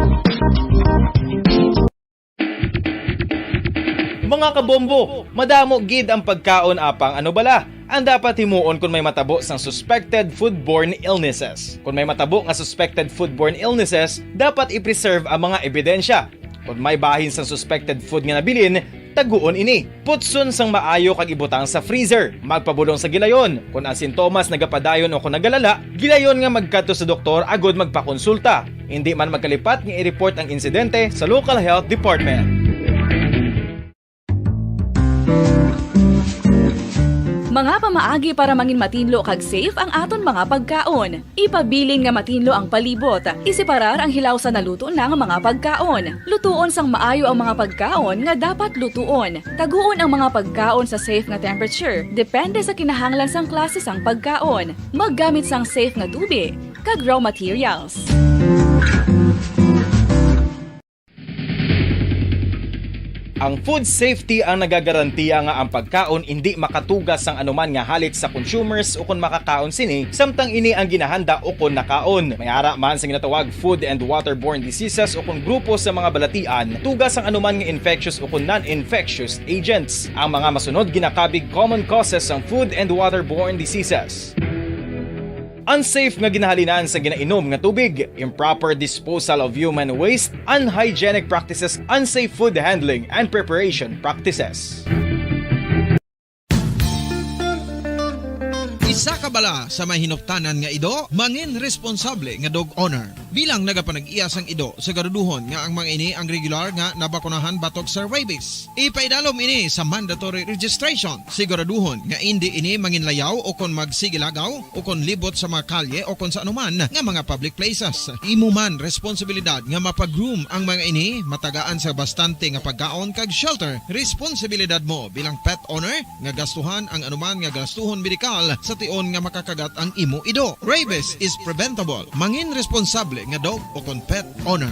Mga kabombo, madamo gid ang pagkaon apang ano bala ang dapat himuon kung may matabo sang suspected foodborne illnesses. Kung may matabo nga suspected foodborne illnesses, dapat i-preserve ang mga ebidensya. Kung may bahin sang suspected food nga nabilin, taguon ini. Putson sang maayo kag ibutang sa freezer. Magpabulong sa gilayon. Kung ang sintomas nagapadayon o kung nagalala, gilayon nga magkadto sa doktor agud magpakonsulta. Hindi man magkalipat nga i-report ang insidente sa local health department. Mga pamaagi para mangin matinlo kag safe ang aton mga pagkaon. Ipabilin nga matinlo ang palibot. Isiparar ang hilaw sa naluto ng mga pagkaon. Lutuon sang maayo ang mga pagkaon nga dapat lutuon. Taguon ang mga pagkaon sa safe nga temperature. Depende sa kinahanglan sang klase sang pagkaon. Maggamit sang safe nga tubig kag raw materials. Ang food safety ang nagagarantiya nga ang pagkaon hindi makatugas sang anuman nga halit sa consumers o kung makakaon sini, samtang ini ang ginahanda o kung nakaon. May ara man sa ginatawag food and waterborne diseases o kung grupo sa mga balatian, tugas ang anuman nga infectious o kung non-infectious agents. Ang mga masunod ginakabig common causes ng food and waterborne diseases. Unsafe nga ginahalinan sa ginainom nga tubig, improper disposal of human waste, unhygienic practices, unsafe food handling and preparation practices. Isa ka bala sa may hinuptanan nga ido, mangin responsable nga dog owner. Bilang nagapanag-iyas ang ido, siguraduhon nga ang mga ini ang regular nga nabakunahan batok sa rabies. Ipaidalom ini sa mandatory registration. Siguraduhon nga hindi ini manginlayaw o kon magsigilagaw o kon libot sa mga kalye o kon sa anuman nga mga public places. Imo man responsibilidad nga mapag-groom ang mga ini, matagaan sa bastante nga pagkaon kag shelter. Responsibilidad mo bilang pet owner nga gastuhan ang anuman nga gastuhon medikal sa tion nga makakagat ang imo ido. Rabies is preventable. Mangin responsable nga dog o kon pet owner.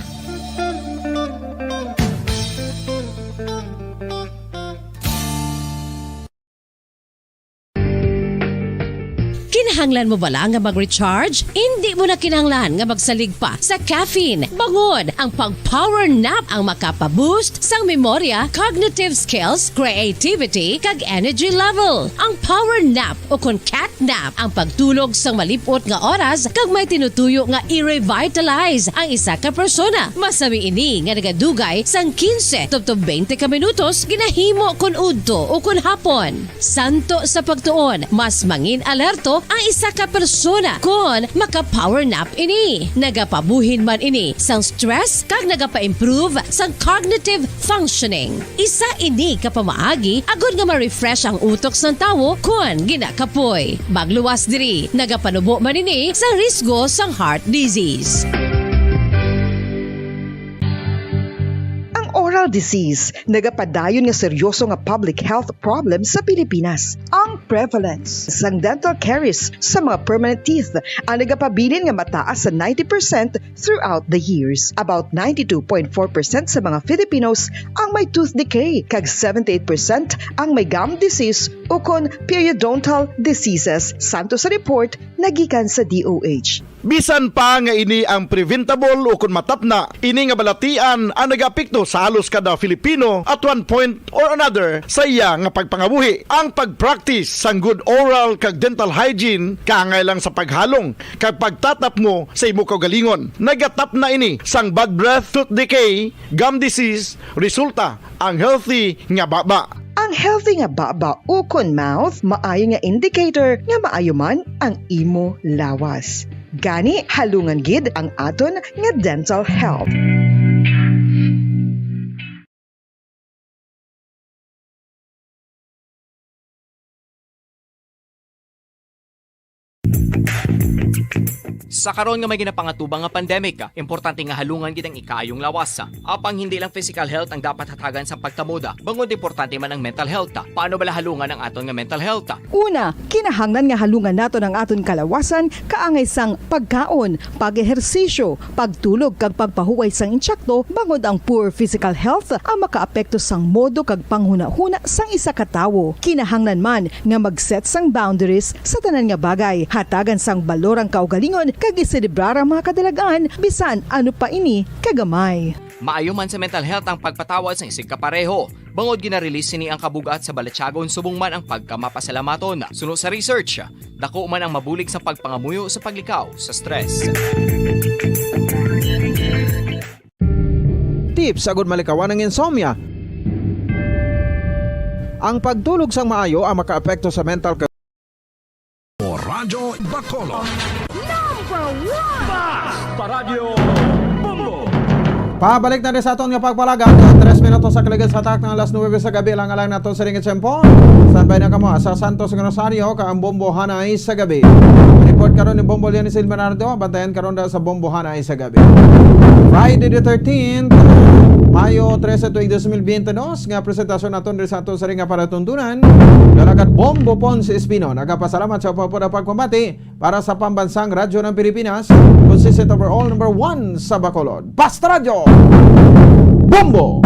Kinahanglan mo bala nga mag-recharge? Hindi mo na kinahanglan nga magsalig pa sa caffeine. Bangod ang pag-power nap ang makapaboost sang memorya, cognitive skills, creativity, kag energy level. Ang power nap o kon cat nap ang pagtulog sang malipot nga oras kag may tinutuyo nga i-revitalize ang isa ka persona. Masami ini nga nagadugay sang 15 tubtob 20 ka minutos ginahimo kun udto o kun hapon. Santo sa pagtuon, mas mangin alerto ang isa ka persona kung maka-power nap ini. Nagapabuhin man ini sang stress kag nagapa-improve sang cognitive functioning. Isa ini kapamaagi agud nga ma-refresh ang utok sang tawo kung ginakapoy. Magluwas diri, nagapanubo man ini sa risgo sang heart disease. Oral disease, nagapadayon nga seryoso nga public health problem sa Pilipinas. Ang prevalence sang dental caries sa mga permanent teeth ang nagapabilin nga mataas sa 90% throughout the years. About 92.4% sa mga Filipinos ang may tooth decay, kag 78% ang may gum disease o kon periodontal diseases. Santo sa report nagikan sa DOH. Bisan pa nga ini ang preventable o kung matapna, ini nga balatian ang nagapikto sa halos kada Filipino at one point or another sa iya nga pagpangabuhi. Ang pag-practice sang good oral kag dental hygiene kaangay lang sa paghalong kag pagtatap mo sa imo kaugalingon. Nagatap na ini sang bad breath, tooth decay, gum disease, resulta ang healthy nga baba. Ang healthy nga baba o kon mouth, maayo nga indicator nga maayo man ang imo lawas. Gani halungan gid ang aton nga dental health. Sa karon nga may ginapangatubang nga pandemic, importante nga halungan gid ang ikaayong lawas. Apang hindi lang physical health ang dapat hatagan sa pagtamuda, bangod importante man ang mental health. Paano bala halungan ang aton nga mental health? Una, kinahanglan nga halungan nato ng aton kalawasan kaangay sang pagkaon, pag-ehersisyo, pagtulog kag pagpahuway sang insyakto bangod ang poor physical health ang makaapekto sang modo kag panghuna-huna sang isa ka tawo. Kinahanglan man nga mag-set sang boundaries sa tanan nga bagay, hatagan sang balorang kaugalingon kag iselebrar ang mga kadalagaan bisan ano pa ini kagamay. Maayo man sa mental health ang pagpatawad sa isig kapareho. Bangod ginarelease sini ang kabugat sa Balatyagon subong man ang pagkamapasalamaton. Sunod sa research, dako man ang mabulig sa pagpangamuyo sa paglikaw sa stress. Tips agud malikawan ng insomnia. Ang pagtulog sang maayo ang makaapekto sa mental Radyo Bacolod. Number 1! Paradyo Bombo. Pabalik na rin sa aton nga pagpalagan. 3 minutos sa kaligid sa atak ng alas 9 sa gabi lang alang nato sa ringit sempo. Standby na kamo sa Santos Rosario ka ang Bombo Hanay sa gabi. Report karon ni Bombo Leonis Bernardo, bantayan karon sa Bombo Hanay sa gabi. Friday the 13th, Mayo 13, 2022, nga presentasyon naton rin sa aton sa ring nga paratuntunan. Dalagat Bombo Ponce Espino, nagapasalamat sa papuda pagpamati para sa pambansang radyo ng Pilipinas, consistent overall number 1 sa Bacolod. Basta Radyo! Bombo!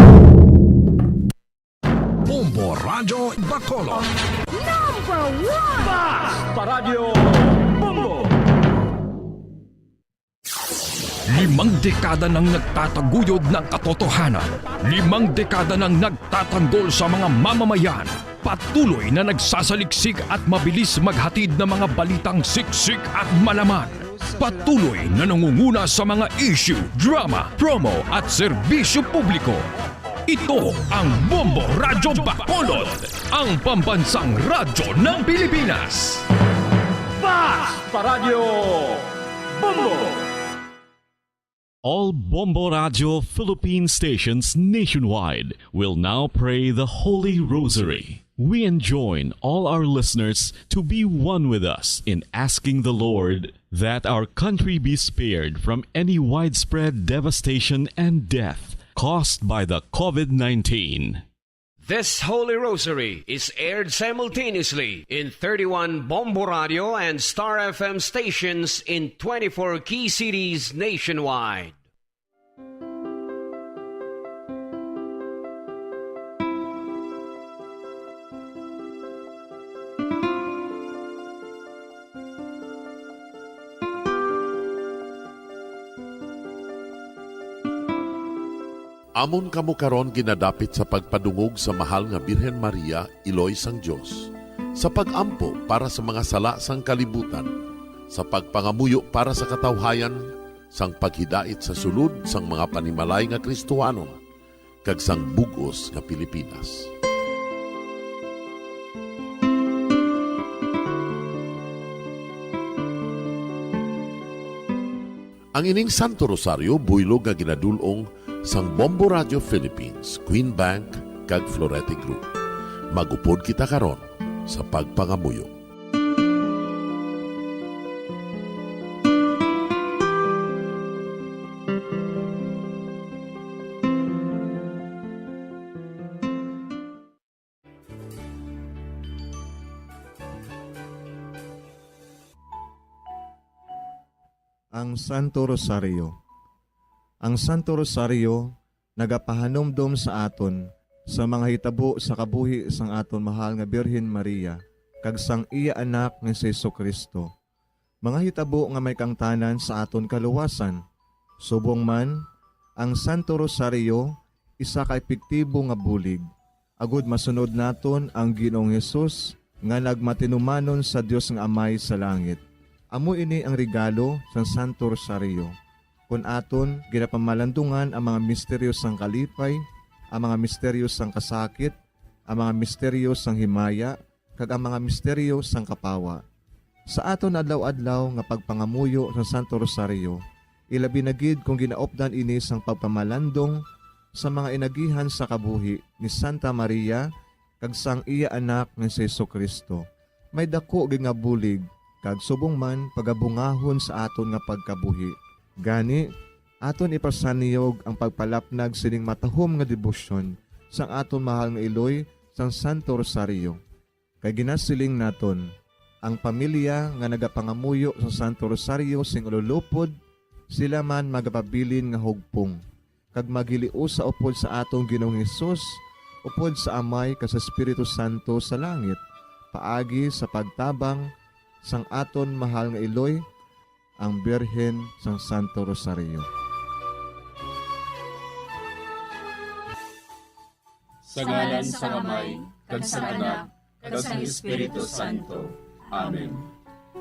Bombo Radyo Bacolod. Number 1! Paradyo Bombo. 5 dekada nang nagtataguyod ng katotohanan. 5 dekada nang nagtatanggol sa mga mamamayan. Patuloy na nagsasaliksik at mabilis maghatid ng mga balitang siksik at malaman. Patuloy na nangunguna sa mga issue, drama, promo at serbisyo publiko. Ito ang Bombo Radyo Bacolod, ang pambansang radyo ng Pilipinas. Paradyo Bombo. All Bombo Radio Philippine stations nationwide will now pray the Holy Rosary. We enjoin all our listeners to be one with us in asking the Lord that our country be spared from any widespread devastation and death caused by the COVID-19. This Holy Rosary is aired simultaneously in 31 Bombo Radio and Star FM stations in 24 key cities nationwide. Amon kamo karon ginadapit sa pagpadungog sa mahal nga Birhen Maria, Iloy sang Dios, sa pagampo para sa mga sala sang kalibutan, sa pagpangamuyo para sa katawhayan, sang paghidait sa sulod sang mga panimalay nga Kristohanon, kag sang bugos nga Pilipinas. Ang ining Santo Rosario buylog nga ginadulong sang Bombo Radio Philippines, Queen Bank, kag Florete Group. Magupod kita karon sa pagpangamuyo. Ang Santo Rosario. Ang Santo Rosario nagapahanomdom sa aton sa mga hitabo sa kabuhi sang aton mahal nga Birhen Maria kag sang iya anak nga si Jesucristo. Mga hitabo nga may kangtanan sa aton kaluwasan. Subong man, ang Santo Rosario isa ka epektibo nga bulig. Agud masunod naton ang Ginoong Hesus nga nagmatinumanon sa Dios nga Amay sa langit. Amo ini ang regalo sa Santo Rosario. Kung aton ginapamalandungan ang mga misteryo sang kalipay, ang mga misteryo sang kasakit, ang mga misteryo sang himaya, kag ang mga misteryo sang kapawa. Sa aton adlaw-adlaw nga pagpangamuyo sa Santo Rosario, ilabi na gid kung ginaopdan ini sang pagpamalandong sa mga inagihan sa kabuhi ni Santa Maria kag sang iya anak nga si Jesucristo. May dako gid nga bulig kag subong man pagabungahon sa aton nga pagkabuhi. Gani, aton ipasaniyog ang pagpalapnag sining matahom nga debosyon sang aton mahal nga iloy sang Santo Rosario. Kay ginasiling naton, ang pamilya nga nagapangamuyo sa Santo Rosario sing ululupod, sila man magapabilin nga hugpong. Kag magiliu sa upod sa atong Ginoong Hesus, upod sa Amay kas Espiritu Santo sa langit, paagi sa pagtabang sang aton mahal nga iloy, ang Birhen sang Santo Rosario. Sa ngalan sa Amay, kag sa Anak, kag sa Espiritu Santo. Amen.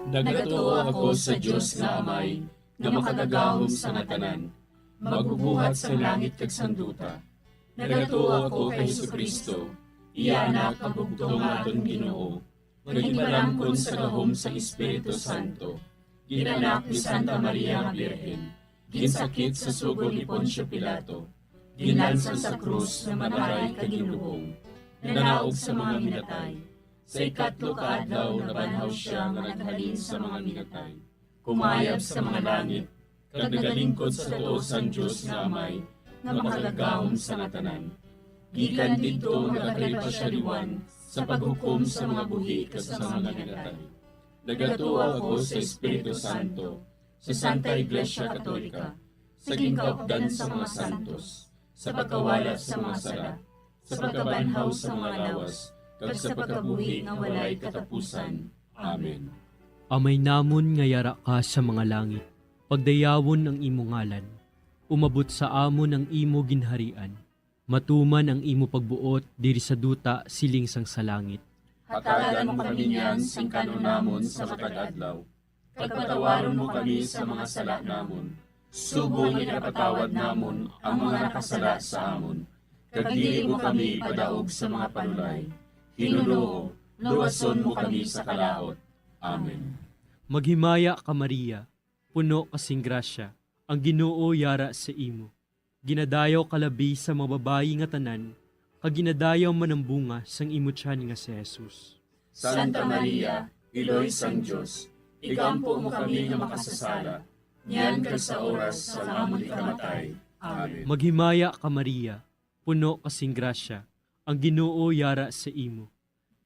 Nagatuo ako sa Dios nga Amay, nga makagagahom sa natanan, magbubuhat sa langit kag sanduta. Nagatuo ako kay Jesucristo, iya anak kag bugtong aton Ginoo, nagibalangkon sa gahom sa Espiritu Santo. Ginanak ni Santa Maria nga Birhen, ginsakit sa sugod ni Poncio Pilato, ginlansa sa krus na mataray kag ginuhong, nanaog sa mga minatay. Sa ikatlo ka adlaw nabanhaw siya nga naghalin sa mga minatay. Kumayab sa mga langit, kag nagalingkod sa tuo sang Dios nga Amay, nga makagagahom sa natanan. Gikan didto nagakalipasyariwan sa paghukom sa mga buhi kas sa mga minatay. Nagatuo ako sa Espiritu Santo, sa Santa Iglesia Katolika, sa gingkaupdan sa mga santos, sa pagkawalat sa mga sala, sa pagkabanhaw sa mga lawas, kag sa pagkabuhi nga walay katapusan. Amen. Amay namon nga yara ka sa mga langit, pagdayawon ang imo ngalan, umabot sa amon ang imo ginharian, matuman ang imo pagbuot diri sa duta siling sang sa langit. Hatagan mo kami niyan sing kanon namon sa matag adlaw. Pagpatawaron mo kami sa mga sala namon. Subong ipatawad namon ang mga nakasala sa amon. Kag dili mo kami padaog sa mga panulay. Hinunoo, luwason mo kami sa kalaot. Amen. Maghimaya ka Maria, puno kasing grasya, ang Ginoo yara sa imo. Ginadayaw kalabi sa mga babayi nga tanan, kag ginadayaw man ang bunga sang imo tiyan nga si Jesus. Santa Maria, Iloy sang Dios, ikampo mo kami nga makasasala, niyan kag sa oras sa amon ikamatay. Amen. Maghimaya ka Maria, puno kasing grasya, ang Ginoo yara sa imo.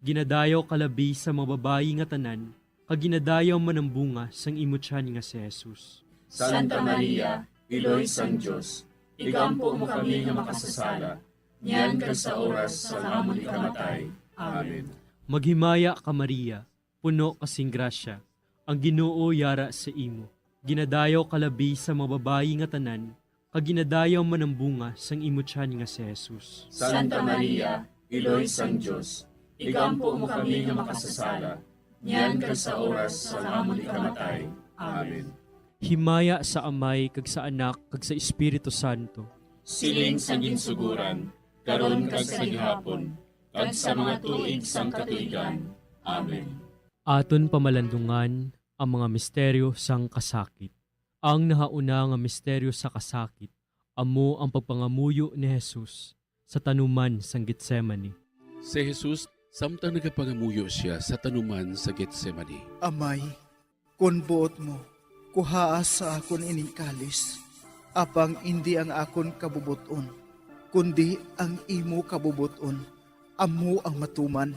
Ginadayaw kalabi sa mga babayi nga tanan, kag ginadayaw man ang bunga sang imo tiyan nga si Jesus. Santa Maria, Iloy sang Dios, ikampo mo kami nga makasasala, niyan kag sa oras sa amon ikamatay. Amen. Maghimaya ka Maria, puno kasing grasya, ang Ginoo yara sa imo. Ginadayaw kalabi sa mga babayi nga tanan, kag ginadayaw man ang bunga sang imo tiyan nga si Jesus. Santa Maria, Iloy sang Dios, ikampo mo kami nga makasasala, niyan kag sa oras sa amon ikamatay. Amen. Himaya sa Amay kag sa Anak kag sa Espiritu Santo. Siling sa ginsuguran, karon kag sa gihapon, kag sa mga tuig sang katuigan. Amen. Aton pamalandungan ang mga misteryo sang kasakit. Ang nahauna nga misteryo sa kasakit, amo ang pagpangamuyo ni Jesus sa tanuman sang Getsemani. Si Jesus, samtang nagapangamuyo siya sa tanuman sa Getsemani. Amay, kung buot mo, kuhaas sa akon ining kalis, apang hindi ang akon kabubuton, kundi ang imo kabubuton, amo ang matuman.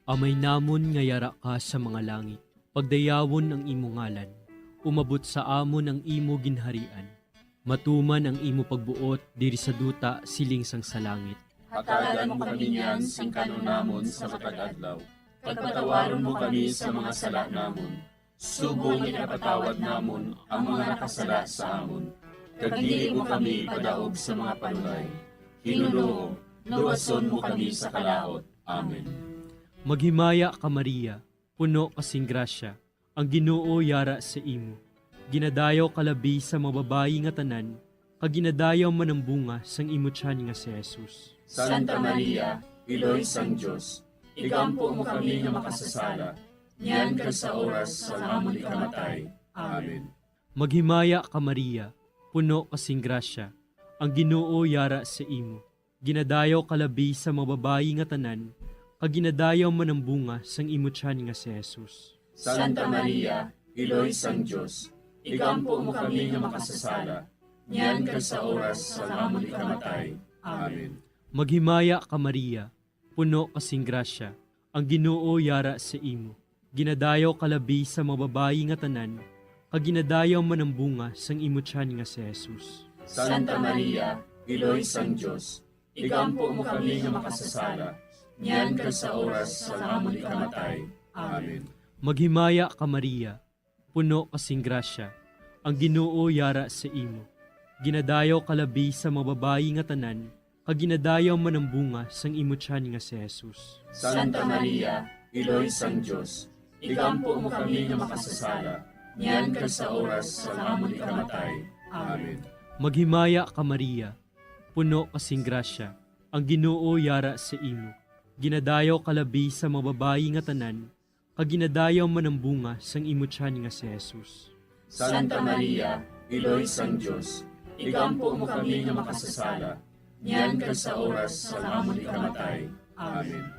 Amay namon nga yara ka sa mga langit, pagdayawon ang imo ngalan, umabot sa amon ang imo ginharian, matuman ang imo pagbuot diri sa duta siling sang sa langit. Hatagan mo kami niyan sing kanon namon sa matag adlaw. Pagpatawaron mo kami sa mga sala namon. Subong ipatawad namon ang mga nakasala sa amon. Kag dili mo kami padaog sa mga panulay. Hinunoo, luwason mo kami sa kalaot. Amen. Maghimaya ka Maria, puno kasing grasya, ang Ginoo yara sa imo. Ginadayaw kalabi sa mga babayi nga tanan, kag ginadayaw man ang bunga sang imo tiyan nga si Jesus. Santa Maria, Iloy sang Dios, ikampo mo kami nga makasasala, niyan kag sa oras sa amon ikamatay. Amen. Maghimaya ka Maria, puno kasing grasya, ang Ginoo yara sa imo. Ginadayaw kalabi sa mga babayi nga tanan, kaginadayaw man ang bunga sang imo tiyan nga si Jesus. Santa Maria, Iloy sang Diyos, igampo mo kami nga makasasala, niyan kag sa oras sa amon ikamatay. Amen. Maghimaya ka Maria, puno kasing grasya, ang Ginoo yara sa imo. Ginadayaw kalabi sa mga babayi nga tanan, kaginadayaw man ang bunga sang imo tiyan nga si Jesus. Santa Maria, Iloy sang Diyos, igampo mo kami nga makasasala, niyan kag sa oras sa amon ikamatay. Amen. Maghimaya ka Maria, puno kasing grasya, ang Ginoo yara sa imo. Ginadayaw kalabi sa mga babayi nga tanan, kaginadayaw man ang bunga sang imo tiyan nga si Jesus. Santa Maria, Iloy sang Diyos, igampo mo kami nga makasasala, niyan kag sa oras sa amon ikamatay. Amen. Maghimaya ka Maria, puno kasing grasya, ang Ginoo yara sa imo. Ginadayaw kalabi sa mga babayi nga tanan, kaginadayaw man ang bunga sang imo tiyan nga si Jesus. Santa Maria, Iloy sang Diyos, igampo mo kami nga makasasala, niyan kag sa oras sa amon ikamatay. Amen.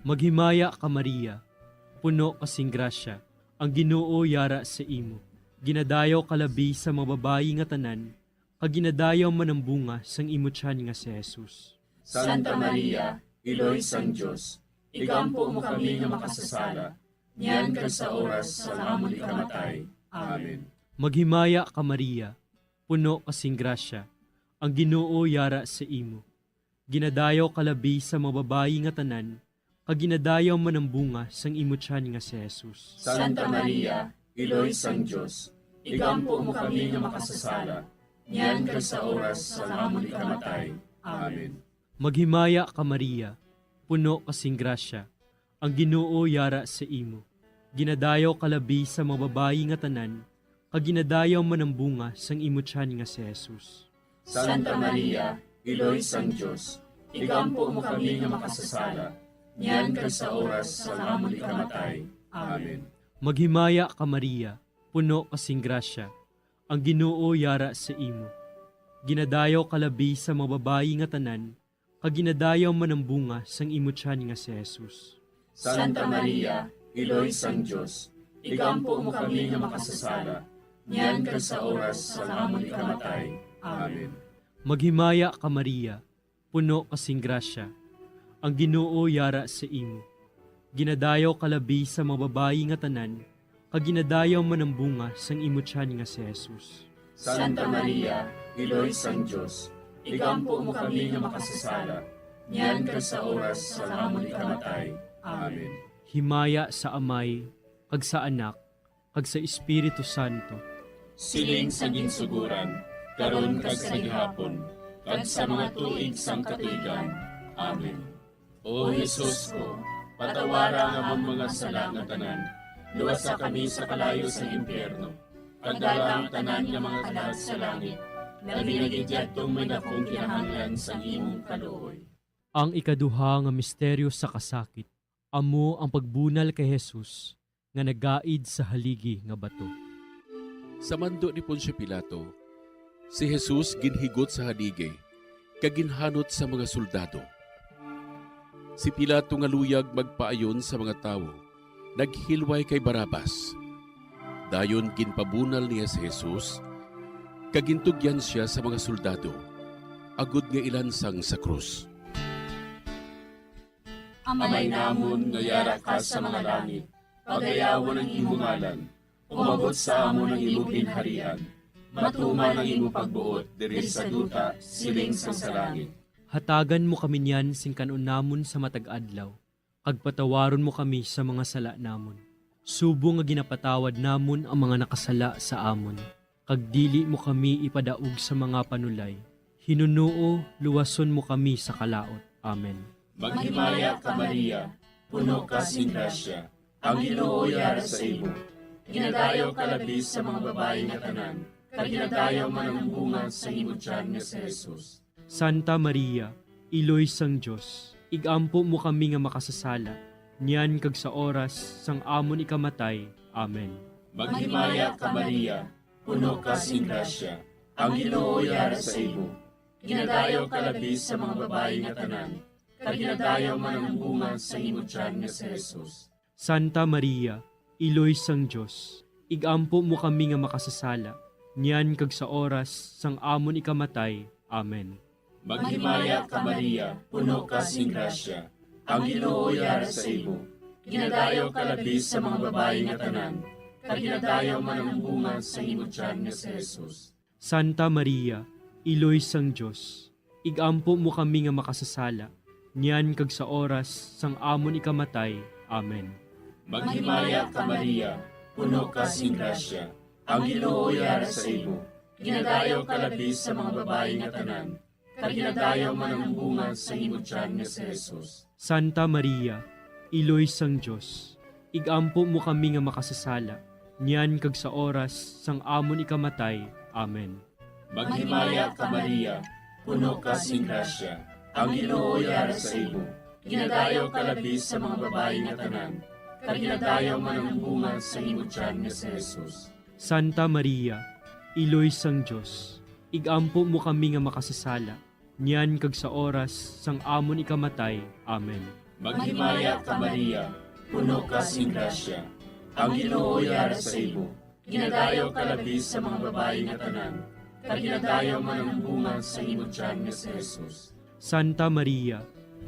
Maghimaya ka Maria, puno kasing grasya, ang Ginoo yara sa imo. Ginadayaw kalabi sa mga babayi nga tanan, kaginadayaw man ang bunga sang imo tiyan nga si Jesus. Santa Maria, Iloy sang Diyos, igampo mo kami nga makasasala, niyan kag sa oras sa amon ikamatay. Amen. Maghimaya ka Maria, puno kasing grasya, ang Ginoo yara sa imo. Ginadayaw kalabi sa mga babayi nga tanan, kaginadayaw man ang bunga sang imo tiyan nga si Jesus. Santa Maria, Iloy sang Diyos, igampo mo kami nga makasasala, niyan kag sa oras sa amon ikamatay. Amen. Maghimaya ka Maria, puno kasing grasya, ang Ginoo yara sa imo. Ginadayaw kalabi sa mga babayi nga tanan, kaginadayaw man ang bunga sang imo tiyan nga si Jesus. Santa Maria, Iloy sang Diyos, igampo mo kami nga makasasala, niyan kag sa oras sa amon ikamatay. Amen. Maghimaya ka Maria, puno kasing grasya, ang Ginoo yara sa imo. Ginadayaw kalabi sa mga babayi nga tanan, kaginadayaw man ang bunga sang imo tiyan nga si Jesus. Santa Maria, Iloy sang Diyos, igampo mo kami nga makasasala, niyan kag sa oras sa amon ikamatay. Amen. Maghimaya ka Maria, puno kasing grasya, ang Ginoo yara sa imo. Ginadayaw kalabi sa mga babayi nga tanan, kaginadayaw man ang bunga sang imo tiyan nga si Jesus. Santa Maria, Iloy sang Diyos, igampo mo kami nga makasasala, niyan kag sa oras sa amon ikamatay. Amen. Himaya sa Amay, kag sa Anak, kag sa Espiritu Santo. Siling sa ginsuguran, karon kag sa gihapon, kag sa mga tuig sang katuigan. Amen. O Jesus ko, patawara nga among mga sala nga tanan, luwasa kami sa kalayo sa impyerno, kagdala ang tanan nga mga kalag sa langit, na binagidyadtong may dakong kinahanglan sa imong kaluoy. Ang ikaduha nga misteryo sa kasakit, amo ang pagbunal kay Jesus nga nagaid sa haligi nga bato. Sa mando ni Poncio Pilato, si Jesus ginhigot sa haligi, kaginhanot sa mga soldado. Si Pilato nga luyag magpaayon sa mga tawo, naghilway kay Barabas. Dayon ginpabunal niya si Jesus, kagintugyan siya sa mga soldado, agud nga ilansang sa krus. Amay namon nga yara ka sa mga langit, pagayawon ang imong ngalan, umabot sa amon ang imong ginharian, matuman ang imong pagbuot diri sa duta siling sa langit. Hatagan mo kami niyan sing kanon namon sa matag adlaw, kag patawaron mo kami sa mga sala namon. Subo nga ginapatawad namon ang mga nakasala sa amon, kag dili mo kami ipadaog sa mga panulay. Hinunuo, luwason mo kami sa kalaot. Amen. Maghimaya ka Maria, puno ka sing grasya, ang Ginoo yara sa imo. Ginadayaw ka labis sa mga babae nga tanan, kag ginadayaw man ang bunga sa imo tiyan nga si Jesus. Santa Maria, Iloy sang Diyos, igampo mo kami nga makasasala, niyan kag sa oras sang amon ikamatay. Amen. Maghimaya ka Maria, puno ka sing grasya, ang Ginoo yara sa imo. Ginadayaw ka labis sa mga babae nga tanan, kag ginadayaw man ang bunga sa imong tiyan nga si Jesus. Santa Maria, Iloy sang Dios, igampo mo kami nga makasasala, niyan kag sa oras sang amon ikamatay. Amen. Maghimaya ka Maria, puno ka sing grasya, ang Ginoo yara sa imo. Ginadayaw ka labis sa mga babae nga tanan, kag ginadayaw man ang bunga sa imong tiyan nga si Jesus. Santa Maria, Iloy sang Dios, igampo mo kami nga makasasala, niyan kag sa oras sang amon ikamatay. Amen. Maghimaya ka Maria, puno ka sing grasya, ang Ginoo yara sa imo. Ginadayaw ka labis sa mga babae nga tanan, kag ginadayaw man ang bunga sa imong tiyan nga si Jesus. Santa Maria, Iloy sang Dios, igampo mo kami nga makasasala, niyan kag sa oras sang amon ikamatay. Amen. Maghimaya ka Maria, puno ka sing grasya, ang Ginoo yara sa imo. Ginadayaw ka labis sa mga babae nga tanan, kag ginadayaw man ang bunga sa imong tiyan nga si Jesus. Santa Maria, Iloy sang Dios, igampo mo kami nga makasasala, niyan kag sa oras sang amon ikamatay. Amen. Maghimaya ka Maria, puno ka sing grasya, ang Ginoo yara sa imo. Ginadayaw ka labis sa mga babae nga tanan, kag ginadayaw man ang bunga sa imong tiyan nga si Jesus. Santa Maria,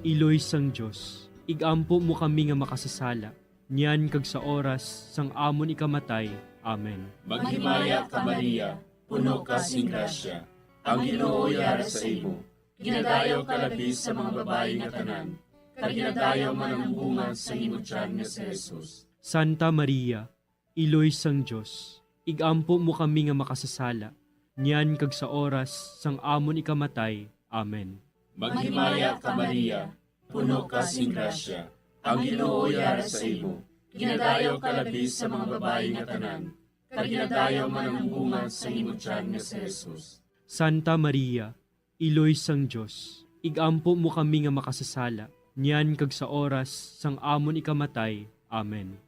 Iloy sang Dios, igampo mo kami nga makasasala, niyan kag sa oras sang amon ikamatay. Amen. Maghimaya ka Maria, puno ka sing grasya, ang Ginoo yara sa imo. Ginadayaw ka labis sa mga babae nga tanan, kag ginadayaw man ang bunga sa imong tiyan nga si Jesus. Santa Maria, Iloy sang Dios, igampo mo kami nga makasasala, niyan kag sa oras sang amon ikamatay. Amen. Maghimaya ka Maria, puno ka sing grasya, ang Ginoo yara sa imo. Ginadayaw ka labis sa mga babae nga tanan, kag ginadayaw man ang bunga sa imong tiyan nga si Jesus. Santa Maria, Iloy sang Dios, igampo mo kami nga makasasala, niyan kag sa oras sang amon ikamatay. Amen.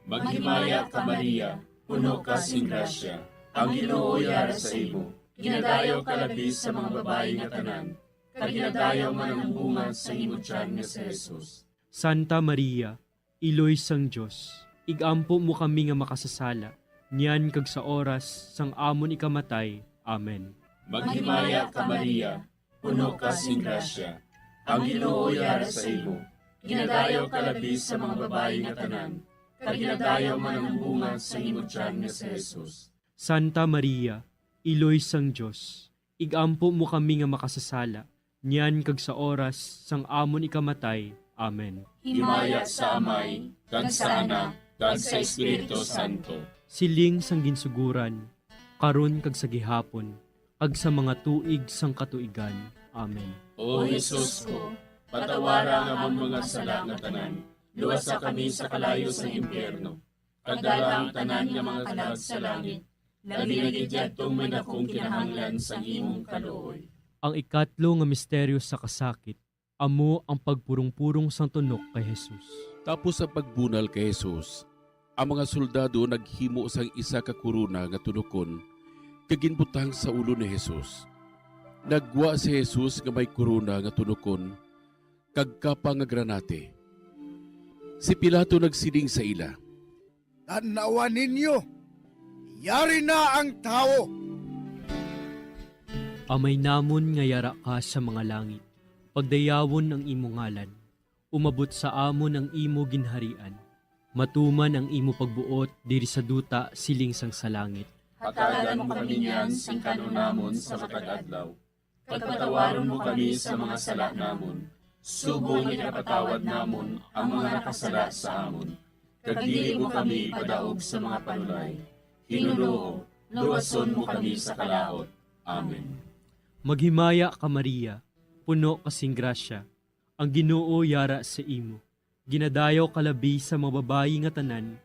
Maghimaya ka Maria, puno ka sing grasya, ang Ginoo yara sa imo. Ginadayaw ka labis sa mga babae nga tanan, kag ginadayaw man ang bunga sa imong tiyan nga si Jesus. Santa Maria, Iloy sang Dios, igampo mo kami nga makasasala, niyan kag sa oras sang amon ikamatay. Amen. Maghimaya ka Maria, puno ka sing grasya, ang Ginoo yara sa imo. Ginadayaw ka labis sa mga babae nga tanan, kag ginadayaw man ang bunga sa imong tiyan nga si Jesus. Santa Maria, Iloy sang Dios, igampo mo kami nga makasasala, niyan kag sa oras sang amon ikamatay. Amen. Himaya sa Amay, kag sa Anak, kag sa Espiritu Santo. Siling sang ginsuguran, karon kag sa gihapon, kag sa mga tuig sang katuigan. Amen. O Jesus ko, patawara nga among mga sala nga tanan, luwasa kami sa kalayo sa impyerno, kag dala ang tanan nga mga kalag sa langit, labi na gidyadtong may dakong kinahanglan sa imong kaluoy. Ang ikatlo nga misteryo sa kasakit, amo ang pagpurong-purong sang tunok kay Jesus. Tapos sa pagbunal kay Jesus, ang mga soldado naghimo sang isa ka kuruna nga tunokon kaginbutang sa ulo ni Jesus. Nagwa si Jesus nga may kuruna nga tunokon kag kapa nga granate. Si Pilato nagsiling sa ila, Tanawa ninyo, yari na ang tao. Amay namon nga yara ka sa mga langit, pagdayawon ang imo ngalan, umabot sa amon ang imo ginharian, matuman ang imo pagbuot diri sa duta siling sang sa langit. Hatagan mo kami niyan sing kanunamon sa matag-adlaw. Pagpatawaron mo kami sa mga sala namon, subong ikapatawad namon ang mga nakasala sa amon. Kag dili mo kami padaog sa mga panulay. Hinunoo, luwason mo kami sa kalaot. Amen. Maghimaya ka Maria, puno kasing grasya, ang Ginoo yara sa imo. Ginadayaw kalabi sa mga babayi nga tanan,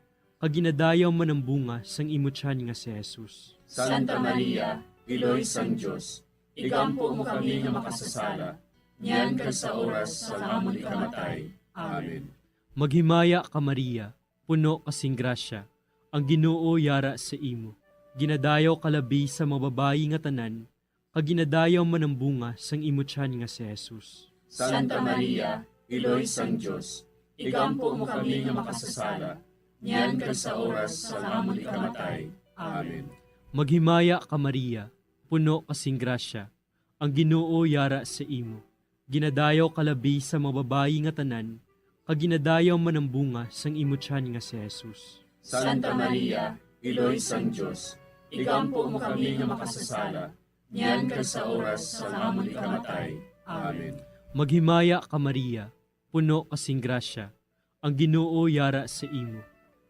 kag ginadayaw man ang bunga sang imo tiyan nga si Jesus. Santa Maria, Iloy sang Dios, igampo mo kami nga makasasala, niyan kag sa oras sa amon ikamatay. Amen. Maghimaya ka Maria, puno kasing grasya, ang Ginoo yara sa imo. Ginadayaw kalabi sa mga babayi nga tanan, kag ginadayaw man ang bunga sang imo tiyan nga si Jesus. Santa Maria, Iloy sang Dios, igampo mo kami nga makasasala, niyan kag sa oras sa amon ikamatay. Amen. Maghimaya ka Maria, puno kasing grasya, ang Ginoo yara sa imo. Ginadayaw kalabi sa mga babayi nga tanan, kag ginadayaw man ang bunga sang imo tiyan nga si Jesus. Santa Maria, Iloy sang Dios, igampo mo kami nga makasasala, niyan kag sa oras sa amon ikamatay. Amen. Maghimaya ka Maria, puno kasing grasya, ang Ginoo yara sa imo.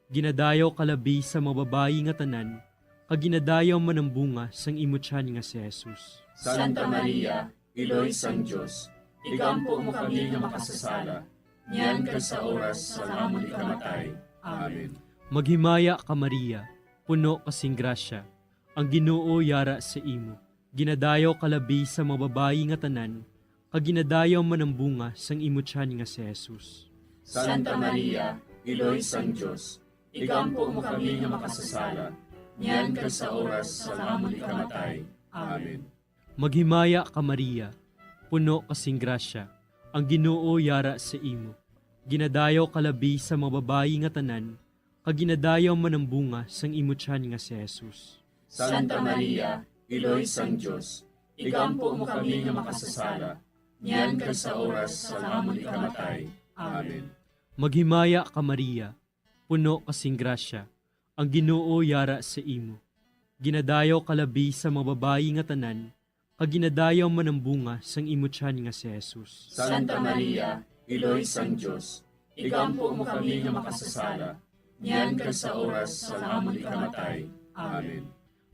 Ginadayaw kalabi sa mga babayi nga tanan, kag ginadayaw man ang bunga sang imo tiyan nga si Jesus. Santa Maria, Iloy sang Dios, igampo mo kami nga makasasala, niyan kag sa oras sa amon ikamatay. Amen. Maghimaya ka Maria, puno kasing grasya, ang Ginoo yara sa imo. Ginadayaw kalabi sa mga babayi nga tanan, kag ginadayaw man ang bunga sang imo tiyan nga si Jesus. Santa Maria, Iloy sang Dios, igampo mo kami nga makasasala, niyan kag sa oras sa amon ikamatay. Amen. Maghimaya ka Maria, puno kasing grasya, ang Ginoo yara sa imo. Ginadayaw kalabi sa mga babayi nga tanan, kag ginadayaw man ang bunga sang imo tiyan nga si Jesus. Santa Maria, Iloy sang Dios, igampo mo kami nga makasasala, niyan kag sa oras sa amon ikamatay. Amen. Maghimaya ka Maria, puno kasing grasya, ang Ginoo yara sa imo. Ginadayaw kalabi sa mga babayi nga tanan, kag ginadayaw man ang bunga sang imo tiyan nga si Jesus. Santa Maria, Iloy sang Dios, igampo mo kami nga makasasala, niyan kag sa oras sa amon ikamatay. Amen.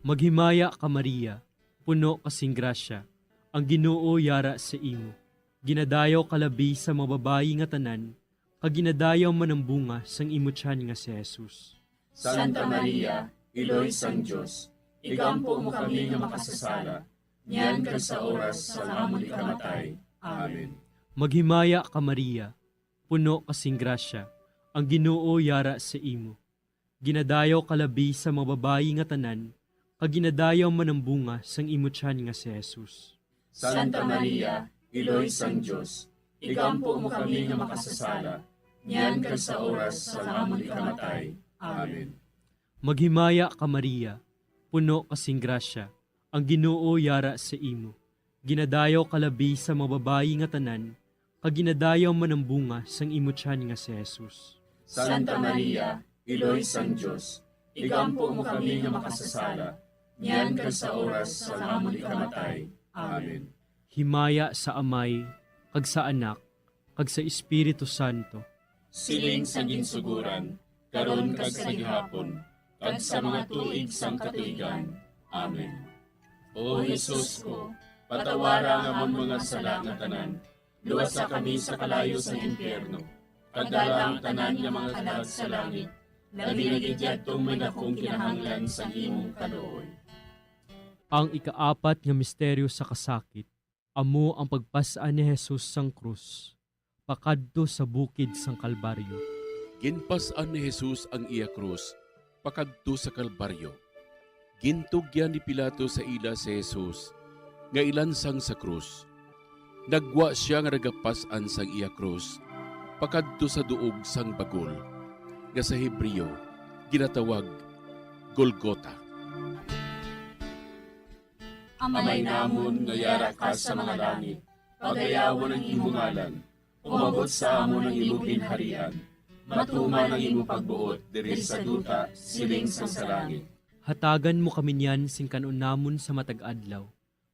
Maghimaya ka Maria, puno kasing grasya, ang Ginoo yara sa imo. Ginadayaw kalabi sa mga babayi nga tanan, kag ginadayaw man ang bunga sang imo tiyan nga si Jesus. Santa Maria, Iloy sang Dios, igampo mo kami nga makasasala, niyan kag sa oras sa amon ikamatay. Amen. Maghimaya ka Maria, puno kasing grasya, ang Ginoo yara sa imo. Ginadayaw kalabi sa mga babayi nga tanan, kag ginadayaw man ang bunga sang imo tiyan nga si Jesus. Santa Maria, Iloy sang Dios, igampo mo kami nga makasasala, niyan kag sa oras sa amon ikamatay. Amen. Maghimaya ka Maria, puno kasing grasya, ang Ginoo yara sa imo. Ginadayaw kalabi sa mga babayi nga tanan, kag ginadayaw man ang bunga sang imo tiyan nga si Jesus. Santa Maria, Iloy sang Dios, igampo mo kami nga makasasala, niyan kag sa oras sa amon ikamatay. Amen. Himaya sa Amay, kag sa Anak, kag sa Espiritu Santo. Siling sa ginsuguran, karon kag sa gihapon, kag sa mga tuig sang katuigan. Amen. O Jesus ko, patawara nga amon mga sala nga tanan, luwasa kami sa kalayo sa impyerno, kag dala ang tanan nga mga kalag sa langit, labi na gidyadtong may dakong kinahanglan sa imong kaluoy. Ang ikaapat nga misteryo sa kasakit, amo ang pagpasaan ni Jesus sang krus, pakadto sa bukid sang Kalbaryo. Ginpasan ni Jesus ang iya krus, pakadto sa Kalbaryo. Gintugyan ni Pilato sa ila si Jesus, nga ilansang sa krus. Nagwa siya nga nagapasan sang iya krus, pakadto sa duog sang bagol, nga sa Hebreo, ginatawag Golgota. Amay namon nga yara ka sa mga langit, pagayawan ang imong ngalan, umabot sa amon ang imong ginharian, matuman ang imong pagbuot diri sa duta siling sa langit. Hatagan mo kami niyan sing kanon namon sa matag adlaw,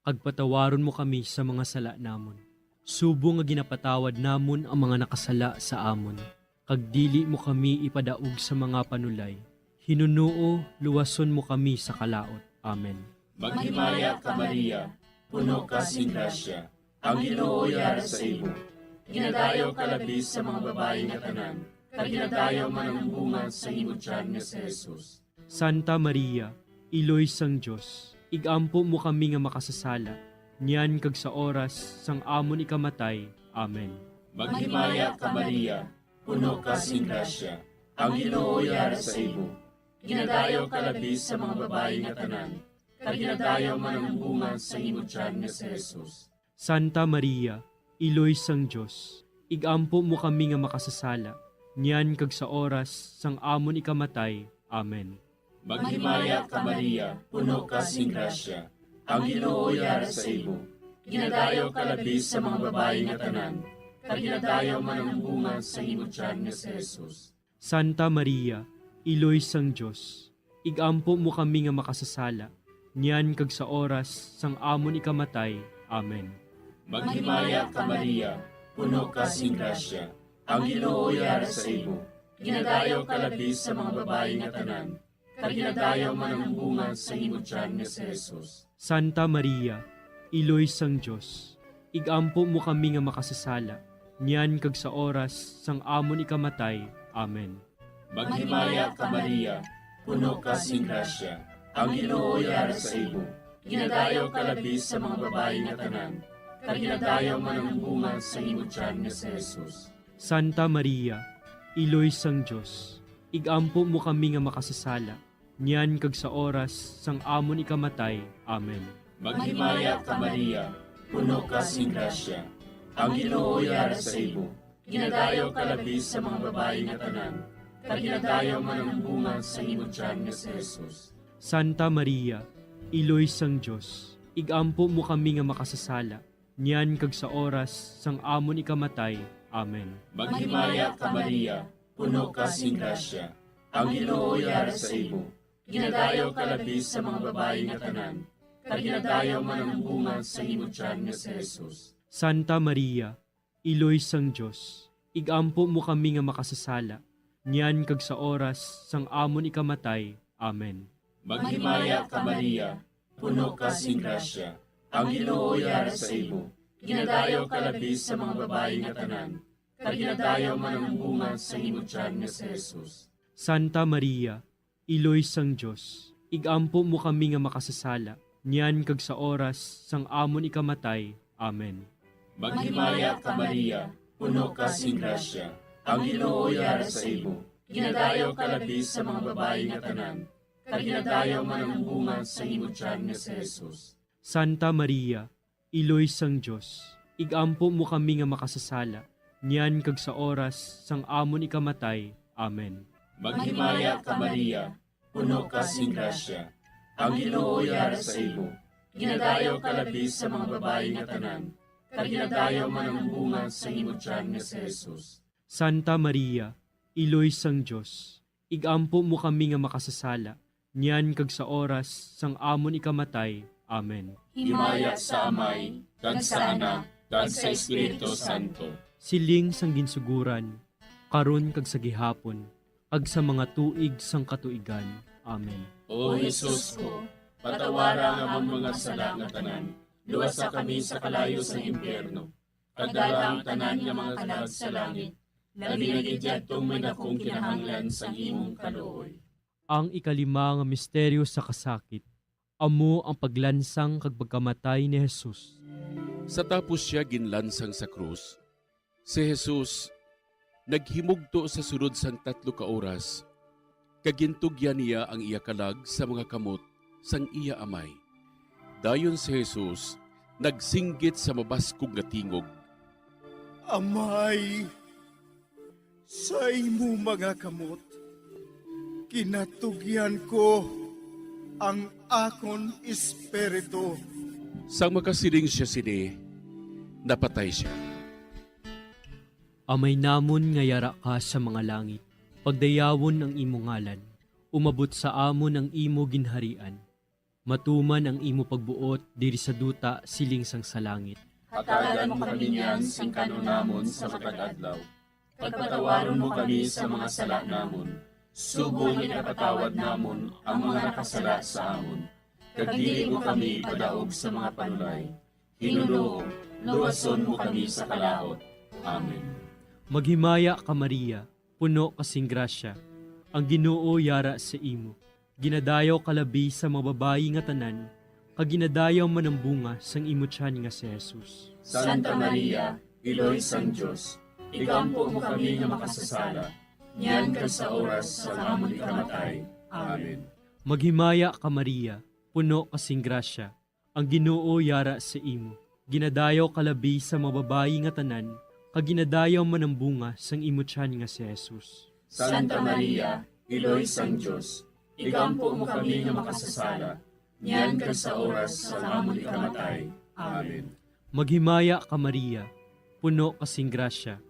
kag patawaron mo kami sa mga sala namon. Subo nga ginapatawad namon ang mga nakasala sa amon, kag dili mo kami ipadaog sa mga panulay. Hinunuo, luwason mo kami sa kalaot. Amen. Maghimaya ka Maria, puno ka sing grasya, ang Ginoo yara sa imo. Ginadayaw ka labi sa mga babayi nga tanan, kag ginadayaw man ang bunga sa imong tiyan nga si Jesus. Santa Maria, Iloy sang Dios, igampo mo kami nga makasasala, niyan kag sa oras sang amon ikamatay. Amen. Maghimaya ka Maria, puno ka sing grasya, ang Ginoo yara sa imo. Ginadayaw ka labi sa mga babayi nga tanan, kag ginadayaw man ang bunga sa imong tiyan nga si Jesus. Santa Maria, Iloy sang Dios, igampo mo kami nga makasasala, niyan kag sa oras sang amon ikamatay. Amen. Maghimaya ka Maria, puno ka sing grasya, ang Ginoo yara sa imo. Ginadayaw ka labis sa mga babae nga tanan, kag ginadayaw man ang bunga sa imo tiyan nga si Jesus. Santa Maria, Iloy sang Diyos, igampo mo kami nga makasasala, niyan kag sa oras sang amon ikamatay. Amen. Maghimaya ka Maria, puno ka sing grasya, ang Ginoo yara sa imo. Ginadayaw ka labis sa mga babae nga tanan, kag ginadayaw man ang bunga sa imo tiyan nga si Jesus. Santa Maria, Iloy sang Diyos, igampo mo kami nga makasasala, niyan kag sa oras sang amon ikamatay. Amen. Maghimaya ka Maria, puno ka sing grasya, ang Ginoo yara sa imo. Ginadayaw ka labis sa mga babae nga tanan, kag ginadayaw man ang bunga sa imo tiyan nga si Jesus. Santa Maria, Iloy sang Diyos, igampo mo kami nga makasasala, niyan kag sa oras sang amon ikamatay. Amen. Maghimaya ka Maria, puno ka sing grasya, ang Ginoo yara sa imo. Ginadayaw ka labis sa mga babae nga tanan, kag ginadayaw man ang bunga sa imo tiyan nga si Jesus. Santa Maria, Iloy sang Diyos, igampo mo kami nga makasasala, niyan kag sa oras sang amon ikamatay. Amen. Maghimaya ka Maria, puno ka sing grasya, ang Ginoo yara sa imo. Ginadayaw ka labis sa mga babae nga tanan, kag ginadayaw man ang bunga sa imo tiyan nga si Jesus. Santa Maria, Iloy sang Diyos, igampo mo kami nga makasasala, niyan kag sa oras sang amon ikamatay. Amen. Maghimaya ka Maria, puno ka sing grasya, ang Ginoo yara sa imo. Ginadayaw ka labis sa mga babae nga tanan, kag ginadayaw man ang bunga sa imo tiyan nga si Jesus. Santa Maria, Iloy sang Diyos, igampo mo kami nga makasasala, niyan kag sa oras sang amon ikamatay. Amen. Maghimaya ka Maria, puno ka sing grasya, ang Ginoo yara sa imo. Ginadayaw ka labis sa mga babae nga tanan, kag ginadayaw man ang bunga sa imo tiyan nga si Jesus. Santa Maria, Iloy sang Diyos, igampo mo kami nga makasasala, niyan kag sa oras sang amon ikamatay. Amen. Maghimaya ka Maria, puno ka sing grasya, ang Ginoo yara sa imo. Ginadayaw ka labis sa mga babae nga tanan, kag ginadayaw man ang bunga sa imo tiyan nga si Jesus. Santa Maria, Iloy sang Diyos, igampo mo kami nga makasasala, niyan kag sa oras sang amon ikamatay. Amen. Himaya sa Amay, kag sa Anak, kag sa Espiritu Santo. Siling sang ginsuguran, karon kag sa gihapon, ag sa mga tuig sang katuigan. Amen. O Jesus ko, patawara nga among mga sala nga tanan, luwasa kami sa kalayo sa impyerno, kag dala ang tanan nga mga kalag sa langit, labi na gidyadtong may dakong kinahanglan sa imong kaluoy. Ang ikalima nga misteryo sa kasakit, amo ang paglansang kag pagkamatay ni Jesus. Sa tapos siya ginlansang sa krus, si Jesus naghimugto sa sunod sang 3 ka oras, kagintugyan niya ang iya kalag sa mga kamot sang iya amay. Dayon si Jesus nagsinggit sa mabaskog nga tingog, Amay, sa imo mga kamot, kinatugyan ko ang akon espiritu. Sang makasiling siya sini, napatay siya. Amay namon nga yara ka sa mga langit, pagdayawon ang imo ngalan, umabot sa amon ang imo ginharian. Matuman ang imo pagbuot diri sa duta siling sang sa langit. Hatagan mo kami niyan sing kanunamon sa matag adlaw. Pagpatawaron mo kami sa mga sala namon. Subong ipatawad namon ang mga nakasala sa amon. Kag dili mo kami padaog sa mga panulay. Hinuloo, luwason mo kami sa kalaot. Amen. Maghimaya ka Maria, puno kasing grasya, ang Ginoo yara sa imo. Ginadayaw kalabi sa mga babayi nga tanan, kag ginadayaw man ang bunga sang imo tiyan nga si Jesus. Santa Maria, Iloy sang Diyos, igampo mo kami nga makasasala, niyan ka sa oras sa amon ikamatay. Amen. Maghimaya ka Maria, puno kasing grasya, ang Ginoo yara sa imo. Ginadayaw kalabi sa mga babayi nga tanan, kaginadayaw man ang bunga sang imutyan nga si Jesus. Santa Maria, Iloy sang Diyos, igampo mo kami nga makasasala, niyan kag sa oras sa amon ikamatay. Amen. Maghimaya ka Maria, puno kasing grasya,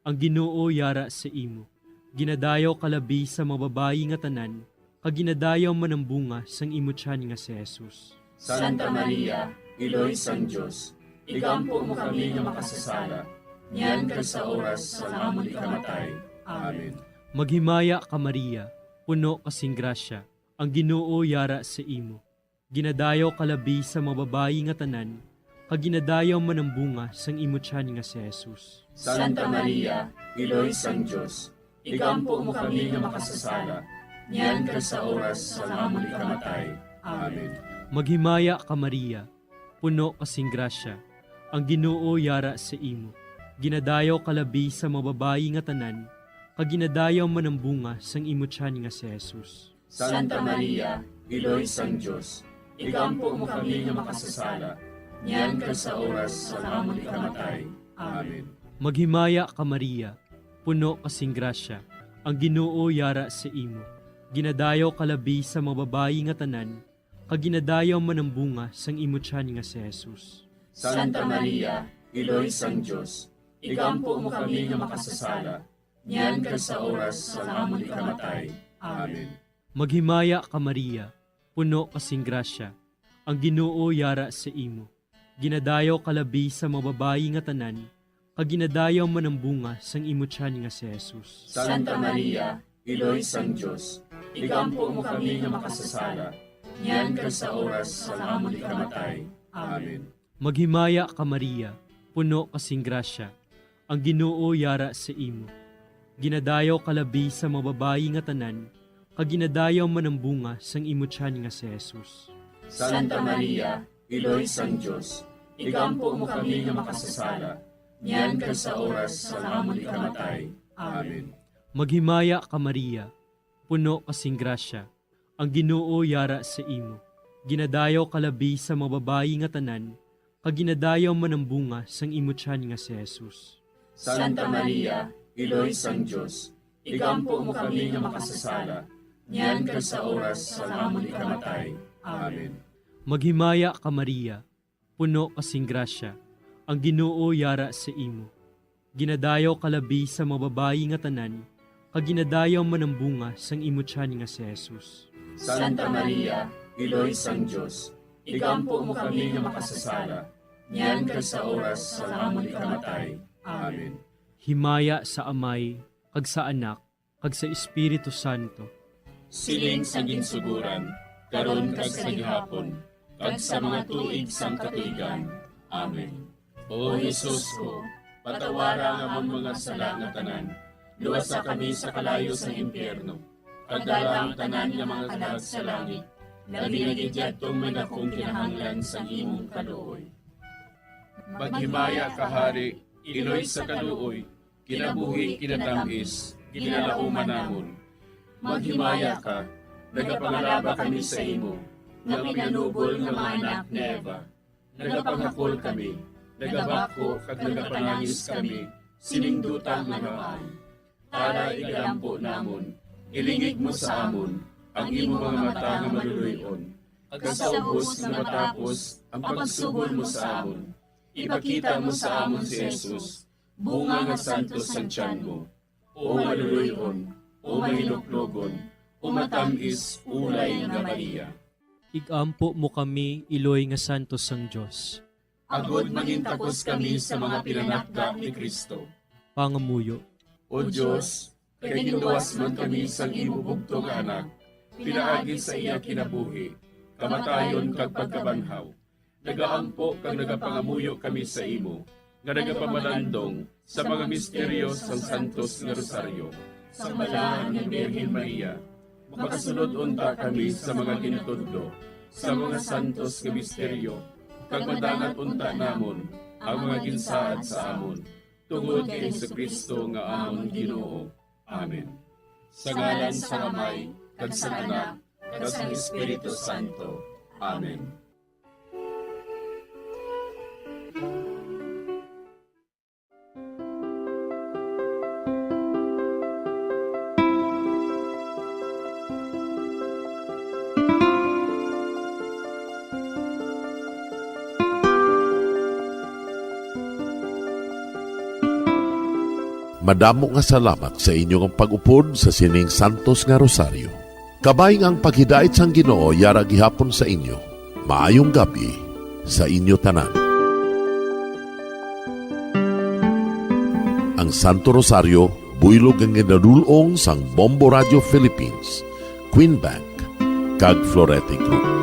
ang Ginoo yara sa imo. Ginadayaw kalabi sa mga babayi nga tanan, kaginadayaw man ang bunga sang imutyan nga si Jesus. Santa Maria, Iloy sang Diyos, igampo mo kami nga makasasala, niyan kag sa oras sa amon ikamatay. Amen. Maghimaya ka Maria, puno kasing grasya, ang Ginoo yara sa imo. Ginadayaw kalabi sa mga babayi nga tanan, kaginadayaw man ang bunga sang imutyan nga si Jesus. Santa Maria, Iloy sang Diyos, igampo mo kami nga makasasala, niyan kag sa oras sa amon ikamatay. Amen. Maghimaya ka Maria, puno kasing grasya, ang Ginoo yara sa imo. Ginadayaw kalabi sa mga babayi nga tanan, kaginadayaw man ang bunga sang imutyan nga si Jesus. Santa Maria, Iloy sang Diyos, igampo mo kami nga makasasala, niyan kag sa oras sa amon ikamatay. Amen. Maghimaya ka Maria, puno kasing grasya, ang Ginoo yara sa imo. Ginadayaw kalabi sa mga babayi nga tanan, kaginadayaw man ang bunga sang imutyan nga si Jesus. Santa Maria, Iloy sang Diyos, igampo mo kami nga makasasala, niyan kag sa oras sa amon ikamatay. Amen. Maghimaya ka Maria, puno kasing grasya, ang Ginoo yara sa imo. Ginadayaw kalabi sa mga babayi nga tanan, kaginadayaw man ang bunga sang imutyan nga si Jesus. Santa Maria, Iloy sang Diyos, igampo mo kami nga makasasala, niyan kag sa oras sa amon ikamatay. Amen. Maghimaya ka Maria, puno kasing grasya, ang Ginoo yara sa imo. Ginadayaw kalabi sa mga babayi nga tanan, kaginadayaw man ang bunga sang imutyan nga si Jesus. Santa Maria, Iloy sang Diyos, igampo mo kami nga makasasala, niyan kag sa oras sa amon ikamatay. Amen. Maghimaya ka Maria, puno kasing grasya, ang Ginoo yara sa imo. Ginadayaw kalabi sa mga babayi nga tanan, kaginadayaw man ang bunga sang imutyan nga si Jesus. Santa Maria, Iloy sang Diyos, igampo mo kami nga makasasala, niyan kag sa oras sa amon ikamatay. Amen. Maghimaya ka Maria, puno kasing grasya, ang Ginoo yara sa imo. Ginadayaw kalabi sa mga babayi nga tanan, kaginadayaw man ang bunga sang imutyan nga si Jesus. Santa Maria, Iloy sang Diyos, igampo mo kami nga makasasala, niyan kag sa oras sa amon ikamatay. Amen. Himaya sa Amay, kag sa Anak, kag sa Espiritu Santo. Siling sa ginsuguran, karon kag sa gihapon, kag sa mga tuig sang katuigan. Amen. O Jesus ko, patawara nga among mga sala nga tanan, luwasa kami sa kalayo sa impyerno, kagdala ang tanan nga mga kalag sa langit, labi na gidyadtong may dakong kinahanglan sa imong kaluoy. Maghimaya ka Hari, Iloy sa kaluoy, kinabuhi kinatamis, ginalauman namon. Maghimaya ka, nagapangalaba kami sa imo, nga pinanubol nga mga anak ni Eva. Nagapanghakol kami, nagabako kag nagapanangis kami, siningdutang nangaman. Para igalampo namon, ilingig mo sa amon, ang imo mga mata nga maluluyon. Kag sa ubos nga matapos, ang pagsugod mo sa amon. Ipakita mo sa amon si Jesus, bunga nga santos sa tiyan mo. O maluluyon, o mahiluklogon, o matamis, ulay nga Maria. Igampo mo kami, Iloy nga santos sang Diyos. Agod mangintakos kami sa mga pinanakda ni Kristo. Pangamuyo. O Diyos, kay ginluwas man kami sang imo bugto nga anak, pinaagi sa iya kinabuhi, kamatayon kag pagkabanhaw. Nagaampo kag nagapangamuyo kami sa imo, nga nagapamalandong sa mga misteryo sang Santos nga Rosaryo. Sa balahan ni Birhen Maria, makasunod unta kami sa mga ginatudlo, sa mga santos nga misteryo, kag madangat unta namon ang mga ginsaad sa amon, tungod kay Jesucristo nga amon Ginoo. Amen. Sa ngalan sa Amay, kag sa Anak, kag sa Espiritu Santo. Amen. Madamo nga salamat sa inyong pag-upod sa sining Santos nga Rosario. Kabayng ang paghidait sang Ginoo yara gihapon sa inyo. Maayong gabi sa inyo tanan. Ang Santo Rosario, buylog ang ginadulong sang Bombo Radio Philippines, Queen Bank, kag Florete Group.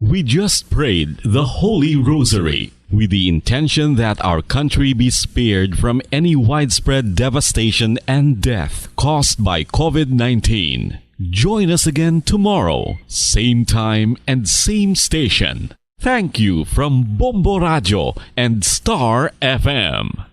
We just prayed the Holy Rosary with the intention that our country be spared from any widespread devastation and death caused by COVID-19. Join us again tomorrow, same time and same station. Thank you from Bombo Radio and Star FM.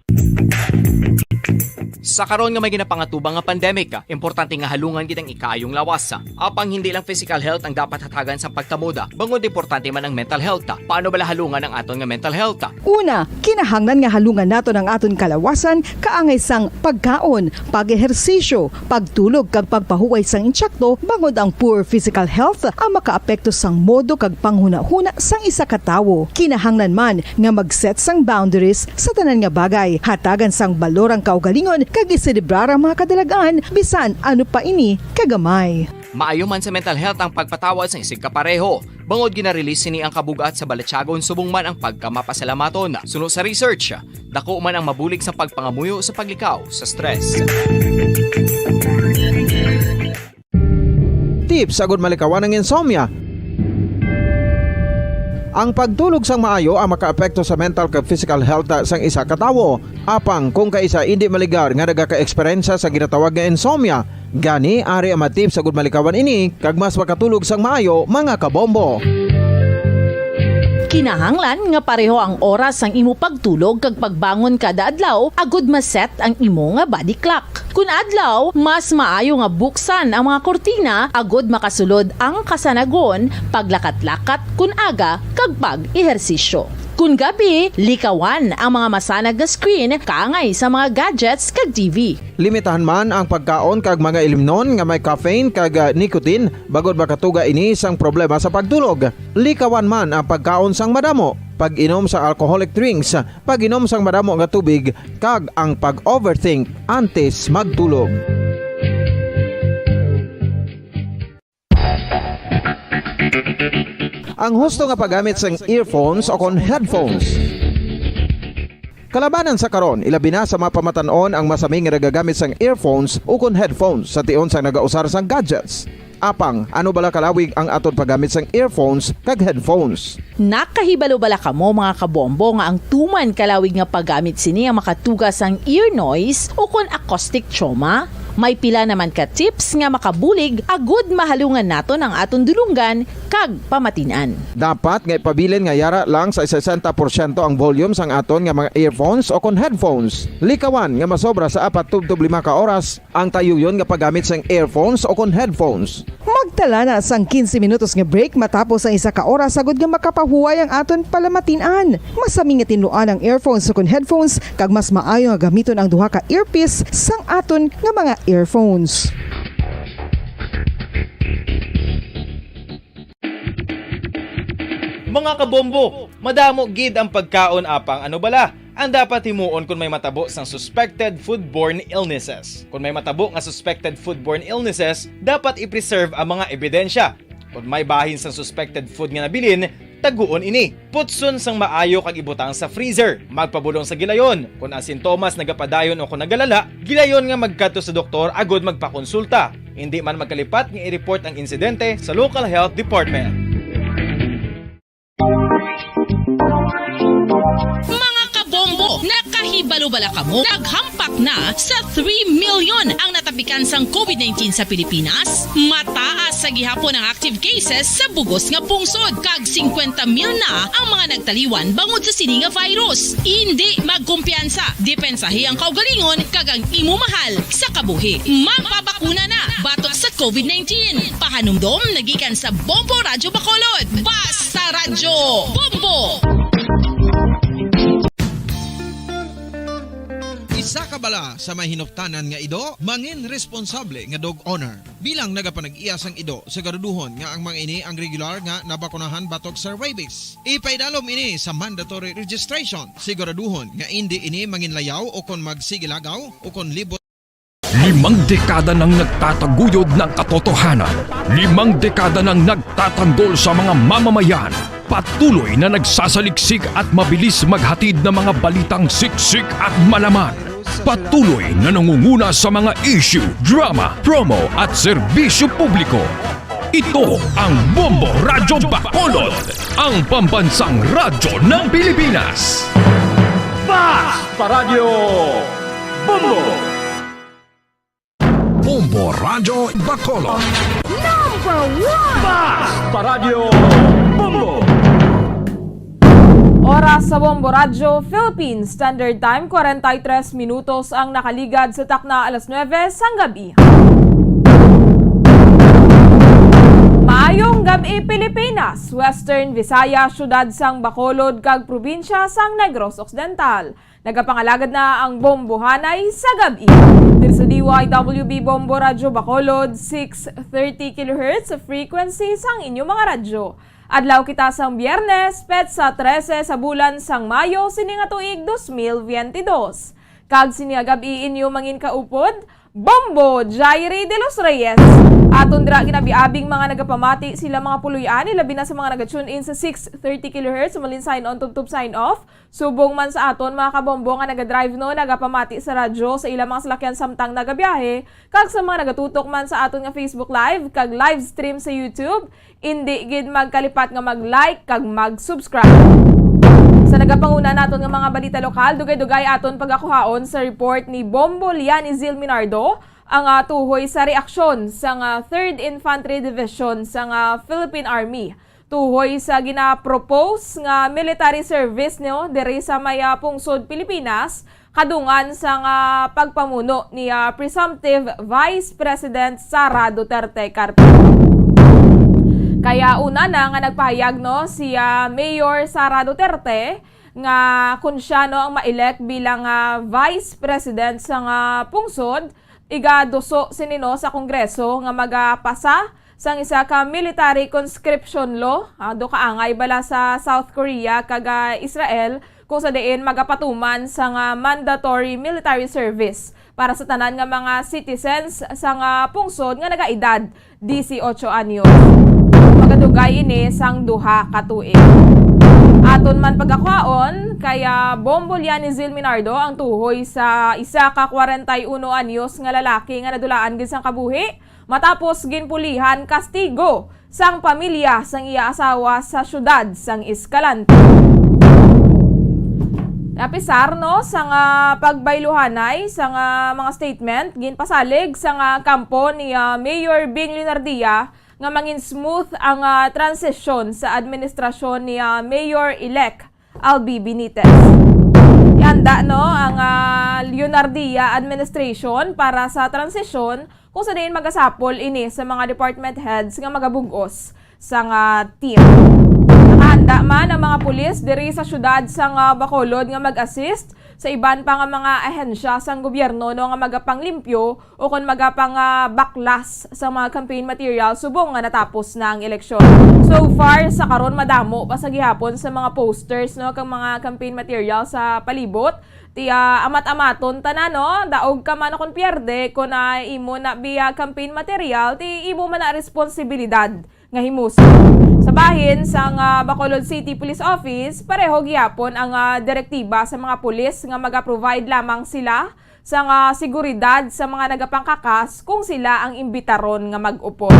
Sa karon nga may ginapangatubang nga pandemic, importante nga halungan gid ang ikayong lawas. Apang hindi lang physical health ang dapat hatagan sa pagkamuda, bangod importante man ang mental health. Paano bala halungan ang aton nga mental health? Una, kinahanglan nga halungan nato ang aton kalawasan kaangay sang pagkaon, pag-ehersisyo, pagtulog kag pagpahuway sang insyakto bangod ang poor physical health ang makaapekto sang modo kag panghuna-huna sang isa ka tawo. Kinahanglan man nga mag-set sang boundaries sa tanan nga bagay, hatagan sang balorang kaugalingon kag iselebrar ang mga kadalagaan bisan ano pa ini kagamay. Maayo man sa mental health ang pagpatawad sa isig kapareho. Bangod ginarelease ni ang kabugat sa Balatyagon subong man ang pagkamapasalamaton. Suno sa research, dako man ang mabulig sa pagpangamuyo sa paglikaw sa stress. Tips agud malikawan ng insomnia. Ang pagtulog sang maayo ang makaapekto sa mental kag physical health sang isa ka tawo. Apang kung kaisa hindi maligar nga nagaka-eksperyensya sa ginatawag nga insomnia, gani ari ang matip sa gud malikawan ini kag mas makatulog sang maayo mga kabombo. Kinahanglan nga pareho ang oras ang imo pagtulog kag pagbangon kada adlaw agud maset ang imo nga body clock. Kun adlaw, mas maayo nga buksan ang mga kortina agud makasulod ang kasanagon, paglakat-lakat kun aga kag pag-ehersisyo. Kun gabi, likawan ang mga masanag na screen kaangay sa mga gadgets kag TV. Limitahan man ang pagkaon kag mga ilimnon nga may caffeine kag nicotine bagod makatuga ini sang problema sa pagtulog. Likawan man ang pagkaon sang madamo, pag-inom sa alcoholic drinks, pag-inom sang madamo nga tubig kag ang pag-overthink antes magtulog. Ang husto nga paggamit sang earphones o kon headphones. Kalabanan sa karon, ilabi na sa mga pamatanon ang masaming nga nagagamit sang earphones o kon headphones sa tion sang nagausar sang gadgets. Apang, ano bala kalawig ang aton paggamit sang earphones kag headphones? Nakahibalo bala kamo mga kabombo nga ang tuman kalawig nga paggamit sini ang makatugas ang ear noise o kon acoustic trauma? May pila naman ka tips nga makabulig agud mahalungan naton ang aton dulunggan kag pamatinan. Dapat nga ipabilin nga yara lang sa 60% ang volume sang aton nga mga earphones o kon headphones. Likawan nga masobra sa 4-5 ka oras ang tayuyon nga paggamit sang earphones o kon headphones. Magtala na sang 15 minutos nga break matapos ang isa ka oras agud nga makapahuway ang aton palamatinan. Masami nga tinluan ang earphones o kon headphones kag mas maayo nga gamiton ang duha ka earpiece sang aton nga mga earphones. Mga kabombo, madamo gid ang pagkaon apang ano bala ang dapat himuon kung may matabo sang suspected foodborne illnesses. Kung may matabo nga suspected foodborne illnesses, dapat i-preserve ang mga ebidensya. Kung may bahin sang suspected food nga nabilin, taguon ini. Putson sang maayo kag ibutang sa freezer. Magpabulong sa gilayon. Kung ang sintomas nagapadayon o kung nagalala, gilayon nga magkadto sa doktor agud magpakonsulta. Hindi man magkalipat nga i-report ang insidente sa local health department. Mga kabombo, nakahibalo bala kamo? Naghampak na sa 3 million ang natapikan sang COVID-19 sa Pilipinas. Mataas sa gihapon ang active cases sa bugos nga pungsod. Kag 50 mil na ang mga nagtaliwan bangod sa sini nga virus. Hindi magkumpiyansa. Depensahi ang kaugalingon kag ang imo mahal sa kabuhi. Magpabakuna na batok sa COVID-19. Pahanumdom nagikan sa Bombo Radyo Bacolod. Basta Radyo Bombo! Isa ka ba bala sa mahinuptanan nga ido, mangin responsable nga dog owner. Bilang nagapanag-iyas ang ido, siguraduhon nga ang mga ini ang regular nga nabakunahan batok sa rabies. Ipaidalom ini sa mandatory registration. Siguraduhon nga hindi ini manginlayaw o kon magsigilagaw o kon libot. 5 dekada nang nagtataguyod ng katotohanan. 5 dekada nang nagtatanggol sa mga mamamayan. Patuloy na nagsasaliksik at mabilis maghatid ng mga balitang siksik at malaman. Patuloy na nangunguna sa mga issue, drama, promo at serbisyo publiko. Ito ang Bombo Radyo Bacolod, ang pambansang radyo ng Pilipinas. Radyo Bombo! Bombo Radyo Bacolod. Number 1! Radyo Bombo! Oras sa Bombo Radyo, Philippines Standard Time, 43 minutos ang nakaligad sa takna alas 9 sang gabi. Maayong gabi Pilipinas, Western Visaya, syudad sang Bacolod kag probinsya sang Negros Occidental. Nagapangalagad na ang bombohanay sa gabi. Dito sa DYWB Bombo Radyo Bacolod, 630 kHz sa frequency sang inyong mga radyo. Adlaw kita sang Biyernes, petsa 13 sa bulan sang Mayo, sininga tuig 2022. Kag sininga gabi inyo mangin kaupod, Bombo Jairi de los Reyes. Aton dira ginabiabing mga nagapamati sila mga puluyan, ilabi na sa mga naga-tune in sa 630 kHz, malin sign on tubtub sign off. Subong man sa aton mga kabombo nga naga-drive no, nagapamati sa radyo sa ilang mga salakyan samtang nagabiyahe, kag sa mga nagatutok man sa aton nga Facebook Live, kag live stream sa YouTube, hindi gid magkalipat nga mag-like kag mag-subscribe. Sa nagapanguna naton nga mga balita lokal, dugay-dugay aton pagakuhaon sa report ni Bombo Lianizil Minardo, ang tuhoy sa reaksyon sa 3rd Infantry Division sa Philippine Army. Tuhoy sa gina-propose nga military service nyo diri sa may pungsod Pilipinas, kadungan sa pagpamuno ni presumptive Vice President Sara Duterte Carpio. Kaya una na nga nagpahayag no si Mayor Sara Duterte nga kung siya no ang ma-elect bilang Vice President sa pungsod, igaduso sinino sa Kongreso nga magapasa sang isa ka military conscription law, do kaangay bala sa South Korea kag Israel, kung sa diin magapatuman sa mandatory military service para sa tanan nga mga citizens sa pungsod nga nagaedad 18 anyos. Magadugay ini sang duha ka tuig. Aton man pagkakwaon, kaya Bombo Lianizil Minardo ang tuhoy sa isa ka 41 anyos nga lalaki nga nadulaan gid sang kabuhi matapos ginpulihan kastigo sang pamilya sang iya asawa sa syudad sang Escalante. Napisar no sang pagbayluhanay sang mga statement ginpasalig sang kampo ni Mayor Bing Leonardia nga mangin smooth ang transisyon sa administrasyon ni Mayor-elect Albi Benitez. Ihanda no ang Leonardia administration para sa transisyon kung sa diin magasapol ini sa mga department heads nga magabugos sa team. Nakahanda man ang mga pulis diri sa syudad sang Bacolod nga mag-assist sa iban pa nga mga ahensya sang gobyerno no nga magapanglimpyo o kon magapang baklas sa mga campaign material subong nga natapos na ang eleksyon. So far sa karon madamo pa sa gihapon sa mga posters no kang mga campaign material sa palibot. Ti amat-amaton tanan no, daog ka man kon pierde kun imo na biya campaign material, ti imo man na responsibilidad nga himus. Sa bahin sang Bacolod City Police Office, pareho gyapon ang direktiba sa mga pulis nga maga-provide lamang sila sa seguridad sa mga nagapangkakas kung sila ang imbitaron nga mag-upo.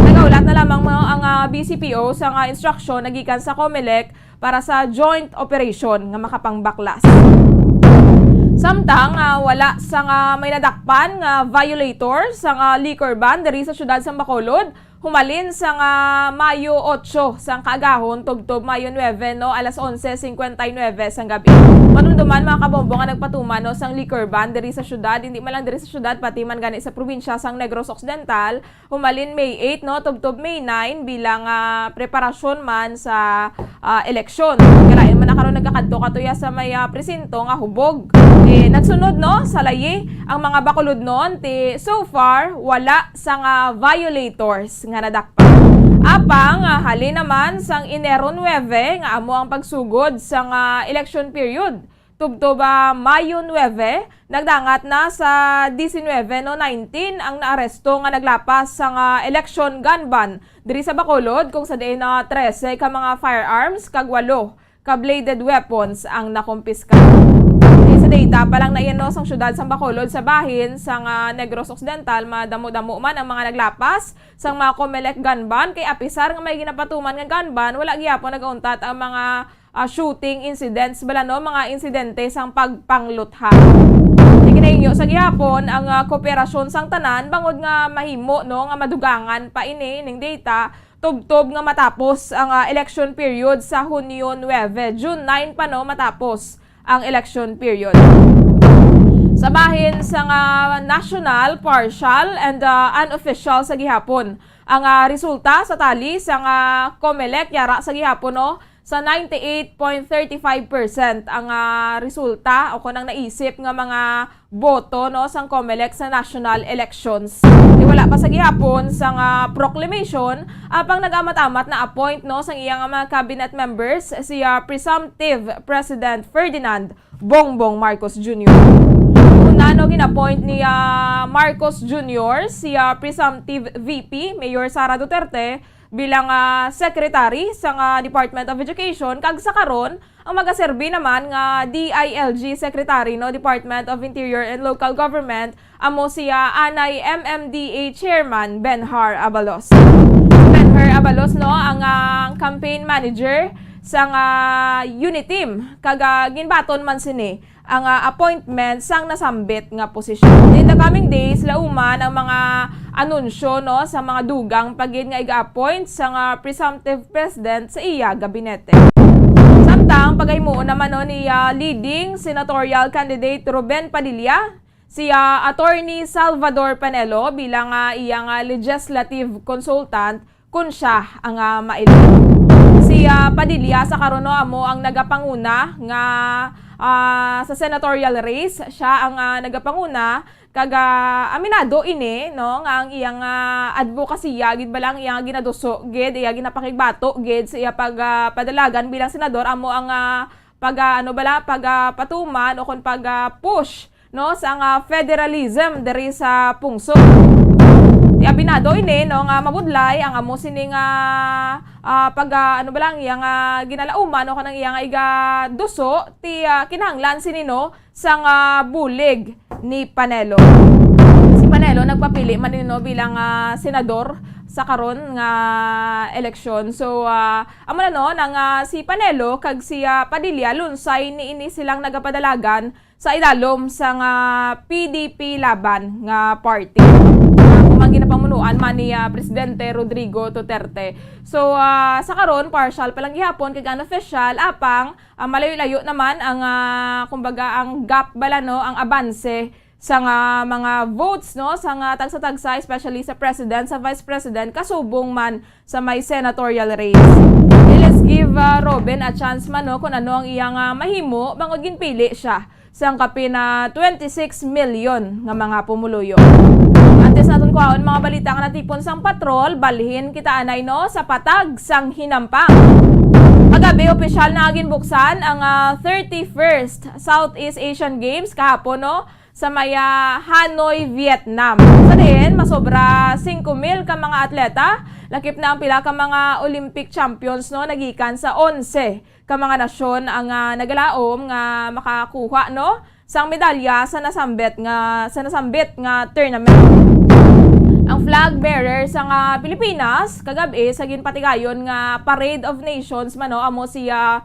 Nagaulat na lamang mo ang BCPO sa instruksyon nagikan sa COMELEC para sa joint operation nga makapangbaklas. Samtang wala sa may nadakpan nga violator sa liquor ban diri sa syudad sang Bacolod, humalin sa Mayo 8 sang kaagahon tugtog Mayo 9 no alas 11:59 sang gabi. Manunduman mga kabombo nga nagpatuman no sang liquor ban diri sa syudad, hindi man lang diri sa syudad pati man gani sa probinsya sang Negros Occidental. Humalin May 8 no tugtog May 9 bilang preparasyon man sa eleksyon. Karain man na karon nagkakadto katuya sa may presinto nga hubog Nagsunod no sa layi ang mga bakulod noon so far wala sa nga violators nga nadakpan. Apang halin naman sang Enero 9 nga amo ang pagsugod sa nga election period. Tubtob Mayo 9, nagdangat na sa 19 no 19 ang naaresto nga naglapas sa nga election gun ban diri sa Bacolod kung sa diin na 13 ka mga firearms kag 8 ka bladed weapons ang nakumpiska. Sa data pa lang na iyan no sang syudad sa Bacolod sa bahin sa nga Negros Occidental madamo-damo man ang mga naglapas sang mga Comelec gun ban kay apisar nga may ginapatuman nga gun ban wala gyapon nagauntat ang mga shooting incidents bala no mga insidente sang pagpanglutha. Tiginainyo sa gihapon ang kooperasyon sang tanan bangod nga mahimo no nga madugangan pa ini ning data tubtob nga matapos ang election period sa Hunyo 9, June 9 pa no matapos ang election period. Sa bahin sa national, partial and unofficial sa gihapon ang resulta sa tali sa Comelec yara sa gihapon no sa 98.35% ang resulta o kunang naisip nga mga boto no sang Comelec sa national elections. Wala pa sa gihapon sang proclamation apang nag-amat-amat na appoint no sang iyang mga cabinet members si presumptive President Ferdinand Bongbong Marcos Jr. Una no gin-appoint ni Marcos Jr. si presumptive VP Mayor Sara Duterte bilang secretary sa Department of Education kag sa karon ang magaserbi naman nga DILG secretary no Department of Interior and Local Government amo siya anay MMDA chairman Benhar Abalos. Benhar Abalos no ang campaign manager sa Uniteam kag ginbaton man sini ang appointment sang nasambit nga posisyon. In the coming days, lauman ang mga anunsyo no sa mga dugang pagin nga iga-appoint sa presumptive president sa iya gabinete. Samtang pagaymuon naman no ni leading senatorial candidate Ruben Padilla, si Attorney Salvador Panelo bilang iyang legislative consultant kun siya ang mailin. Si Padilla sa karon no amo ang nagapanguna nga sa senatorial race, siya ang nagapanguna kag aminado ini no nga ang iyang advokasya gid balang iyang ginaduso gid iya ginapakigbato gid sa iya pagpadalagan bilang senador amo ang patuman o kon push no sa federalism diri sa pungso. Ti abinado ini no nga mabudlay ang amo sini nga iyang ginalauman o kanang iyang iga duso ti kinahanglan sini no sang bulig ni Panelo. Si Panelo nagpapili man no bilang senador sa karon nga eleksyon. So amo na no nang si Panelo kag si Padilla lunsay niini silang nagapadalagan sa idalom sa PDP laban nga party. Ginapamunuan man ni Presidente Rodrigo Duterte. So sa karon partial pa lang gihapon kag unofficial apang malayo-layo naman ang kumbaga ang gap bala no ang abanse sa mga votes no sa tagsa-tagsa especially sa president sa vice president kasubong man sa may senatorial race. Let's give Robin a chance man no kung ano ang iyang mahimo bangod ginpili siya sang kapin 26 million nga mga pumuluyo. Antes natin kuhaon mga balita nga natipon sang patrol, balhin kita anay no sa patag sang hinampang. Kagabi opisyal na ginbuksan ang 31st Southeast Asian Games kahapon no sa may Hanoi, Vietnam. Sa diin, masobra 5,000 ka mga atleta, lakip na ang pila ka mga Olympic champions no nagikan sa 11 ka mga nasyon ang nagalaom nga makakuha no sang medalya sa nasambit nga tournament. Ang flag bearer sa Pilipinas kagabi sa ginpatigayon nga Parade of Nations mano amo siya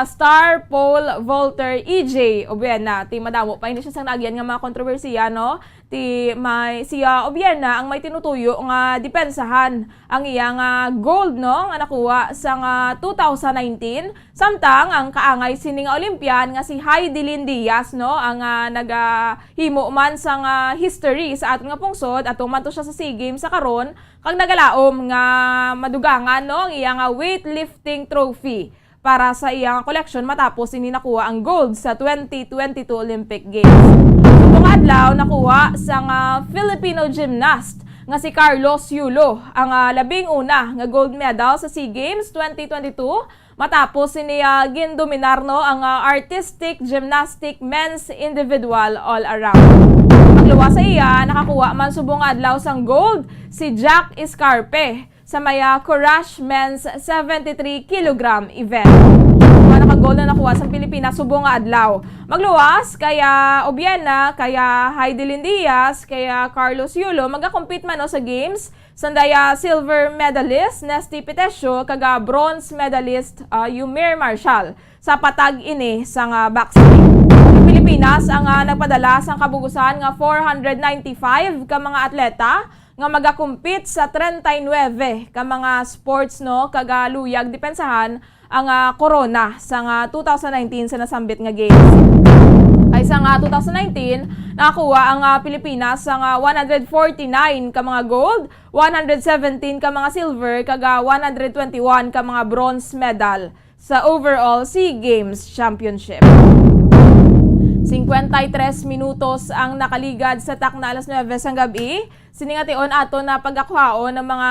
star pole vaulter EJ Obiena. Ti madamo pa ini siya sang naagyan nga mga kontrobersiya no. Ti may siya Obiena ang may tinutuyo nga depensahan ang iyang gold no nga nakuha sa 2019 samtang ang kaangay sining Olympian nga si Heidelin Diaz no ang nagahimo man sa history sa aton nga pungsod atong man to siya sa SEA Games sa karon kag nagalaom nga madugangan no ang iyang weightlifting trophy para sa iyang collection matapos ini nakuha ang gold sa 2022 Olympic Games. Itong adlaw nakuha sa Filipino gymnast nga si Carlos Yulo ang labing una nga gold medal sa SEA Games 2022 matapos niya gindominar ang artistic gymnastic men's individual all around. Pagluwa sa iya, nakakuha man subong adlaw sang gold si Jack Escarpe sa maya Courage Men's 73 kg event. Naka-gold na nakuha sa Pilipinas subong adlaw. Magluwas kaya Obiena, kaya Heidelin Diaz, kaya Carlos Yulo magakompete man sa games. Sandaya silver medalist Nesty Pitesio kaga bronze medalist Yumir Marshall sa patag ini sa boxing. Pilipinas ang nagpadala sang kabugusan nga 495 ka mga atleta nga magakumpit sa 39 ka mga sports kaga luyag depensahan ang corona sa 2019 sa nasambit nga games. Kaysa 2019 nakakuha ang Pilipinas sa 149 ka mga gold, 117 ka mga silver kaga 121 ka mga bronze medal sa overall SEA Games Championship. 53 minutos ang nakaligad sa takna alas 9 sang gabi. Siningation ato na pagkakuhaon ng mga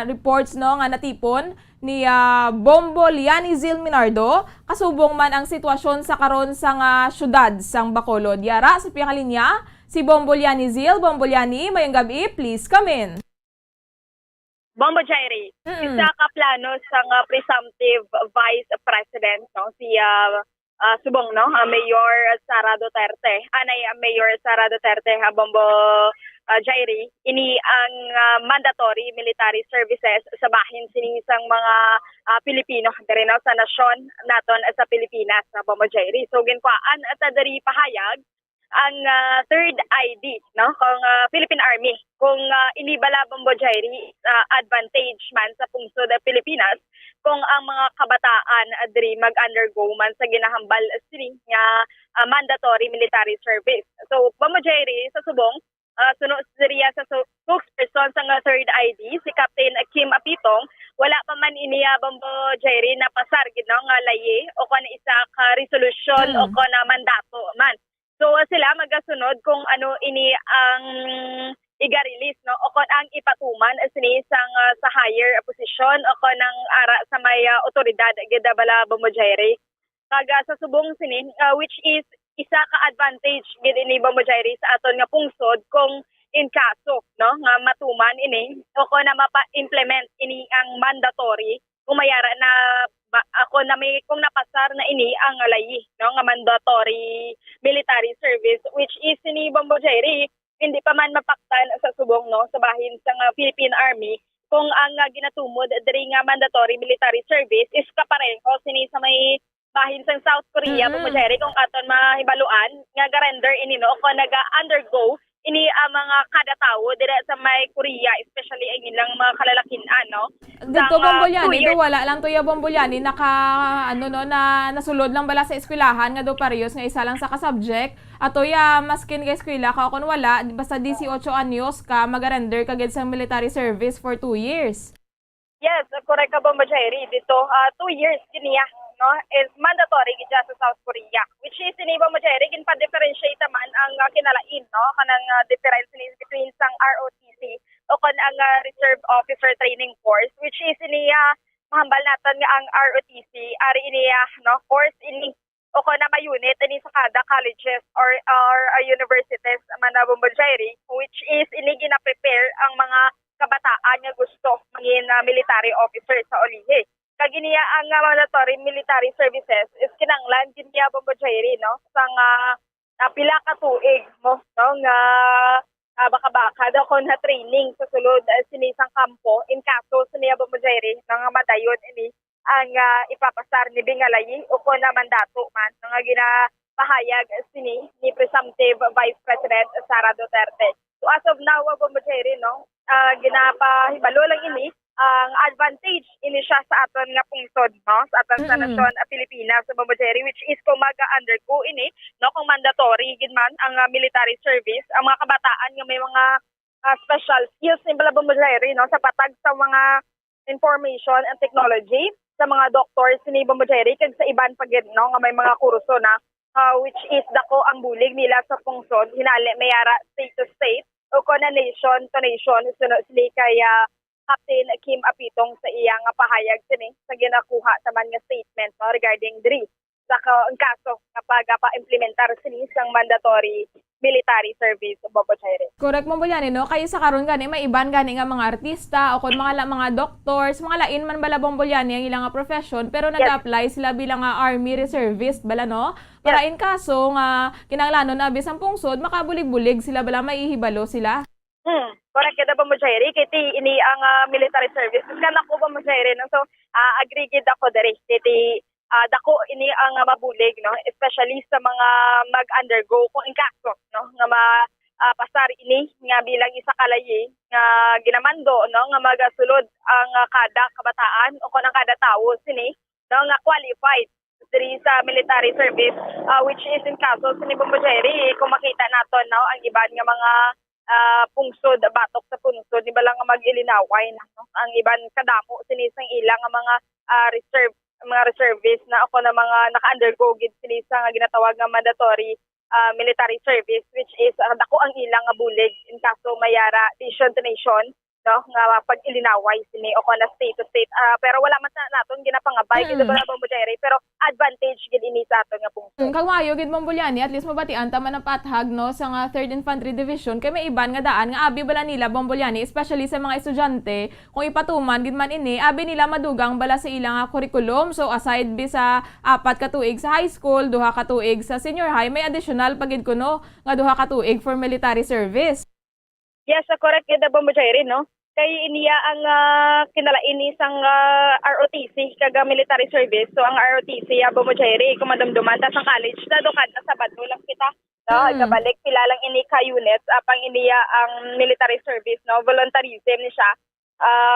reports nga natipon ni Bombo Lianizil Minardo. Kasubong man ang sitwasyon sa karon sa syudad sang Bacolod. Yara sa piyakalinya si Bombo Lianizil. Bombo Liani, mayang gabi, please come in. Bombo Jairi, isa ka plano sa presumptive Vice President, si subong Mayor Sara Duterte. Anay Mayor Sara Duterte Bombo Jairi, ini ang mandatory military services sa bahin sinisang mga Pilipino diri sa nasyon naton sa Pilipinas Bombo Jairi. So ginkwaan at dari pahayag ang third ID kung Philippine Army kung inibala Bombo Jairi advantage man sa pungsod Pilipinas kung ang mga kabataan adri mag-undergo man sa ginahambal sini nga mandatory military service. So Bombo Jairi sa subong sunod siya sa spokesperson sa third ID si Captain Kim Apitong, wala pa man iniya Bombo Jairi na pasar nga laye o kana isa ka resolution o kana mandato man. So sila magasunod kung ano ini ang iga-release o kung ang ipatuman sini sa higher position o kung ang ara sa may otoridad gidabala Bombo Jairi. Kaga sa subong sini which is isa ka advantage gid ini Bombo Jairi sa aton nga pungsod kung in kaso nga matuman ini o kung na mapa-implement ini ang mandatory kung mayara na ako na may kung napasar na ini ang layi nga mandatory military service which is ni Bombo Jairi hindi pa man mapaktan sa subong sa bahin sa Philippine Army kung ang ginatumod diri nga mandatory military service is kapareho sini sa may bahin sa South Korea Bombo Jairi kung aton mahibaluan nga ga-render ini kung naga-undergo ini ang mga kada tawo dira sa may Korea, especially ang ilang mga kalalakian Dito Bombolyani, do wala lang to ya Bombolyani naka na nasulod lang bala sa eskwelahan nga do parehas nga isa lang sa ka-subject. Ato ya maskin ka eskwela ka kun wala basta 18 anyos ka magarender kagid sa military service for 2 years. Yes, correct ka Bombo Jairi. Dito 2 years kiniya is mandatory gid sa South Korea, which is ini Bombo Jairi gin pa-differentiate man ang kinalain kanang difference between sang ROTC o kan ang Reserve Officer Training Course, which is ini mahambal naton nga ang ROTC ari ini course ini o kan na unit ini sa kada colleges or universities man Bombo Jairi, which is ini gina-prepare ang mga kabataan nga gusto maging military officer sa ulihi. Kaginiya ang mandatory military services is kinanglan giniya Bombo Jairi sang pila ka tuig nga baka-baka daw kon na training sa sulod sinisang kampo in kaso siniya Bombo Jairi nga madayon ini ang ipapasar ni Bingalayi o kon na mandato man nga ginapahayag ni presumptive Vice President Sara Duterte. So as of now Bombo Jairi ginapahibalo lang ini ang advantage ini siya sa aton nga pungsod sa aton sa nasyon Pilipinas sa Bombo Jairi, which is kung mag-undergo ini kung mandatory gid man ang military service ang mga kabataan nga may mga special skills ni Bombo Jairi sa patag sa mga information and technology sa mga doctors ni Bombo Jerry kag sa iban pagid no nga may mga kurso na which is dako ang bulig nila sa pungsod hinali mayara state to state o na nation to nation sunod sila kay Captain Kim Apitong sa iyang pahayag sini sa ginakuha sa man nga statement no, regarding diri sa ang kaso kapag pa-implementar sini sang mandatory military service Bombo Jerry. Correct mo yan, no? Kayo sa karon gani may iban gani nga mga artista o kon mga doctors, mga lain man bala Bombo yan ang ilang profession pero nag-apply sila bilang army reservist bala no? Para in kaso nga kinahanglanon na bisang pungsod makabulig-bulig sila bala maihibalo sila. Correct kada Bombo Jerry kiti ini ang military service kana ko Bombo Jerry no so agree gid ako diri kiti dako ini ang mabulig no especially sa mga mag-undergo kung in kaso no nga pasar ini nga bilang isa kalayi nga ginamando no nga magasulod ang kada kabataan o kon ang kada tawo sini no nga qualified diri sa military service which is in kaso sini Bombo Jerry kung makita naton no ang iban nga mga pungsod batok sa pungsod di ba lang mag-ilinaway no ang iban kadamo sinisang ilang nga mga reservists na ako na mga naka-undergo gid sinisa nga ginatawag nga mandatory military service which is dako ang ilang nga bulig in kaso mayara nation to nation no nga pag ilinaway sini o na state to state pero wala man naton ginapangabay gid ba Bombo Jerry pero advantage gid ini sa aton nga pungsod. Kag maayo gid Bombo Liani at least mabatian ta man ang pathag no sa nga 3rd Infantry Division kay may iban nga daan nga abi bala nila Bombo Liani especially sa mga estudyante kung ipatuman gid man ini abi nila madugang bala sa ilang curriculum so aside bi sa 4 ka tuig sa high school 2 ka tuig sa senior high may additional pagid kuno nga 2 ka tuig for military service. Yes, correct gid Bombo Jerry no. Kay iniya ang kinalain isang ROTC kaga military service. So ang ROTC Bombo Jerry kumandumduman ta sa college sa dukan sa Sabado lang kita. No, ikabalik pila lang ini ka units apang iniya ang military service no voluntarism ni siya.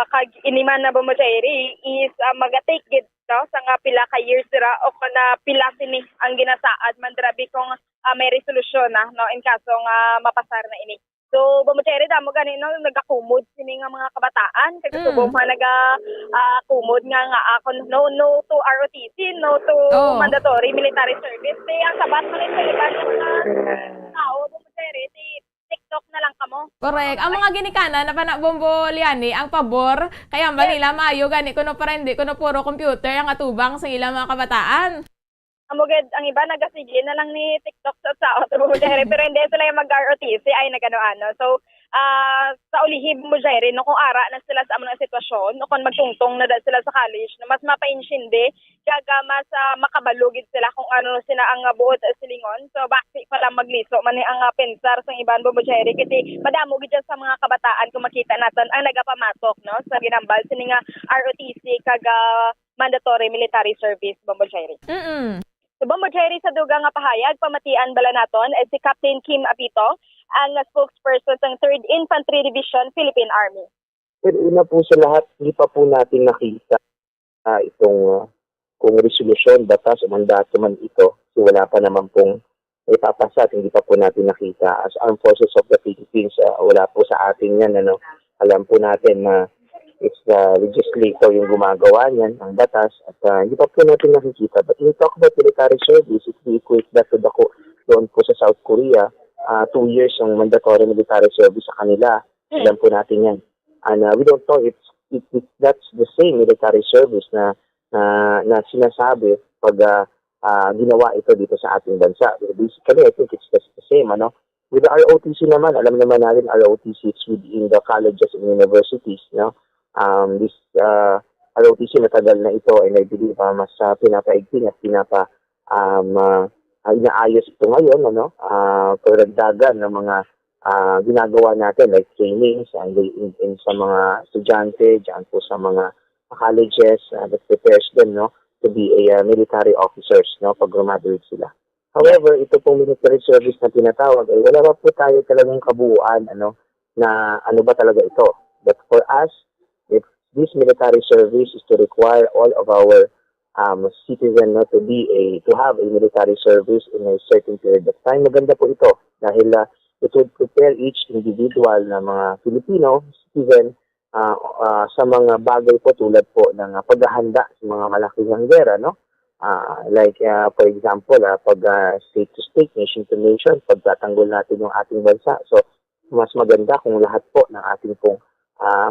Kag iniman na Bombo Jerry is maga-take gid no sa nga pila ka years dira o na pila sini ang ginasaad man drabi kung may resolution na no in kaso nga mapasar na ini. So, Bombo Jerry, damo ganin no, nagakumod sini nga mga kabataan. Kaya subong mga nagakumod nga ako, no to ROTC, no to mandatory military service. Kaya ang sabat mo rin sa iban ng mga tao, Bombo Jerry, TikTok na lang kamo. Correct. Ang mga ginikanan na pana Bombo Liani, ang pabor, kaya ba nila maayo gani kuno para hindi kuno puro computer ang atubang sa ilang mga kabataan. Amugad ang iba nagasige na lang ni TikTok sa Bombo Jerry pero hindi sila yung mag-ROTC ay nagano-ano. So sa ulihib Bombo Jerry no kung ara na sila sa among sitwasyon no kung magtungtong na sila sa college no mas mapa-insinde kaga mas makabalugid sila kung ano sila ang buot silingon. So baksi pa lang magliso man ang pensar sa iban Bombo Jerry kiti madamo gid sa mga kabataan kung makita naton ang nagapamatok no sa ginambal sini nga ROTC kaga mandatory military service Bombo Jerry. So, Bombo Jerry sa dugang nga pahayag, pamatian bala naton si Captain Kim Apito, ang spokesperson ng 3rd Infantry Division, Philippine Army. Pero una po sa lahat, hindi pa po natin nakita itong kung resolusyon, batas, o mandato man ito. So, wala pa naman pong ipapasa at hindi pa po natin nakita. As Armed Forces of the Philippines, wala po sa atin yan. Ano? Alam po natin na it's the legislator yung gumagawa niyan, ang batas, at hindi pa po natin nakikita. But when we talk about military service, if we equate that to doon po sa South Korea, 2 years yung mandatory military service sa kanila. Alam po natin yan. And we don't know if that's the same military service na sinasabi pag ginawa ito dito sa ating bansa. Basically, I think it's just the same. Ano? With the ROTC naman, alam naman natin ROTC is within the colleges and universities. No? This ROTC matagal na ito and I believe mas pinapaigting at inaayos ito ngayon pagdagdagan ng mga ginagawa natin like trainings and in sa mga estudyante diyan po sa mga colleges that prepares them to be a military officers pag graduate sila. However, ito pong military service na tinatawag ay wala pa po tayo talagang kabuuan na ano ba talaga ito. But for us, if this military service is to require all of our citizen to have a military service in a certain period of time, maganda po ito dahil it would prepare each individual na mga Filipino citizen sa mga bagay po tulad po ng paghahanda sa mga malaking gera, no? For example, pag state to state, nation to nation, pagtatanggol natin yung ating bansa. So, mas maganda kung lahat po ng ating pong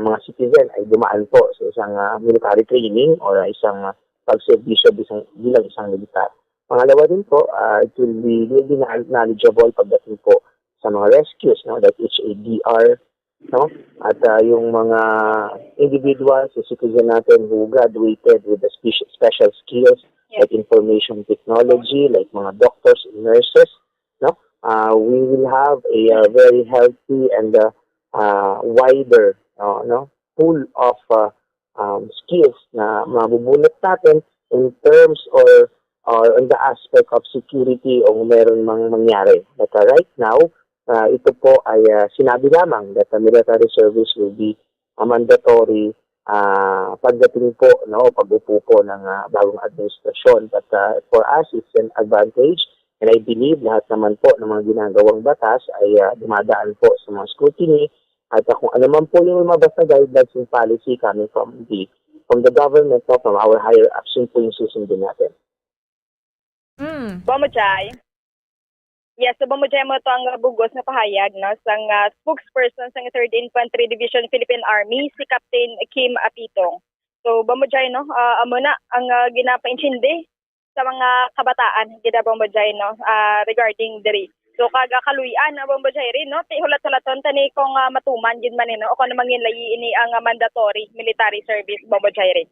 mga citizen ay dumaan po sa isang military training or isang pagserbisyo bilang isang militar. Pangalawa din po, it will be really knowledgeable pagdating po sa mga rescues, no? Like HADR, no? At yung mga individuals, citizen natin who graduated with the special skills, like information technology, like mga doctors and nurses, no? We will have a very healthy and wider pool of skills na mabubunot natin in terms or on the aspect of security o meron mang mangyari. But right now, ito po ay sinabi lamang that the military service will be mandatory pagdating po, pag-upo po ng bagong administrasyon. But for us, it's an advantage. And I believe lahat naman po ng mga ginagawang batas ay dumadaan po sa mga scrutiny. At kung ano man po yung mga basta guidelines and policy coming from the government, from our higher ups, yun po yung susundin natin. Bomojay. Yes, so Bomojay mo ito ang bugos na pahayag sang spokesperson sa 3rd Infantry Division Philippine Army, si Captain Kim Apitong. So Bomojay, amo na ang ginapaintindi sa mga kabataan, gina Bomojay, regarding diri. So kagaluyan na Bomojay rin, hulat-hulaton tani kung matuman gid man o kung namangin layi ini ang mandatory military service Bomojay rin.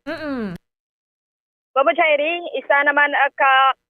Bomojay, isa naman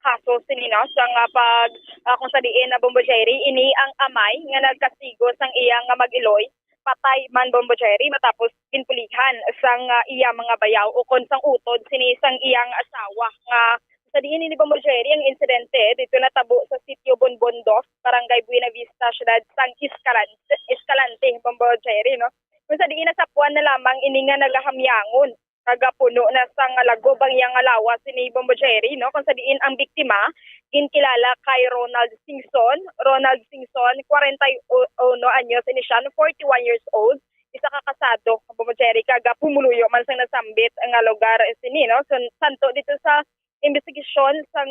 kaso sinino sang pag kung sa diin na Bomojay, ini ang amay nga nagkasigo sang iyang mag-iloy patay man Bomojay matapos pinpulihan sang iya mga bayaw o kon sang utod sinisang iyang asawa nga sa diin ni Bomojay ang insidente dito natabo sa sitio Bonbondos, Barangay Buena Vista, Ciudad San Escalante Bomojay, no? Kung sa diin sa puan na lamang ini nga nagahamyangon kagapuno na sang lagob ang iyang alawas ni Bomojay, no? Kung sa diin ang biktima ginkilala kay Ronald Singson, 41 anyos, ini siya 41 years old, isa ka kasado Bomojay, kaga pumuluyo man sang nasambit ang lugar sini, no? So, santo dito sa investigasyon sang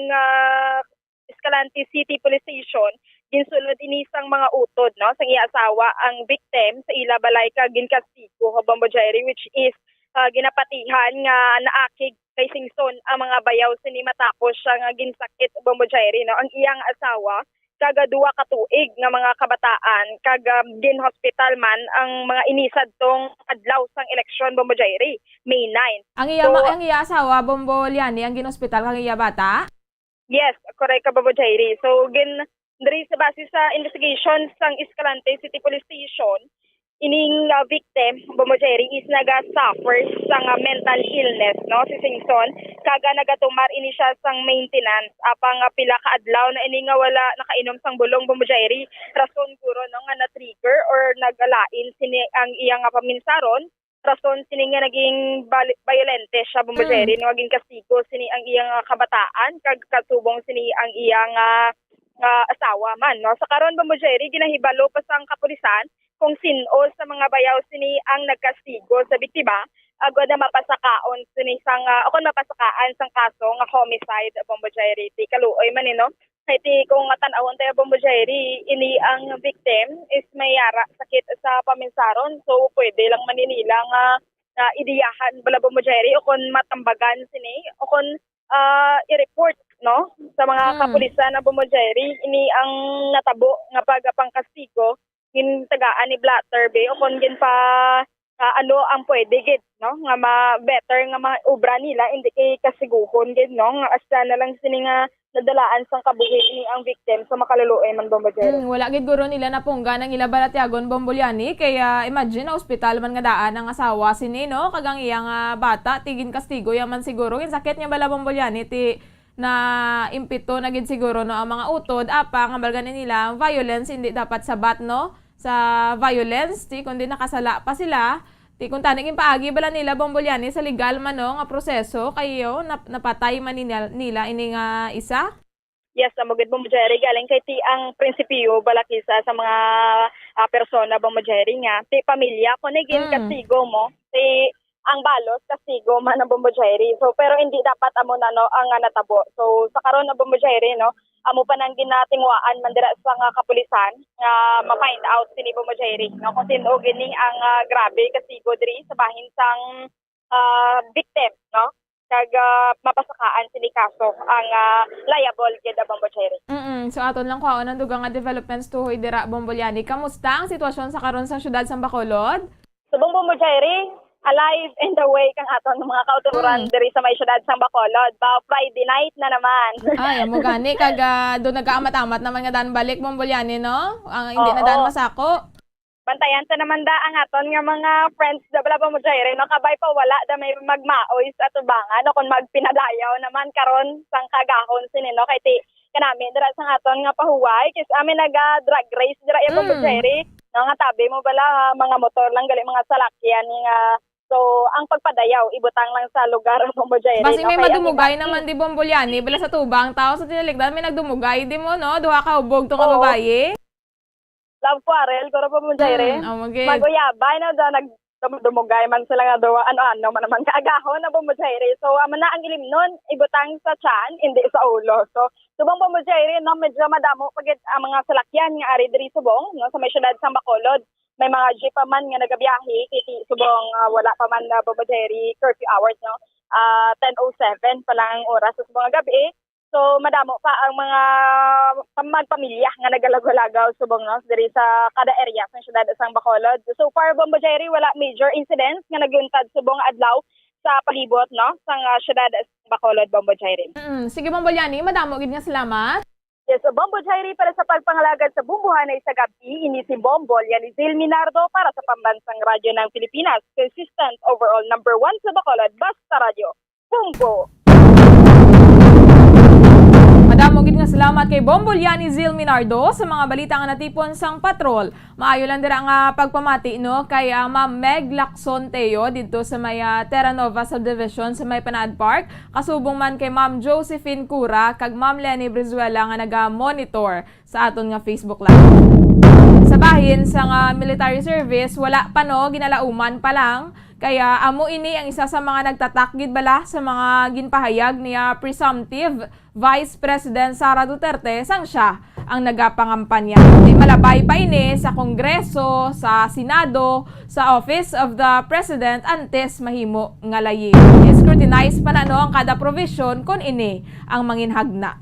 Escalante City Police Station, ginsulod inisang mga utod, no? Sang iya asawa ang victim sa ila balay ka ginkastigo Bomojay, which is ginapatihan nga naakig kay Singson ang mga bayaw sini matapos siya nga ginsakit Bomojay, no? Ang iyang asawa kaga 2 ka tuig nga mga kabataan kaga gin-hospital man ang mga inisad tong adlaw sang eleksyon Bomojay, May 9. Ang iya asawa Bomboliani ang gin-hospital kang iya bata? Yes, correct ka Bomojay. So diri sa base sa investigation sang Escalante City Police Station, ining victim Bomojay is naga-suffer sang mental illness, no? Si Singson kaga nagatumar ini siya sang maintenance apang pila ka adlaw na ini nga wala nakainom sang bulong Bomojay, rason guro nga na-trigger or nagalain sini ang iyang paminsaron, rason sini nga naging violente siya Bomojay, no? Naging kastigo sini ang iyang kabataan kag katubong sini ang iyang asawa man, no? Sa karon Bomojay, ginahibalo pa sang kapulisan kung sino sa mga bayaw sini ang nagkastigo sa biktima, agad na mapasakaon sini sang mapasakaan sang kaso nga homicide Bomojay, kaluoy man no. Kaya kung tan-awon tayo Bomojay, ini ang victim is may yara sakit sa paminsaron, so pwede lang maninila nga idiyahan bala Bomojay o kung matambagan sini o kung i-report, no, sa mga kapulisan na Bomojay, ini ang natabo nga pagpangkastigo tagaan ni Blatter Bay o kung gin pa ano ang pwede gid, no, nga better nga maubra nila hindi kay kasiguhon gid, no, nga asta na lang sini nga nadalaan sang kabuhi ni ang victim sa makaluluoy man Bomojay. Wala gid guro nila na pungga nang ila balatyagon Bomboliani, kaya imagine na ospital man nga daan ang asawa sini, no, kagang iyang bata tigin kastigo yaman siguro gin sakit niya bala Bomboliani ti na impito na gid siguro, no, ang mga utod apa nga balganin nila violence hindi dapat sabat, no, sa violence kundi nakasala pa sila kung tanigin paagi bala nila Bomboliani sa legal man, no, nga proseso kayo napatay man nila ini nga isa. Yes, amugid mo Jerry galing kay ti ang prinsipyo balakisa sa mga persona ba mo Jerry nga ti pamilya ko nigin kasigo mo ti ang balos kasigo man ang Bombo Jerry. So pero hindi dapat amo na no ang natabo. So sa karon na Bombo Jerry no amo pa nang ginatingwaan man dira sa nga kapulisan nga ma-find out sini Bombo Jerry no kung sino gini ang grabe kasigo diri sa bahin sang victim no kag mapasakaan sini kaso ang liable gid Bombo Jerry. So aton lang kuhaon ang dugang nga developments tuhoy dira Bombolyani. Kamusta ang sitwasyon sa karon sa syudad sang Bacolod? So Bombo Jerry, alive and awake ang aton mga kauturan diri sa may syudad sang Bacolod. Ba Friday night na naman. Ay, amo gani kag do nagaamat-amat naman nga daan balik Bombolyani no? Ang hindi na daan masako. Bantayan ta naman da ang aton nga mga friends da bala Bombo Jerry no kabay pa wala da may magmaoy sa tubangan no kun magpinadayaw naman karon sang kagahon sini no kay ti kanami dira sang aton nga pahuway kis amin naga drag race dira ya Bombo Jerry no nga tabi mo bala mga motor lang gali mga salakyan nga so ang pagpadayaw ibutang lang sa lugar Bombo Jerry. Basi may madumugay naman di Bombolyani bala sa tubang tao sa tinaligdan may nagdumugay di mo no duha ka hubog to nga babaye. Love quarrel ko ra Bombo Jerry. Maguyabay na da nagdumugay man sila nga duwa ano man naman kaagahon na Bombo Jerry. So amo na ang ilim nun ibutang sa tiyan hindi sa ulo. So subong Bombo Jerry no medyo madamo pagit ang mga salakyan nga ari diri subong no sa may syudad sang Bacolod. May mga jeep pa man nga nagabiyahe kiti subong wala pa man na Bombo Jerry curfew hours no. 10:07 pa lang ang oras sa subong gabi. So madamo pa ang mga pamilya nga nagalagaw-lagaw subong no diri sa kada area sa syudad sang Bacolod. So far Bombo Jerry wala major incidents nga naguntad subong adlaw sa palibot no sang syudad sang Bacolod Bombo Jerry. Sige Bombolyani, madamo gid nga salamat. Yes, so Bombo Jerry para sa pagpangalagad sa bumbuhanay sa gabi ini si Bombolyani Zil Minardo para sa Pambansang Radyo ng Pilipinas. Consistent overall number 1 sa Bacolod, Basta Radio. Bumbo! Madamo gid nga salamat kay Bombolyani Zil Minardo sa mga balita nga natipon sang patrol. Maayo lang dira nga pagpamati no kay Ma'am Meg Lacson Teo dito sa may Terra Nova Subdivision sa may Panaad Park. Kasubong man kay Ma'am Josephine Cura kag Ma'am Lenny Brizuela nga naga-monitor sa aton nga Facebook Live. Sa bahin sang military service wala pa no ginalauman pa lang. Kaya amo ini ang isa sa mga nagtatakgid bala sa mga ginpahayag niya presumptive Vice President Sara Duterte sang siya ang nagapangampanya. Di malabay pa ini sa Kongreso, sa Senado, sa Office of the President antes mahimo nga layi. I-scrutinize pa na no ang kada provision kung ini ang manginhagna.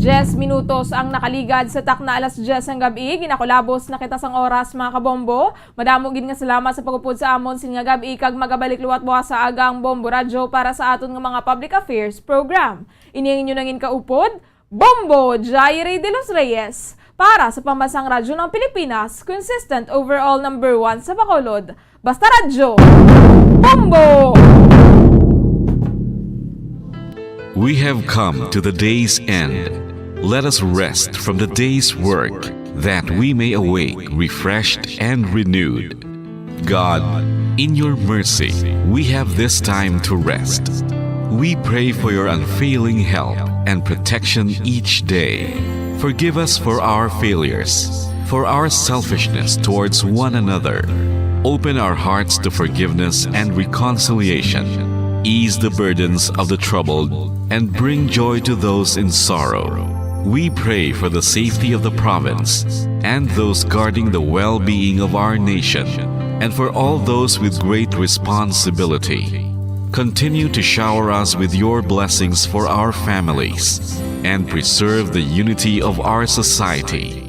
10 minutos ang nakaligad sa takna alas 10 ang gabi. Ginakulabos na kita sang oras mga kabombo. Madamo gid nga salamat sa pagupod sa amon sin nga gabi kag magabalik luwat buwas sa agang Bombo Radio para sa aton nga mga public affairs program. Ini inyo nangin kaupod, Bombo Jairi de los Reyes para sa Pambansang Radyo ng Pilipinas, consistent overall number 1 sa Bacolod. Basta Radyo. Bombo! We have come to the day's end. Let us rest from the day's work, that we may awake refreshed and renewed. God, in your mercy, we have this time to rest. We pray for your unfailing help and protection each day. Forgive us for our failures, for our selfishness towards one another. Open our hearts to forgiveness and reconciliation. Ease the burdens of the troubled and bring joy to those in sorrow. We pray for the safety of the province and those guarding the well-being of our nation, and for all those with great responsibility. Continue to shower us with your blessings for our families and preserve the unity of our society.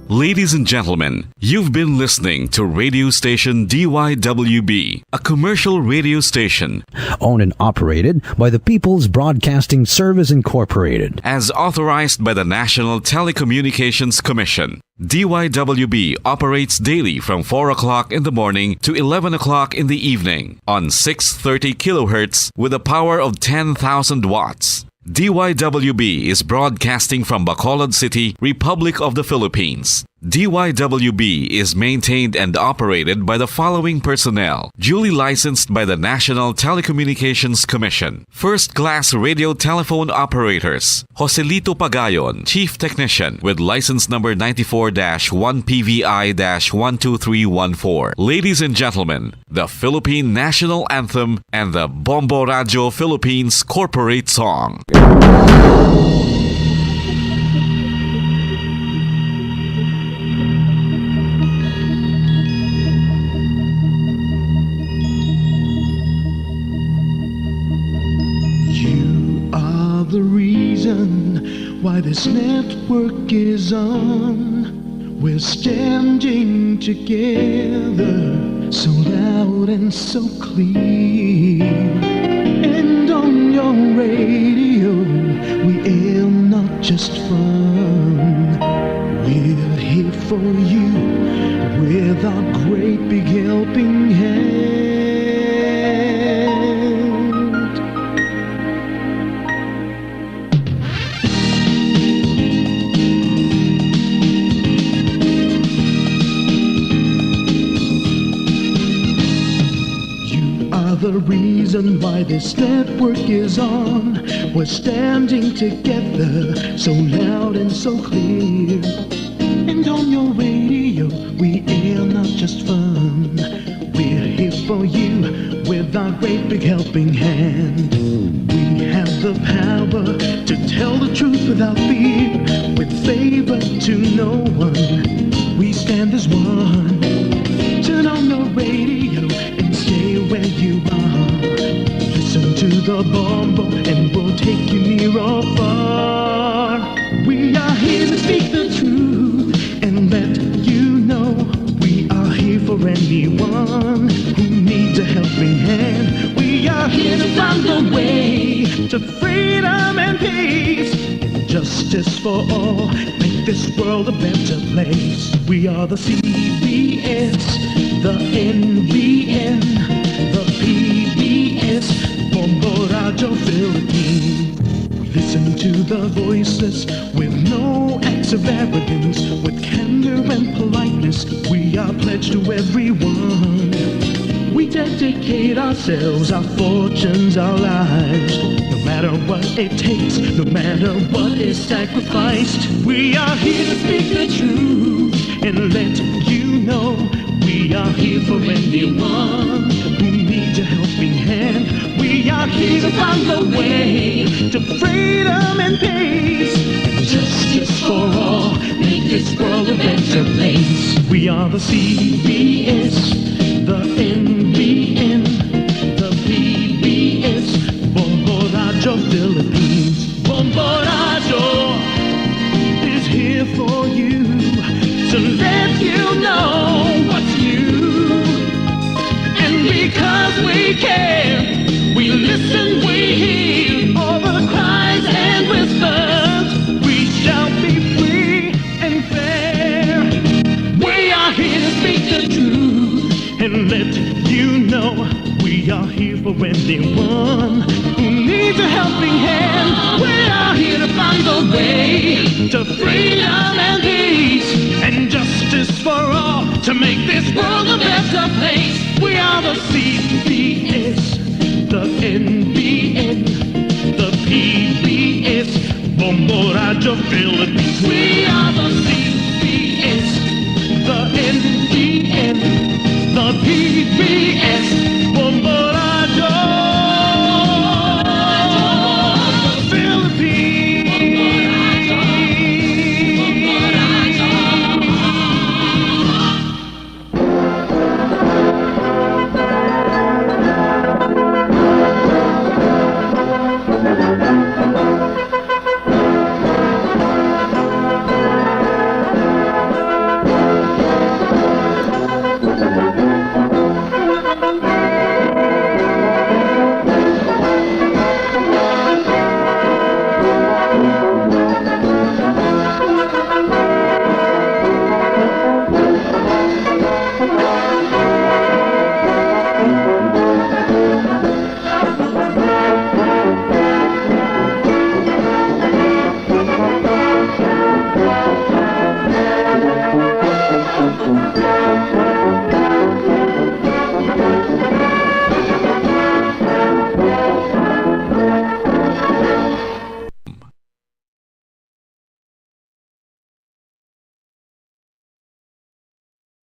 Ladies and gentlemen, you've been listening to radio station DYWB, a commercial radio station owned and operated by the People's Broadcasting Service Incorporated, as authorized by the National Telecommunications Commission. DYWB operates daily from 4 o'clock in the morning to 11 o'clock in the evening on 630 kilohertz with a power of 10,000 watts. DYWB is broadcasting from Bacolod City, Republic of the Philippines. DYWB is maintained and operated by the following personnel, duly licensed by the National Telecommunications Commission. First-class radio telephone operators, Joselito Pagayon, Chief Technician with license number 94-1PVI-12314. Ladies and gentlemen, the Philippine National Anthem and the Bombo Radio Philippines Corporate Song. The reason why this network is on, we're standing together so loud and so clear, and on your radio we aim not just fun, we're here for you with our great big helping hand. The reason why this network is on, we're standing together so loud and so clear, and on your radio we air not just fun, we're here for you with our great big helping hand. We have the power to tell the truth without fear, with favor to no one, we stand as one. Turn on your radio and stay where you are. Listen to the Bombo and we'll take you near or far. We are here to speak the truth and let you know we are here for anyone who needs a helping hand. We are here to find the way to freedom and peace and justice for all. Make this world a better place. We are the CBS, the NBN, the PBS, Bombo Radio Philippines. Listen to the voices with no acts of arrogance, with candor and politeness. We are pledged to everyone. We dedicate ourselves, our fortunes, our lives, no matter what it takes, no matter what is sacrificed. We are here to speak the truth and let you know we are here for anyone who needs a helping hand. We are here to find the way to freedom and peace and justice for all. Make this world a better place. We are the CBS, the NBN, the PBS, Bombo Radio Philippines. Bombo Radio is here for you to let you know what's new. And because we care, we listen, we hear all the cries and whispers. We shall be free and fair. We are here to speak the truth and let you know we are here for anyone who needs a helping hand. We are here to find the way to freedom and peace and justice for all, to make this world a better place. We are the CBS, the NBN, the PBS, Bombo Radio Philippines. We are the CBS, the NBN, the PBS,